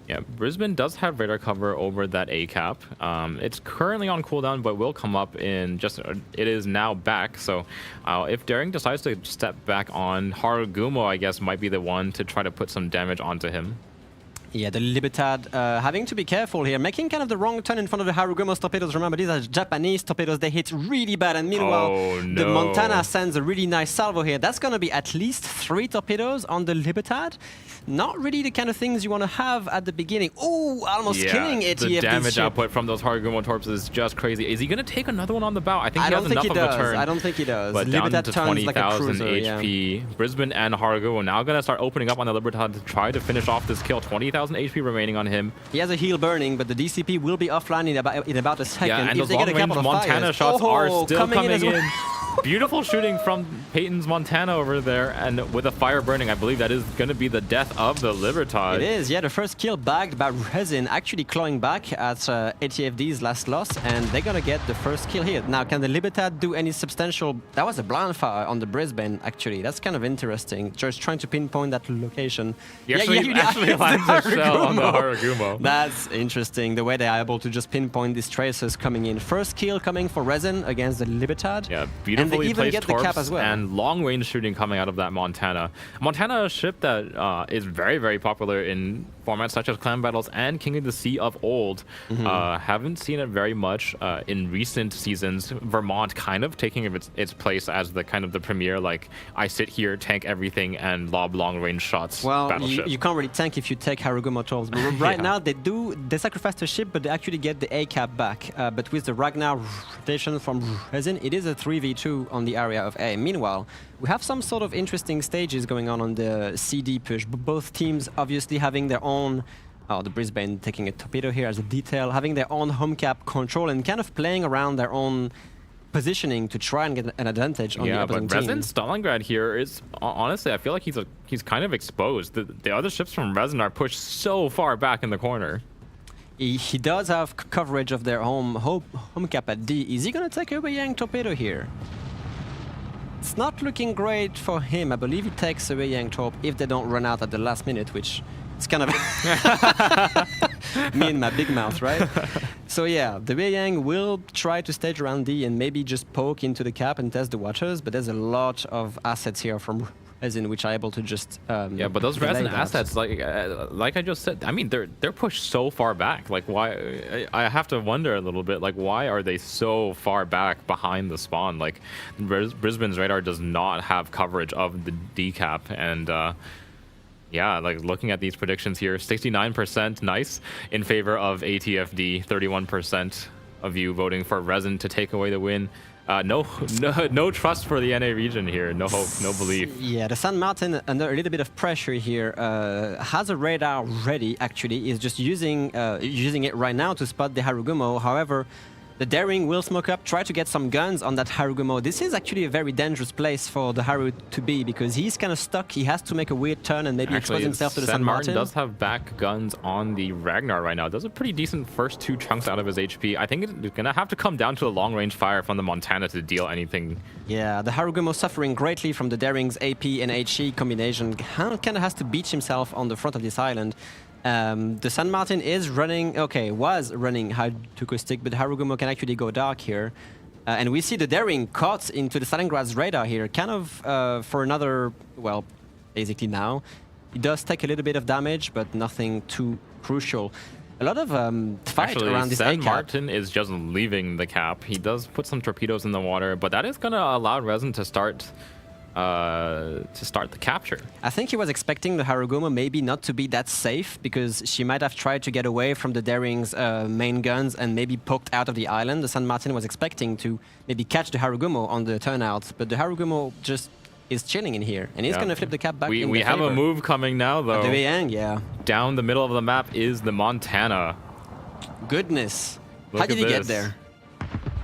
Yeah, Brisbane does have radar cover over that A cap. It's currently on cooldown, but will come up in just... it is now back, so if Daring decides to step back on, Harugumo, I guess, might be the one to try to put some damage onto him. Yeah, the Libertad having to be careful here, making kind of the wrong turn in front of the Harugumo's torpedoes. Remember, these are Japanese torpedoes. They hit really bad, and meanwhile, the Montana sends a really nice salvo here. That's going to be at least 3 torpedoes on the Libertad. Not really the kind of things you want to have at the beginning. Oh, almost killing ATFD. The damage output from those Harugumo torps is just crazy. Is he going to take another one on the bow? I think he has enough of a turn. I don't think he does. But Libertad down to 20,000 like HP. Yeah. Brisbane and Harugumo now going to start opening up on the Libertad to try to finish off this kill. 20,000 HP remaining on him. He has a heal burning, but the DCP will be offline in about a second. Yeah, and if those long-range Montana shots are still coming in. Beautiful shooting from Peyton's Montana over there, and with a fire burning, I believe that is going to be the death of the Libertad. It is, yeah. The first kill bagged by Resin, actually clawing back at ATFD's last loss, and they're going to get the first kill here. Now, can the Libertad do any substantial... That was a blind fire on the Brisbane, actually. That's kind of interesting. Just trying to pinpoint that location. He actually lands a shell on the Harugumo. That's interesting, the way they are able to just pinpoint these tracers coming in. First kill coming for Resin against the Libertad. Yeah, beautifully and they even get the cap as well. And long-range shooting coming out of that Montana. Montana, a ship that is very, very popular in formats such as Clan Battles and King of the Sea of old. Haven't seen it very much in recent seasons. Vermont kind of taking its place as the kind of the premier, like, I sit here, tank everything, and lob long-range shots. Well, you can't really tank if you take Harugumo trolls. But right now, they sacrifice the ship, but they actually get the A cap back. But with the Ragnar rotation from Resin, it is a 3v2 on the area of A. Meanwhile, we have some sort of interesting stages going on the CD push. Both teams obviously having their own... Oh, the Brisbane taking a torpedo here as a detail, having their own home cap control and kind of playing around their own positioning to try and get an advantage on the opposing team. Yeah, but Resin Stalingrad here is, honestly, I feel like he's kind of exposed. The other ships from Resin are pushed so far back in the corner. He does have coverage of their home cap at D. Is he going to take a Yang torpedo here? It's not looking great for him. I believe he takes a Yang torp if they don't run out at the last minute, which is kind of me and my big mouth, right? So yeah, the Yang will try to stage around D and maybe just poke into the cap and test the waters, but there's a lot of assets here from Resin which are able to just yeah, but those Resin assets, like I just said, I mean they're pushed so far back. Like, why? I have to wonder a little bit, like, why are they so far back behind the spawn? Like, Brisbane's radar does not have coverage of the D cap, and yeah, like, looking at these predictions here, 69% nice in favor of ATFD, 31% of you voting for Resin to take away the win. No trust for the NA region here. No hope, no belief. Yeah, the San Martin, under a little bit of pressure here, has a radar ready, actually. Is just using it right now to spot the Harugumo. However, the Daring will smoke up, try to get some guns on that Harugumo. This is actually a very dangerous place for the Haru to be, because he's kind of stuck. He has to make a weird turn and maybe expose himself to the San Martin. does have back guns on the Ragnar right now. Does a pretty decent first 2 chunks out of his HP. I think it's going to have to come down to a long-range fire from the Montana to deal anything. Yeah, the Harugumo suffering greatly from the Daring's AP and HE combination. Kind of has to beach himself on the front of this island. The San Martin is running, was running hydroacoustic, but Harugumo can actually go dark here. And we see the Daring caught into the Stalingrad's radar here, kind of for another, well, basically now. It does take a little bit of damage, but nothing too crucial. A lot of fight around this San A-cap. Martin is just leaving the cap. He does put some torpedoes in the water, but that is going to allow Resin to start the capture. I think he was expecting the Harugumo maybe not to be that safe, because she might have tried to get away from the Daring's main guns and maybe poked out of the island. The San Martin was expecting to maybe catch the Harugumo on the turnout, but the Harugumo just is chilling in here, and he's going to flip the cap back. We have a move coming now, though. The Weyang, yeah. Down the middle of the map is the Montana. Goodness. Look How did he at get this. there?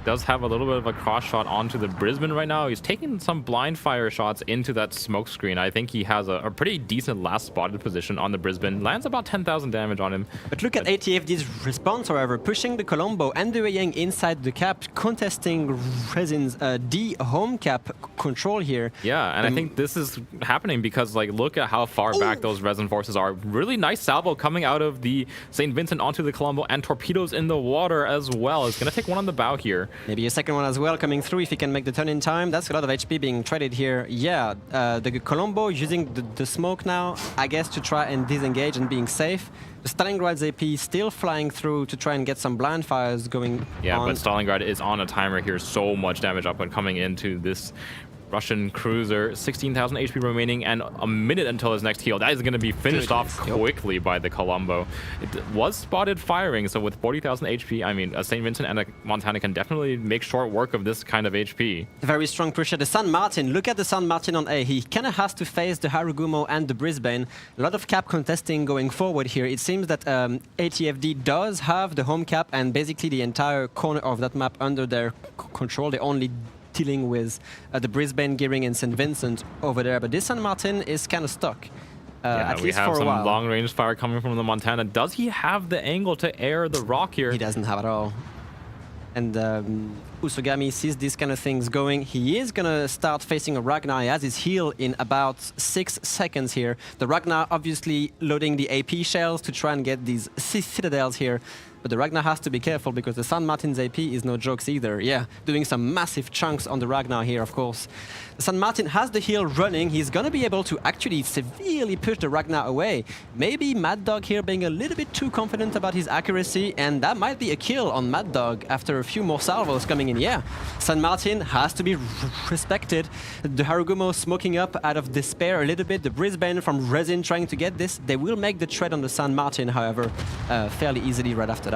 Does have a little bit of a cross shot onto the Brisbane right now. He's taking some blind fire shots into that smoke screen. I think he has a pretty decent last spotted position on the Brisbane. Lands about 10,000 damage on him. But look at ATFD's response, however, pushing the Colombo and the Weyang inside the cap, contesting Resin's D home cap control here. Yeah, and I think this is happening because, like, look at how far back those Resin forces are. Really nice salvo coming out of the St. Vincent onto the Colombo, and torpedoes in the water as well. It's going to take one on the bow here. Maybe a second one as well coming through if he can make the turn in time. That's a lot of HP being traded here. Yeah, the Colombo using the smoke now, I guess, to try and disengage and being safe. The Stalingrad's AP still flying through to try and get some blind fires going on. But Stalingrad is on a timer here. So much damage up and coming into this Russian cruiser. 16,000 HP remaining and a minute until his next heal. That is going to be finished off quickly by the Colombo. It was spotted firing, so with 40,000 HP, I mean, a St. Vincent and a Montana can definitely make short work of this kind of HP. Very strong pressure. The San Martin, look at the San Martin on A. He kind of has to face the Harugumo and the Brisbane. A lot of cap contesting going forward here. It seems that ATFD does have the home cap and basically the entire corner of that map under their control. They only dealing with the Brisbane, Gearing, and St. Vincent over there, but this San Martin is kind of stuck. At least for a while. We have some long-range fire coming from the Montana. Does he have the angle to air the rock here? He doesn't have it at all. And Usogami sees these kind of things going. He is going to start facing a Ragnar. He has his heal in about 6 seconds here. The Ragnar obviously loading the AP shells to try and get these citadels here. But the Ragnar has to be careful because the San Martin's AP is no jokes either. Yeah, doing some massive chunks on the Ragnar here, of course. The San Martin has the heal running. He's going to be able to actually severely push the Ragnar away. Maybe Mad Dog here being a little bit too confident about his accuracy, and that might be a kill on Mad Dog after a few more salvos coming in. Yeah, San Martin has to be respected. The Harugumo smoking up out of despair a little bit. The Brisbane from Resin trying to get this. They will make the tread on the San Martin, however, fairly easily right after that.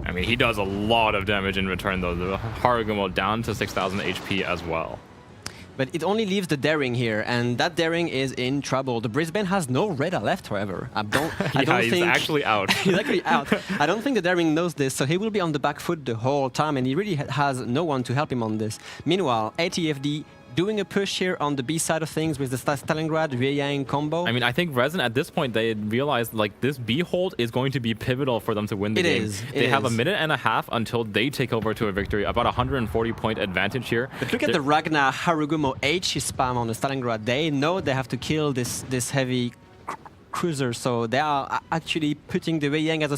I mean, he does a lot of damage in return, though. The Harugumo down to 6,000 HP as well. But it only leaves the Daring here, and that Daring is in trouble. The Brisbane has no radar left, however. I don't he's think actually out. He's actually out. I don't think the Daring knows this, so he will be on the back foot the whole time, and he really has no one to help him on this. Meanwhile, ATFD doing a push here on the B side of things with the Stalingrad Weyang combo. I mean, I think Resin at this point, they realized like this B hold is going to be pivotal for them to win the game. They have a minute and a half until they take over to a victory. About 140 point advantage here. But look at the Ragnar Harugumo H spam on the Stalingrad. They know they have to kill this heavy cruiser, so they are actually putting the Weyang as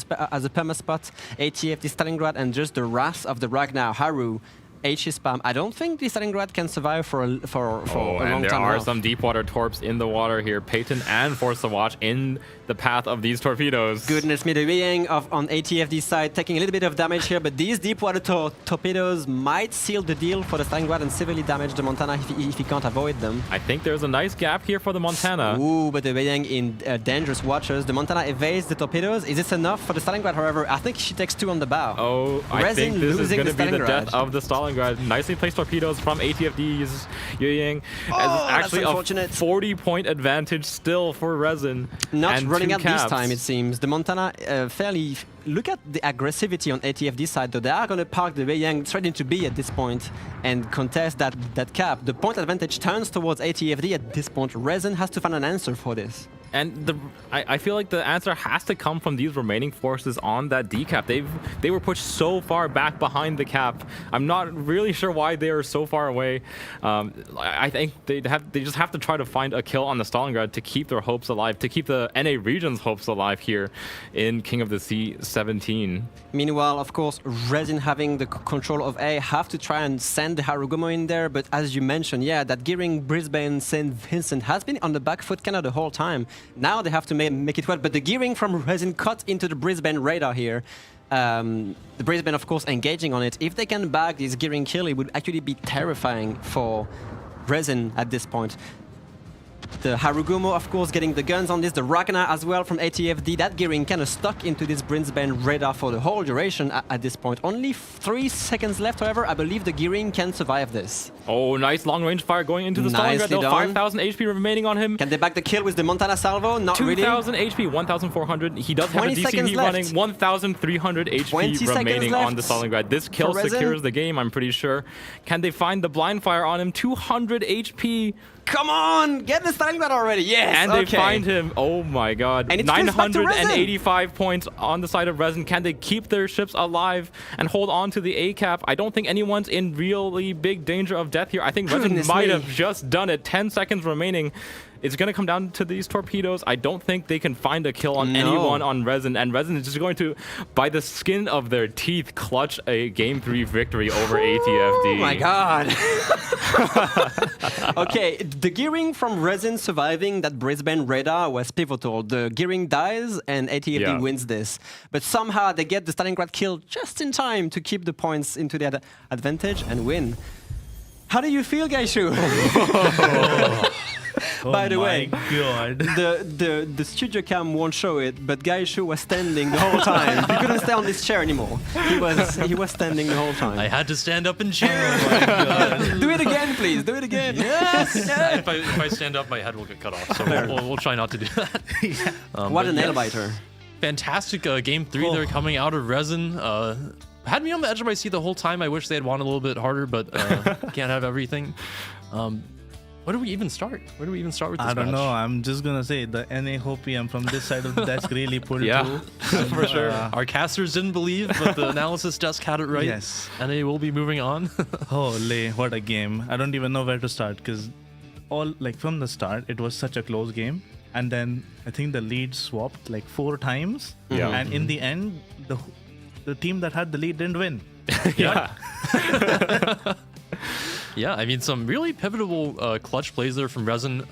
a perma spot, ATF, the Stalingrad, and just the wrath of the Ragnar Haru. H spam. I don't think the Stalingrad can survive for a long time. And there are some deep water torps in the water here. Peyton and Force the Watch in the path of these torpedoes. Goodness me, the Weyang on ATFD side taking a little bit of damage here, but these deep water torpedoes might seal the deal for the Stalingrad and severely damage the Montana if he can't avoid them. I think there's a nice gap here for the Montana. Ooh, but the Weyang in dangerous waters. The Montana evades the torpedoes. Is this enough for the Stalingrad, however? I think she takes 2 on the bow. Oh, I think this is going to be the death of the Stalingrad. Stalingrad. Nicely placed torpedoes from ATFD's Yuying. Actually that's a unfortunate. 40-point advantage still for Resin. Not and running 2 out this caps. time, it seems. The Montana fairly... Look at the aggressivity on ATFD side, though. They are going to park the Weiyang straight into B at this point and contest that cap. The point advantage turns towards ATFD at this point. Resin has to find an answer for this. And I feel like the answer has to come from these remaining forces on that D cap. They were pushed so far back behind the cap. I'm not really sure why they are so far away. I think they just have to try to find a kill on the Stalingrad to keep their hopes alive, to keep the NA region's hopes alive here in King of the Sea 17. Meanwhile, of course, Resin having the control of A have to try and send the Harugumo in there, but as you mentioned, yeah, that Gearing, Brisbane, St. Vincent has been on the back foot kind of the whole time. Now they have to make it well, but the Gearing from Resin cut into the Brisbane radar here. The Brisbane, of course, engaging on it. If they can bag this Gearing kill, it would actually be terrifying for Resin at this point. The Harugumo, of course, getting the guns on this. The Ragnar as well from ATFD. That Gearing kind of stuck into this Brisbane radar for the whole duration at this point. Only 3 seconds left, however. I believe the Gearing can survive this. Oh, nice long-range fire going into the Stalingrad. Nicely done. 5,000 HP remaining on him. Can they back the kill with the Montana salvo? Not really. 2,000 HP, 1,400. He does have a 20 DC seconds heat left. running. 1,300 20 HP seconds remaining on the left Stalingrad. This kill for Resin. secures the game, I'm pretty sure. Can they find the blind fire on him? 200 HP. Come on! Get the Stalingrad already! Yes! And they find him. Oh my god. And it flips back to Resin. 985 points on the side of Resin. Can they keep their ships alive and hold on to the A cap? I don't think anyone's in really big danger of death here. I think Resin Goodness might me. have just done it. 10 seconds remaining. It's going to come down to these torpedoes. I don't think they can find a kill on anyone on Resin. And Resin is just going to, by the skin of their teeth, clutch a Game 3 victory over ATFD. Oh my god. Okay, the Gearing from Resin surviving that Brisbane radar was pivotal. The Gearing dies and ATFD wins this. But somehow they get the Stalingrad kill just in time to keep the points into their advantage and win. How do you feel, Gaishu? By the way, God. the studio cam won't show it, but Gaishu was standing the whole time. He couldn't stay on this chair anymore. He was standing the whole time. I had to stand up and cheer. Do it again, please. Do it again. Yes. If I stand up, my head will get cut off. So we'll try not to do that. What a nail biter. Fantastic Game 3 there coming out of Resin. Had me on the edge of my seat the whole time. I wish they had won a little bit harder, but can't have everything. Where do we even start? Where do we even start with this I don't match? know. I'm just going to say the NA Hopium from this side of the desk really pulled through. For sure. Our casters didn't believe, but the analysis desk had it right. Yes. NA will be moving on. Holy, what a game. I don't even know where to start because from the start, it was such a close game. And then I think the lead swapped like 4 times. Yeah. And in the end, the team that had the lead didn't win. Yeah. Yeah, I mean, some really pivotal clutch plays there from Resin.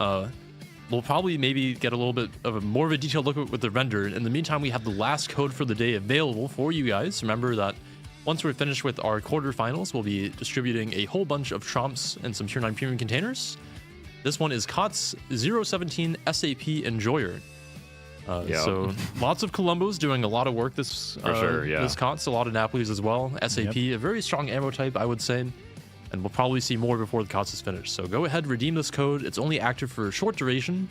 We'll probably maybe get a little bit of more of a detailed look with the render. In the meantime, we have the last code for the day available for you guys. Remember that once we're finished with our quarterfinals, we'll be distributing a whole bunch of Trumps and some Tier 9 premium containers. This one is COTS 017 SAP Enjoyer. So lots of Columbos doing a lot of work this this COTS, a lot of Napolis as well. SAP, a very strong ammo type, I would say. And we'll probably see more before the COTS is finished. So go ahead, redeem this code. It's only active for a short duration.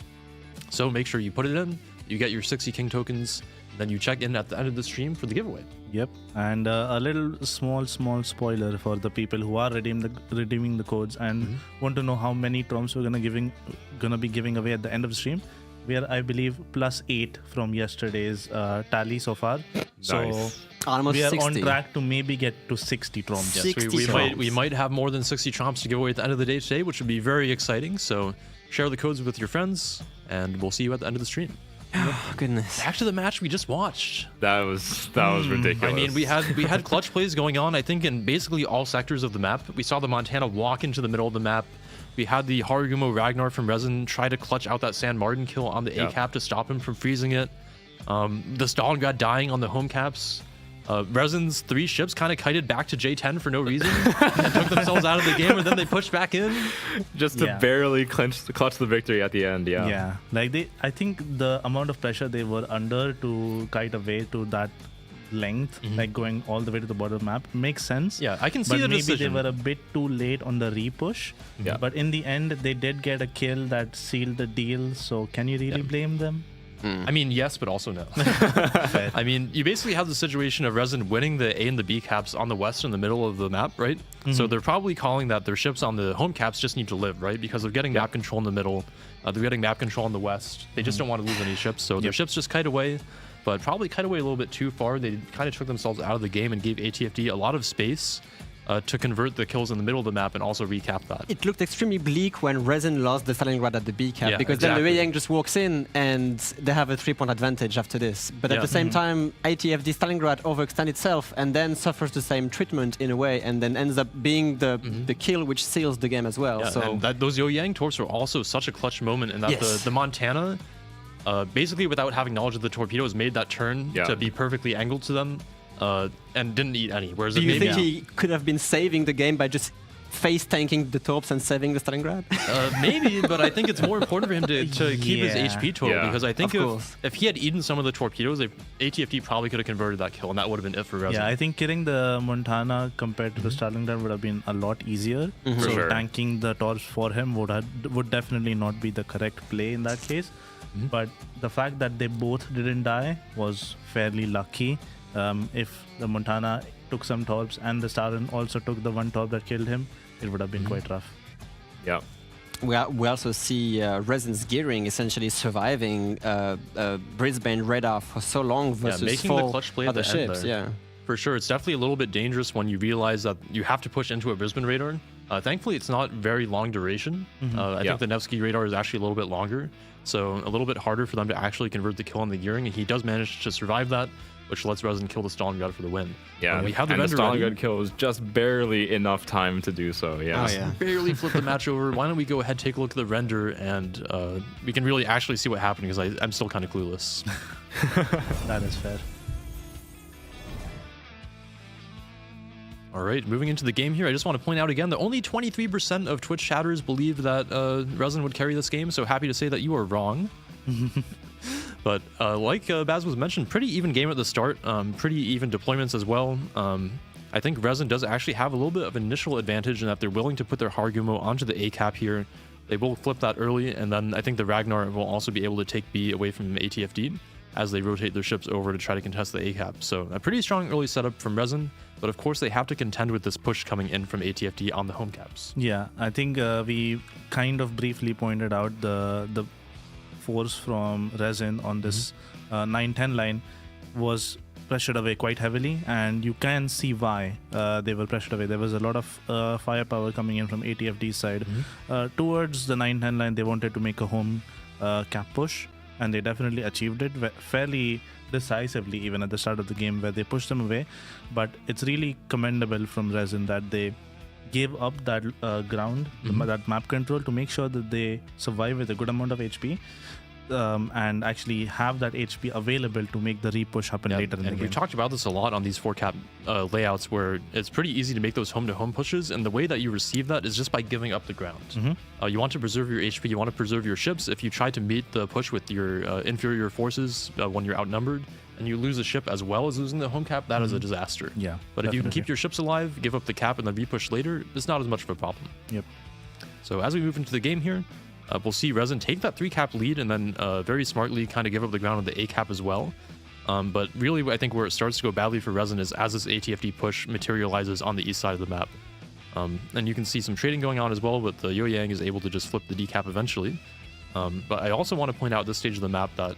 So make sure you put it in. You get your 60 King tokens. Then you check in at the end of the stream for the giveaway. Yep. And a little small spoiler for the people who are redeeming the codes and want to know how many trumps we're gonna be giving away at the end of the stream. We are, I believe, +8 from yesterday's tally so far. So almost we are 60. on track to maybe get to 60 trumps. Yes, we might have more than 60 trumps to give away at the end of the day today, which would be very exciting. So share the codes with your friends, and we'll see you at the end of the stream. Oh, goodness. Back to the match we just watched. That was ridiculous. I mean, we had clutch plays going on, I think, in basically all sectors of the map. We saw the Montana walk into the middle of the map. We had the Harugumo Ragnar from Resin try to clutch out that San Martin kill on the A cap to stop him from freezing it. The Stalingrad dying on the home caps. Resin's 3 ships kind of kited back to J10 for no reason and took themselves out of the game, and then they pushed back in just to barely clutch the victory at the end. Like I think the amount of pressure they were under to kite away to that length, like going all the way to the bottom of the map, makes sense. Yeah, I can see but the maybe decision. they were a bit too late on the repush. Yeah. But in the end, they did get a kill that sealed the deal. So can you really blame them? I mean, yes, but also no. I mean, you basically have the situation of Resin winning the A and the B caps on the west and the middle of the map, right? So they're probably calling that their ships on the home caps just need to live, right? Because of getting map control in the middle, they're getting map control on the west. They just don't want to lose any ships, so their ships just kite away, but probably kite away a little bit too far. They kind of took themselves out of the game and gave ATFD a lot of space to convert the kills in the middle of the map and also recap that. It looked extremely bleak when Resin lost the Stalingrad at the B cap, Yeah, because exactly. then the Yang just walks in and they have a 3-point advantage after this. But at the same time, ATFD Stalingrad overextends itself and then suffers the same treatment in a way, and then ends up being the kill which seals the game as well. Yeah, So and those Yo Yang torps were also such a clutch moment in that Yes. the Montana, basically without having knowledge of the torpedoes, made that turn to be perfectly angled to them and didn't eat any. Whereas do if you maybe, think he could have been saving the game by just face tanking the torps and saving the Stalingrad? maybe, but I think it's more important for him to keep his Yeah. HP total, Yeah, because I think of course. if he had eaten some of the torpedoes, ATFD probably could have converted that kill, and that would have been it for Resin. Yeah, I think killing the Montana compared to the Stalingrad would have been a lot easier. For So sure. tanking the torps for him would definitely not be the correct play in that case. But the fact that they both didn't die was fairly lucky. If the Montana took some torps and the Starin also took the one torp that killed him, it would have been quite rough. Yeah. We also see Resin's gearing essentially surviving Brisbane radar for so long versus making the clutch play at other the end ships. there. Yeah. For sure, it's definitely a little bit dangerous when you realize that you have to push into a Brisbane radar. Thankfully, it's not very long duration. I think the Nevsky radar is actually a little bit longer, so a little bit harder for them to actually convert the kill on the gearing. He does manage to survive that, which lets Resin kill the Stalingrad for the win. Yeah, we have the and the render ready. Stalingrad kill was just barely enough time to do so. Yeah. Oh, yeah. Barely flip the match over. Why don't we go ahead, take a look at the render, and we can really actually see what happened, because I'm still kind of clueless. That is fair. All right, moving into the game here, I just want to point out again that only 23% of Twitch chatters believed that Resin would carry this game, so happy to say that you are wrong. But like Baz was mentioned, pretty even game at the start, pretty even deployments as well. I think Resin does actually have a little bit of initial advantage in that they're willing to put their Hargumo onto the A cap here. They will flip that early, and then I think the Ragnar will also be able to take B away from ATFD as they rotate their ships over to try to contest the A cap. So a pretty strong early setup from Resin, but of course they have to contend with this push coming in from ATFD on the home caps. Yeah, I think we kind of briefly pointed out the force from Resin on this 9-10 line was pressured away quite heavily, and you can see why they were pressured away. There was a lot of firepower coming in from ATFD's side. Towards the 9-10 line, they wanted to make a home cap push, and they definitely achieved it fairly decisively even at the start of the game, where they pushed them away. But it's really commendable from Resin that they gave up that ground, that map control, to make sure that they survive with a good amount of HP, and actually have that HP available to make the repush happen later in the game. We've talked about this a lot on these 4-cap layouts, where it's pretty easy to make those home-to-home pushes, and the way that you receive that is just by giving up the ground. You want to preserve your HP, you want to preserve your ships. If you try to meet the push with your inferior forces when you're outnumbered, and you lose a ship as well as losing the home cap, that is a disaster. Yeah, but if you can definitely. keep your ships alive, give up the cap and then repush later, it's not as much of a problem. Yep. So as we move into the game here, we'll see Resin take that 3-cap lead and then very smartly kind of give up the ground on the A cap as well. But really, I think where it starts to go badly for Resin is as this ATFD push materializes on the east side of the map. And you can see some trading going on as well, but the Yo Yang is able to just flip the D cap eventually. But I also want to point out at this stage of the map that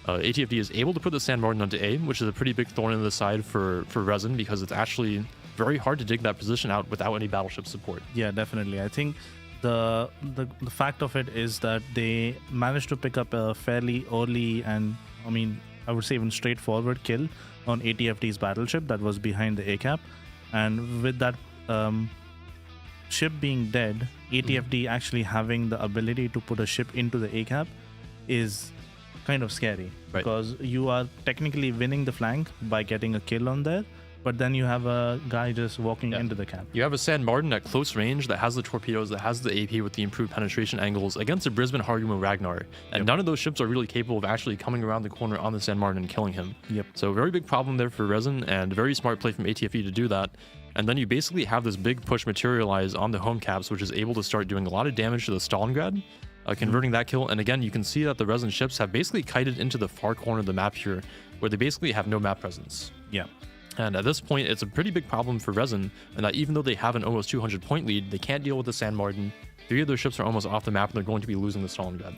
ATFD is able to put the San Martin onto A, which is a pretty big thorn in the side for Resin, because it's actually very hard to dig that position out without any battleship support. Yeah, definitely. I think the fact of it is that they managed to pick up a fairly early and, I would say even straightforward kill on ATFD's battleship that was behind the A cap. And with that ship being dead, ATFD actually having the ability to put a ship into the A cap is kind of scary, Right. because you are technically winning the flank by getting a kill on there, but then you have a guy just walking into the camp. You have a San Martin at close range that has the torpedoes, that has the AP with the improved penetration angles against a Brisbane Hargumo Ragnar. And none of those ships are really capable of actually coming around the corner on the San Martin and killing him. So very big problem there for Resin, and very smart play from ATFD to do that. And then you basically have this big push materialize on the home caps, which is able to start doing a lot of damage to the Stalingrad, converting that kill. And again, you can see that the Resin ships have basically kited into the far corner of the map here, where they basically have no map presence. And at this point, it's a pretty big problem for Resin, and that even though they have an almost 200 point lead, they can't deal with the San Martin. 3 of their ships are almost off the map, and they're going to be losing the Stalingrad.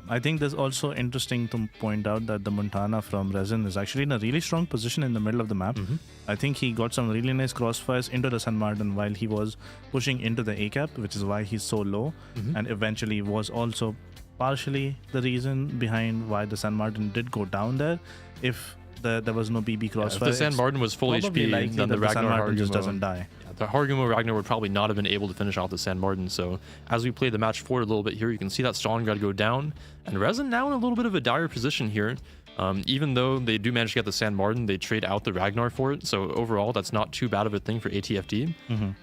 I think there's also interesting to point out that the Montana from Resin is actually in a really strong position in the middle of the map. I think he got some really nice crossfires into the San Martin while he was pushing into the A-cap, which is why he's so low, and eventually was also partially the reason behind why the San Martin did go down there. If there was no BB crossfire. If the San Martin was full HP, then the Ragnar Hargumo just doesn't die. The Hargumo Ragnar would probably not have been able to finish off the San Martin. So as we play the match forward a little bit here, you can see that Stalingrad go down, and Resin now in a little bit of a dire position here. Even though they do manage to get the San Martin, they trade out the Ragnar for it. So overall, that's not too bad of a thing for ATFD.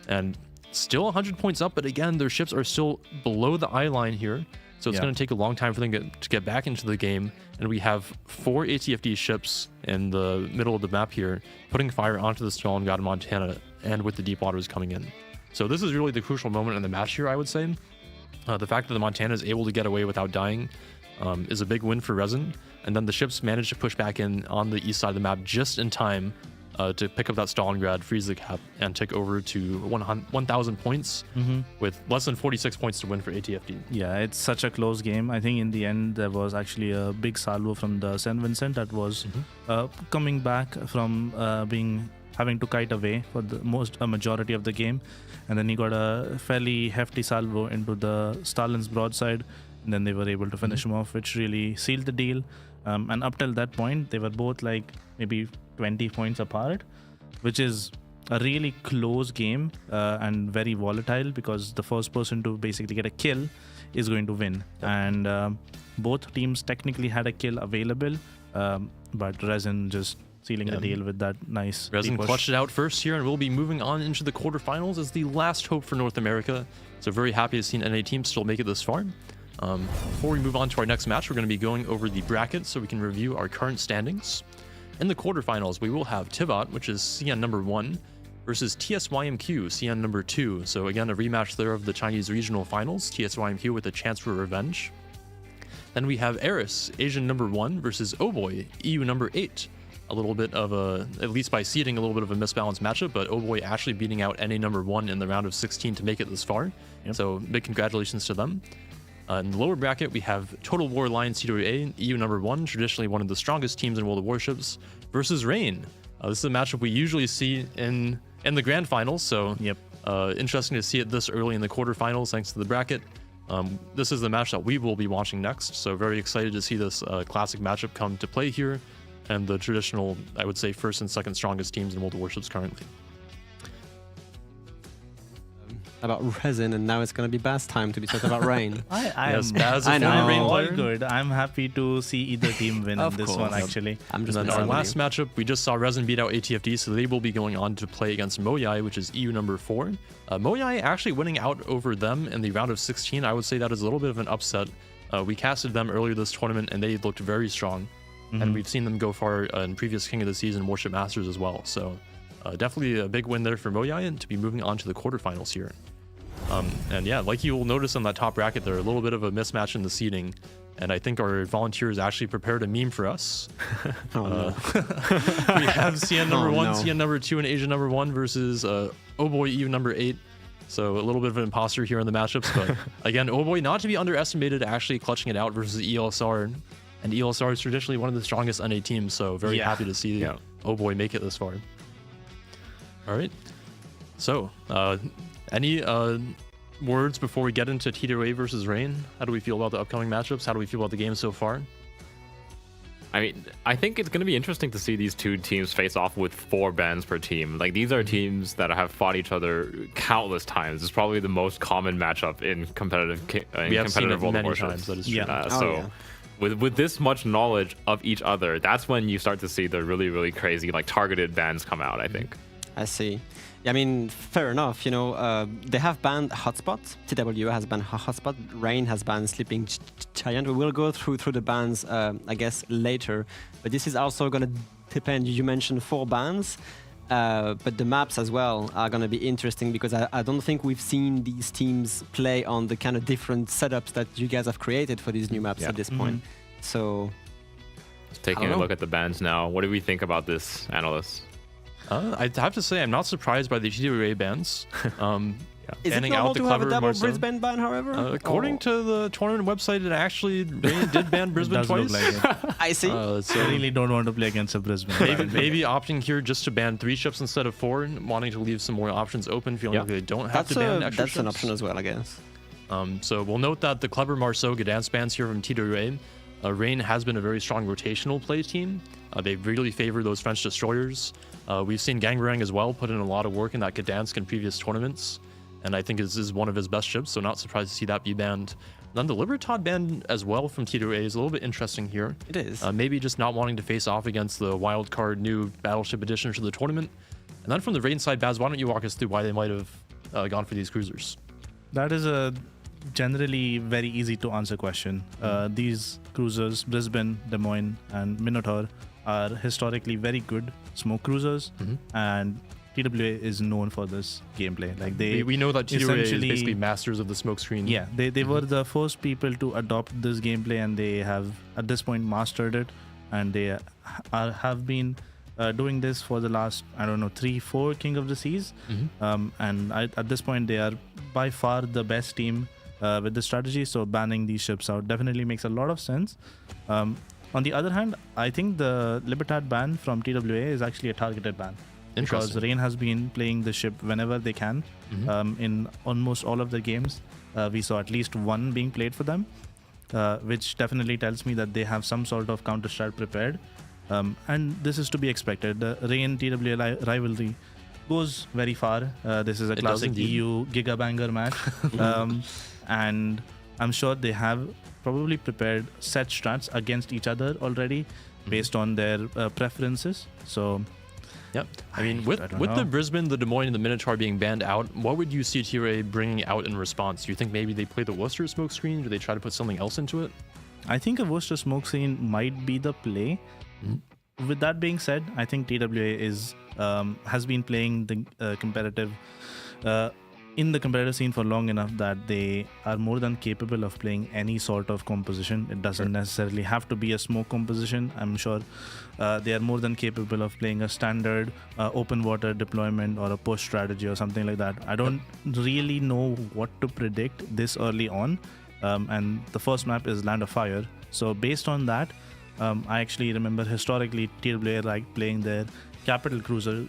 And still 100 points up, but again, their ships are still below the eye line here. So it's going to take a long time for them to get back into the game. And we have 4 ATFD ships in the middle of the map here, putting fire onto the Stalingrad Montana, and with the deep waters coming in. So this is really the crucial moment in the match here, I would say. The fact that the Montana is able to get away without dying is a big win for Resin. And then the ships manage to push back in on the east side of the map just in time to pick up that Stalingrad, freeze the cap, and take over to 1,000 points with less than 46 points to win for ATFD. Yeah, it's such a close game. I think in the end, there was actually a big salvo from the St. Vincent that was coming back from having to kite away for a majority of the game. And then he got a fairly hefty salvo into the Stalin's broadside. And then they were able to finish him off, which really sealed the deal. And up till that point, they were both like maybe 20 points apart, which is a really close game and very volatile, because the first person to basically get a kill is going to win. And both teams technically had a kill available, but Resin just sealing the deal with that nice Resin clutched it out first here, and we'll be moving on into the quarterfinals as the last hope for North America. So very happy to see an NA team still make it this far. Before we move on to our next match, we're going to be going over the bracket so we can review our current standings. In the quarterfinals, we will have Tivat, which is CN number 1, versus TSYMQ, CN number 2. So again, a rematch there of the Chinese regional finals, TSYMQ with a chance for revenge. Then we have Eris, Asian number 1, versus Oh Boy, EU number 8. A little bit of a, at least by seeding, a little bit of a misbalanced matchup, but Oh Boy actually beating out NA number 1 in the round of 16 to make it this far. So big congratulations to them. In the lower bracket, we have Total War Alliance CWA, EU number 1, traditionally one of the strongest teams in World of Warships, versus Reign. This is a matchup we usually see in the grand finals, so interesting to see it this early in the quarterfinals thanks to the bracket. This is the match that we will be watching next, so very excited to see this classic matchup come to play here, and the traditional, I would say, first and second strongest teams in World of Warships currently. About Resin, and now it's going to be Baz time to discuss about Reign. Yes, Baz, I know. Reign All player. good. I'm happy to see either team win in this one, actually. I'm just and then our last matchup, we just saw Resin beat out ATFD, so they will be going on to play against Moyai, which is EU number 4. Moyai actually winning out over them in the round of 16. I would say that is a little bit of an upset. We casted them earlier this tournament, and they looked very strong. And we've seen them go far in previous King of the Season Warship Masters as well. So definitely a big win there for Moyai, and to be moving on to the quarterfinals here. And yeah, like you will notice on that top bracket, there are a little bit of a mismatch in the seeding. And I think our volunteers actually prepared a meme for us. We have CN number 1, CN number 2, and Asia number 1 versus Oh Boy EU number 8. So a little bit of an imposter here in the matchups. But again, Oh Boy not to be underestimated, actually clutching it out versus ELSR. And ELSR is traditionally one of the strongest NA teams. So very happy to see Oh Boy make it this far. All right. So any words before we get into TWA versus Reign? How do we feel about the upcoming matchups? How do we feel about the game so far? I mean, I think it's going to be interesting to see these two teams face off with 4 bans per team. Like, these are teams that have fought each other countless times. It's probably the most common matchup in competitive World of Warships. That is true. With this much knowledge of each other, that's when you start to see the really, really crazy, like, targeted bans come out, I think. I see. Yeah, I mean, fair enough. They have banned Hotspot. TW has banned Hotspot. Rein has banned Sleeping Giant. We will go through the bans, I guess, later. But this is also going to depend. You mentioned 4 bans. But the maps as well are going to be interesting because I don't think we've seen these teams play on the kind of different setups that you guys have created for these new maps at this point. So, taking a look at the bans now, what do we think about this, analysts? I'd have to say I'm not surprised by the TWA bans. Is it banning normal out the to have a clever double Marcel. Brisbane ban, however? According to the tournament website, it actually did ban Brisbane Does look twice. like it. I see. So I really don't want to play against a Brisbane. maybe opting here just to ban 3 ships instead of 4, wanting to leave some more options open, feeling like they don't have to ban extra That's ships. an option as well, I guess. So we'll note that the clever Marceau Gdansk bans here from TWA. Rein has been a very strong rotational play team. They really favor those French destroyers. We've seen Gangrang as well put in a lot of work in that Gdansk in previous tournaments. And I think this is one of his best ships, so not surprised to see that be banned. Then the Libertad ban as well from TWA is a little bit interesting here. It is. Maybe just not wanting to face off against the wildcard new Battleship addition to the tournament. And then from the Rein side, Baz, why don't you walk us through why they might have gone for these cruisers? That is a generally very easy to answer question. These cruisers, Brisbane, Des Moines, and Minotaur, are historically very good smoke cruisers, and TWA is known for this gameplay. Like we know that TWA is essentially basically masters of the smoke screen. Yeah, they were the first people to adopt this gameplay, and they have at this point mastered it, and they have been doing this for the last 3-4 King of the Seas, and at this point they are by far the best team with the strategy. So banning these ships out definitely makes a lot of sense. On the other hand, I think the Libertad ban from TWA is actually a targeted ban. Because Rein has been playing the ship whenever they can. In almost all of the games, we saw at least one being played for them, which definitely tells me that they have some sort of counter strat prepared. And this is to be expected. The Rein TWA rivalry goes very far. This is a classic EU gigabanger match. And I'm sure they have probably prepared set strats against each other already based on their preferences. So... Yep. I mean, with the Brisbane, the Des Moines, and the Minotaur being banned out, what would you see TRA bringing out in response? Do you think maybe they play the Worcester smoke screen? Do they try to put something else into it? I think a Worcester smoke screen might be the play. With that being said, I think TWA has been playing the competitive in the competitive scene for long enough that they are more than capable of playing any sort of composition. It doesn't necessarily have to be a smoke composition. I'm sure they are more than capable of playing a standard open water deployment or a push strategy or something like that. I don't really know what to predict this early on. And the first map is Land of Fire. So based on that, I actually remember historically TWA like playing their capital cruiser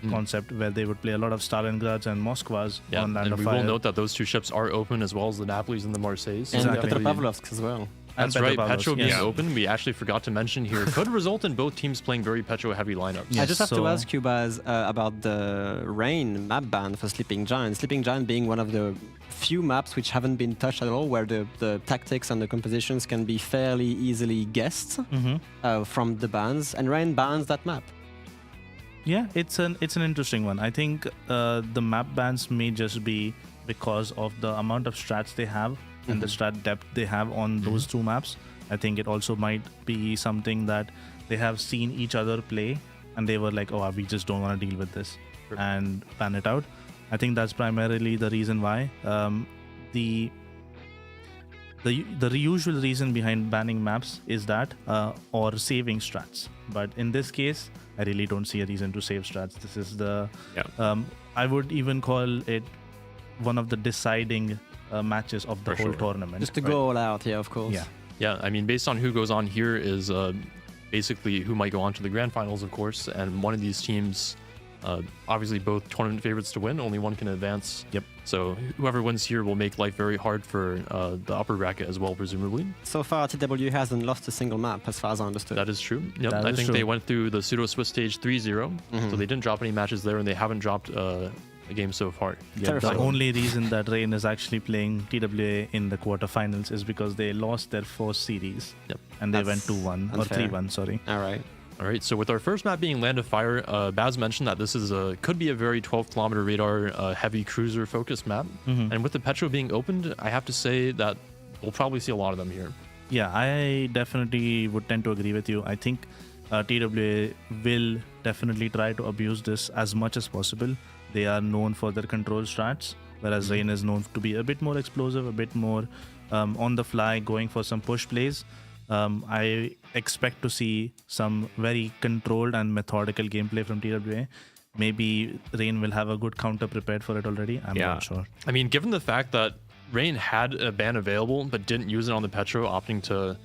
concept where they would play a lot of Stalingrads and Moskvas on Land of Fire. We will note that those 2 ships are open as well as the Napolis and the Marseilles. And Petropavlovsk as well. That's right. Petro being open, we actually forgot to mention here, could result in both teams playing very Petro-heavy lineups. Yes, I just have to ask you, Baz, about the Rein map ban for Sleeping Giant. Sleeping Giant being one of the few maps which haven't been touched at all, where the tactics and the compositions can be fairly easily guessed from the bans, and Rein bans that map. Yeah, it's an interesting one. I think the map bans may just be because of the amount of strats they have and the strat depth they have on those 2 maps. I think it also might be something that they have seen each other play and they were like, oh, we just don't want to deal with this and ban it out. I think that's primarily the reason why. The usual reason behind banning maps is that or saving strats. But in this case, I really don't see a reason to save strats. This is I would even call it one of the deciding matches of the whole tournament. Just to go all out, of course. Yeah, I mean, based on who goes on here is basically who might go on to the grand finals, of course. And one of these teams, obviously both tournament favorites to win, only one can advance. Yep. So whoever wins here will make life very hard for the upper bracket as well, presumably. So far, TW hasn't lost a single map, as far as I understood. That is true. Yep. I think they went through the pseudo-Swiss stage 3-0, so they didn't drop any matches there, and they haven't dropped a game so far. Yeah, the only reason that Rein is actually playing TWA in the quarterfinals is because they lost their first series. Yep. And they went 2-1 or 3-1, sorry. All right. All right, so with our first map being Land of Fire, Baz mentioned that this is could be a very 12-kilometer radar heavy cruiser focused map. And with the Petro being opened, I have to say that we'll probably see a lot of them here. Yeah, I definitely would tend to agree with you. I think TWA will definitely try to abuse this as much as possible. They are known for their control strats, whereas Rein is known to be a bit more explosive, a bit more on the fly, going for some push plays. I expect to see some very controlled and methodical gameplay from TWA. Maybe Rein will have a good counter prepared for it already. I'm not sure. I mean, given the fact that Rein had a ban available but didn't use it on the Petro, opting to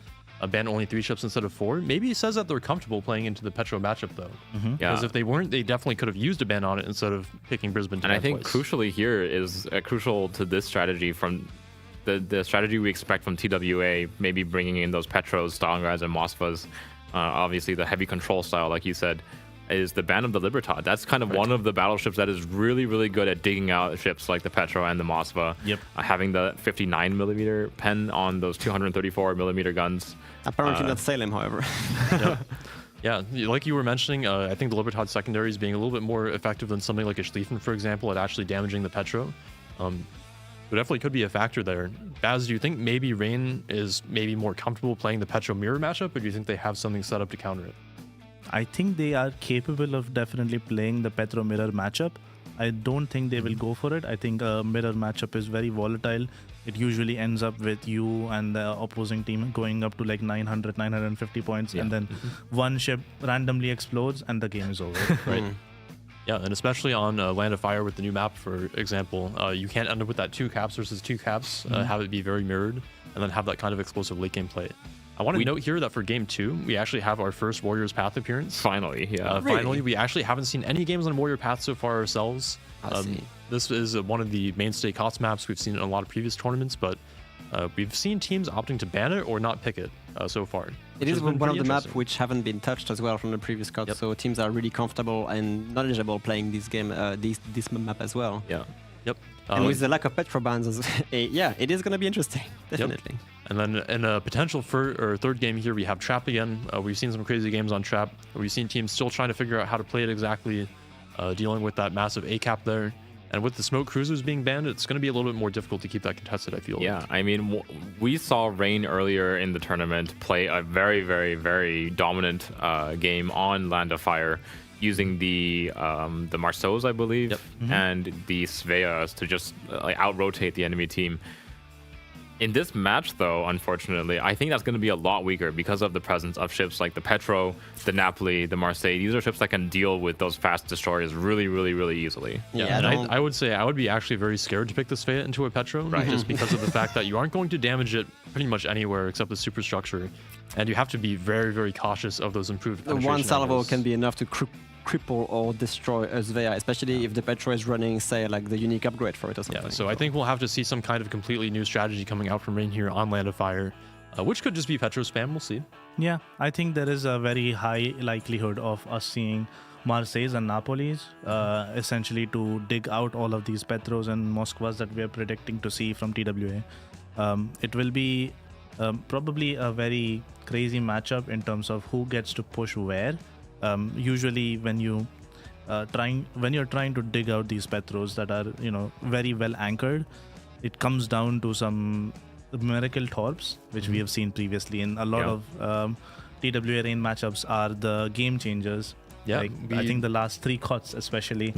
ban only 3 ships instead of 4, maybe it says that they're comfortable playing into the Petro matchup, though. Because if they weren't, they definitely could have used a ban on it instead of picking Brisbane to And I think twice. crucially here is crucial to this strategy from the strategy we expect from TWA, maybe bringing in those Petros, Stalingrads, and Moskvas. Obviously, the heavy control style, like you said, is the ban of the Libertad. That's kind of one of the battleships that is really, really good at digging out ships like the Petro and the Moskva. Having the 59mm pen on those 234mm guns. Apparently not Salem, however. Yeah, like you were mentioning, I think the Libertad secondaries being a little bit more effective than something like a Schlieffen, for example, at actually damaging the Petro. It definitely could be a factor there. Baz, do you think maybe Rein is maybe more comfortable playing the Petro mirror matchup, or do you think they have something set up to counter it? I think they are capable of definitely playing the Petro mirror matchup. I don't think they will go for it. I think a mirror matchup is very volatile. It usually ends up with you and the opposing team going up to like 900, 950 points, and then one ship randomly explodes and the game is over. Right. Yeah, and especially on Land of Fire with the new map, for example, you can't end up with that 2 caps versus 2 caps, have it be very mirrored, and then have that kind of explosive late game play. I want to note here that for Game 2, we actually have our first Warriors Path appearance. Finally, Finally, we actually haven't seen any games on Warrior Path so far ourselves. This is one of the mainstay COTS maps we've seen in a lot of previous tournaments, but we've seen teams opting to ban it or not pick it so far. It is one of the maps which haven't been touched as well from the previous COTS, so teams are really comfortable and knowledgeable playing this game, this map as well. And with the lack of Petro bans, it is going to be interesting, definitely. And then in a potential third game here, we have Trap again. We've seen some crazy games on Trap. We've seen teams still trying to figure out how to play it exactly, dealing with that massive A cap there. And with the smoke cruisers being banned, it's going to be a little bit more difficult to keep that contested, I feel. Yeah, I mean, we saw Rein earlier in the tournament play a very, very, very dominant game on Land of Fire, using the Marceaus, I believe, and the Sveas to just out-rotate the enemy team. In this match, though, unfortunately, I think that's going to be a lot weaker because of the presence of ships like the Petro, the Napoli, the Marseille. These are ships that can deal with those fast destroyers really, really, really easily. And I would say I would be actually very scared to pick the Svea into a Petro, just because of the fact that you aren't going to damage it pretty much anywhere except the superstructure, and you have to be very, very cautious of those improved penetration one salvo angles. can be enough to cripple or destroy a Svea, especially if the Petro is running, say, like the unique upgrade for it or something. Yeah, so I think we'll have to see some kind of completely new strategy coming out from Rein here on Land of Fire, which could just be Petro spam. We'll see. Yeah, I think there is a very high likelihood of us seeing Marseilles and Napolis essentially to dig out all of these Petros and Moskvas that we are predicting to see from TWA. It will be probably a very crazy matchup in terms of who gets to push where. Usually when you're trying to dig out these Petros that are very well anchored, it comes down to some miracle torps, which we have seen previously in a lot of TWA Rein matchups are the game changers. I think the last 3 COTS especially,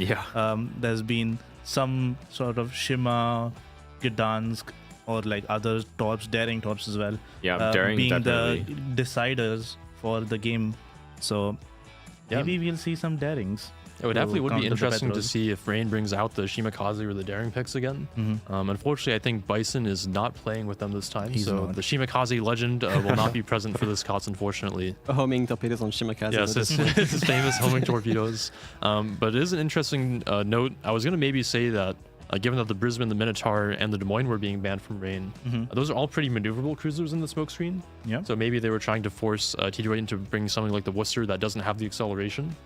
there's been some sort of Shima, Gdansk, or like other torps, daring torps as well, daring being definitely the deciders for the game. So maybe we'll see some darings. It definitely would be interesting to see if Rein brings out the Shimakaze or the daring picks again. Unfortunately, I think Bison is not playing with them this time, the Shimakaze legend will not be present for this COTS, unfortunately. Homing torpedoes on Shimakaze. Yes, his famous homing torpedoes. But it is an interesting note. I was going to maybe say that given that the Brisbane, the Minotaur, and the Des Moines were being banned from Rein, those are all pretty maneuverable cruisers in the smokescreen. So maybe they were trying to force TWA to bring something like the Worcester that doesn't have the acceleration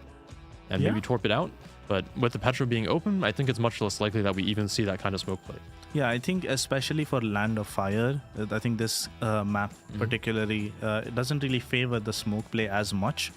and maybe torp it out. But with the Petro being open, I think it's much less likely that we even see that kind of smoke play. Yeah, I think especially for Land of Fire, I think this map particularly it doesn't really favor the smoke play as much.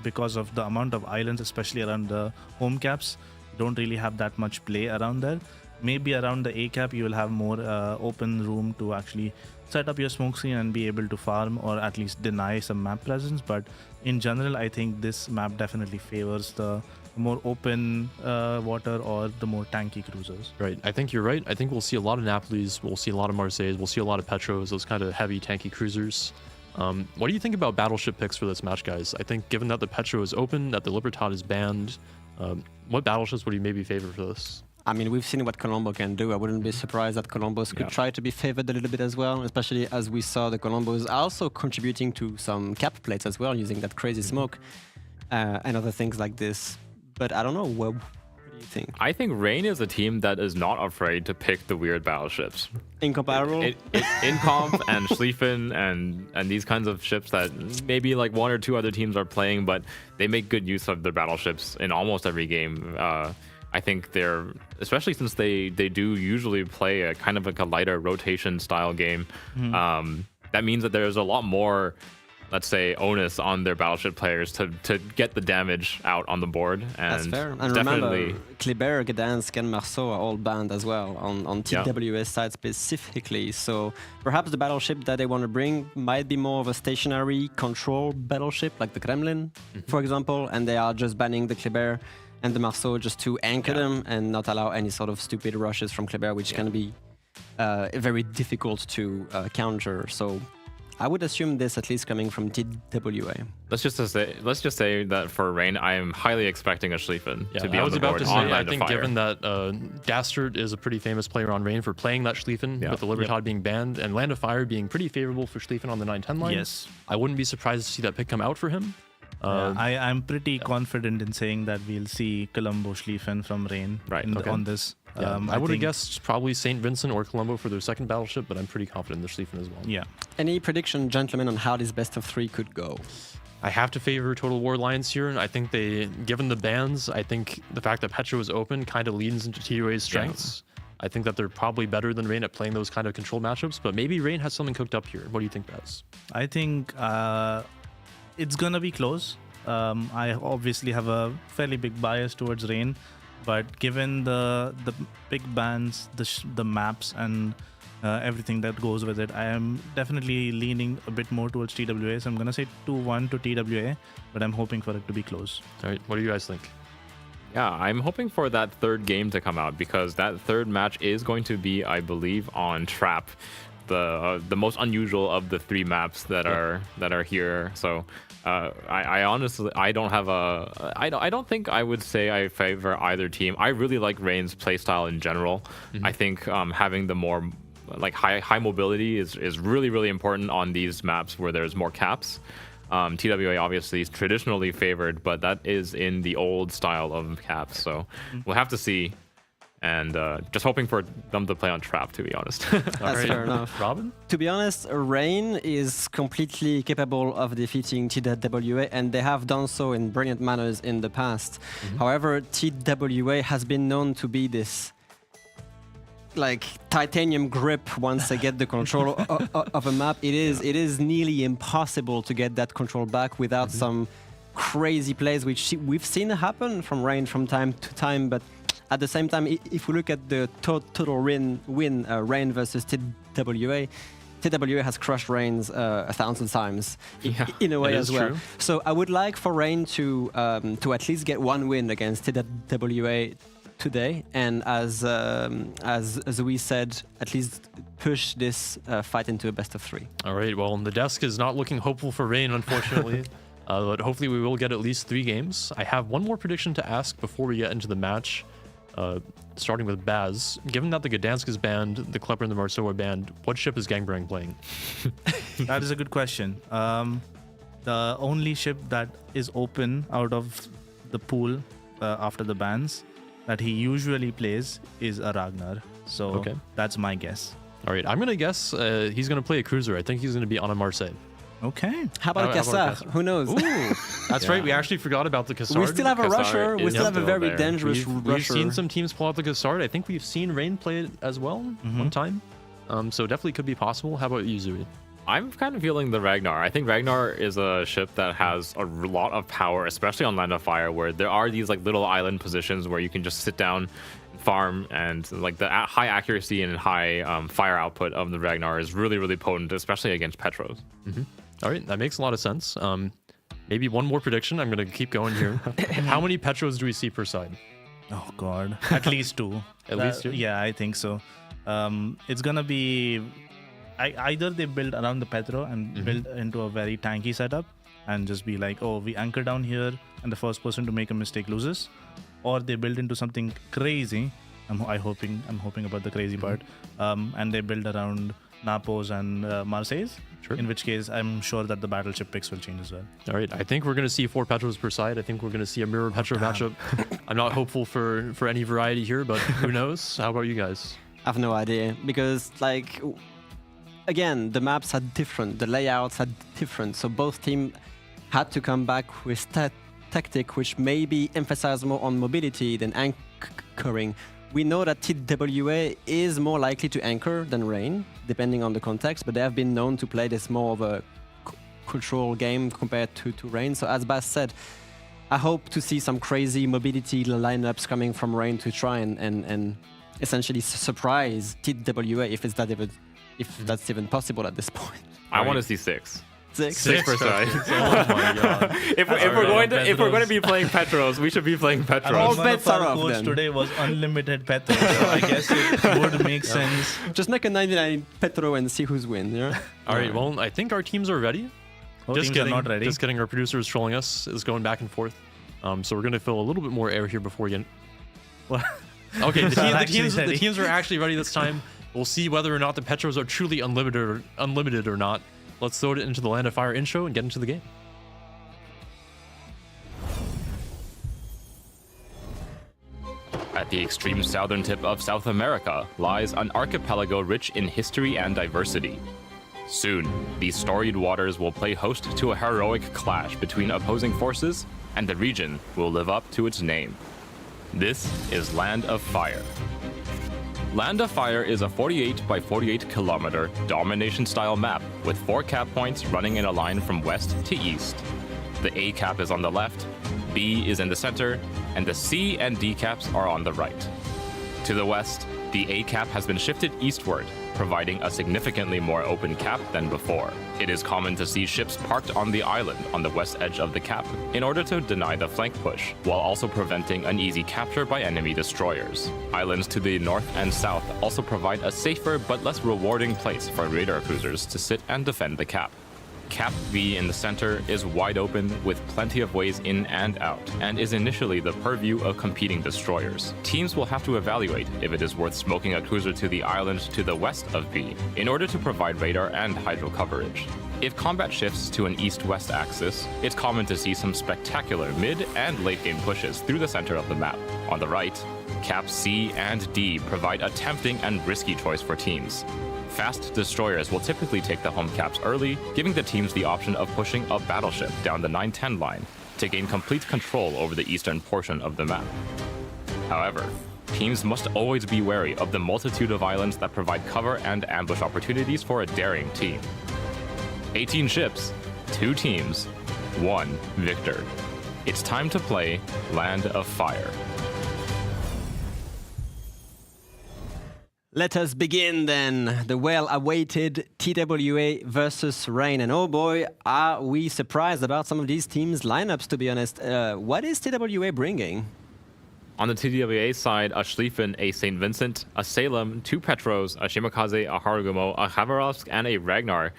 because of the amount of islands, especially around the home caps. Don't really have that much play around there. Maybe around the A cap you will have more open room to actually set up your smoke screen and be able to farm or at least deny some map presence. But in general, I think this map definitely favors the more open water or the more tanky cruisers. Right. I think you're right. I think we'll see a lot of Napolis, we'll see a lot of Marseilles, we'll see a lot of Petros, those kind of heavy tanky cruisers. What do you think about battleship picks for this match, guys? I think given that the Petro is open, that the Libertad is banned, what battleships would you maybe favor for this? I mean, we've seen what Colombo can do. I wouldn't be surprised that Colombos could try to be favored a little bit as well, especially as we saw the Colombos also contributing to some cap plates as well, using that crazy smoke and other things like this. But I don't know. What do you think? I think Rain is a team that is not afraid to pick the weird battleships. Incomparable? Incomp and Schlieffen and these kinds of ships that maybe like one or two other teams are playing, but they make good use of their battleships in almost every game. I think they're, especially since they do usually play a kind of like a lighter rotation style game. That means that there's a lot more, let's say, onus on their battleship players to get the damage out on the board. And that's fair. And remember, Kleber, Gdansk, and Marceau are all banned as well on TWS side specifically. So perhaps the battleship that they want to bring might be more of a stationary control battleship, like the Kremlin, for example, and they are just banning the Kleber and the Marceau just to anchor them and not allow any sort of stupid rushes from Kleber, which can be very difficult to counter. So I would assume this at least coming from TWA. Let's just say that for Rain, I am highly expecting a Schlieffen to be I on was the about board to say, on I think Fire. given that Dastard is a pretty famous player on Rain for playing that Schlieffen, with the Libertad being banned and Land of Fire being pretty favorable for Schlieffen on the 9-10 line, I wouldn't be surprised to see that pick come out for him. I'm pretty confident in saying that we'll see Colombo Schlieffen from Rain on this. I would have guessed probably St. Vincent or Colombo for their second battleship, but I'm pretty confident in the Schlieffen as well. Yeah. Any prediction, gentlemen, on how this best of three could go? I have to favor Total War Alliance here, and I think given the bans, I think the fact that Petro is open kind of leans into TUA's strengths. I think that they're probably better than Rain at playing those kind of control matchups, but maybe Rain has something cooked up here. What do you think, Baz? I think it's gonna be close. I obviously have a fairly big bias towards Rain, but given the big bans, the maps, and everything that goes with it, I am definitely leaning a bit more towards TWA. So I'm gonna say 2-1 to TWA, but I'm hoping for it to be close. All right, what do you guys think? Yeah, I'm hoping for that third game to come out because that third match is going to be, I believe, on Trap, the most unusual of the three maps that are here. So I honestly I don't think I would say I favor either team. I really like Rain's playstyle in general. I think having the more like high mobility is really important on these maps where there's more caps. TWA obviously is traditionally favored, but that is in the old style of caps. So we'll have to see. And just hoping for them to play on Trap, to be honest. That's fair enough. Robin? To be honest, Rain is completely capable of defeating TWA, and they have done so in brilliant manners in the past. However, TWA has been known to be this like titanium grip once they get the control of a map. It is nearly impossible to get that control back without some crazy plays, which we've seen happen from Rain from time to time, but at the same time, if we look at the total win Rain versus TWA has crushed Rain's 1,000 times in a way as well. True. So I would like for Rain to at least get one win against TWA today, and as we said, at least push this fight into a best of three. All right. Well, the desk is not looking hopeful for Rain, unfortunately. But hopefully we will get at least 3 games. I have one more prediction to ask before we get into the match. Starting with Baz, given that the Gdansk is banned, the Klepper and the Marceau are banned, what ship is Gangbrang playing? That is a good question. The only ship that is open out of the pool after the bans that he usually plays is a Ragnar. So that's my guess. All right, I'm going to guess he's going to play a cruiser. I think he's going to be on a Marseille. Okay. How about a Cassar? Who knows? Ooh, that's right. We actually forgot about the Cassard. We still have a rusher. We still have a very dangerous rusher. We've seen some teams pull out the Cassard. I think we've seen Rain play it as well one time. So definitely could be possible. How about you, Zui? I'm kind of feeling the Ragnar. I think Ragnar is a ship that has a lot of power, especially on Land of Fire, where there are these like little island positions where you can just sit down, farm, and like the high accuracy and high fire output of the Ragnar is really, really potent, especially against Petros. All right, that makes a lot of sense. Maybe one more prediction. I'm going to keep going here. How many Petros do we see per side? Oh God, at least 2. At least 2? Yeah, I think so. It's gonna be either they build around the Petro and build into a very tanky setup and just be like, oh, we anchor down here and the first person to make a mistake loses, or they build into something crazy. I'm hoping about the crazy part, and they build around Napos and Marseilles. Sure. In which case, I'm sure that the battleship picks will change as well. All right, I think we're going to see 4 Petros per side. I think we're going to see a mirror Petro matchup. I'm not hopeful for any variety here, but who knows? How about you guys? I have no idea because, like, again, the maps are different, the layouts are different, so both teams had to come back with tactic which maybe emphasize more on mobility than anchoring. We know that TWA is more likely to anchor than Rain, depending on the context, but they have been known to play this more of a cultural game compared to Rain. So as Bas said, I hope to see some crazy mobility lineups coming from Rain to try and essentially surprise TWA if that's even possible at this point. I want to see 6. 6 per side. Oh my God. If we're going to be playing Petros, we should be playing Petros. All One bets of our are off coach then. today was unlimited Petro, so I guess it would make sense. Just make a 99 Petro and see who's win. Yeah. All right, well, I think our teams are ready. Our teams are not ready. Just kidding. Our producer is trolling us. Is going back and forth. So we're going to fill a little bit more air here before we get. Okay, the teams are actually ready this time. We'll see whether or not the Petros are truly unlimited or not. Let's throw it into the Land of Fire intro and get into the game. At the extreme southern tip of South America lies an archipelago rich in history and diversity. Soon, these storied waters will play host to a heroic clash between opposing forces, and the region will live up to its name. This is Land of Fire. Land of Fire is a 48 by 48 kilometer domination-style map with 4 cap points running in a line from west to east. The A cap is on the left, B is in the center, and the C and D caps are on the right. To the west, the A cap has been shifted eastward, providing a significantly more open cap than before. It is common to see ships parked on the island on the west edge of the cap in order to deny the flank push, while also preventing an easy capture by enemy destroyers. Islands to the north and south also provide a safer but less rewarding place for radar cruisers to sit and defend the cap. Cap B in the center is wide open with plenty of ways in and out, and is initially the purview of competing destroyers. Teams will have to evaluate if it is worth smoking a cruiser to the island to the west of B in order to provide radar and hydro coverage. If combat shifts to an east-west axis, it's common to see some spectacular mid and late game pushes through the center of the map. On the right, Caps C and D provide a tempting and risky choice for teams. Fast destroyers will typically take the home caps early, giving the teams the option of pushing a battleship down the 9-10 line to gain complete control over the eastern portion of the map. However, teams must always be wary of the multitude of islands that provide cover and ambush opportunities for a daring team. 18 ships, 2 teams, 1 victor. It's time to play Land of Fire. Let us begin then. The well-awaited TWA versus Rain. And oh boy, are we surprised about some of these teams' lineups, to be honest. What is TWA bringing? On the TWA side, a Schlieffen, a St. Vincent, a Salem, 2 Petros, a Shimakaze, a Harugumo, a Khabarovsk, and a Ragnar.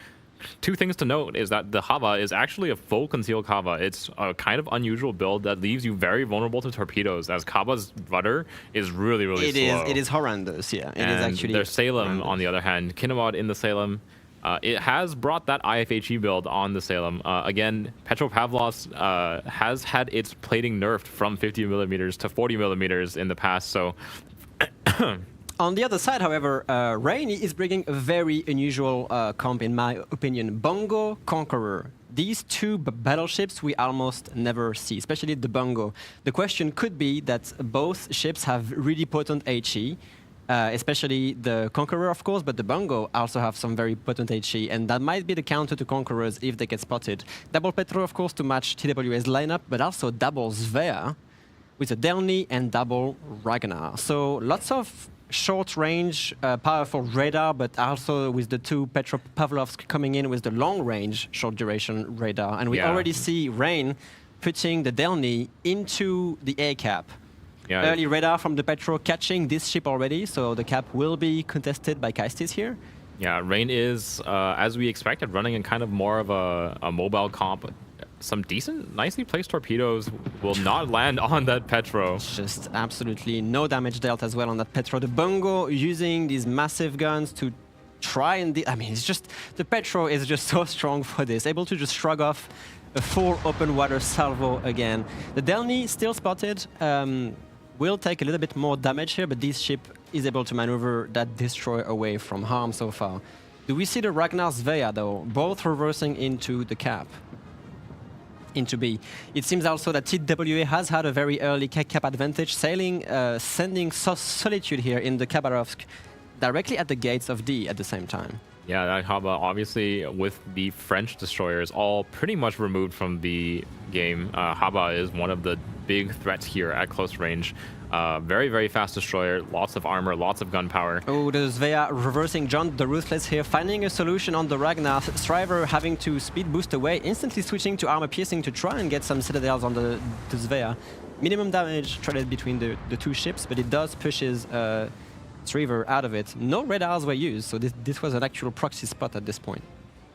2 things to note is that the Hava is actually a full concealed Kava. It's a kind of unusual build that leaves you very vulnerable to torpedoes, as Kava's rudder is really, really slow. It is horrendous, yeah. It is actually their Salem, horrendous. On the other hand, Kinemod in the Salem, it has brought that IFHE build on the Salem. Again, Petropavlovsk has had its plating nerfed from 50 millimeters to 40 millimeters in the past, so... On the other side, however, Rain is bringing a very unusual comp, in my opinion. Bongo, Conqueror. These 2 battleships we almost never see, especially the Bongo. The question could be that both ships have really potent HE, especially the Conqueror, of course, but the Bungo also have some very potent HE, and that might be the counter to Conquerors if they get spotted. Double Petro, of course, to match TWA's lineup, but also double Svea with a Delny and double Ragnar. So lots of short-range, powerful radar, but also with the two Petropavlovsk coming in with the long-range, short-duration radar. And we already see Rain putting the Delny into the A cap. Yeah. Early radar from the Petro catching this ship already, so the cap will be contested by Kaistis here. Yeah, Rain is, as we expected, running in kind of more of a mobile comp. Some decent, nicely placed torpedoes will not land on that Petro. Just absolutely no damage dealt as well on that Petro. The Bungo using these massive guns to try and... I mean, it's just... The Petro is just so strong for this, able to just shrug off a full open water salvo again. The Delny still spotted. Will take a little bit more damage here, but this ship is able to maneuver that destroyer away from harm so far. Do we see the Ragnar Svea though, both reversing into the cap? Into B. It seems also that TWA has had a very early cap advantage, sending Solitude here in the Khabarovsk directly at the gates of D at the same time. Yeah, that Haba, obviously, with the French destroyers all pretty much removed from the game, Haba is one of the big threats here at close range. Very, very fast destroyer, lots of armor, lots of gunpowder. Oh, the Svea reversing John the Ruthless here, finding a solution on the Ragnar. Striver having to speed boost away, instantly switching to armor piercing to try and get some citadels on the Svea. Minimum damage traded between the two ships, but it does push his Striver out of it. No radars were used, so this was an actual proxy spot at this point.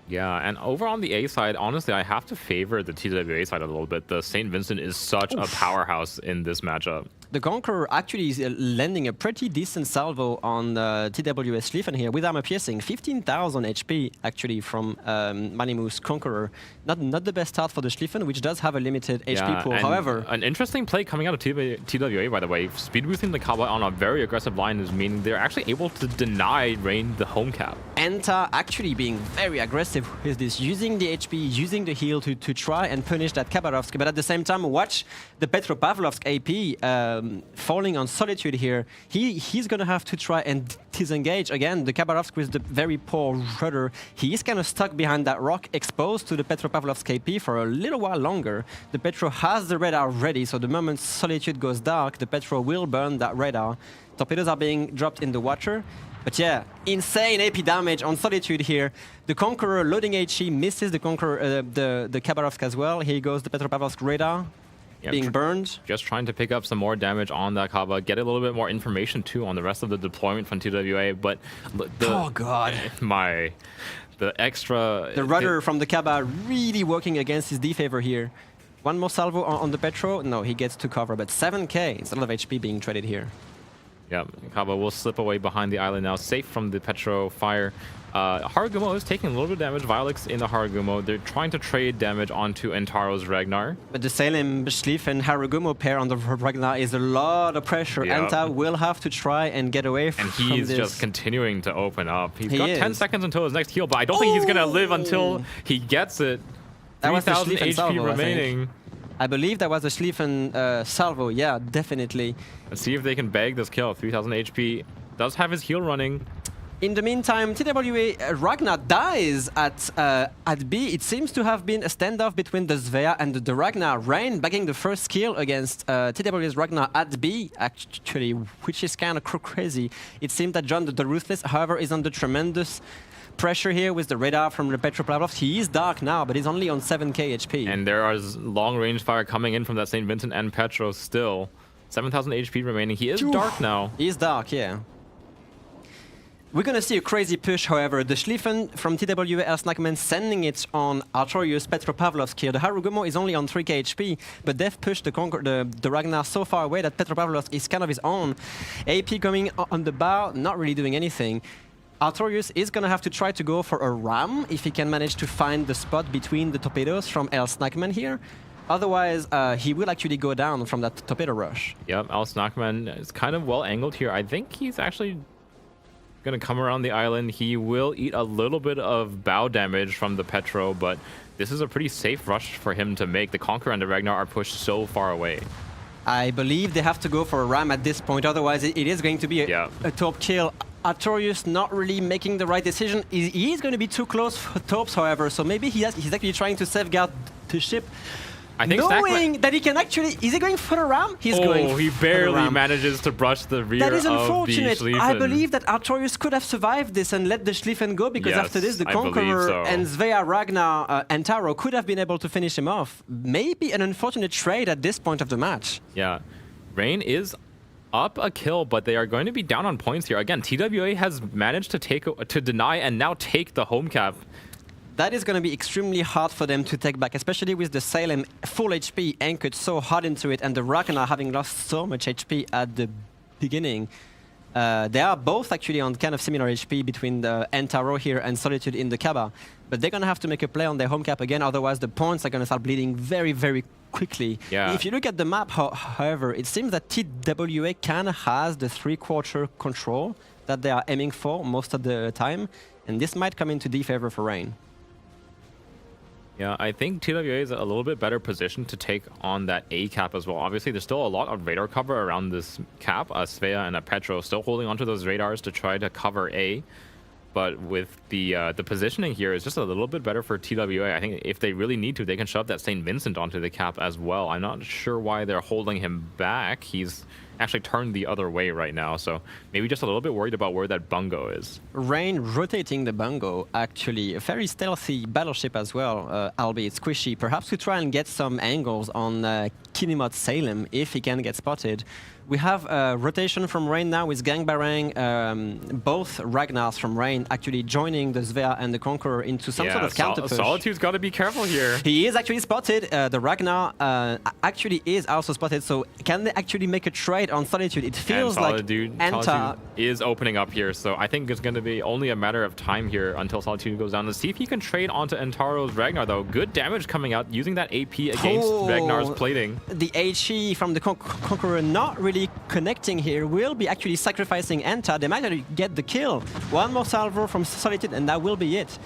Yeah, and over on the A side, honestly, I have to favor the TWA side a little bit. The St. Vincent is such a powerhouse in this matchup. The Conqueror actually is landing a pretty decent salvo on TWS Schlieffen here with armor piercing. 15,000 HP actually from Manimus Conqueror. Not the best start for the Schlieffen, which does have a limited HP pool. However, an interesting play coming out of TWA, by the way. Speed boosting the Kaba on a very aggressive line is meaning they're actually able to deny Rain the home cap. Enta actually being very aggressive with this, using the HP, using the heal to try and punish that Khabarovsk. But at the same time, watch the Petropavlovsk AP falling on Solitude here. He's going to have to try and disengage again. The Khabarovsk with the very poor rudder. He is kind of stuck behind that rock, exposed to the Petropavlovsk AP for a little while longer. The Petro has the radar ready, so the moment Solitude goes dark, the Petro will burn that radar. Torpedoes are being dropped in the water. But yeah, insane AP damage on Solitude here. The Conqueror loading HE misses the Conqueror, the Khabarovsk as well. Here goes the Petropavlovsk radar. Yeah, being burned. Just trying to pick up some more damage on that Kaba, get a little bit more information too on the rest of the deployment from TWA, but oh god, the extra... The rudder from the Kaba really working against his defavor here. One more salvo on the Petro. No, he gets to cover, but 7k. It's a lot of HP being traded here. Yeah, Kaba will slip away behind the island now, safe from the Petro fire. Harugumo is taking a little bit of damage. Violix in the Harugumo. They're trying to trade damage onto Entaro's Ragnar. But the Salem, Schlieffen, Harugumo pair on the Ragnar is a lot of pressure. Yep. Enta will have to try and get away from this. And he's just continuing to open up. He's got 10 seconds until his next heal, but I don't think he's going to live until he gets it. 3,000 HP salvo, remaining. I believe that was a Schlieffen salvo. Yeah, definitely. Let's see if they can bag this kill. 3,000 HP. Does have his heal running. In the meantime, TWA Ragnar dies at B. It seems to have been a standoff between the Svea and the Ragnar. Rain bagging the first kill against TWA's Ragnar at B, actually, which is kind of crazy. It seems that John the Ruthless, however, is under tremendous pressure here with the radar from the Petropavlovsk. He is dark now, but he's only on 7k HP. And there is long-range fire coming in from that St. Vincent and Petro still. 7,000 HP remaining. He is dark now. He is dark, yeah. We're going to see a crazy push, however. The Schlieffen from TWA Snackman sending it on Artorius Petropavlovsk here. The Harugumo is only on 3k HP, but they've pushed the Ragnar so far away that Petropavlovsk is kind of his own. AP coming on the bow, not really doing anything. Artorius is going to have to try to go for a ram if he can manage to find the spot between the torpedoes from El Snackman here. Otherwise, he will actually go down from that torpedo rush. Yep, El Snackman is kind of well angled here. I think he's actually going to come around the island. He will eat a little bit of bow damage from the Petro, but this is a pretty safe rush for him to make. The Conqueror and the Ragnar are pushed so far away. I believe they have to go for a ram at this point, otherwise it is going to be a top kill. Artorius not really making the right decision. He is going to be too close for Taubes, however, so maybe he's actually trying to safeguard the ship. I think knowing that he can actually... Is he going for the ram? He's going he barely manages to brush the rear of the That is unfortunate. Schlieffen. I believe that Artorius could have survived this and let the Schlieffen go, because after this, the Conqueror and Svea, Ragnar, and Taro could have been able to finish him off. Maybe an unfortunate trade at this point of the match. Yeah. Rain is up a kill, but they are going to be down on points here. Again, TWA has managed to deny and now take the home cap. That is going to be extremely hard for them to take back, especially with the Salem full HP anchored so hard into it, and the Ragnar having lost so much HP at the beginning. They are both actually on kind of similar HP between the Entaro here and Solitude in the Kaba, but they're going to have to make a play on their home cap again, otherwise the points are going to start bleeding very, very quickly. Yeah. If you look at the map, however, it seems that TWA kind of has the 3/4 control that they are aiming for most of the time, and this might come into defavor for Rain. Yeah, I think TWA is a little bit better positioned to take on that A cap as well. Obviously, there's still a lot of radar cover around this cap. Svea and Petro still holding onto those radars to try to cover A. But with the positioning here is just a little bit better for TWA. I think if they really need to, they can shove that St. Vincent onto the cap as well. I'm not sure why they're holding him back. He's actually turned the other way right now, so maybe just a little bit worried about where that bungo is. Rain rotating the bungo, actually a very stealthy battleship as well, albeit squishy, perhaps to try and get some angles on Kinemot Salem if he can get spotted. We have a rotation from Rain now with Gangbarang, both Ragnars from Rain actually joining the Svea and the Conqueror into some sort of counter push. Solitude's got to be careful here. He is actually spotted. The Ragnar actually is also spotted, so can they actually make a trade on Solitude? It feels like Solitude is opening up here, so I think it's going to be only a matter of time here until Solitude goes down. Let's see if he can trade onto Entaro's Ragnar, though. Good damage coming out using that AP against Ragnar's plating. The HE from the Conqueror not really connecting here, will be actually sacrificing Enta. They might actually get the kill. One more salvo from Solitude and that will be it.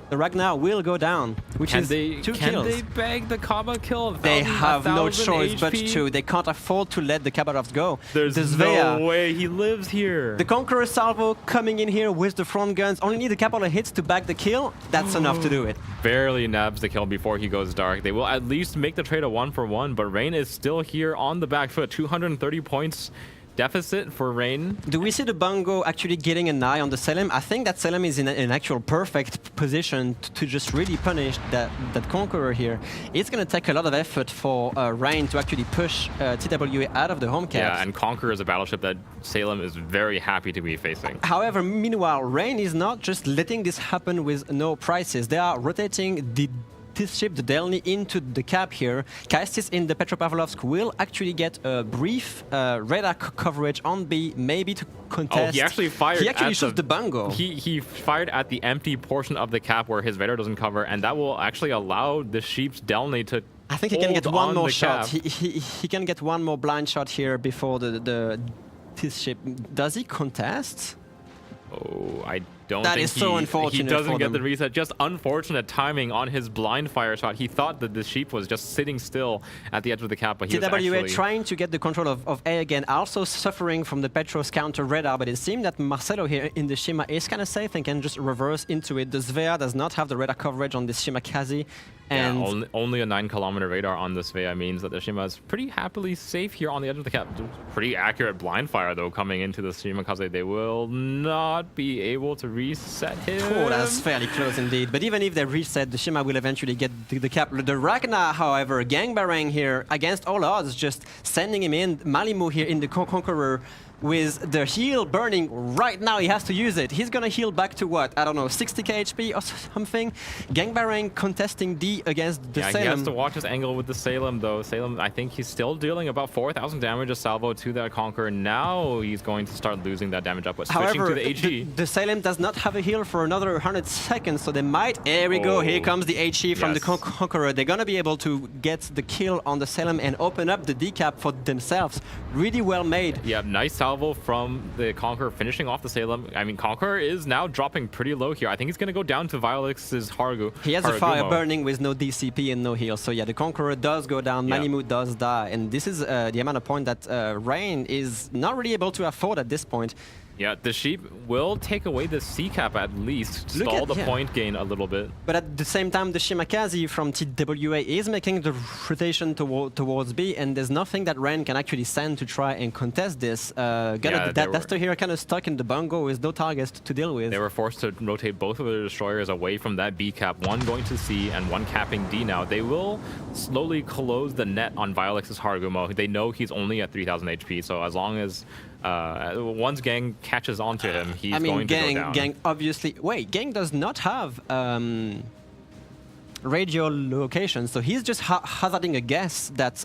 The Ragnar will go down, which is 2 kills. Can they bag the Kaba kill? They have no choice but to. They can't afford to let the Kabarovs go. There's no way he lives here. The Conqueror salvo coming in here with the front guns. Only need a couple of hits to bag the kill. That's enough to do it. Barely nabs the kill before he goes dark. They will at least make the trade a 1-for-1, but Rain is still here on the back foot. 230 points deficit for Rain. Do we see the bungo actually getting an eye on the Salem? I think that Salem is in an actual perfect position to just really punish that Conqueror here. It's going to take a lot of effort for Rain to actually push TWA out of the home cap. Yeah, and Conqueror is a battleship that Salem is very happy to be facing. However, meanwhile, Rain is not just letting this happen with no prices. They are rotating this ship, the Delny, into the cap here. Kaistis in the Petropavlovsk will actually get a brief radar coverage on B, maybe to contest. Oh, he actually fired. He actually shot the bungo. He fired at the empty portion of the cap where his radar doesn't cover, and that will actually allow the ship's Delny to. I think he can get one more shot. He can get one more blind shot here before this ship. Does he contest? Oh, I don't that think is so unfortunate. He doesn't for get them. the reset. Just unfortunate timing on his blind fire shot. He thought that the sheep was just sitting still at the edge of the cap, but he was TWA trying to get the control of A again, also suffering from the Petros counter radar, but it seemed that Marcelo here in the Shima is kind of safe and can just reverse into it. The Svea does not have the radar coverage on this Shima Kazi. And yeah, only a 9-kilometer radar on the Svea means that the Shima is pretty happily safe here on the edge of the cap. Pretty accurate blind fire, though, coming into the Shima Kazi. They will not be able to reset him. Oh, that's fairly close indeed. But even if they reset, the Shima will eventually get the cap. The Ragnar, however, Gangbarang here, against all odds, just sending him in. Malimu here in the Conqueror with the heal burning right now. He has to use it. He's gonna heal back to what? I don't know, 60k HP or something. Gangbarang contesting D against the Salem. He has to watch his angle with the Salem, though. Salem, I think he's still dealing about 4,000 damage a salvo to that Conqueror. Now he's going to start losing that damage output, switching to the HE. The Salem does not have a heal for another 100 seconds, so they might... There we go. Here comes the HE from the Conqueror. They're gonna be able to get the kill on the Salem and open up the D cap for themselves. Really well made. Yeah, nice salvo salvo from the Conqueror finishing off the Salem. I mean, Conqueror is now dropping pretty low here. I think he's going to go down to Violex's Harugu. He has a fire Haragumo. burning with no DCP and no heal. So yeah, the Conqueror does go down, Yeah. Manimu does die. And this is the amount of point that Rain is not really able to afford at this point. Yeah, the Sheep will take away the C cap at least, Look stall at- the yeah. point gain a little bit. But at the same time, the Shimakaze from TWA is making the rotation towards B, and there's nothing that Ren can actually send to try and contest this. That Duster here kind of stuck in the bungo with no targets to deal with. They were forced to rotate both of their destroyers away from that B cap, one going to C and one capping D now. They will slowly close the net on Violex's Harugumo. They know he's only at 3,000 HP, so as long as once Gang catches on to him, he's going to go down. Gang obviously... Wait, Gang does not have radio location, so he's just hazarding a guess that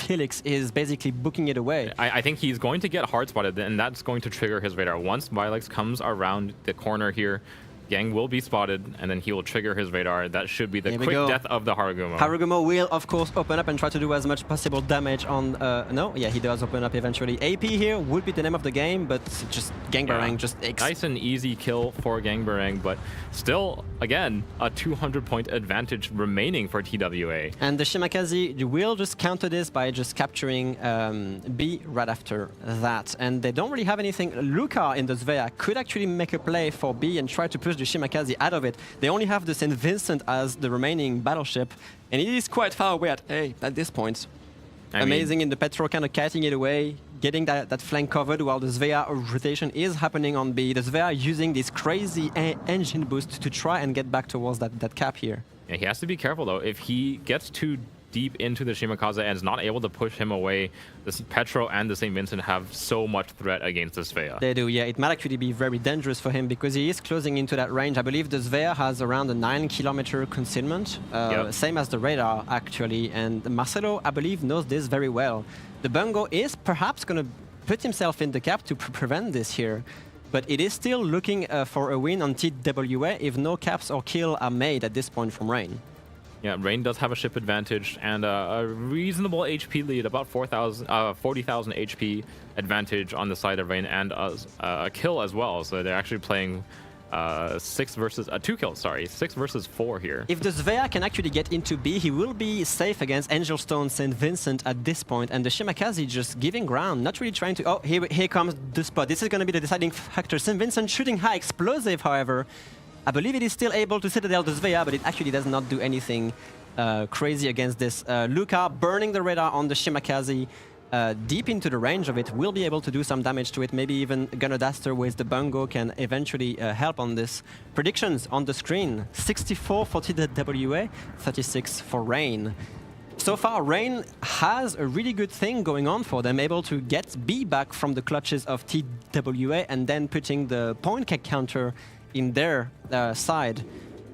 Felix is basically booking it away. I think he's going to get hard spotted, and that's going to trigger his radar. Once Vilex comes around the corner here, Gang will be spotted, and then he will trigger his radar. That should be the quick death of the Harugumo. Harugumo will, of course, open up and try to do as much possible damage on... no, yeah, he does open up eventually. AP here would be the name of the game, but just Gangbarang just... Nice and easy kill for Gangbarang, but still, again, a 200-point advantage remaining for TWA. And the Shimakaze will just counter this by just capturing B right after that. And they don't really have anything. Luca in the Svea could actually make a play for B and try to push the Shimakaze out of it. They only have the St. Vincent as the remaining battleship, and it is quite far away at A at this point. Amazing in the Petro, kind of kiting it away, getting that flank covered while the Svea rotation is happening on B. The Svea using this crazy engine boost to try and get back towards that cap here. Yeah, he has to be careful though. If he gets too deep into the Shimakaze and is not able to push him away, the Petro and the St. Vincent have so much threat against the Svea. They do, yeah. It might actually be very dangerous for him because he is closing into that range. I believe the Svea has around a 9-kilometer concealment, same as the radar actually, and Marcelo, I believe, knows this very well. The Bungo is perhaps going to put himself in the cap to prevent this here, but it is still looking for a win on TWA if no caps or kill are made at this point from Rain. Yeah, Rain does have a ship advantage and a reasonable HP lead, about 40,000 HP advantage on the side of Rain, and a kill as well. So they're actually playing 6 versus 2 kills. Sorry, 6 versus 4 here. If the Svea can actually get into B, he will be safe against Angelstone St. Vincent at this point, and the Shimakaze just giving ground, not really trying to... Oh, here comes the spot. This is going to be the deciding factor. St. Vincent shooting high explosive, however. I believe it is still able to citadel the Svea, but it actually does not do anything crazy against this. Luca burning the radar on the Shimakaze deep into the range of it, will be able to do some damage to it. Maybe even Gunnerdaster with the Bungo can eventually help on this. Predictions on the screen: 64 for TWA, 36 for Rain. So far, Rain has a really good thing going on for them, able to get B back from the clutches of TWA and then putting the point counter in their side.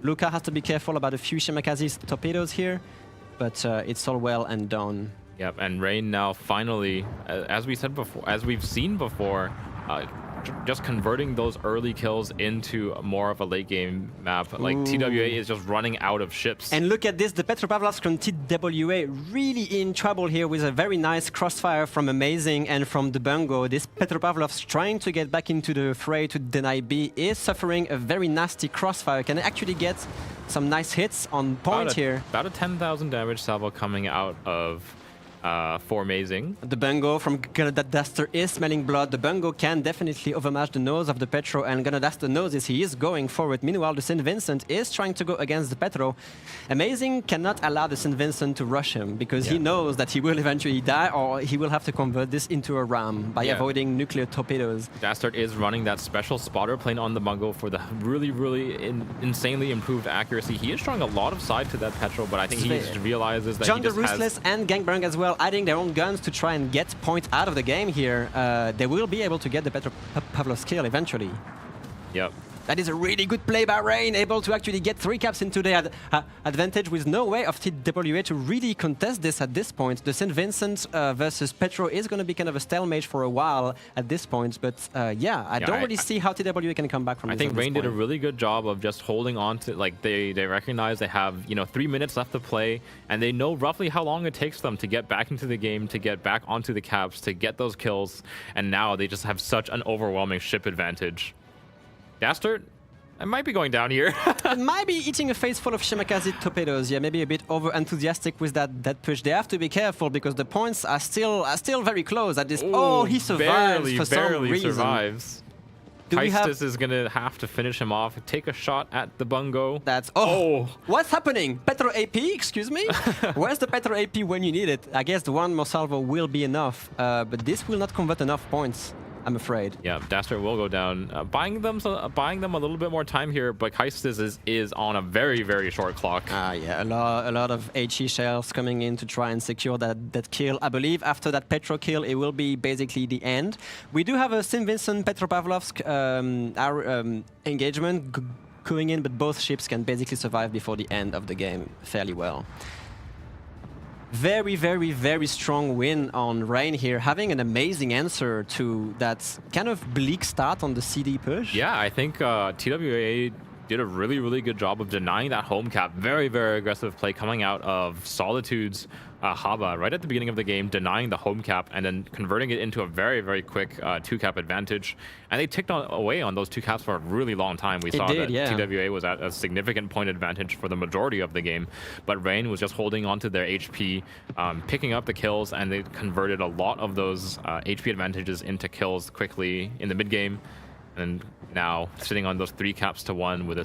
Luca has to be careful about a few Shimakaze's torpedoes here, but it's all well and done. Yep, and Rain now finally, as we said before, as we've seen before, just converting those early kills into more of a late game map. Like TWA is just running out of ships. And look at this, the Petropavlovsk from TWA really in trouble here with a very nice crossfire from Amazing and from the Bungo. This Petropavlovsk trying to get back into the fray to deny B is suffering a very nasty crossfire. Can actually get some nice hits on point here. About a 10,000 damage salvo coming out of for Amazing. The Bungo from Gunnerdaster is smelling blood. The Bungo can definitely overmatch the nose of the Petro, and Gunnerdaster knows this. He is going forward. Meanwhile, the St. Vincent is trying to go against the Petro. Amazing cannot allow the St. Vincent to rush him because he knows that he will eventually die, or he will have to convert this into a ram by avoiding nuclear torpedoes. Dastard is running that special spotter plane on the Bungo for the really insanely improved accuracy. He is showing a lot of side to that Petro, but I think he just realizes that John he just the Ruthless and Gangbarang as well, adding their own guns to try and get point out of the game here. They will be able to get the Petropavlovsk kill eventually. Yep. That is a really good play by Rain, able to actually get 3 caps into their advantage with no way of TWA to really contest this at this point. The St. Vincent versus Petro is going to be kind of a stalemate for a while at this point, but I don't really see how TWA can come back from this. I think Rain did a really good job of just holding on to, like, they recognize they have, 3 minutes left to play, and they know roughly how long it takes them to get back into the game, to get back onto the caps, to get those kills, and now they just have such an overwhelming ship advantage. Dastard, I might be going down here. It might be eating a face full of Shimakaze torpedoes. Yeah, maybe a bit over enthusiastic with that push. They have to be careful because the points are still very close at this. Oh, he survives for some reason. Survives. Heistis is gonna have to finish him off. Take a shot at the bungo. That's what's happening? Petro AP, excuse me. Where's the Petro AP when you need it? I guess the one more salvo will be enough, but this will not convert enough points, I'm afraid. Yeah, Dastard will go down, buying them a little bit more time here, but Heistis is on a very, very short clock. Yeah, a lot of HE shells coming in to try and secure that kill. I believe after that Petro kill, it will be basically the end. We do have a St. Vincent Petropavlovsk engagement going in, but both ships can basically survive before the end of the game fairly well. Very, very, very strong win on Rain here, having an amazing answer to that kind of bleak start on the CD push. Yeah, I think TWA did a really, really good job of denying that home cap. Very, very aggressive play coming out of Solitude's Haba right at the beginning of the game, denying the home cap and then converting it into a very, very quick 2-cap advantage. And they ticked away on those 2 caps for a really long time. We saw that TWA was at a significant point advantage for the majority of the game, but Rain was just holding on to their HP, picking up the kills, and they converted a lot of those HP advantages into kills quickly in the mid game. And now sitting on those 3 caps to 1 with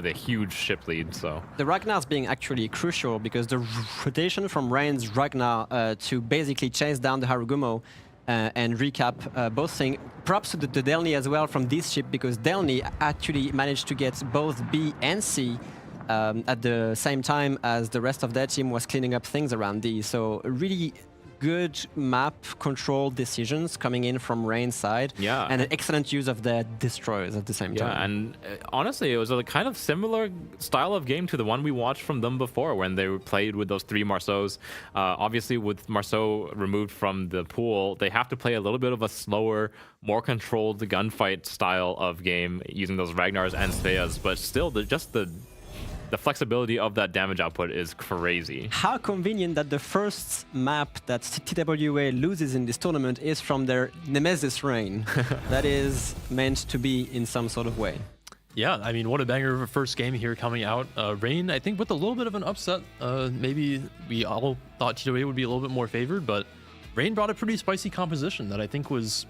a huge ship lead. So the Ragnar's being actually crucial because the rotation from Rain's Ragnar to basically chase down the Harugumo and recap both things. Props to the Delny as well from this ship because Delny actually managed to get both B and C at the same time as the rest of their team was cleaning up things around D. So really good map control decisions coming in from Rain's side, and an excellent use of their destroyers at the same time. Yeah, and honestly, it was a kind of similar style of game to the one we watched from them before when they played with those 3 Marceaus. Obviously, with Marceau removed from the pool, they have to play a little bit of a slower, more controlled gunfight style of game using those Ragnars and Sveas, but still, the flexibility of that damage output is crazy. How convenient that the first map that TWA loses in this tournament is from their Nemesis Rain. That is meant to be in some sort of way. Yeah, I mean, what a banger of a first game here coming out. Rain, I think, with a little bit of an upset. Maybe we all thought TWA would be a little bit more favored, but Rain brought a pretty spicy composition that I think was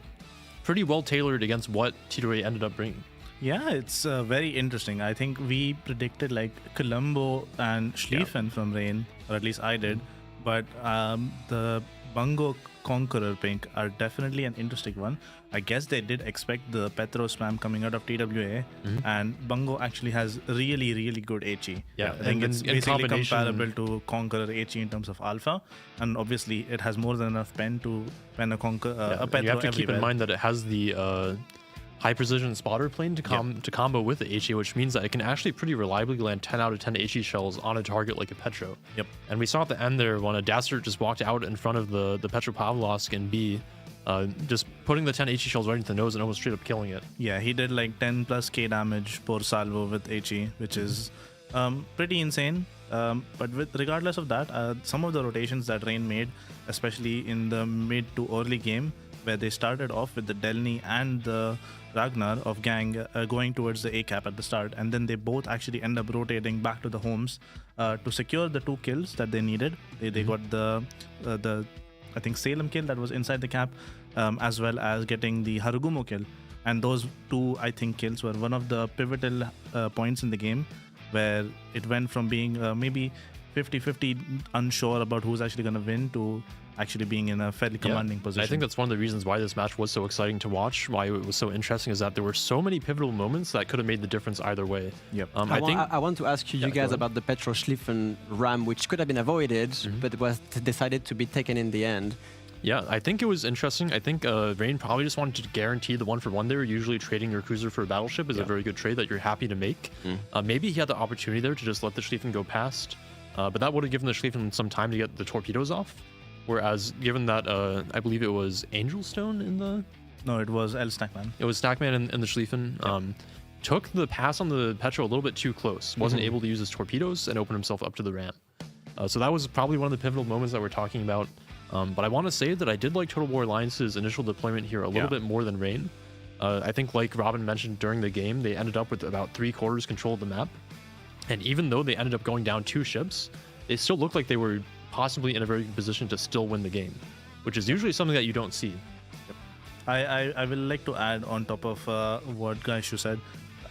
pretty well tailored against what TWA ended up bringing. Yeah, it's very interesting. I think we predicted like Colombo and Schlieffen from Rain, or at least I did. But the Bungo Conqueror Pink are definitely an interesting one. I guess they did expect the Petro spam coming out of TWA, and Bungo actually has really, really good HE. Yeah, I think it's basically comparable to Conqueror HE in terms of alpha, and obviously it has more than enough pen to pen a Petro everywhere. You have to keep in mind that it has the high precision spotter plane to combo with the HE, which means that it can actually pretty reliably land 10 out of 10 HE shells on a target like a Petro. Yep. And we saw at the end there when a Dastard just walked out in front of the Petropavlovsk in B, just putting the 10 HE shells right into the nose and almost straight up killing it. Yeah, he did like 10 plus K damage per salvo with HE, which is pretty insane. But regardless of that, some of the rotations that Rain made, especially in the mid to early game, where they started off with the Delny and the Ragnar of Gang going towards the A cap at the start, and then they both actually end up rotating back to the homes to secure the 2 kills that they needed. They got the I think Salem kill that was inside the cap, as well as getting the Harugumo kill, and those 2 I think kills were one of the pivotal points in the game where it went from being maybe 50-50 unsure about who's actually going to win to actually being in a fairly commanding position. I think that's one of the reasons why this match was so exciting to watch, why it was so interesting, is that there were so many pivotal moments that could have made the difference either way. Yep. I want to ask you guys about the Petro Schlieffen ram, which could have been avoided, but was decided to be taken in the end. Yeah, I think it was interesting. I think Rain probably just wanted to guarantee the 1-for-1 there. Usually trading your cruiser for a battleship is a very good trade that you're happy to make. Maybe he had the opportunity there to just let the Schlieffen go past, but that would have given the Schlieffen some time to get the torpedoes off. Whereas, given that I believe it was Angelstone in the... No, it was El Stackman. It was Stackman in the Schlieffen. Took the pass on the Petro a little bit too close. Wasn't able to use his torpedoes and open himself up to the ramp. So that was probably one of the pivotal moments that we're talking about. But I want to say that I did like Total War Alliance's initial deployment here a little bit more than Rain. I think, like Robin mentioned during the game, they ended up with about 3/4 control of the map. And even though they ended up going down 2 ships, they still looked like they were possibly in a very good position to still win the game, which is usually something that you don't see. I will like to add on top of what Gaishu said.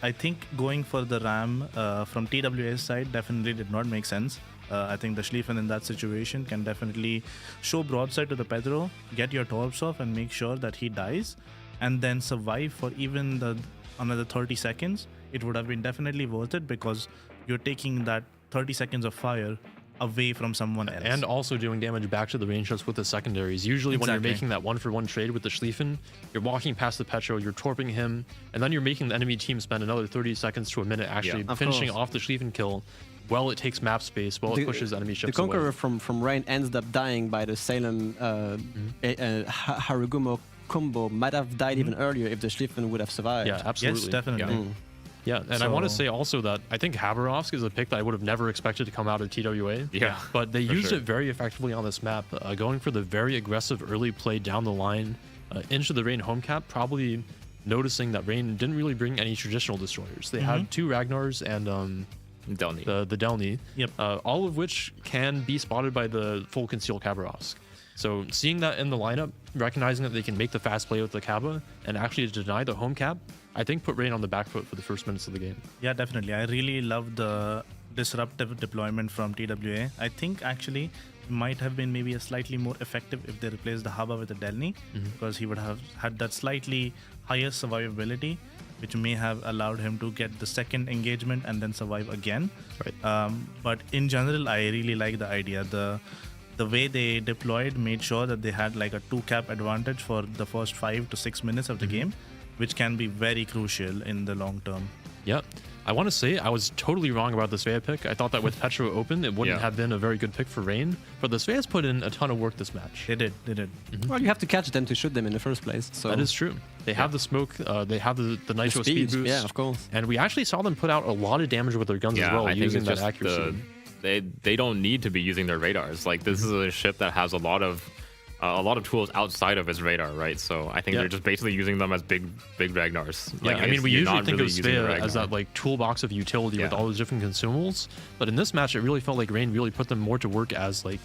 I think going for the ram from TWA's side definitely did not make sense. I think the Schlieffen in that situation can definitely show broadside to the Pedro, get your torps off and make sure that he dies, and then survive for even another 30 seconds. It would have been definitely worth it because you're taking that 30 seconds of fire away from someone else. And also doing damage back to the range ships with the secondaries. Usually when you're making that 1-for-1 trade with the Schlieffen, you're walking past the Petro, you're torping him, and then you're making the enemy team spend another 30 seconds to a minute actually finishing off the Schlieffen kill while it takes map space, while it pushes enemy ships The Conqueror away. from Rain ends up dying by the Salem Harugumo combo. Might have died even earlier if the Schlieffen would have survived. Yeah, absolutely. Yes, definitely. Yeah, and I want to say also that I think Haberovsk is a pick that I would have never expected to come out of TWA. Yeah, but they used it very effectively on this map, going for the very aggressive early play down the line into the Rain home cap, probably noticing that Rain didn't really bring any traditional destroyers. They had 2 Ragnars and Delny. the Delny, Yep. all of which can be spotted by the full conceal Khabarovsk. So seeing that in the lineup, recognizing that they can make the fast play with the Kaba and actually deny the home cap, I think put Rain on the back foot for the first minutes of the game. Yeah, definitely. I really love the disruptive deployment from TWA. I think actually it might have been maybe a slightly more effective if they replaced the Haba with the Delny, because he would have had that slightly higher survivability, which may have allowed him to get the second engagement and then survive again. Right. But in general, I really like the idea. The way they deployed made sure that they had like a 2-cap advantage for the first 5 to 6 minutes of the game, which can be very crucial in the long term. Yeah. I want to say I was totally wrong about the Svea pick. I thought that with Petro open, it wouldn't have been a very good pick for Rain, but the Sveas put in a ton of work this match. They did. Well, you have to catch them to shoot them in the first place. So That is true. They have the smoke, they have the nitro speed boost. Yeah, of course. And we actually saw them put out a lot of damage with their guns as well, I using think that accuracy. They don't need to be using their radars. Like, this is a ship that has a lot of tools outside of its radar, right? So I think they're just basically using them as big Ragnars. Like, I mean, we usually think of Svea as that that like toolbox of utility with all those different consumables, but in this match, it really felt like Rain really put them more to work as like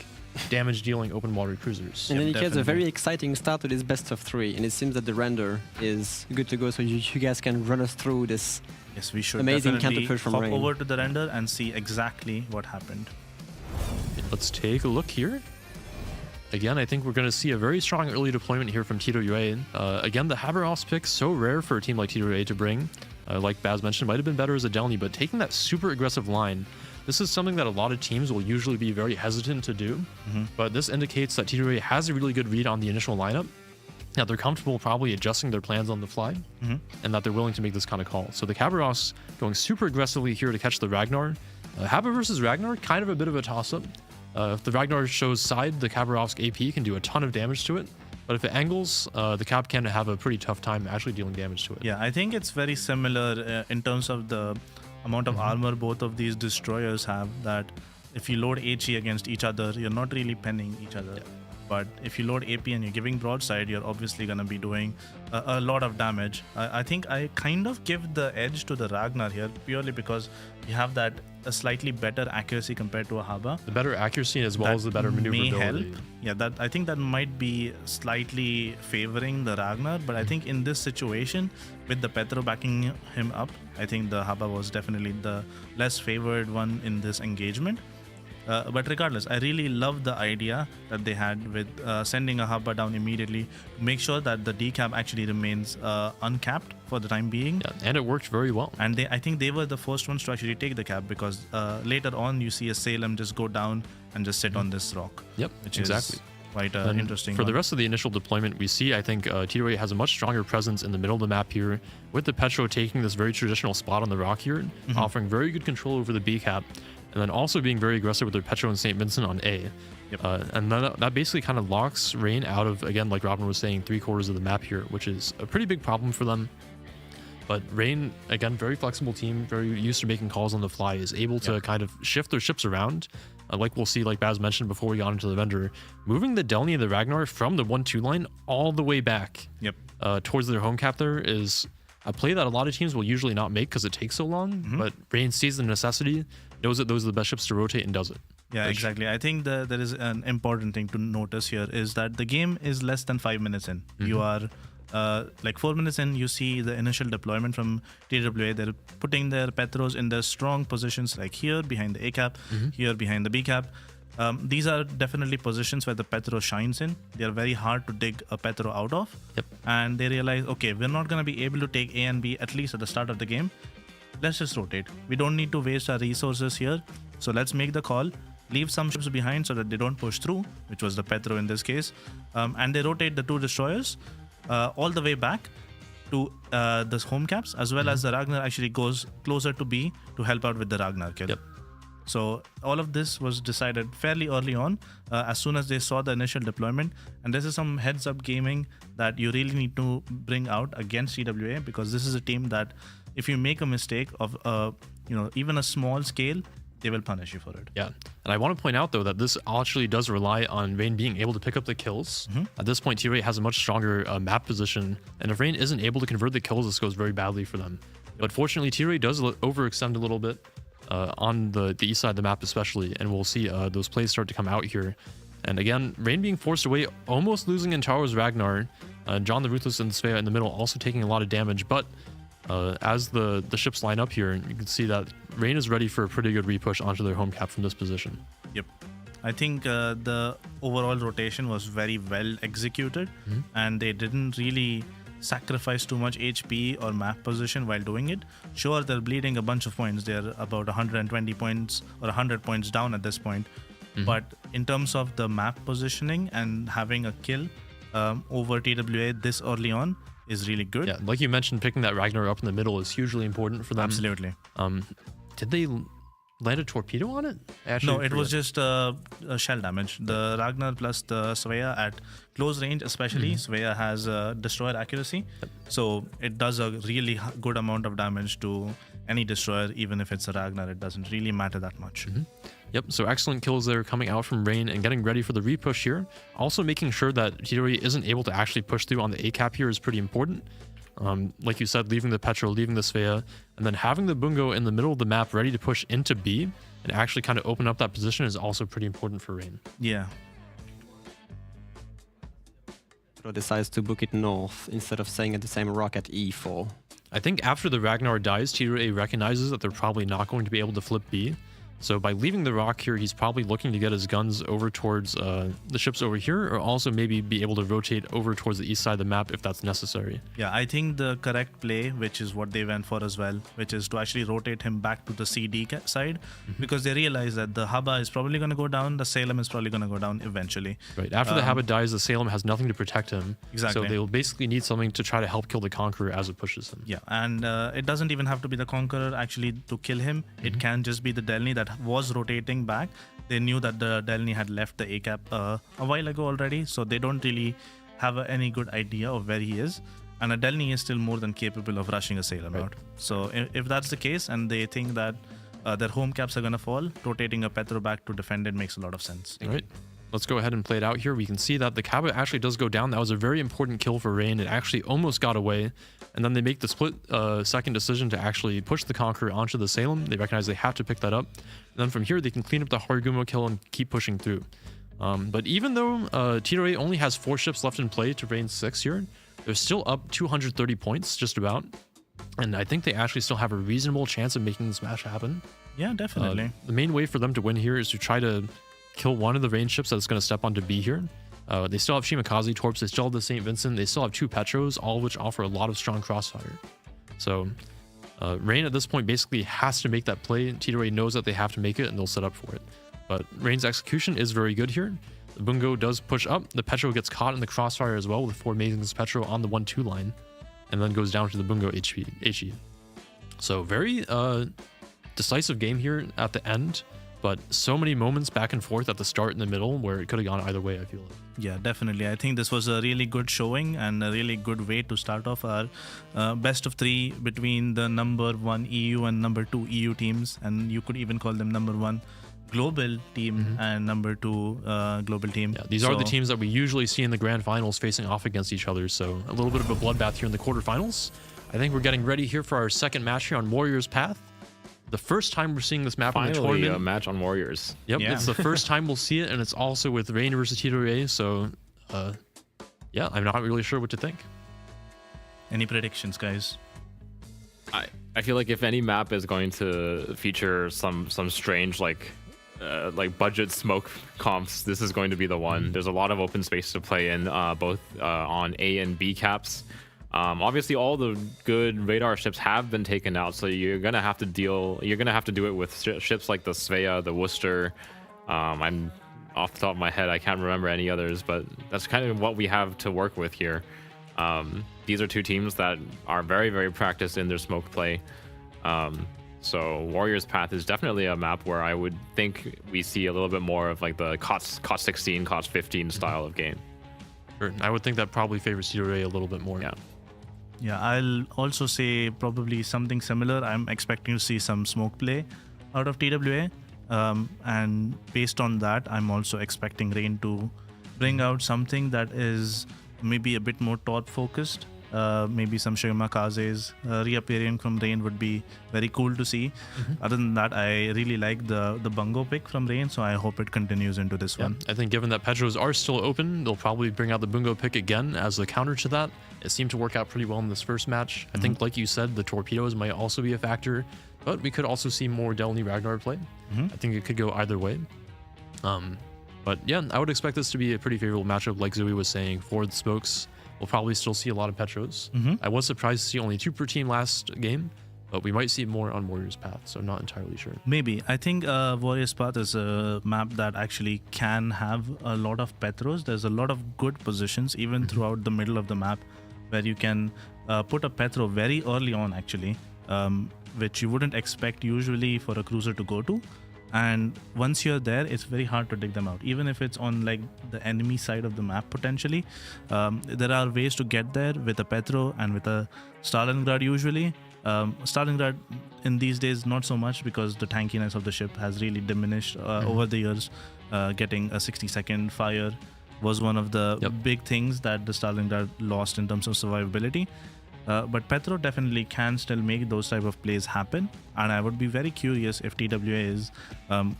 damage-dealing open water cruisers. And then he gets a very exciting start to this best of 3, and it seems that the render is good to go. So you guys can run us through this. Yes, we should amazing definitely counterpush from hop Rain. over to the render and see exactly what happened. Let's take a look here. Again, I think we're going to see a very strong early deployment here from TWA. Again, the Haberovsk pick, so rare for a team like TWA to bring. Like Baz mentioned, might have been better as a Delny, but taking that super aggressive line, this is something that a lot of teams will usually be very hesitant to do. But this indicates that TWA has a really good read on the initial lineup. Now, they're comfortable probably adjusting their plans on the fly, and that they're willing to make this kind of call. So the Khabarovsk going super aggressively here to catch the Ragnar. Haba versus Ragnar, kind of a bit of a toss-up. If the Ragnar shows side, the Khabarovsk AP can do a ton of damage to it. But if it angles, the Cap can have a pretty tough time actually dealing damage to it. Yeah, I think it's very similar in terms of the amount of armor both of these destroyers have, that if you load HE against each other, you're not really penning each other. Yeah. But if you load AP and you're giving broadside, you're obviously going to be doing a lot of damage. I think I kind of give the edge to the Ragnar here purely because you have that a slightly better accuracy compared to a Haba. The better accuracy as well as the better maneuverability. May help. Yeah, that I think that might be slightly favoring the Ragnar, but I think in this situation, with the Petro backing him up, I think the Haba was definitely the less favored one in this engagement. But regardless, I really love the idea that they had with sending a Haba down immediately to make sure that the decap actually remains uncapped for the time being. Yeah, and it worked very well. And I think they were the first ones to actually take the cap, because later on you see a Salem just go down and just sit on this rock. Yep, which exactly. quite interesting. For the rest of the initial deployment, we see, I think, TWA has a much stronger presence in the middle of the map here, with the Petro taking this very traditional spot on the rock here, offering very good control over the B cap, and then also being very aggressive with their Petro and St. Vincent on A. And that basically kind of locks Reign out of, again, like Robin was saying, 3/4 of the map here, which is a pretty big problem for them. But Reign, again, very flexible team, very used to making calls on the fly, is able to kind of shift their ships around. Like we'll see, like Baz mentioned before we got into the vendor, moving the Delny and the Ragnar from the 1-2 line all the way back towards their home cap there is a play that a lot of teams will usually not make because it takes so long. But Reign sees the necessity, knows that those are the best ships to rotate, and does it. Yeah, exactly. I think there is an important thing to notice here is that the game is less than 5 minutes in. You are like 4 minutes in, you see the initial deployment from TWA. They're putting their Petros in their strong positions, like here behind the A cap, here behind the B cap. These are definitely positions where the Petro shines in. They are very hard to dig a Petro out of. And they realize, okay, we're not going to be able to take A and B at least at the start of the game. Let's just rotate. We don't need to waste our resources here. So let's make the call. Leave some ships behind so that they don't push through, which was the Petro in this case. And they rotate the 2 destroyers all the way back to the home caps, as well as the Ragnar actually goes closer to B to help out with the Ragnar kill. So all of this was decided fairly early on, as soon as they saw the initial deployment. And this is some heads-up gaming that you really need to bring out against TWA, because this is a team that if you make a mistake of even a small scale, they will punish you for it. Yeah, and I want to point out though that this actually does rely on Reign being able to pick up the kills. At this point, T-Ray has a much stronger map position, and if Reign isn't able to convert the kills, this goes very badly for them. But fortunately, T-Ray does overextend a little bit on the east side of the map especially, and we'll see those plays start to come out here. And again, Reign being forced away, almost losing Intaro's Ragnar, John the Ruthless and Svea in the middle also taking a lot of damage, but as the ships line up here, you can see that Reign is ready for a pretty good repush onto their home cap from this position. Yep. I think the overall rotation was very well executed, and they didn't really sacrifice too much HP or map position while doing it. Sure, they're bleeding a bunch of points. They're about 120 points or 100 points down at this point. But in terms of the map positioning and having a kill over TWA this early on is really good. Yeah, like you mentioned, picking that Ragnar up in the middle is hugely important for them. Absolutely. Did they land a torpedo on it? No, it was just a shell damage. The Ragnar plus the Svea at close range, especially, Svea has destroyer accuracy. So it does a really good amount of damage to any destroyer, even if it's a Ragnar. It doesn't really matter that much. Yep, so excellent kills there coming out from Reign and getting ready for the repush here. Also making sure that Chidori isn't able to actually push through on the A cap here is pretty important. Like you said, leaving the Petro, leaving the Svea, and then having the Bungo in the middle of the map ready to push into B and actually kind of open up that position is also pretty important for Reign. Yeah. Petro decides to book it north instead of staying at the same rock at E4. I think after the Ragnar dies, Chidori recognizes that they're probably not going to be able to flip B. So by leaving the rock here, he's probably looking to get his guns over towards the ships over here, or also maybe be able to rotate over towards the east side of the map if that's necessary. Yeah, I think the correct play, which is what they went for as well, which is to actually rotate him back to the CD side, because they realize that the Haba is probably going to go down, the Salem is probably going to go down eventually. Right, after the Haba dies, the Salem has nothing to protect him. Exactly. So they'll basically need something to try to help kill the Conqueror as it pushes him. Yeah, and it doesn't even have to be the Conqueror actually to kill him. It can just be the Delny that was rotating back. They knew that the Delny had left the A cap a while ago already, so they don't really have any good idea of where he is. And a Delny is still more than capable of rushing a Salem out. So if that's the case, and they think that their home caps are going to fall, rotating a Petro back to defend it makes a lot of sense. All right. Let's go ahead and play it out here. We can see that the Kaba actually does go down. That was a very important kill for Reign. It actually almost got away. And then they make the split second decision to actually push the Conqueror onto the Salem. They recognize they have to pick that up. And then from here, they can clean up the Harugumo kill and keep pushing through. But even though Chidori only has 4 ships left in play to Reign's 6 here, they're still up 230 points, just about. And I think they actually still have a reasonable chance of making this match happen. Yeah, definitely. The main way for them to win here is to try to kill one of the range ships that's going to step onto B here. They still have Shimakaze Torps, they still have the St. Vincent, they still have 2 Petros, all of which offer a lot of strong crossfire. So Reign at this point basically has to make that play. Chidori knows that they have to make it and they'll set up for it. But Reign's execution is very good here. The Bungo does push up. The Petro gets caught in the crossfire as well with 4 Amazing's Petro on the 1-2 line, and then goes down to the Bungo HE. So very decisive game here at the end, but so many moments back and forth at the start and the middle where it could have gone either way, I feel like. Yeah, definitely. I think this was a really good showing and a really good way to start off our best of 3 between the number 1 EU and number 2 EU teams, and you could even call them number 1 global team and number 2 global team. Yeah, these are the teams that we usually see in the grand finals facing off against each other, so a little bit of a bloodbath here in the quarterfinals. I think we're getting ready here for our second match here on Warriors Path. The first time we're seeing this map in the tournament. Finally, a match on Warriors. Yep, it's the first time we'll see it, and it's also with Rein versus T2A, so yeah, I'm not really sure what to think. Any predictions, guys? I feel like if any map is going to feature some strange like budget smoke comps, this is going to be the one. There's a lot of open space to play in, both on A and B caps. Obviously, all the good radar ships have been taken out, so you're gonna have to do it with ships like the Svea, the Worcester. I'm off the top of my head, I can't remember any others, but that's kind of what we have to work with here. These are 2 teams that are very, very practiced in their smoke play. So Warriors Path is definitely a map where I would think we see a little bit more of like the COTS 16, COTS 15 style of game. Sure. I would think that probably favors T2A a little bit more. Yeah, I'll also say probably something similar. I'm expecting to see some smoke play out of TWA. And based on that, I'm also expecting Rein to bring out something that is maybe a bit more top focused. Maybe some Shigemakazes reappearing from Rein would be very cool to see. Other than that, I really like the Bungo pick from Rein, so I hope it continues into this one. I think given that Petros are still open, they'll probably bring out the Bungo pick again as the counter to that. It seemed to work out pretty well in this first match. I think, like you said, the torpedoes might also be a factor, but we could also see more Delny Ragnar play. I think it could go either way. But yeah, I would expect this to be a pretty favorable matchup, like Zoe was saying, for the smokes. We'll probably still see a lot of Petros. I was surprised to see only 2 per team last game, but we might see more on Warriors Path, so I'm not entirely sure. Maybe. I think Warriors Path is a map that actually can have a lot of Petros. There's a lot of good positions, even throughout the middle of the map, where you can put a Petro very early on, actually, which you wouldn't expect usually for a cruiser to go to. And once you're there, it's very hard to dig them out. Even if it's on like the enemy side of the map potentially, there are ways to get there with a Petro and with a Stalingrad usually. Stalingrad in these days not so much because the tankiness of the ship has really diminished over the years. Getting a 60-second fire was one of the big things that the Stalingrad lost in terms of survivability. But Petro definitely can still make those type of plays happen, and I would be very curious if TWA is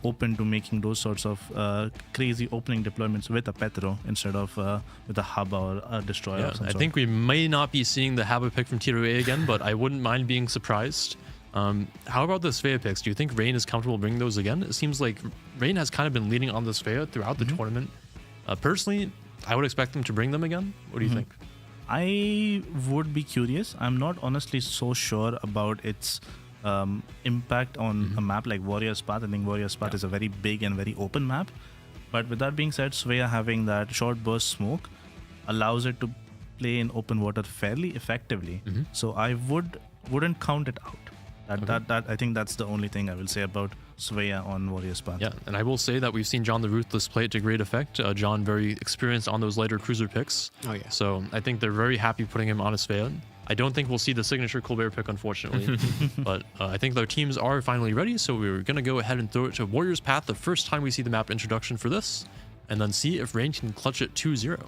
open to making those sorts of crazy opening deployments with a Petro instead of with a Haba or a Destroyer. I think we may not be seeing the Haba pick from TWA again, but I wouldn't mind being surprised. How about the Svea picks? Do you think Rein is comfortable bringing those again? It seems like Rein has kind of been leading on the Svea throughout the tournament. Personally, I would expect them to bring them again. What do you think? I would be curious. I'm not honestly so sure about its impact on a map like Warriors Path. I think Warriors Path is a very big and very open map. But with that being said, Svea having that short burst smoke allows it to play in open water fairly effectively. So I wouldn't count it out. That I think that's the only thing I will say about Svea on Warriors Path. Yeah, and I will say that we've seen John the Ruthless play it to great effect. John very experienced on those lighter cruiser picks. Oh yeah. So I think they're very happy putting him on a Svea. I don't think we'll see the signature Colbert pick, unfortunately. But I think their teams are finally ready, so we're going to go ahead and throw it to Warriors Path the first time we see the map introduction for this, and then see if Rein can clutch it 2-0.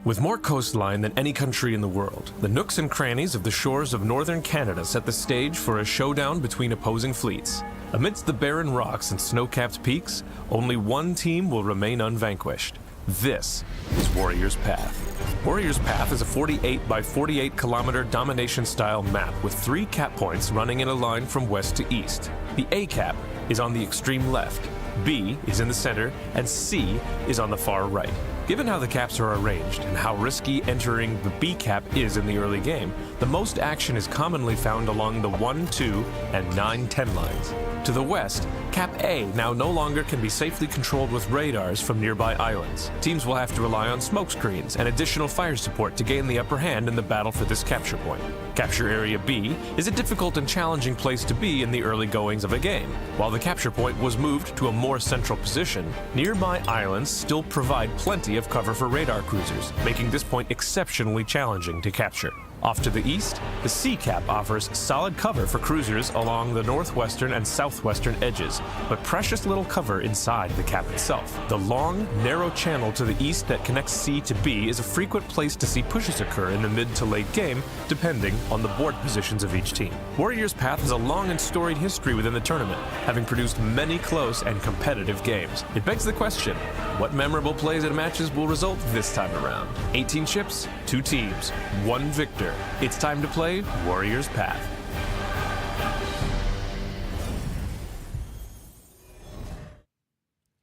With more coastline than any country in the world, the nooks and crannies of the shores of northern Canada set the stage for a showdown between opposing fleets. Amidst the barren rocks and snow-capped peaks, only one team will remain unvanquished. This is Warriors Path. Warriors Path is a 48 by 48 kilometer domination-style map with 3 cap points running in a line from west to east. The A cap is on the extreme left, B is in the center, and C is on the far right. Given how the caps are arranged and how risky entering the B cap is in the early game, the most action is commonly found along the 1, 2, and 9, 10 lines. To the west, Cap A now no longer can be safely controlled with radars from nearby islands. Teams will have to rely on smoke screens and additional fire support to gain the upper hand in the battle for this capture point. Capture Area B is a difficult and challenging place to be in the early goings of a game. While the capture point was moved to a more central position, nearby islands still provide plenty of cover for radar cruisers, making this point exceptionally challenging to capture. Off to the east, the Sea Cap offers solid cover for cruisers along the northwestern and southwestern edges, but precious little cover inside the cap itself. The long, narrow channel to the east that connects C to B is a frequent place to see pushes occur in the mid to late game, depending on the board positions of each team. Warrior's Path has a long and storied history within the tournament, having produced many close and competitive games. It begs the question, what memorable plays and matches will result this time around? 18 ships, 2 teams, 1 victor. It's time to play Warrior's Path.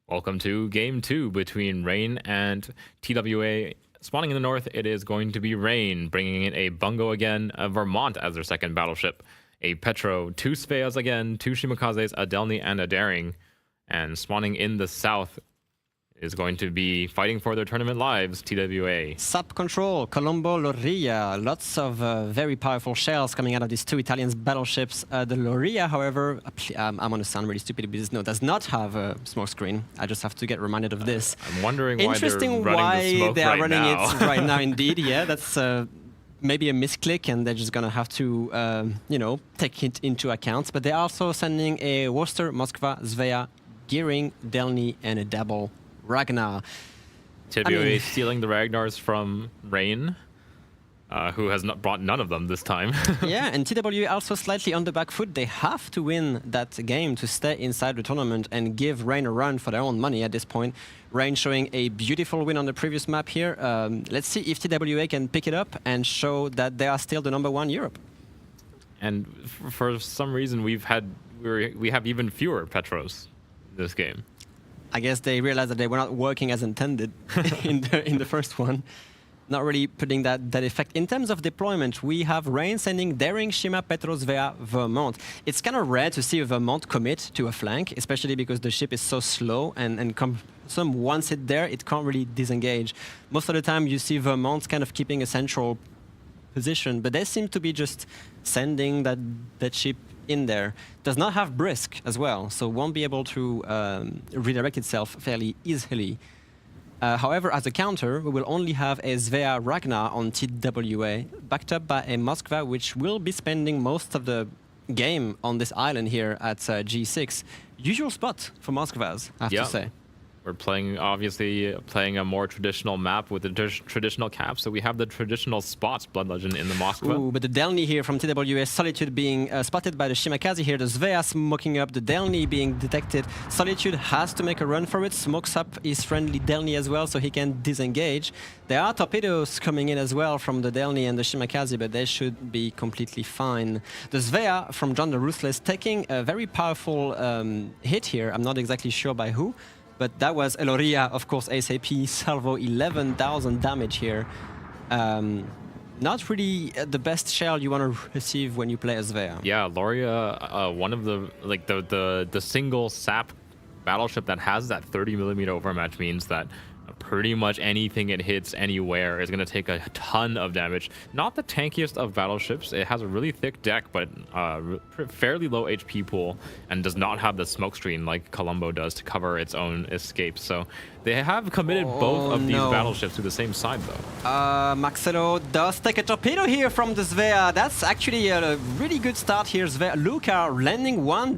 Welcome to Game 2 between Rein and TWA. Spawning in the north, it is going to be Rein, bringing in a Bungo again, a Vermont as their second battleship, a Petro, 2 Sveas again, 2 Shimikazes, a Delny, and a Daring. And spawning in the south is going to be fighting for their tournament lives, TWA. SAP control, Colombo, Loria. Lots of very powerful shells coming out of these 2 Italian battleships. The Loria, however, I'm going to sound really stupid, but no, does not have a smoke screen. I just have to get reminded of this. I'm wondering Interesting why they are running now. it right now, indeed. Yeah, that's maybe a misclick, and they're just going to have to, take it into account. But they're also sending a Worcester, Moskva, Svea, Gearing, Delny, and a double Ragnar. TWA stealing the Ragnars from Rein, who has not brought none of them this time. Yeah, and TWA also slightly on the back foot. They have to win that game to stay inside the tournament and give Rein a run for their own money at this point. Rein showing a beautiful win on the previous map here. Let's see if TWA can pick it up and show that they are still the #1 Europe. And for some reason, we have even fewer Petros this game. I guess they realized that they were not working as intended in the first one. Not really putting that effect. In terms of deployment, we have Rein sending Daring, Shima, Petros, Svea, Vermont. It's kind of rare to see a Vermont commit to a flank, especially because the ship is so slow and once it's there, it can't really disengage. Most of the time, you see Vermont kind of keeping a central position, but they seem to be just sending that ship in there. Does not have brisk as well, so won't be able to redirect itself fairly easily. However, as a counter, we will only have a Svea Ragnar on TWA, backed up by a Moskva, which will be spending most of the game on this island here at G6. Usual spot for Moskvas, I have to say. We're obviously playing a more traditional map with the traditional cap, so we have the traditional spots, Blood Legend in the Moskva. Ooh, but the Delny here from TWS, Solitude being spotted by the Shimakaze here, the Svea smoking up, the Delny being detected. Solitude has to make a run for it, smokes up his friendly Delny as well, so he can disengage. There are torpedoes coming in as well from the Delny and the Shimakaze, but they should be completely fine. The Svea from John the Ruthless taking a very powerful hit here, I'm not exactly sure by who, but that was Eloria, of course, ASAP, salvo 11,000 damage here. Not really the best shell you want to receive when you play as Svea. Yeah, Loria, one of the single SAP battleship that has that 30mm overmatch means that pretty much anything it hits anywhere is going to take a ton of damage. Not the tankiest of battleships. It has a really thick deck, but fairly low HP pool, and does not have the smoke screen like Colombo does to cover its own escape. So they have committed both of these battleships to the same side, though. Maxello does take a torpedo here from the Svea. That's actually a really good start here. Svea Luka landing one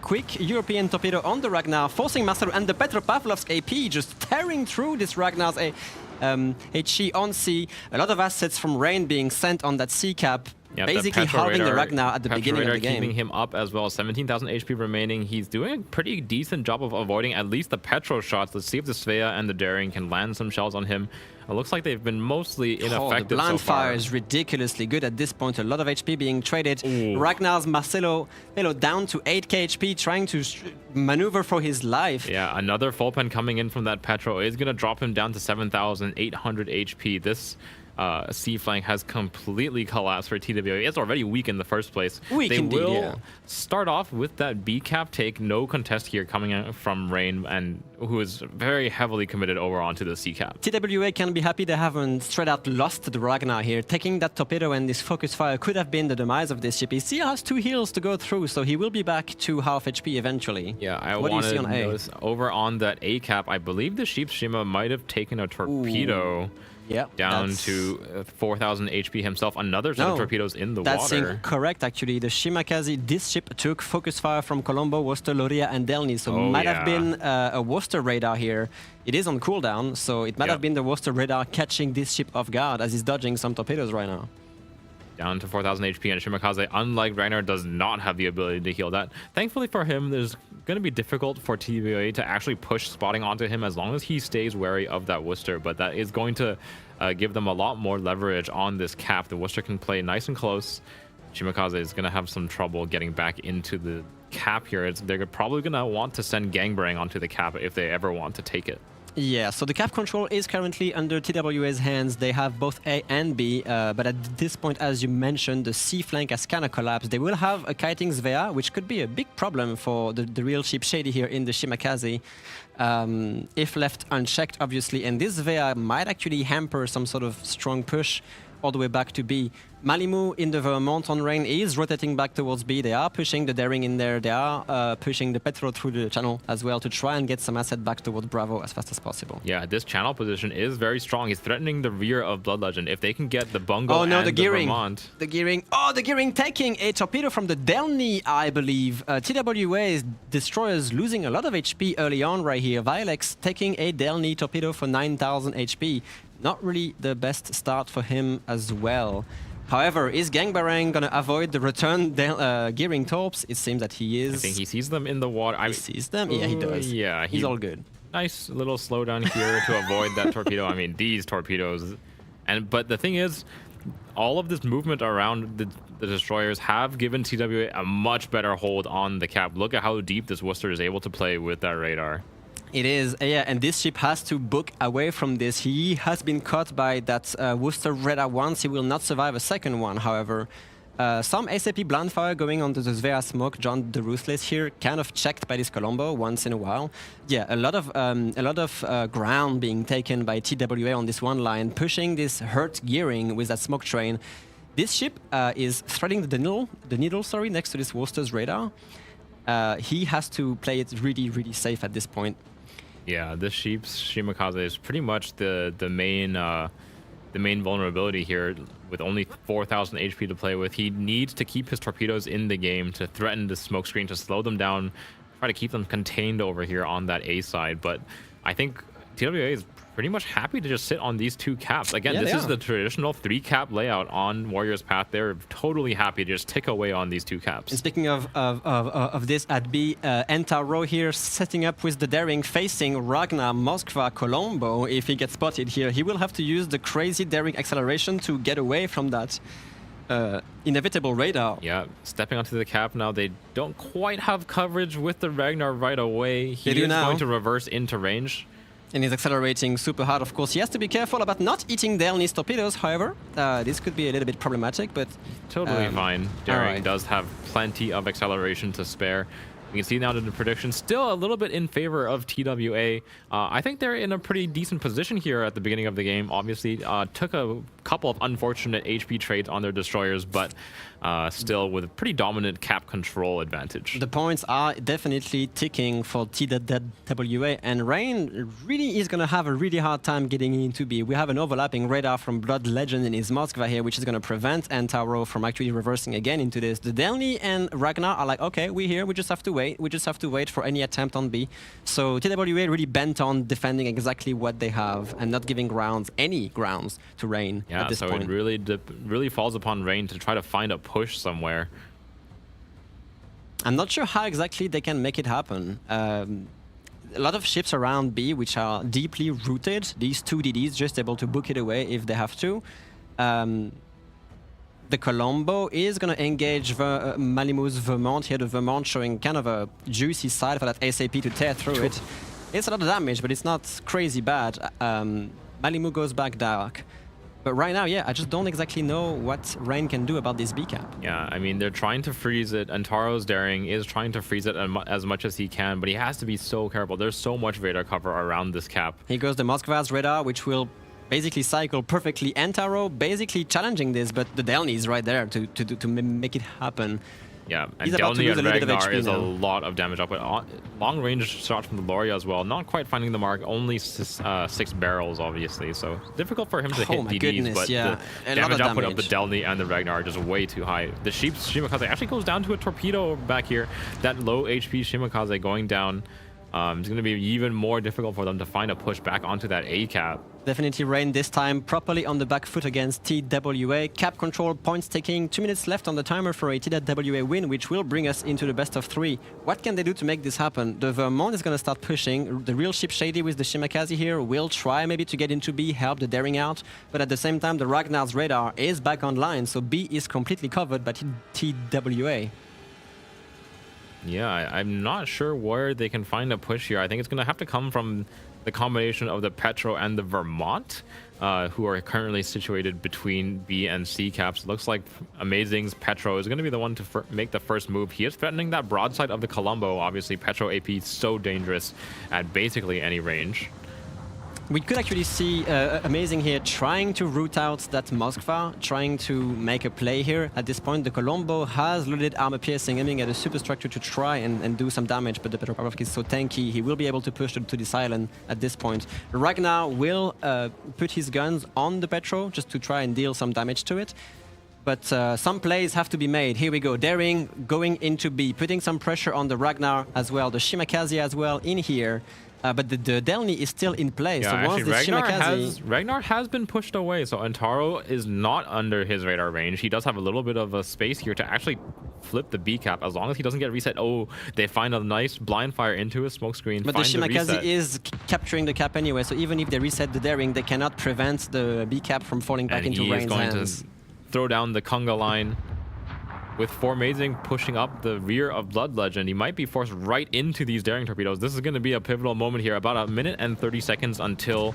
quick European torpedo on the Ragnar, forcing Maxello and the Petropavlovsk AP just tearing through this Ragnar's HE on sea. A lot of assets from Rein being sent on that Sea Cap. Yeah, basically halving the Ragnar at the beginning of the game. Keeping him up as well. 17,000 HP remaining. He's doing a pretty decent job of avoiding at least the Petro shots. Let's see if the Svea and the Daring can land some shells on him. It looks like they've been mostly ineffective the blind so far. fire is ridiculously good at this point. A lot of HP being traded. Ragnar's Marcelo down to 8k HP, trying to maneuver for his life. Yeah, another full pen coming in from that Petro is going to drop him down to 7,800 HP. This C flank has completely collapsed for TWA. It's already weak in the first place. Weak they indeed, will yeah. start off with that B cap take, no contest here coming out from Rain, and who is very heavily committed over onto the C cap. TWA can be happy they haven't straight out lost the Ragnar here. Taking that torpedo and this focus fire could have been the demise of this ship. He still has 2 heals to go through, so he will be back to half HP eventually. Yeah, I What do you want see to on A? notice over on that A cap, I believe the Sheep Shima might have taken a torpedo. Yeah, down that's- to 4,000 HP himself. Another set of torpedoes in the that's water. incorrect, actually. The Shimakaze, this ship took focus fire from Colombo, Worcester, Loria, and Delny, so Oh, might yeah. have been a Worcester radar here. It is on cooldown, so it might have been the Worcester radar catching this ship off guard as he's dodging some torpedoes right now. Down to 4,000 HP, and Shimakaze, unlike Ragnar, does not have the ability to heal that. Thankfully for him, there's going to be difficult for TWA to actually push spotting onto him as long as he stays wary of that Worcester, but that is going to give them a lot more leverage on this cap. The Worcester can play nice and close. Shimakaze is going to have some trouble getting back into the cap here. They're probably going to want to send Gangbrang onto the cap if they ever want to take it. Yeah, so the cap control is currently under TWA's hands. They have both A and B, but at this point, as you mentioned, the C flank has kind of collapsed. They will have a kiting Svea, which could be a big problem for the real ship Shady here in the Shimakaze, if left unchecked, obviously. And this Svea might actually hamper some sort of strong push all the way back to B. Malimu in the Vermont on Rain is rotating back towards B. They are pushing the Daring in there. They are pushing the Petro through the channel as well to try and get some asset back towards Bravo as fast as possible. Yeah, this channel position is very strong. He's threatening the rear of Blood Legend. If they can get the Bungo and the gearing. Vermont. The gearing. Oh, the gearing taking a torpedo from the Delny, I believe. TWA's destroyers losing a lot of HP early on right here. Vilex taking a Delny torpedo for 9,000 HP. Not really the best start for him as well. However, is Gangbarang gonna avoid the return gearing torps? It seems that he is. I think he sees them in the water. He sees them? Yeah, he does. Yeah, he's all good. Nice little slowdown here to avoid that torpedo. I mean, these torpedoes. But the thing is, all of this movement around the destroyers have given TWA a much better hold on the cap. Look at how deep this Worcester is able to play with that radar. It is, yeah, and this ship has to book away from this. He has been caught by that Worcester radar once. He will not survive a second one, however. Some SAP blind fire going onto the Svea smoke. John the Ruthless here, kind of checked by this Colombo once in a while. Yeah, a lot of ground being taken by TWA on this one line, pushing this hurt gearing with that smoke train. This ship is threading the needle, next to this Worcester's radar. He has to play it really, really safe at this point. Yeah, this Shimakaze is pretty much the main vulnerability here. With only 4,000 HP to play with, he needs to keep his torpedoes in the game to threaten the smokescreen, to slow them down, try to keep them contained over here on that A side. But I think TWA is pretty much happy to just sit on these 2 caps. Again, this is the traditional 3-cap layout on Warrior's Path. They're totally happy to just tick away on these 2 caps. And speaking of this at B, Entaro here setting up with the Daring facing Ragnar, Moskva, Colombo. If he gets spotted here, he will have to use the crazy Daring acceleration to get away from that inevitable radar. Yeah, stepping onto the cap now. They don't quite have coverage with the Ragnar right away. He is going to reverse into range. And he's accelerating super hard, of course. He has to be careful about not eating Delny's torpedoes, however. This could be a little bit problematic, but... Totally fine. Daring does have plenty of acceleration to spare. You can see now that the prediction still a little bit in favor of TWA. I think they're in a pretty decent position here at the beginning of the game. Obviously, took a couple of unfortunate HP trades on their destroyers, but still with a pretty dominant cap control advantage. The points are definitely ticking for TWA, and Rain really is going to have a really hard time getting into B. We have an overlapping radar from Blood Legend in his Moskva here, which is going to prevent Entaro from actually reversing again into this. The Delny and Ragnar are like, okay, we're here, we just have to wait. We just have to wait for any attempt on B. So TWA really bent on defending exactly what they have and not giving any grounds to Rain at this point. It really falls upon Rain to try to find a push somewhere. I'm not sure how exactly they can make it happen. A lot of ships around B which are deeply rooted. These 2 DDs just able to book it away if they have to. The Colombo is going to engage Malimu's Vermont here. The Vermont showing kind of a juicy side for that SAP to tear through it. It's a lot of damage, but it's not crazy bad. Malimu goes back dark. But right now, yeah, I just don't exactly know what Rein can do about this B cap. Yeah, I mean, they're trying to freeze it, and Taro's daring is trying to freeze it as much as he can, but he has to be so careful. There's so much radar cover around this cap. Here goes the Moskva's radar, which will basically cycle perfectly, and Taro basically challenging this, but the Delny is right there to make it happen. Yeah, and Delny and Ragnar is a lot of damage up, but long-range shot from the Loria as well. Not quite finding the mark, only 6 barrels, obviously, so difficult for him to hit DDs, goodness, but yeah. the damage output of the Delny and the Ragnar are just way too high. The Shimakaze actually goes down to a torpedo back here. That low HP Shimakaze going down. It's going to be even more difficult for them to find a push back onto that A cap. Definitely Rein this time properly on the back foot against TWA. Cap control points taking, 2 minutes left on the timer for a TWA win, which will bring us into the best of 3. What can they do to make this happen? The Vermont is going to start pushing. The real ship Shady with the Shimakaze here will try maybe to get into B, help the daring out. But at the same time, the Ragnar's radar is back online, so B is completely covered by TWA. Yeah, I'm not sure where they can find a push here. I think it's going to have to come from the combination of the Petro and the Vermont, who are currently situated between B and C caps. Looks like Amazing's Petro is going to be the one to make the first move. He is threatening that broadside of the Colombo. Obviously, Petro AP is so dangerous at basically any range. We could actually see Amazing here trying to root out that Moskva, trying to make a play here. At this point, the Colombo has loaded armor piercing, aiming at a superstructure to try and do some damage, but the Petropavlovsk is so tanky, he will be able to push to this island at this point. Ragnar will put his guns on the Petro just to try and deal some damage to it. But some plays have to be made. Here we go. Daring going into B, putting some pressure on the Ragnar as well. The Shimakaze as well in here. But the Delny is still in play. Yeah, so once actually, Ragnar has been pushed away. So Antaro is not under his radar range. He does have a little bit of a space here to actually flip the B cap as long as he doesn't get reset. Oh, they find a nice blind fire into his smoke screen. But the Shimakaze is capturing the cap anyway. So even if they reset the daring, they cannot prevent the B cap from falling back into Rein's hands. He is going to throw down the Kunga line. With Formazing pushing up the rear of Blood Legend, he might be forced right into these daring torpedoes. This is going to be a pivotal moment here. About a minute and 30 seconds until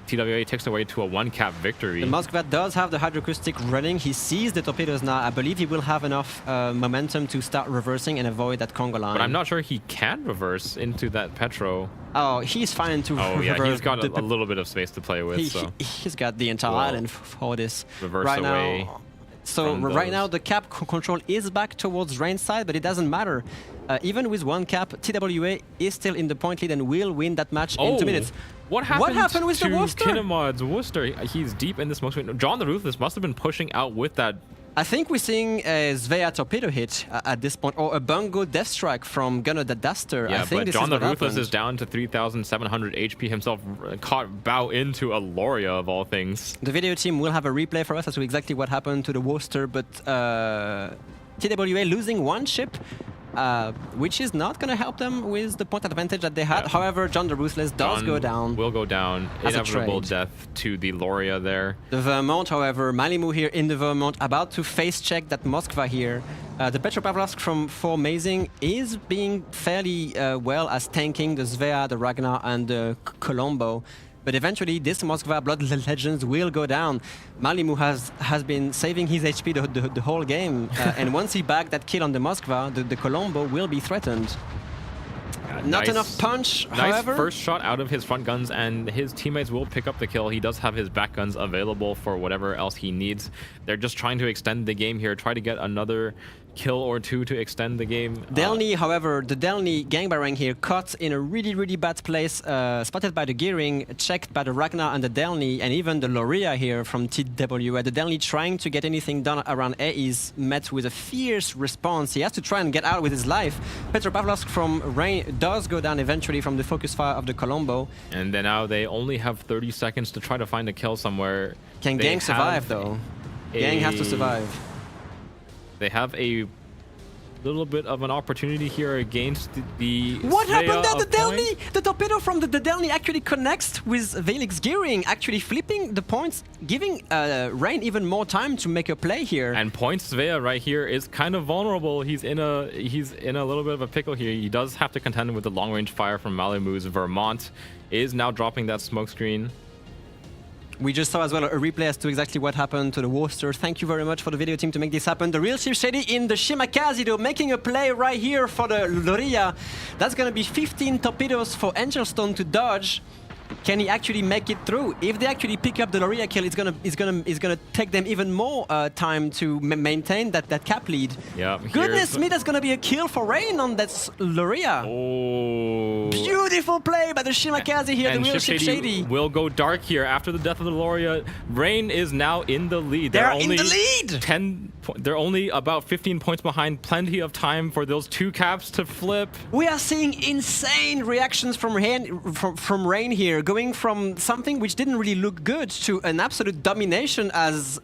TWA takes away to a 1-cap victory. The Moskva does have the hydroacoustic running. He sees the torpedoes now. I believe he will have enough momentum to start reversing and avoid that Congo line. But I'm not sure he can reverse into that Petro. Oh, he's fine to reverse. Oh, yeah, he's got a little bit of space to play with. He's got the entire island for this. Reverse right away. Now, so right now the cap control is back towards Rein's side, but it doesn't matter. Even with 1 cap, TWA is still in the point lead and will win that match in 2 minutes. What happened with the Worcester? Kinemod's Worcester? He's deep in the smoke screen. John the Ruthless must have been pushing out with that. I think we're seeing a Svea torpedo hit at this point, or a Bungo death strike from Gunnar the Duster. Yeah, I think but John the Ruthless is down to 3,700 HP himself, caught bow into a Loria of all things. The video team will have a replay for us as to exactly what happened to the Worcester, but TWA losing 1 ship, which is not going to help them with the point advantage that they had. Yeah. However, John the Ruthless does go down. Will go down. Inevitable death to the Loria there. The Vermont, however, Malimu here in the Vermont, about to face check that Moskva here. The Petropavlovsk from Formazing is being fairly well as tanking the Svea, the Ragnar, and the Colombo. But eventually, this Moskva Blood Legends will go down. Malimu has been saving his HP the whole game. And once he bagged that kill on the Moskva, the Colombo will be threatened. Not enough punch, however. Nice first shot out of his front guns, and his teammates will pick up the kill. He does have his back guns available for whatever else he needs. They're just trying to extend the game here, try to get another kill or 2 to extend the game. Delny, however, the Delny gangbarang here caught in a really bad place, spotted by the gearing, checked by the Ragnar and the Delny, and even the Loria here from TWA. The Delny trying to get anything done around A is met with a fierce response. He has to try and get out with his life. Petropavlovsk from Rein does go down eventually from the focus fire of the Colombo. And then now they only have 30 seconds to try to find a kill somewhere. Can Gang survive though? Gang has to survive. They have a little bit of an opportunity here against the What happened there? The Delny! The torpedo from the Delny actually connects with Velix gearing, actually flipping the points, giving Rein even more time to make a play here. And Point Svea right here is kind of vulnerable. He's in a little bit of a pickle here. He does have to contend with the long-range fire from Malimu's Vermont. Is now dropping that smoke screen. We just saw as well a replay as to exactly what happened to the Worcester. Thank you very much for the video team to make this happen. The real Ship Shady in the Shimakaze though, making a play right here for the Loria. That's gonna be 15 torpedoes for Angelstone to dodge. Can he actually make it through? If they actually pick up the Loria kill, it's gonna take them even more time to maintain that cap lead. Yeah. Goodness me, that's gonna be a kill for Rain on that Loria. Oh. Beautiful play by the Shimakaze here, And the real Ship Shady. will go dark here after the death of the Loria. Rain is now in the lead. They're in the lead! They're only about 15 points behind. Plenty of time for those 2 caps to flip. We are seeing insane reactions from Rain here, going from something which didn't really look good to an absolute domination as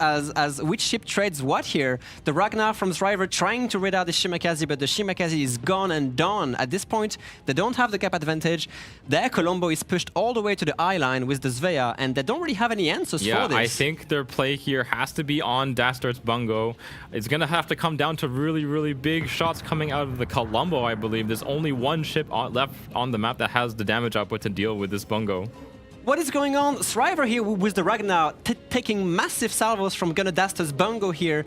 which ship trades what here. The Ragnar from Thriver trying to rid out the Shimakaze, but the Shimakaze is gone and done. At this point, they don't have the cap advantage. Their Colombo is pushed all the way to the eye line with the Svea, and they don't really have any answers for this. Yeah, I think their play here has to be on Dastart's Bungo. It's going to have to come down to really, really big shots coming out of the Colombo, I believe. There's only one ship left on the map that has the damage output to deal with this Bungo. What is going on? Thriver here with the Ragnar taking massive salvos from Gunnar-Dastar's Bungo here.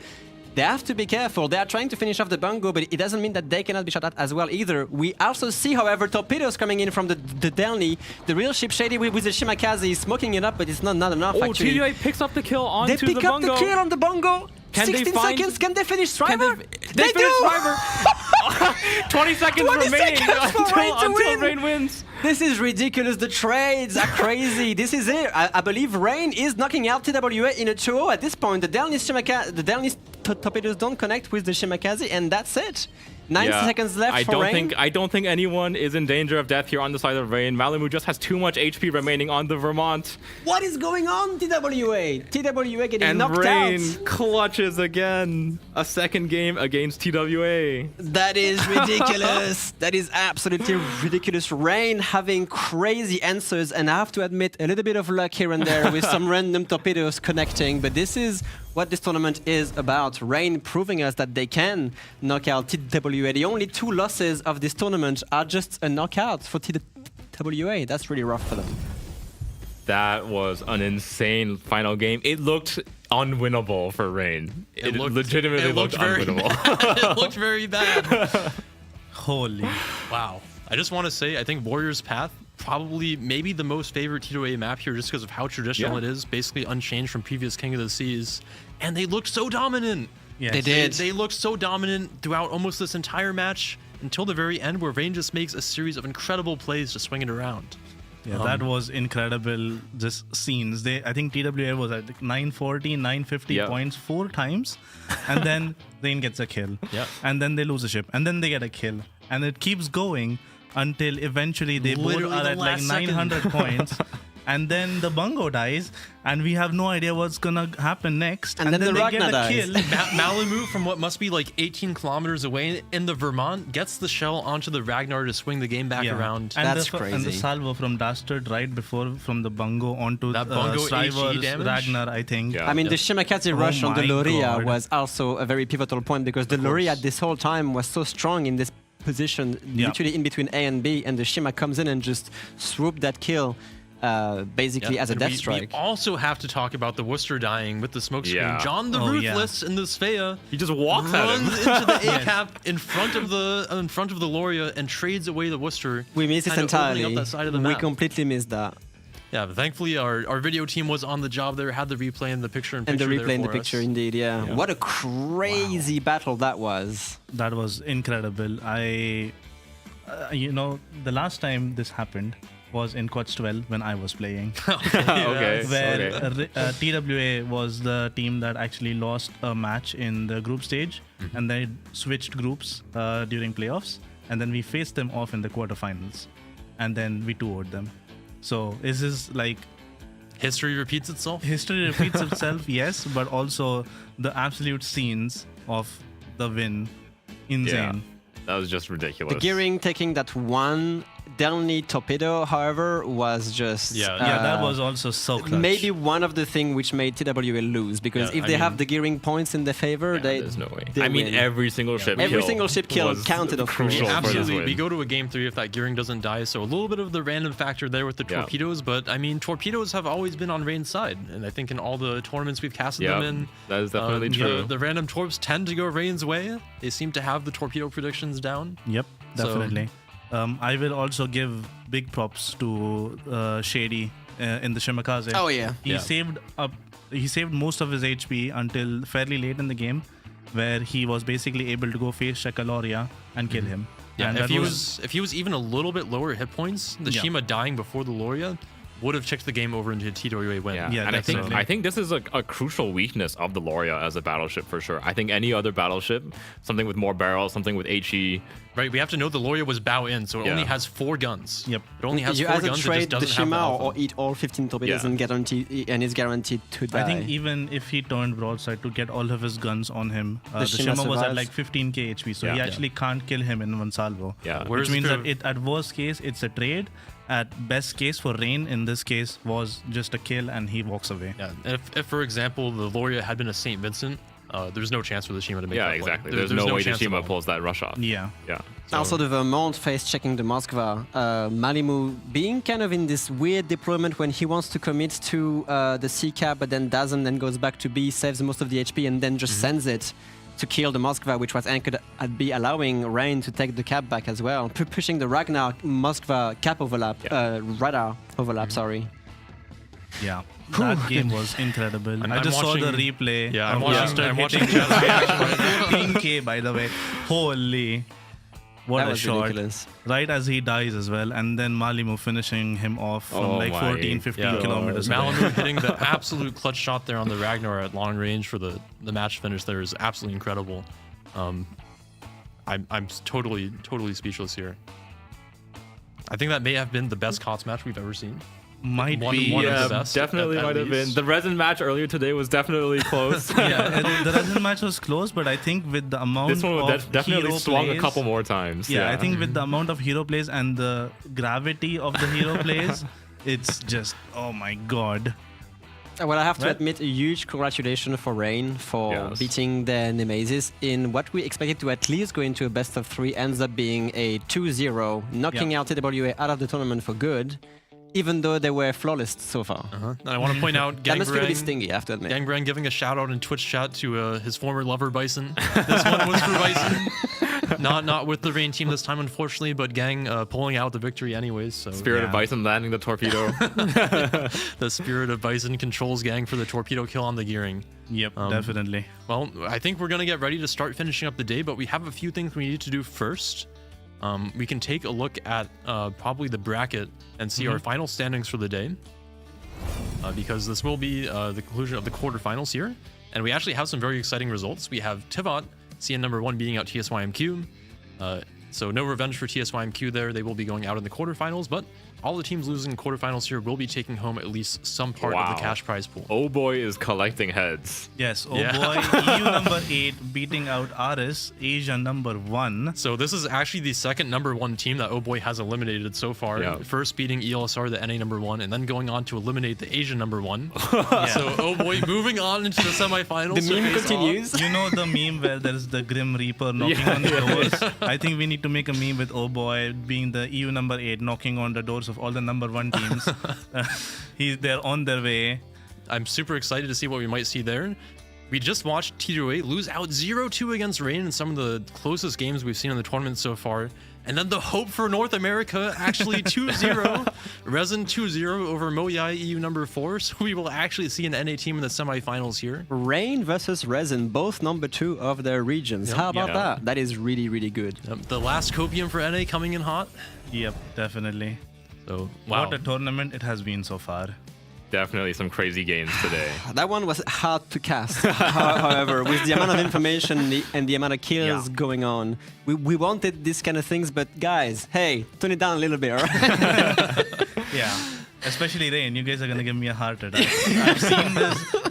They have to be careful. They are trying to finish off the Bungo, but it doesn't mean that they cannot be shot at as well either. We also see, however, torpedoes coming in from the Delny. The real Ship Shady with the Shimakaze is smoking it up, but it's not enough actually. TDA picks up the kill onto the Bungo. They pick up the kill on the Bungo. Can 16 seconds. Can they finish Thriver? They finish Thriver. 20 seconds remaining until Rain wins. This is ridiculous. The trades are crazy. This is it. I believe Rain is knocking out TWA in a 2-0 at this point. The Delny's torpedoes don't connect with the Shimakaze, and that's it. 90 seconds left for Rain. I don't think anyone is in danger of death here on the side of Rain. Malamu just has too much HP remaining on the Vermont. What is going on, TWA? TWA getting knocked out. And Rain clutches again. A second game against TWA. That is ridiculous. That is absolutely ridiculous. Rain having crazy answers, and I have to admit, a little bit of luck here and there with some random torpedoes connecting, but this is what this tournament is about. Rain proving us that they can knock out TWA. The only 2 losses of this tournament are just a knockout for TWA. That's really rough for them. That was an insane final game. It looked unwinnable for Rain. It legitimately looked unwinnable. It looked very bad. Holy wow. I just want to say, I think Warrior's Path, probably maybe the most favorite T2A map here just because of how traditional it is, basically unchanged from previous King of the Seas. And they looked so dominant. Yes. They did. They looked so dominant throughout almost this entire match until the very end, where Rain just makes a series of incredible plays to swing it around. Yeah, that was incredible. Just scenes. I think TWA was at 940, 950 points 4 times, and then Rain gets a kill. Yeah. And then they lose a ship, and then they get a kill, and it keeps going until eventually they both are at like 900 points. And then the Bungo dies, and we have no idea what's gonna happen next. And then the they Ragnar get a dies. kill. Malamu, from what must be like 18 kilometers away in the Vermont, gets the shell onto the Ragnar to swing the game back around. And That's crazy. crazy. And the salvo from Dastard right before from the Bungo onto that Bungo Shriver's HE damage? Ragnar, I think. Yeah. I mean, the Shimakaze rush on the my Loria God. was also a very pivotal point because the Loria this whole time was so strong in this position, literally in between A and B, and the Shima comes in and just swooped that kill. Basically as a death strike. We also have to talk about the Worcester dying with the smoke screen. Yeah. John the Ruthless in the Svea. He just walks at him. Runs into the A-cap in front of the Loria and trades away the Worcester. We missed it kind of opening entirely. up that side of the We map. completely missed that. Yeah, but thankfully our video team was on the job there, had the replay in the picture-in-picture And the replay there in the for picture, us. indeed, yeah. What a crazy battle that was. That was incredible. You know, the last time this happened was in Quats 12 when I was playing. Okay. Where TWA was the team that actually lost a match in the group stage, and they switched groups during playoffs, and then we faced them off in the quarterfinals, and then we 2-0'd them. So this is like History repeats itself. history repeats itself, yes, but also the absolute scenes of the win, insane. That was just ridiculous. The Gearing taking that one Delny Torpedo, however, was just that was also so clutch. maybe one of the things which made TWA lose, because if they have the gearing points in their favor, there's no way. they I mean, win. every single ship kill was counted, of course. crucial for this Absolutely. win. We go to a game 3 if that gearing doesn't die, so a little bit of the random factor there with the torpedoes, but I mean, torpedoes have always been on Rain's side, and I think in all the tournaments we've casted them in, that is definitely true. The random torps tend to go Rain's way. They seem to have the torpedo predictions down. Yep, definitely. I will also give big props to Shady in the Shimakaze. Oh yeah. He saved most of his HP until fairly late in the game, where he was basically able to go face check a Loria and kill him. Yeah, and if he was even a little bit lower hit points, the Shima dying before the Loria would have checked the game over into a TWA win. Yeah, and definitely. I think this is a crucial weakness of the Loria as a battleship for sure. I think any other battleship, something with more barrels, something with HE. Right, we have to know the Loria was bow in, so it only has 4 guns. Yep. It only has You 4 either guns, it trade just the doesn't have the Shima alpha. or eat all 15 torpedoes and is guaranteed to die. I think even if he turned broadside to get all of his guns on him, the Shima Shima was at survives. like 15k HP, so he actually can't kill him in one salvo. Yeah. Which means that at worst case, it's a trade. At best case for Rain, in this case, was just a kill and he walks away. Yeah, if for example, the Loria had been a St. Vincent, there's no chance for the Shima to make that play. Exactly. There's no way the chance Shima at all. pulls that rush off. Yeah. So, Also, the Vermont face checking the Moskva. Malimu being kind of in this weird deployment when he wants to commit to the C cap, but then doesn't, then goes back to B, saves most of the HP, and then just sends it to kill the Moskva, which was anchored at B, allowing Rain to take the cap back as well, pushing the Ragnar Moskva cap overlap, radar overlap. Sorry. Yeah. That game was incredible. I just saw the replay. Yeah, I'm watching Chad's reaction. 15k, by the way. Holy. What That a was shot. ridiculous. Right as he dies as well. And then Malimu finishing him off from like 14, 15 kilometers away. Malimu hitting the absolute clutch shot there on the Ragnar at long range for the match finish there is absolutely incredible. I'm totally speechless here. I think that may have been the best COTS match we've ever seen. Might One be. of the best, definitely at might have been. least. The Resin match earlier today was definitely close. Yeah, the Resin match was close, but I think with the amount This one of definitely hero swung plays, a couple more times. Yeah, I think with the amount of hero plays and the gravity of the hero plays, it's just, oh my god. Well, I have to admit, a huge congratulations for Rain for beating the Nemesis in what we expected to at least go into a best of 3, ends up being a 2-0, knocking out TWA out of the tournament for good, even though they were flawless so far. And I want to point out That must be really Gangbrang, stingy, I have to admit. Gangbrang giving a shout out in Twitch chat to his former lover Bison. This one was for Bison. Not with the Rain team this time, unfortunately, but Gang pulling out the victory anyways. So Spirit of Bison landing the torpedo. The Spirit of Bison controls Gang for the torpedo kill on the gearing. Yep, definitely. Well, I think we're going to get ready to start finishing up the day, but we have a few things we need to do first. We can take a look at probably the bracket and see our final standings for the day, because this will be the conclusion of the quarterfinals here. And we actually have some very exciting results. We have Tivot, CN number 1, beating out TSYMQ. So no revenge for TSYMQ there. They will be going out in the quarterfinals, but all the teams losing in quarterfinals here will be taking home at least some part of the cash prize pool. Oh boy is collecting heads. Yes, boy, EU number 8 beating out Aris, Asia number 1. So this is actually the second number 1 team that Oh Boy has eliminated so far. First beating ELSR, the NA number 1, and then going on to eliminate the Asian number 1. So Oh Boy moving on into the semifinals. The meme continues. You know the meme where there's the Grim Reaper knocking on the doors? I think we need to make a meme with Oh Boy being the EU number 8 knocking on the doors of all the number 1 teams. They're on their way. I'm super excited to see what we might see there. We just watched TWA lose out 0-2 against Rain in some of the closest games we've seen in the tournament so far. And then the hope for North America actually 2-0. Resin 2-0 over Moyai EU number 4. So we will actually see an NA team in the semifinals here. Rain versus Resin, both number 2 of their regions. How about that? That is really, really good. The last copium for NA coming in hot. Yep, definitely. So, wow. What a tournament it has been so far. Definitely some crazy games today. That one was hard to cast. However, with the amount of information and the amount of kills going on, we wanted these kind of things, but guys, hey, tone it down a little bit, all right? Especially Rain, you guys are gonna give me a heart attack.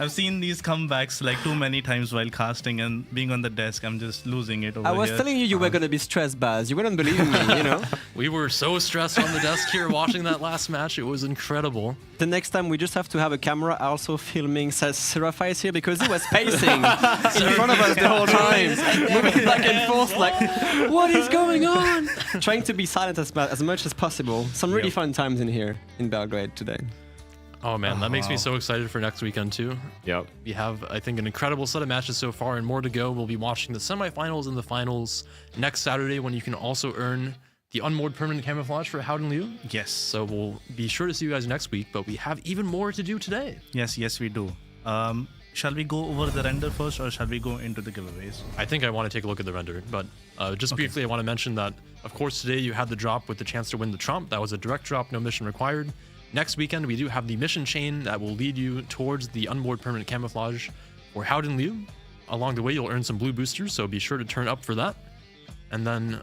I've seen these comebacks like too many times while casting and being on the desk. I'm just losing it over I was here. telling you were gonna be stressed, Baz. You wouldn't believe me, you know. We were so stressed on the desk here watching that last match. It was incredible. The next time we just have to have a camera also filming Seraphis here because he was pacing in front of us the whole time, moving back and forth like, what is going on? Trying to be silent as much as possible. Some really fun times in here in Belgrade today. Oh man, that makes me so excited for next weekend too. Yep. We have, I think, an incredible set of matches so far and more to go. We'll be watching the semifinals and the finals next Saturday when you can also earn the unmoored permanent camouflage for Howden Liu. Yes. So we'll be sure to see you guys next week, but we have even more to do today. Yes, we do. Shall we go over the render first or shall we go into the giveaways? I think I want to take a look at the render, but just briefly, I want to mention that, of course, today you had the drop with the chance to win the Trump. That was a direct drop, no mission required. Next weekend, we do have the mission chain that will lead you towards the unmoored permanent camouflage for Howden Liu. Along the way, you'll earn some blue boosters, so be sure to turn up for that. And then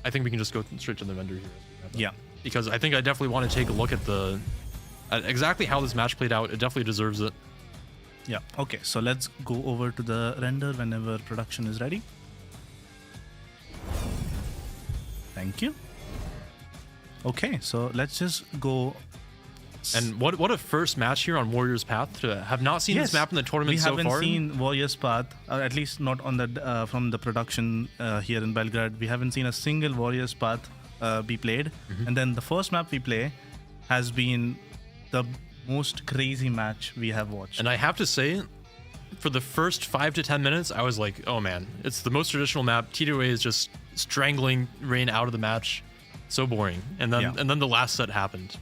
I think we can just go straight to the render here. Yeah. Because I think I definitely want to take a look at at exactly how this match played out. It definitely deserves it. Yeah. Okay, so let's go over to the render whenever production is ready. Thank you. Okay, so let's just go. And what a first match here on Warriors Path. To have not seen this map in the tournament so far. We haven't seen Warriors Path, at least not on the from the production here in Belgrade. We haven't seen a single Warriors Path be played. And then the first map we play has been the most crazy match we have watched. And I have to say, for the first 5 to 10 minutes, I was like, oh man, it's the most traditional map. T2A is just strangling Rain out of the match. So boring. And then the last set happened.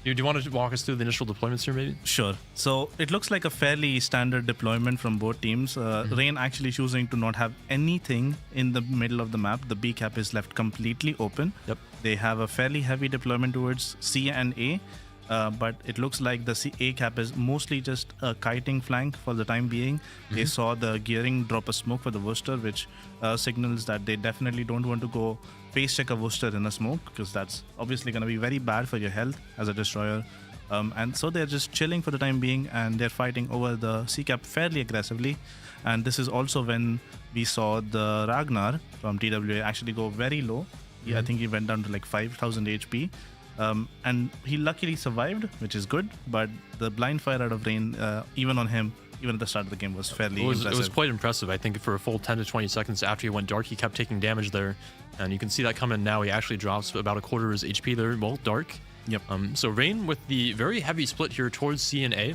Do you want to walk us through the initial deployments here, maybe? Sure. So it looks like a fairly standard deployment from both teams. Rain actually choosing to not have anything in the middle of the map. The B cap is left completely open. Yep. They have a fairly heavy deployment towards C and A. But it looks like the A cap is mostly just a kiting flank for the time being. They saw the gearing drop a smoke for the Worcester, which signals that they definitely don't want to go face check a Worcester in a smoke, because that's obviously going to be very bad for your health as a destroyer. And so they're just chilling for the time being, and they're fighting over the C cap fairly aggressively. And this is also when we saw the Ragnar from TWA actually go very low. I think he went down to like 5,000 HP. And he luckily survived, which is good, but the blind fire out of Rain, even on him, even at the start of the game, was fairly impressive. It was quite impressive. I think for a full 10 to 20 seconds after he went dark, he kept taking damage there. And you can see that coming now. He actually drops about a quarter of his HP there, well, dark. Yep. So Rain, with the very heavy split here towards C and A,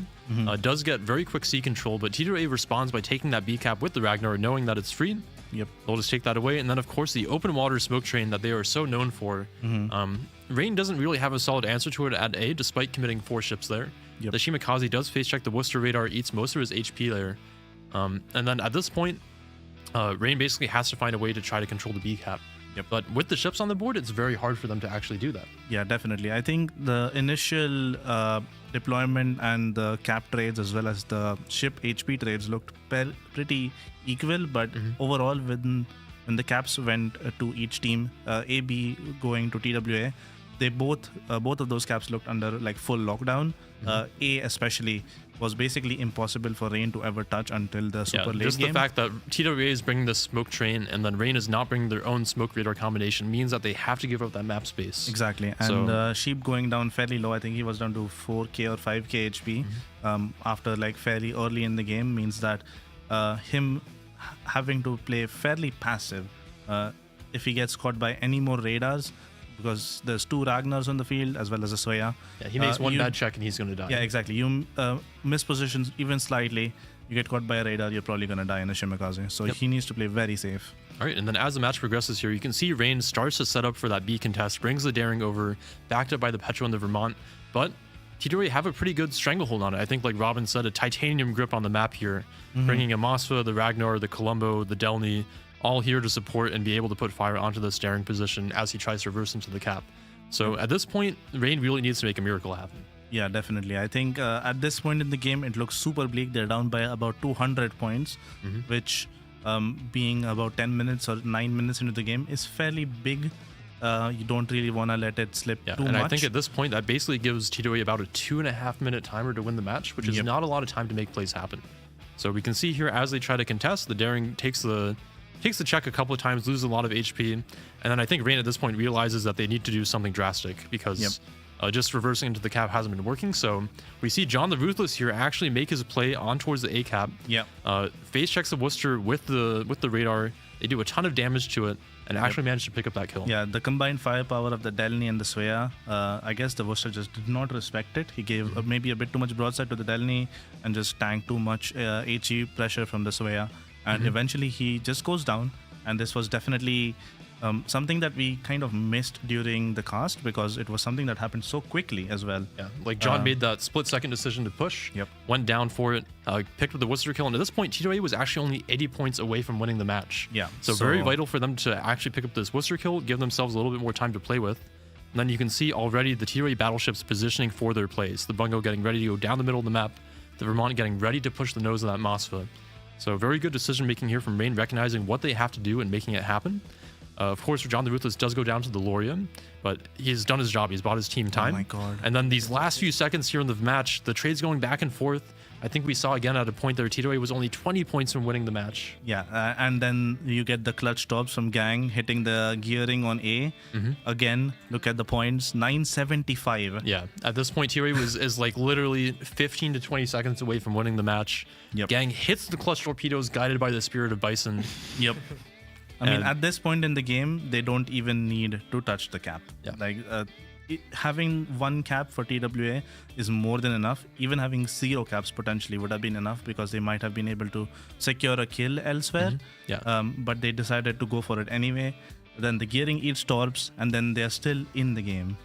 does get very quick C control, but T2A responds by taking that B cap with the Ragnar, knowing that it's free. Yep. They'll just take that away. And then, of course, the open water smoke train that they are so known for. Rain doesn't really have a solid answer to it at A, despite committing 4 ships there. Yep. The Shimakaze does face check the Worcester radar, eats most of his HP there. And then at this point, Rain basically has to find a way to try to control the B cap. Yep. But with the ships on the board, it's very hard for them to actually do that. Yeah, definitely. I think the initial deployment and the cap trades as well as the ship HP trades looked pretty equal, but overall when the caps went to each team, AB going to TWA, they both of those caps looked under like full lockdown. A especially was basically impossible for Rain to ever touch until the super late just game. The fact that TWA is bringing the smoke train and then Rain is not bringing their own smoke radar combination means that they have to give up that map space. Exactly. And Sheep going down fairly low. I think he was down to 4k or 5k HP after like fairly early in the game, means that him having to play fairly passive. If he gets caught by any more radars, because there's 2 Ragnars on the field as well as a Soya. Yeah, he makes one bad check and he's going to die. Yeah, exactly. You miss positions even slightly, you get caught by a radar, you're probably going to die in a Shimakaze. So he needs to play very safe. All right, and then as the match progresses here, you can see Rain starts to set up for that B contest, brings the Daring over, backed up by the Petro and the Vermont, but TWA have a pretty good stranglehold on it. I think, like Robin said, a titanium grip on the map here, bringing a Mosfa, the Ragnar, the Colombo, the Delny, all here to support and be able to put fire onto the Daring position as he tries to reverse into the cap. So at this point, Rain really needs to make a miracle happen. Yeah, definitely. I think at this point in the game, it looks super bleak. They're down by about 200 points, which being about 10 minutes or 9 minutes into the game is fairly big You don't really want to let it slip too and much. I think at this point, that basically gives T2A about a 2.5 minute timer to win the match, which is not a lot of time to make plays happen. So we can see here as they try to contest, the Daring takes the check a couple of times, loses a lot of HP, and then I think Rain at this point realizes that they need to do something drastic because just reversing into the cap hasn't been working. So we see John the Ruthless here actually make his play on towards the A cap. Phase checks the Worcester with the radar. They do a ton of damage to it and actually manage to pick up that kill. Yeah, the combined firepower of the Delny and the Svea, I guess the Worcester just did not respect it. He gave maybe a bit too much broadside to the Delny and just tanked too much HE pressure from the Svea. And eventually he just goes down. And this was definitely something that we kind of missed during the cast because it was something that happened so quickly as well. Yeah, like John made that split-second decision to push, went down for it, picked up the Worcester kill, and at this point, T2A was actually only 80 points away from winning the match. Yeah. So very vital for them to actually pick up this Worcester kill, give themselves a little bit more time to play with. And then you can see already the T2A battleships positioning for their plays. The Bungo getting ready to go down the middle of the map, the Vermont getting ready to push the nose of that Moskva. So very good decision making here from Rain, recognizing what they have to do and making it happen. Of course, John the Ruthless does go down to the Lorien, but he's done his job. He's bought his team time. Oh my god. And then these last few seconds here in the match, the trade's going back and forth. I think we saw again at a point there, T2A was only 20 points from winning the match. Yeah, and then you get the clutch tops from Gang hitting the gearing on A. Again, look at the points, 975. Yeah, at this point, T2A is like literally 15 to 20 seconds away from winning the match. Gang hits the clutch torpedoes guided by the Spirit of Bison. I mean, at this point in the game, they don't even need to touch the cap. Like, having one cap for TWA is more than enough. Even having 0 caps potentially would have been enough because they might have been able to secure a kill elsewhere. But they decided to go for it anyway. Then the gearing eats torps, and then they're still in the game.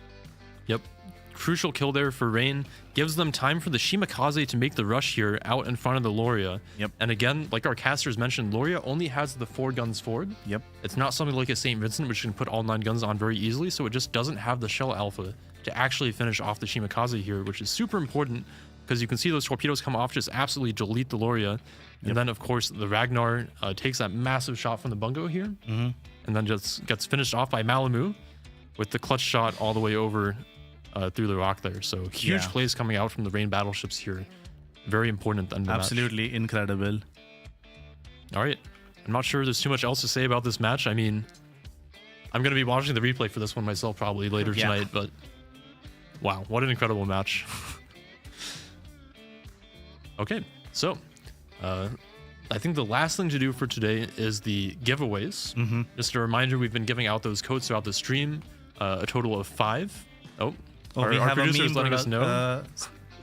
Crucial kill there for Rain. Gives them time for the Shimakaze to make the rush here out in front of the Loria. And again, like our casters mentioned, Loria only has the 4 guns forward. It's not something like a St. Vincent, which can put all 9 guns on very easily, so it just doesn't have the shell alpha to actually finish off the Shimakaze here, which is super important because you can see those torpedoes come off, just absolutely delete the Loria. And then, of course, the Ragnar takes that massive shot from the Bungo here, and then just gets finished off by Malamu with the clutch shot all the way over through the rock there. So huge plays coming out from the Rain battleships here. Very important at the end of the Absolutely incredible. All right. I'm not sure there's too much else to say about this match. I mean, I'm going to be watching the replay for this one myself probably later tonight, but wow, what an incredible match. Okay, so I think the last thing to do for today is the giveaways. Just a reminder, we've been giving out those codes throughout the stream, a total of 5. We have a meme letting us know.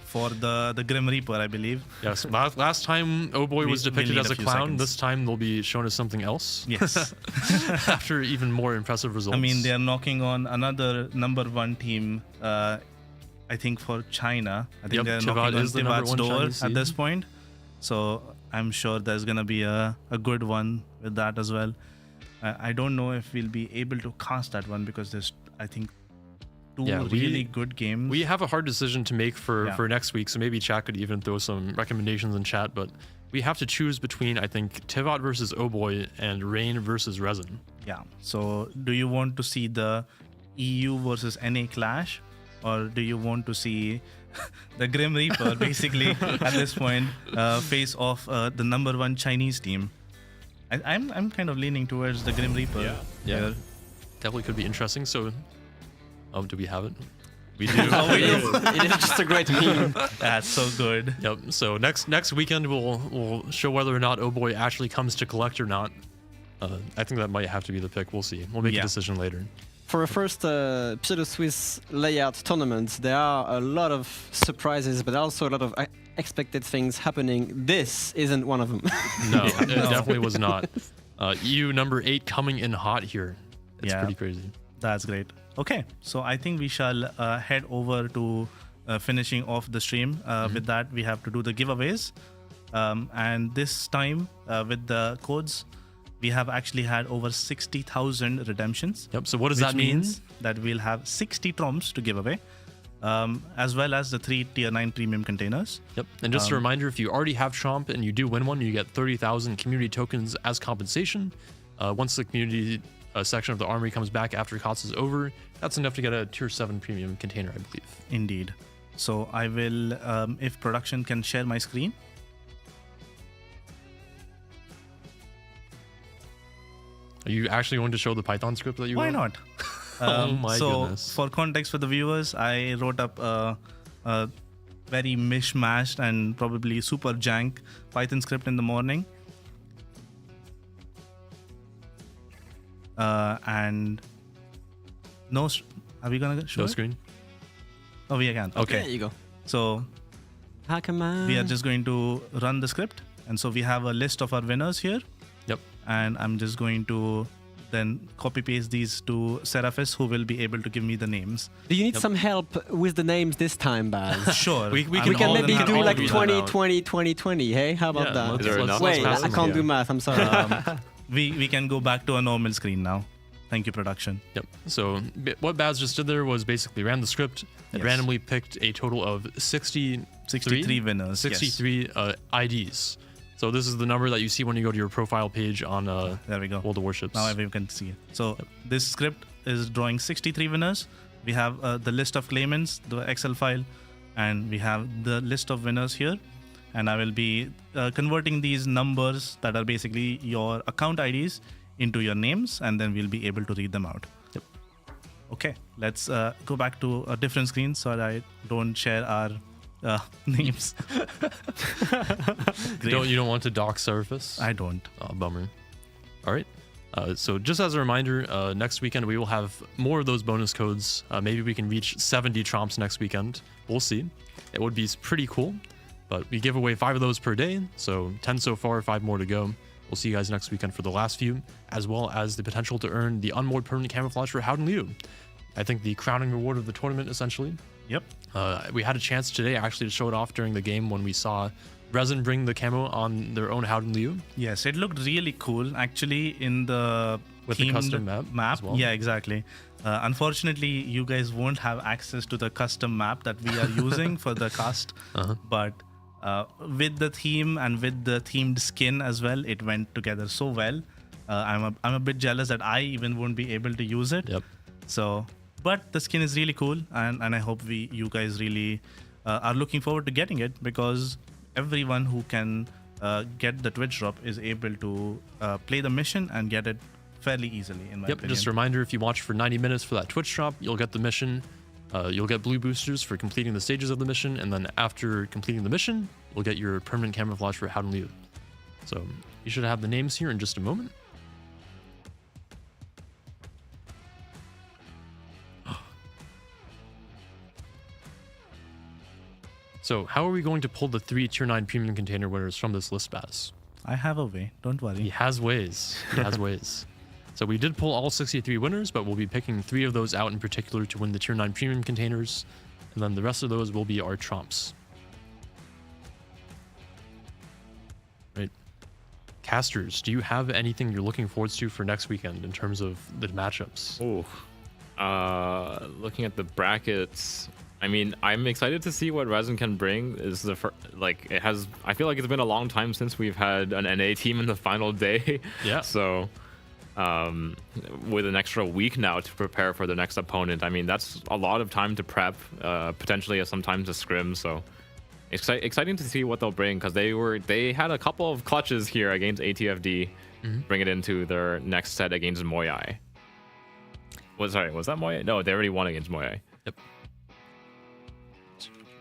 For the Grim Reaper, I believe. Yes, last time Oh Boy was depicted as a clown. Seconds. This time they'll be shown as something else. Yes. After even more impressive results. I mean, they're knocking on another #1 team, I think for China. I think they're knocking on Tivat's door at this point. So I'm sure there's going to be a good one with that as well. I don't know if we'll be able to cast that one because there's, I think, 2 really good games. We have a hard decision to make for next week, so maybe chat could even throw some recommendations in chat, but we have to choose between, I think, Tivat versus Oh Boy and Rain versus Resin. Yeah, so do you want to see the EU versus NA clash, or do you want to see the Grim Reaper basically at this point face off the #1 Chinese team? I'm kind of leaning towards the Grim Reaper. Yeah. Definitely could be interesting. So do we have it? We do. It is just a great meme. That's so good. Yep. So next weekend we'll show whether or not Oh Boy actually comes to collect or not. I think that might have to be the pick. We'll see. We'll make a decision later. For a first Pseudo-Swiss layout tournament, there are a lot of surprises, but also a lot of expected things happening. This isn't one of them. No, it definitely was not. EU #8 coming in hot here. It's pretty crazy. That's great. Okay, so I think we shall head over to finishing off the stream. With that, we have to do the giveaways. And this time, with the codes, we have actually had over 60,000 redemptions. Yep, so what does that mean? That we'll have 60 tromps to give away, as well as the 3 Tier 9 premium containers. Yep, and just a reminder, if you already have Tromp and you do win one, you get 30,000 community tokens as compensation. Once the community section of the armory comes back after COTS is over, that's enough to get a tier 7 premium container, I believe. Indeed. So I will, if production can share my screen. Are you actually going to show the Python script that you Why wrote? not? Oh my goodness. So for context for the viewers, I wrote up a very mishmashed and probably super jank Python script in the morning. And no, are we gonna show No it? screen? Oh, we can. Okay. There you go. So How come on? we are just going to run the script, and so we have a list of our winners here. Yep. And I'm just going to then copy paste these to Seraphis, who will be able to give me the names. Do you need some help with the names this time, Baz? Sure. We We can can all maybe then do all like do that 20, now. 20, 20, 20. Hey, how about Yeah, that? let's- Is there let's- enough? let's Wait, pass I this can't here. do math. I'm sorry. We can go back to a normal screen now. Thank you, production. Yep. So what Baz just did there was basically ran the script and Yes. randomly picked a total of 63 winners. 63 IDs. So this is the number that you see when you go to your profile page on There we go. World of Warships. Now everyone can see it. So this script is drawing 63 winners. We have the list of claimants, the Excel file, and we have the list of winners here. And I will be converting these numbers that are basically your account IDs into your names, and then we'll be able to read them out. Yep. Okay, let's go back to a different screen so that I don't share our names. You don't want to dock Surface? I don't. Oh, bummer. All right. So just as a reminder, next weekend we will have more of those bonus codes. Maybe we can reach 70 tromps next weekend. We'll see. It would be pretty cool. But we give away 5 of those per day. So 10 so far, 5 more to go. We'll see you guys next weekend for the last few, as well as the potential to earn the unmoored permanent camouflage for Howden Liu. I think the crowning reward of the tournament, essentially. Yep. We had a chance today actually to show it off during the game when we saw Resin bring the camo on their own Howden Liu. Yes, it looked really cool actually in the With the themed custom map as well. Yeah, exactly. Unfortunately, you guys won't have access to the custom map that we are using for the cast. But with the theme and with the themed skin as well, it went together so well. I'm a bit jealous that I even won't be able to use it. Yep. So, but the skin is really cool, and I hope you guys really are looking forward to getting it, because everyone who can get the Twitch drop is able to play the mission and get it fairly easily, in my opinion. Just a reminder, if you watch for 90 minutes for that Twitch drop, you'll get the mission. You'll get blue boosters for completing the stages of the mission, and then after completing the mission, you'll get your permanent camouflage for Howden Liu. So you should have the names here in just a moment. So how are we going to pull the 3 tier 9 premium container winners from this list, Baz? I have a way, don't worry. He has ways. He has ways. So we did pull all 63 winners, but we'll be picking 3 of those out in particular to win the tier 9 premium containers, and then the rest of those will be our trumps. Right. Casters, do you have anything you're looking forward to for next weekend in terms of the matchups? Ooh. Looking at the brackets, I mean, I'm excited to see what Resin can bring. Is the it has? I feel like it's been a long time since we've had an NA team in the final day. Yeah. So, with an extra week now to prepare for the next opponent, I mean, that's a lot of time to prep. Potentially some time to scrim. So, exciting to see what they'll bring, because they had a couple of clutches here against ATFD. Bring it into their next set against Moyai. Was that Moyai? No, they already won against Moyai. Yep.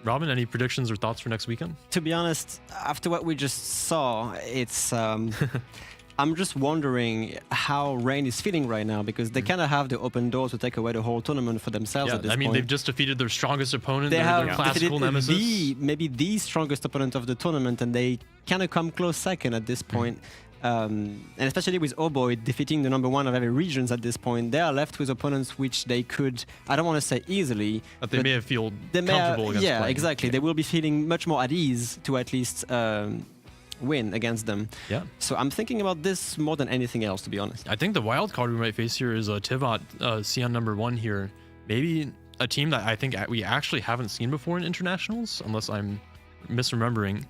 Robin, any predictions or thoughts for next weekend? To be honest, after what we just saw, it's I'm just wondering how Rain is feeling right now, because they kind of have the open door to take away the whole tournament for themselves Yeah, at this I mean, point. they've just defeated their strongest opponent, They their have classical defeated nemesis. maybe the strongest opponent of the tournament, and they kind of come close second at this point. And especially with Oboy defeating the number 1 of every regions at this point, they are left with opponents which they could, I don't want to say easily, But they may have felt they may comfortable against yeah, playing. exactly. Yeah. They will be feeling much more at ease to at least win against them. Yeah. So I'm thinking about this more than anything else, to be honest. I think the wild card we might face here is Tivot, Sion number 1 here. Maybe a team that I think we actually haven't seen before in internationals, unless I'm misremembering.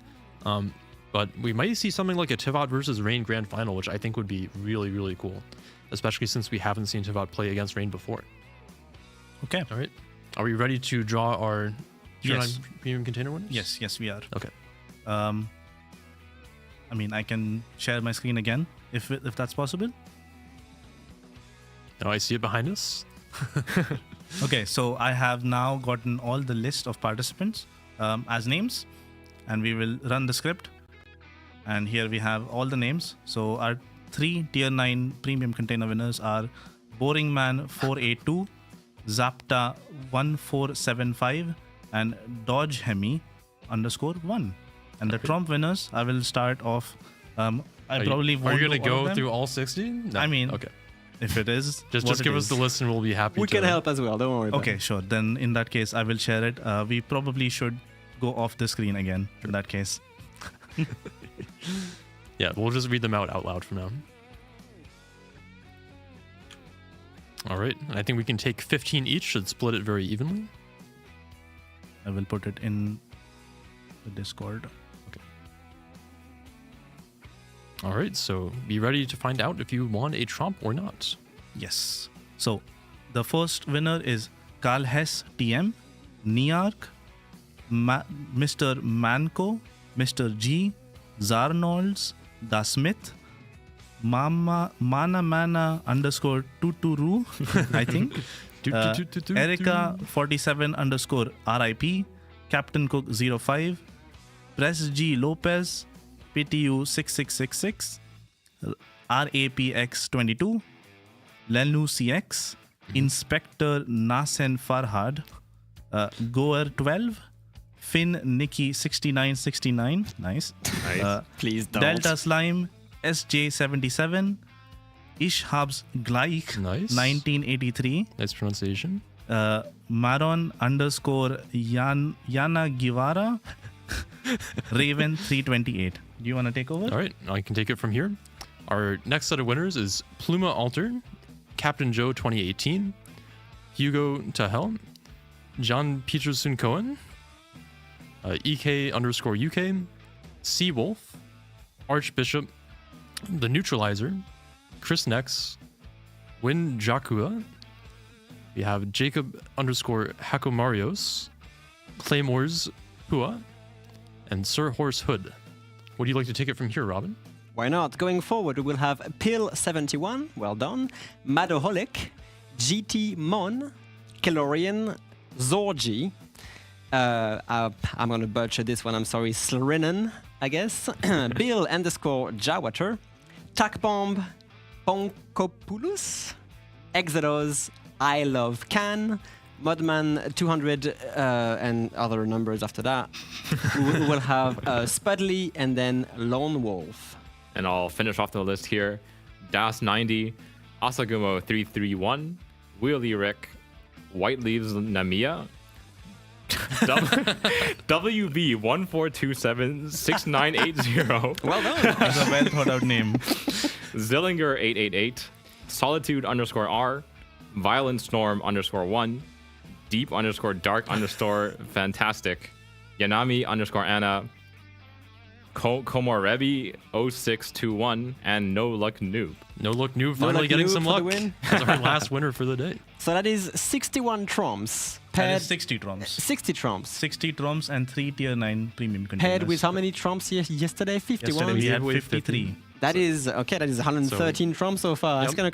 But we might see something like a Tivot versus Rain Grand Final, which I think would be really, really cool. Especially since we haven't seen Tivot play against Rain before. Okay. All right. Are we ready to draw our Tier 9 premium container winners? Yes, we are. Okay. I mean, I can share my screen again if that's possible. Now I see it behind us. Okay, so I have now gotten all the list of participants as names, and we will run the script. And here we have all the names. So our 3 Tier 9 premium container winners are Boring Man 482, Zapta 1475, and Dodge Hemi _1. And the Trump winners, I will start off. Won't. Are you going to go through all 60? No. I mean, okay. If it is, just give us the list and we'll be happy. We can help as well. Don't worry. Okay, sure. Then in that case, I will share it. We probably should go off the screen again. In that case. Yeah, we'll just read them out loud from now. All right. I think we can take 15 each. Should split it very evenly. I will put it in the Discord. Okay. All right. So be ready to find out if you won a Trump or not. Yes. So the first winner is Carl Hess TM, Niark, Mr. Manco, Mr. G, Zarnolds, Da Smith, Mana _Tuturu, I think. Erica 47 _RIP, Captain Cook 05, Press G Lopez, PTU 6666, RAPX 22, Lenu CX, Inspector Nasen Farhad, Goer 12, Finn Nikki 6969, nice. Please don't. Delta Slime SJ77, Ishhabs Gleich, nice. 1983. Nice pronunciation. Maron _Yana Guevara, Raven 328. Do you want to take over? All right, I can take it from here. Our next set of winners is Pluma Alter, Captain Joe 2018, Hugo Tahel, John Peterson Cohen, EK _UK, Seawolf, Archbishop, The Neutralizer, Chris Nex, Win Jakua. We have Jacob _Hakomarios, Claymores Pua, and Sir Horse Hood. Would you like to take it from here, Robin? Why not? Going forward, we will have Pill71, well done, Madoholic, GT Mon, Kelorian, Zorgi, I'm going to butcher this one, I'm sorry, Slrinen, I guess, Bill _Jawater, Takbomb, Ponkopoulos, Exodus, I Love Can, Mudman 200 and other numbers after that. We will have Spudley and then Lone Wolf. And I'll finish off the list here. Das 90, Asagumo 331, Wheelie Rick, White Leaves Namiya, WB 1427 6980. Well done. That's a well thought out name. Zillinger 888, Solitude _R, Violent Storm _1, Deep _Dark Fantastic, Yanami _Anna, Komorebi 0621, and No Luck Noob. No Luck Noob finally getting some luck. That's our last winner for the day. So that is 61 Trumps. That is 60 Trumps. 60 Trumps. 60 Trumps and 3 Tier 9 premium containers. Paired with how many Trumps yesterday? 51? Yesterday we had 53. That is 113 Trumps so far. Yep. It's gonna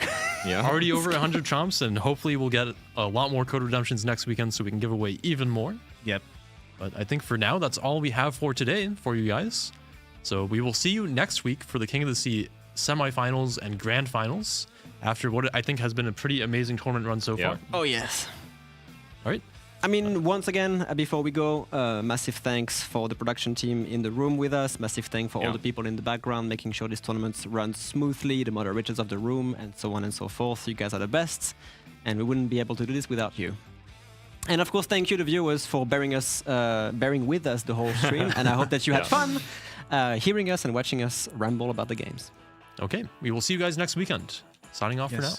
Yeah. Already over 100 Trumps, and hopefully we'll get a lot more code redemptions next weekend so we can give away even more. Yep. But I think for now, that's all we have for today for you guys. So we will see you next week for the King of the Sea semifinals and grand finals after what I think has been a pretty amazing tournament run so far. Oh, yes. All right. I mean, once again, before we go, massive thanks for the production team in the room with us. Massive thanks for all the people in the background, making sure this tournament runs smoothly, the moderators of the room, and so on and so forth. You guys are the best, and we wouldn't be able to do this without you. And of course, thank you, the viewers, for bearing with us the whole stream. And I hope that you had fun hearing us and watching us ramble about the games. Okay, we will see you guys next weekend. Signing off for now.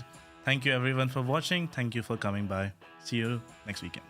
Thank you, everyone, for watching. Thank you for coming by. See you next weekend.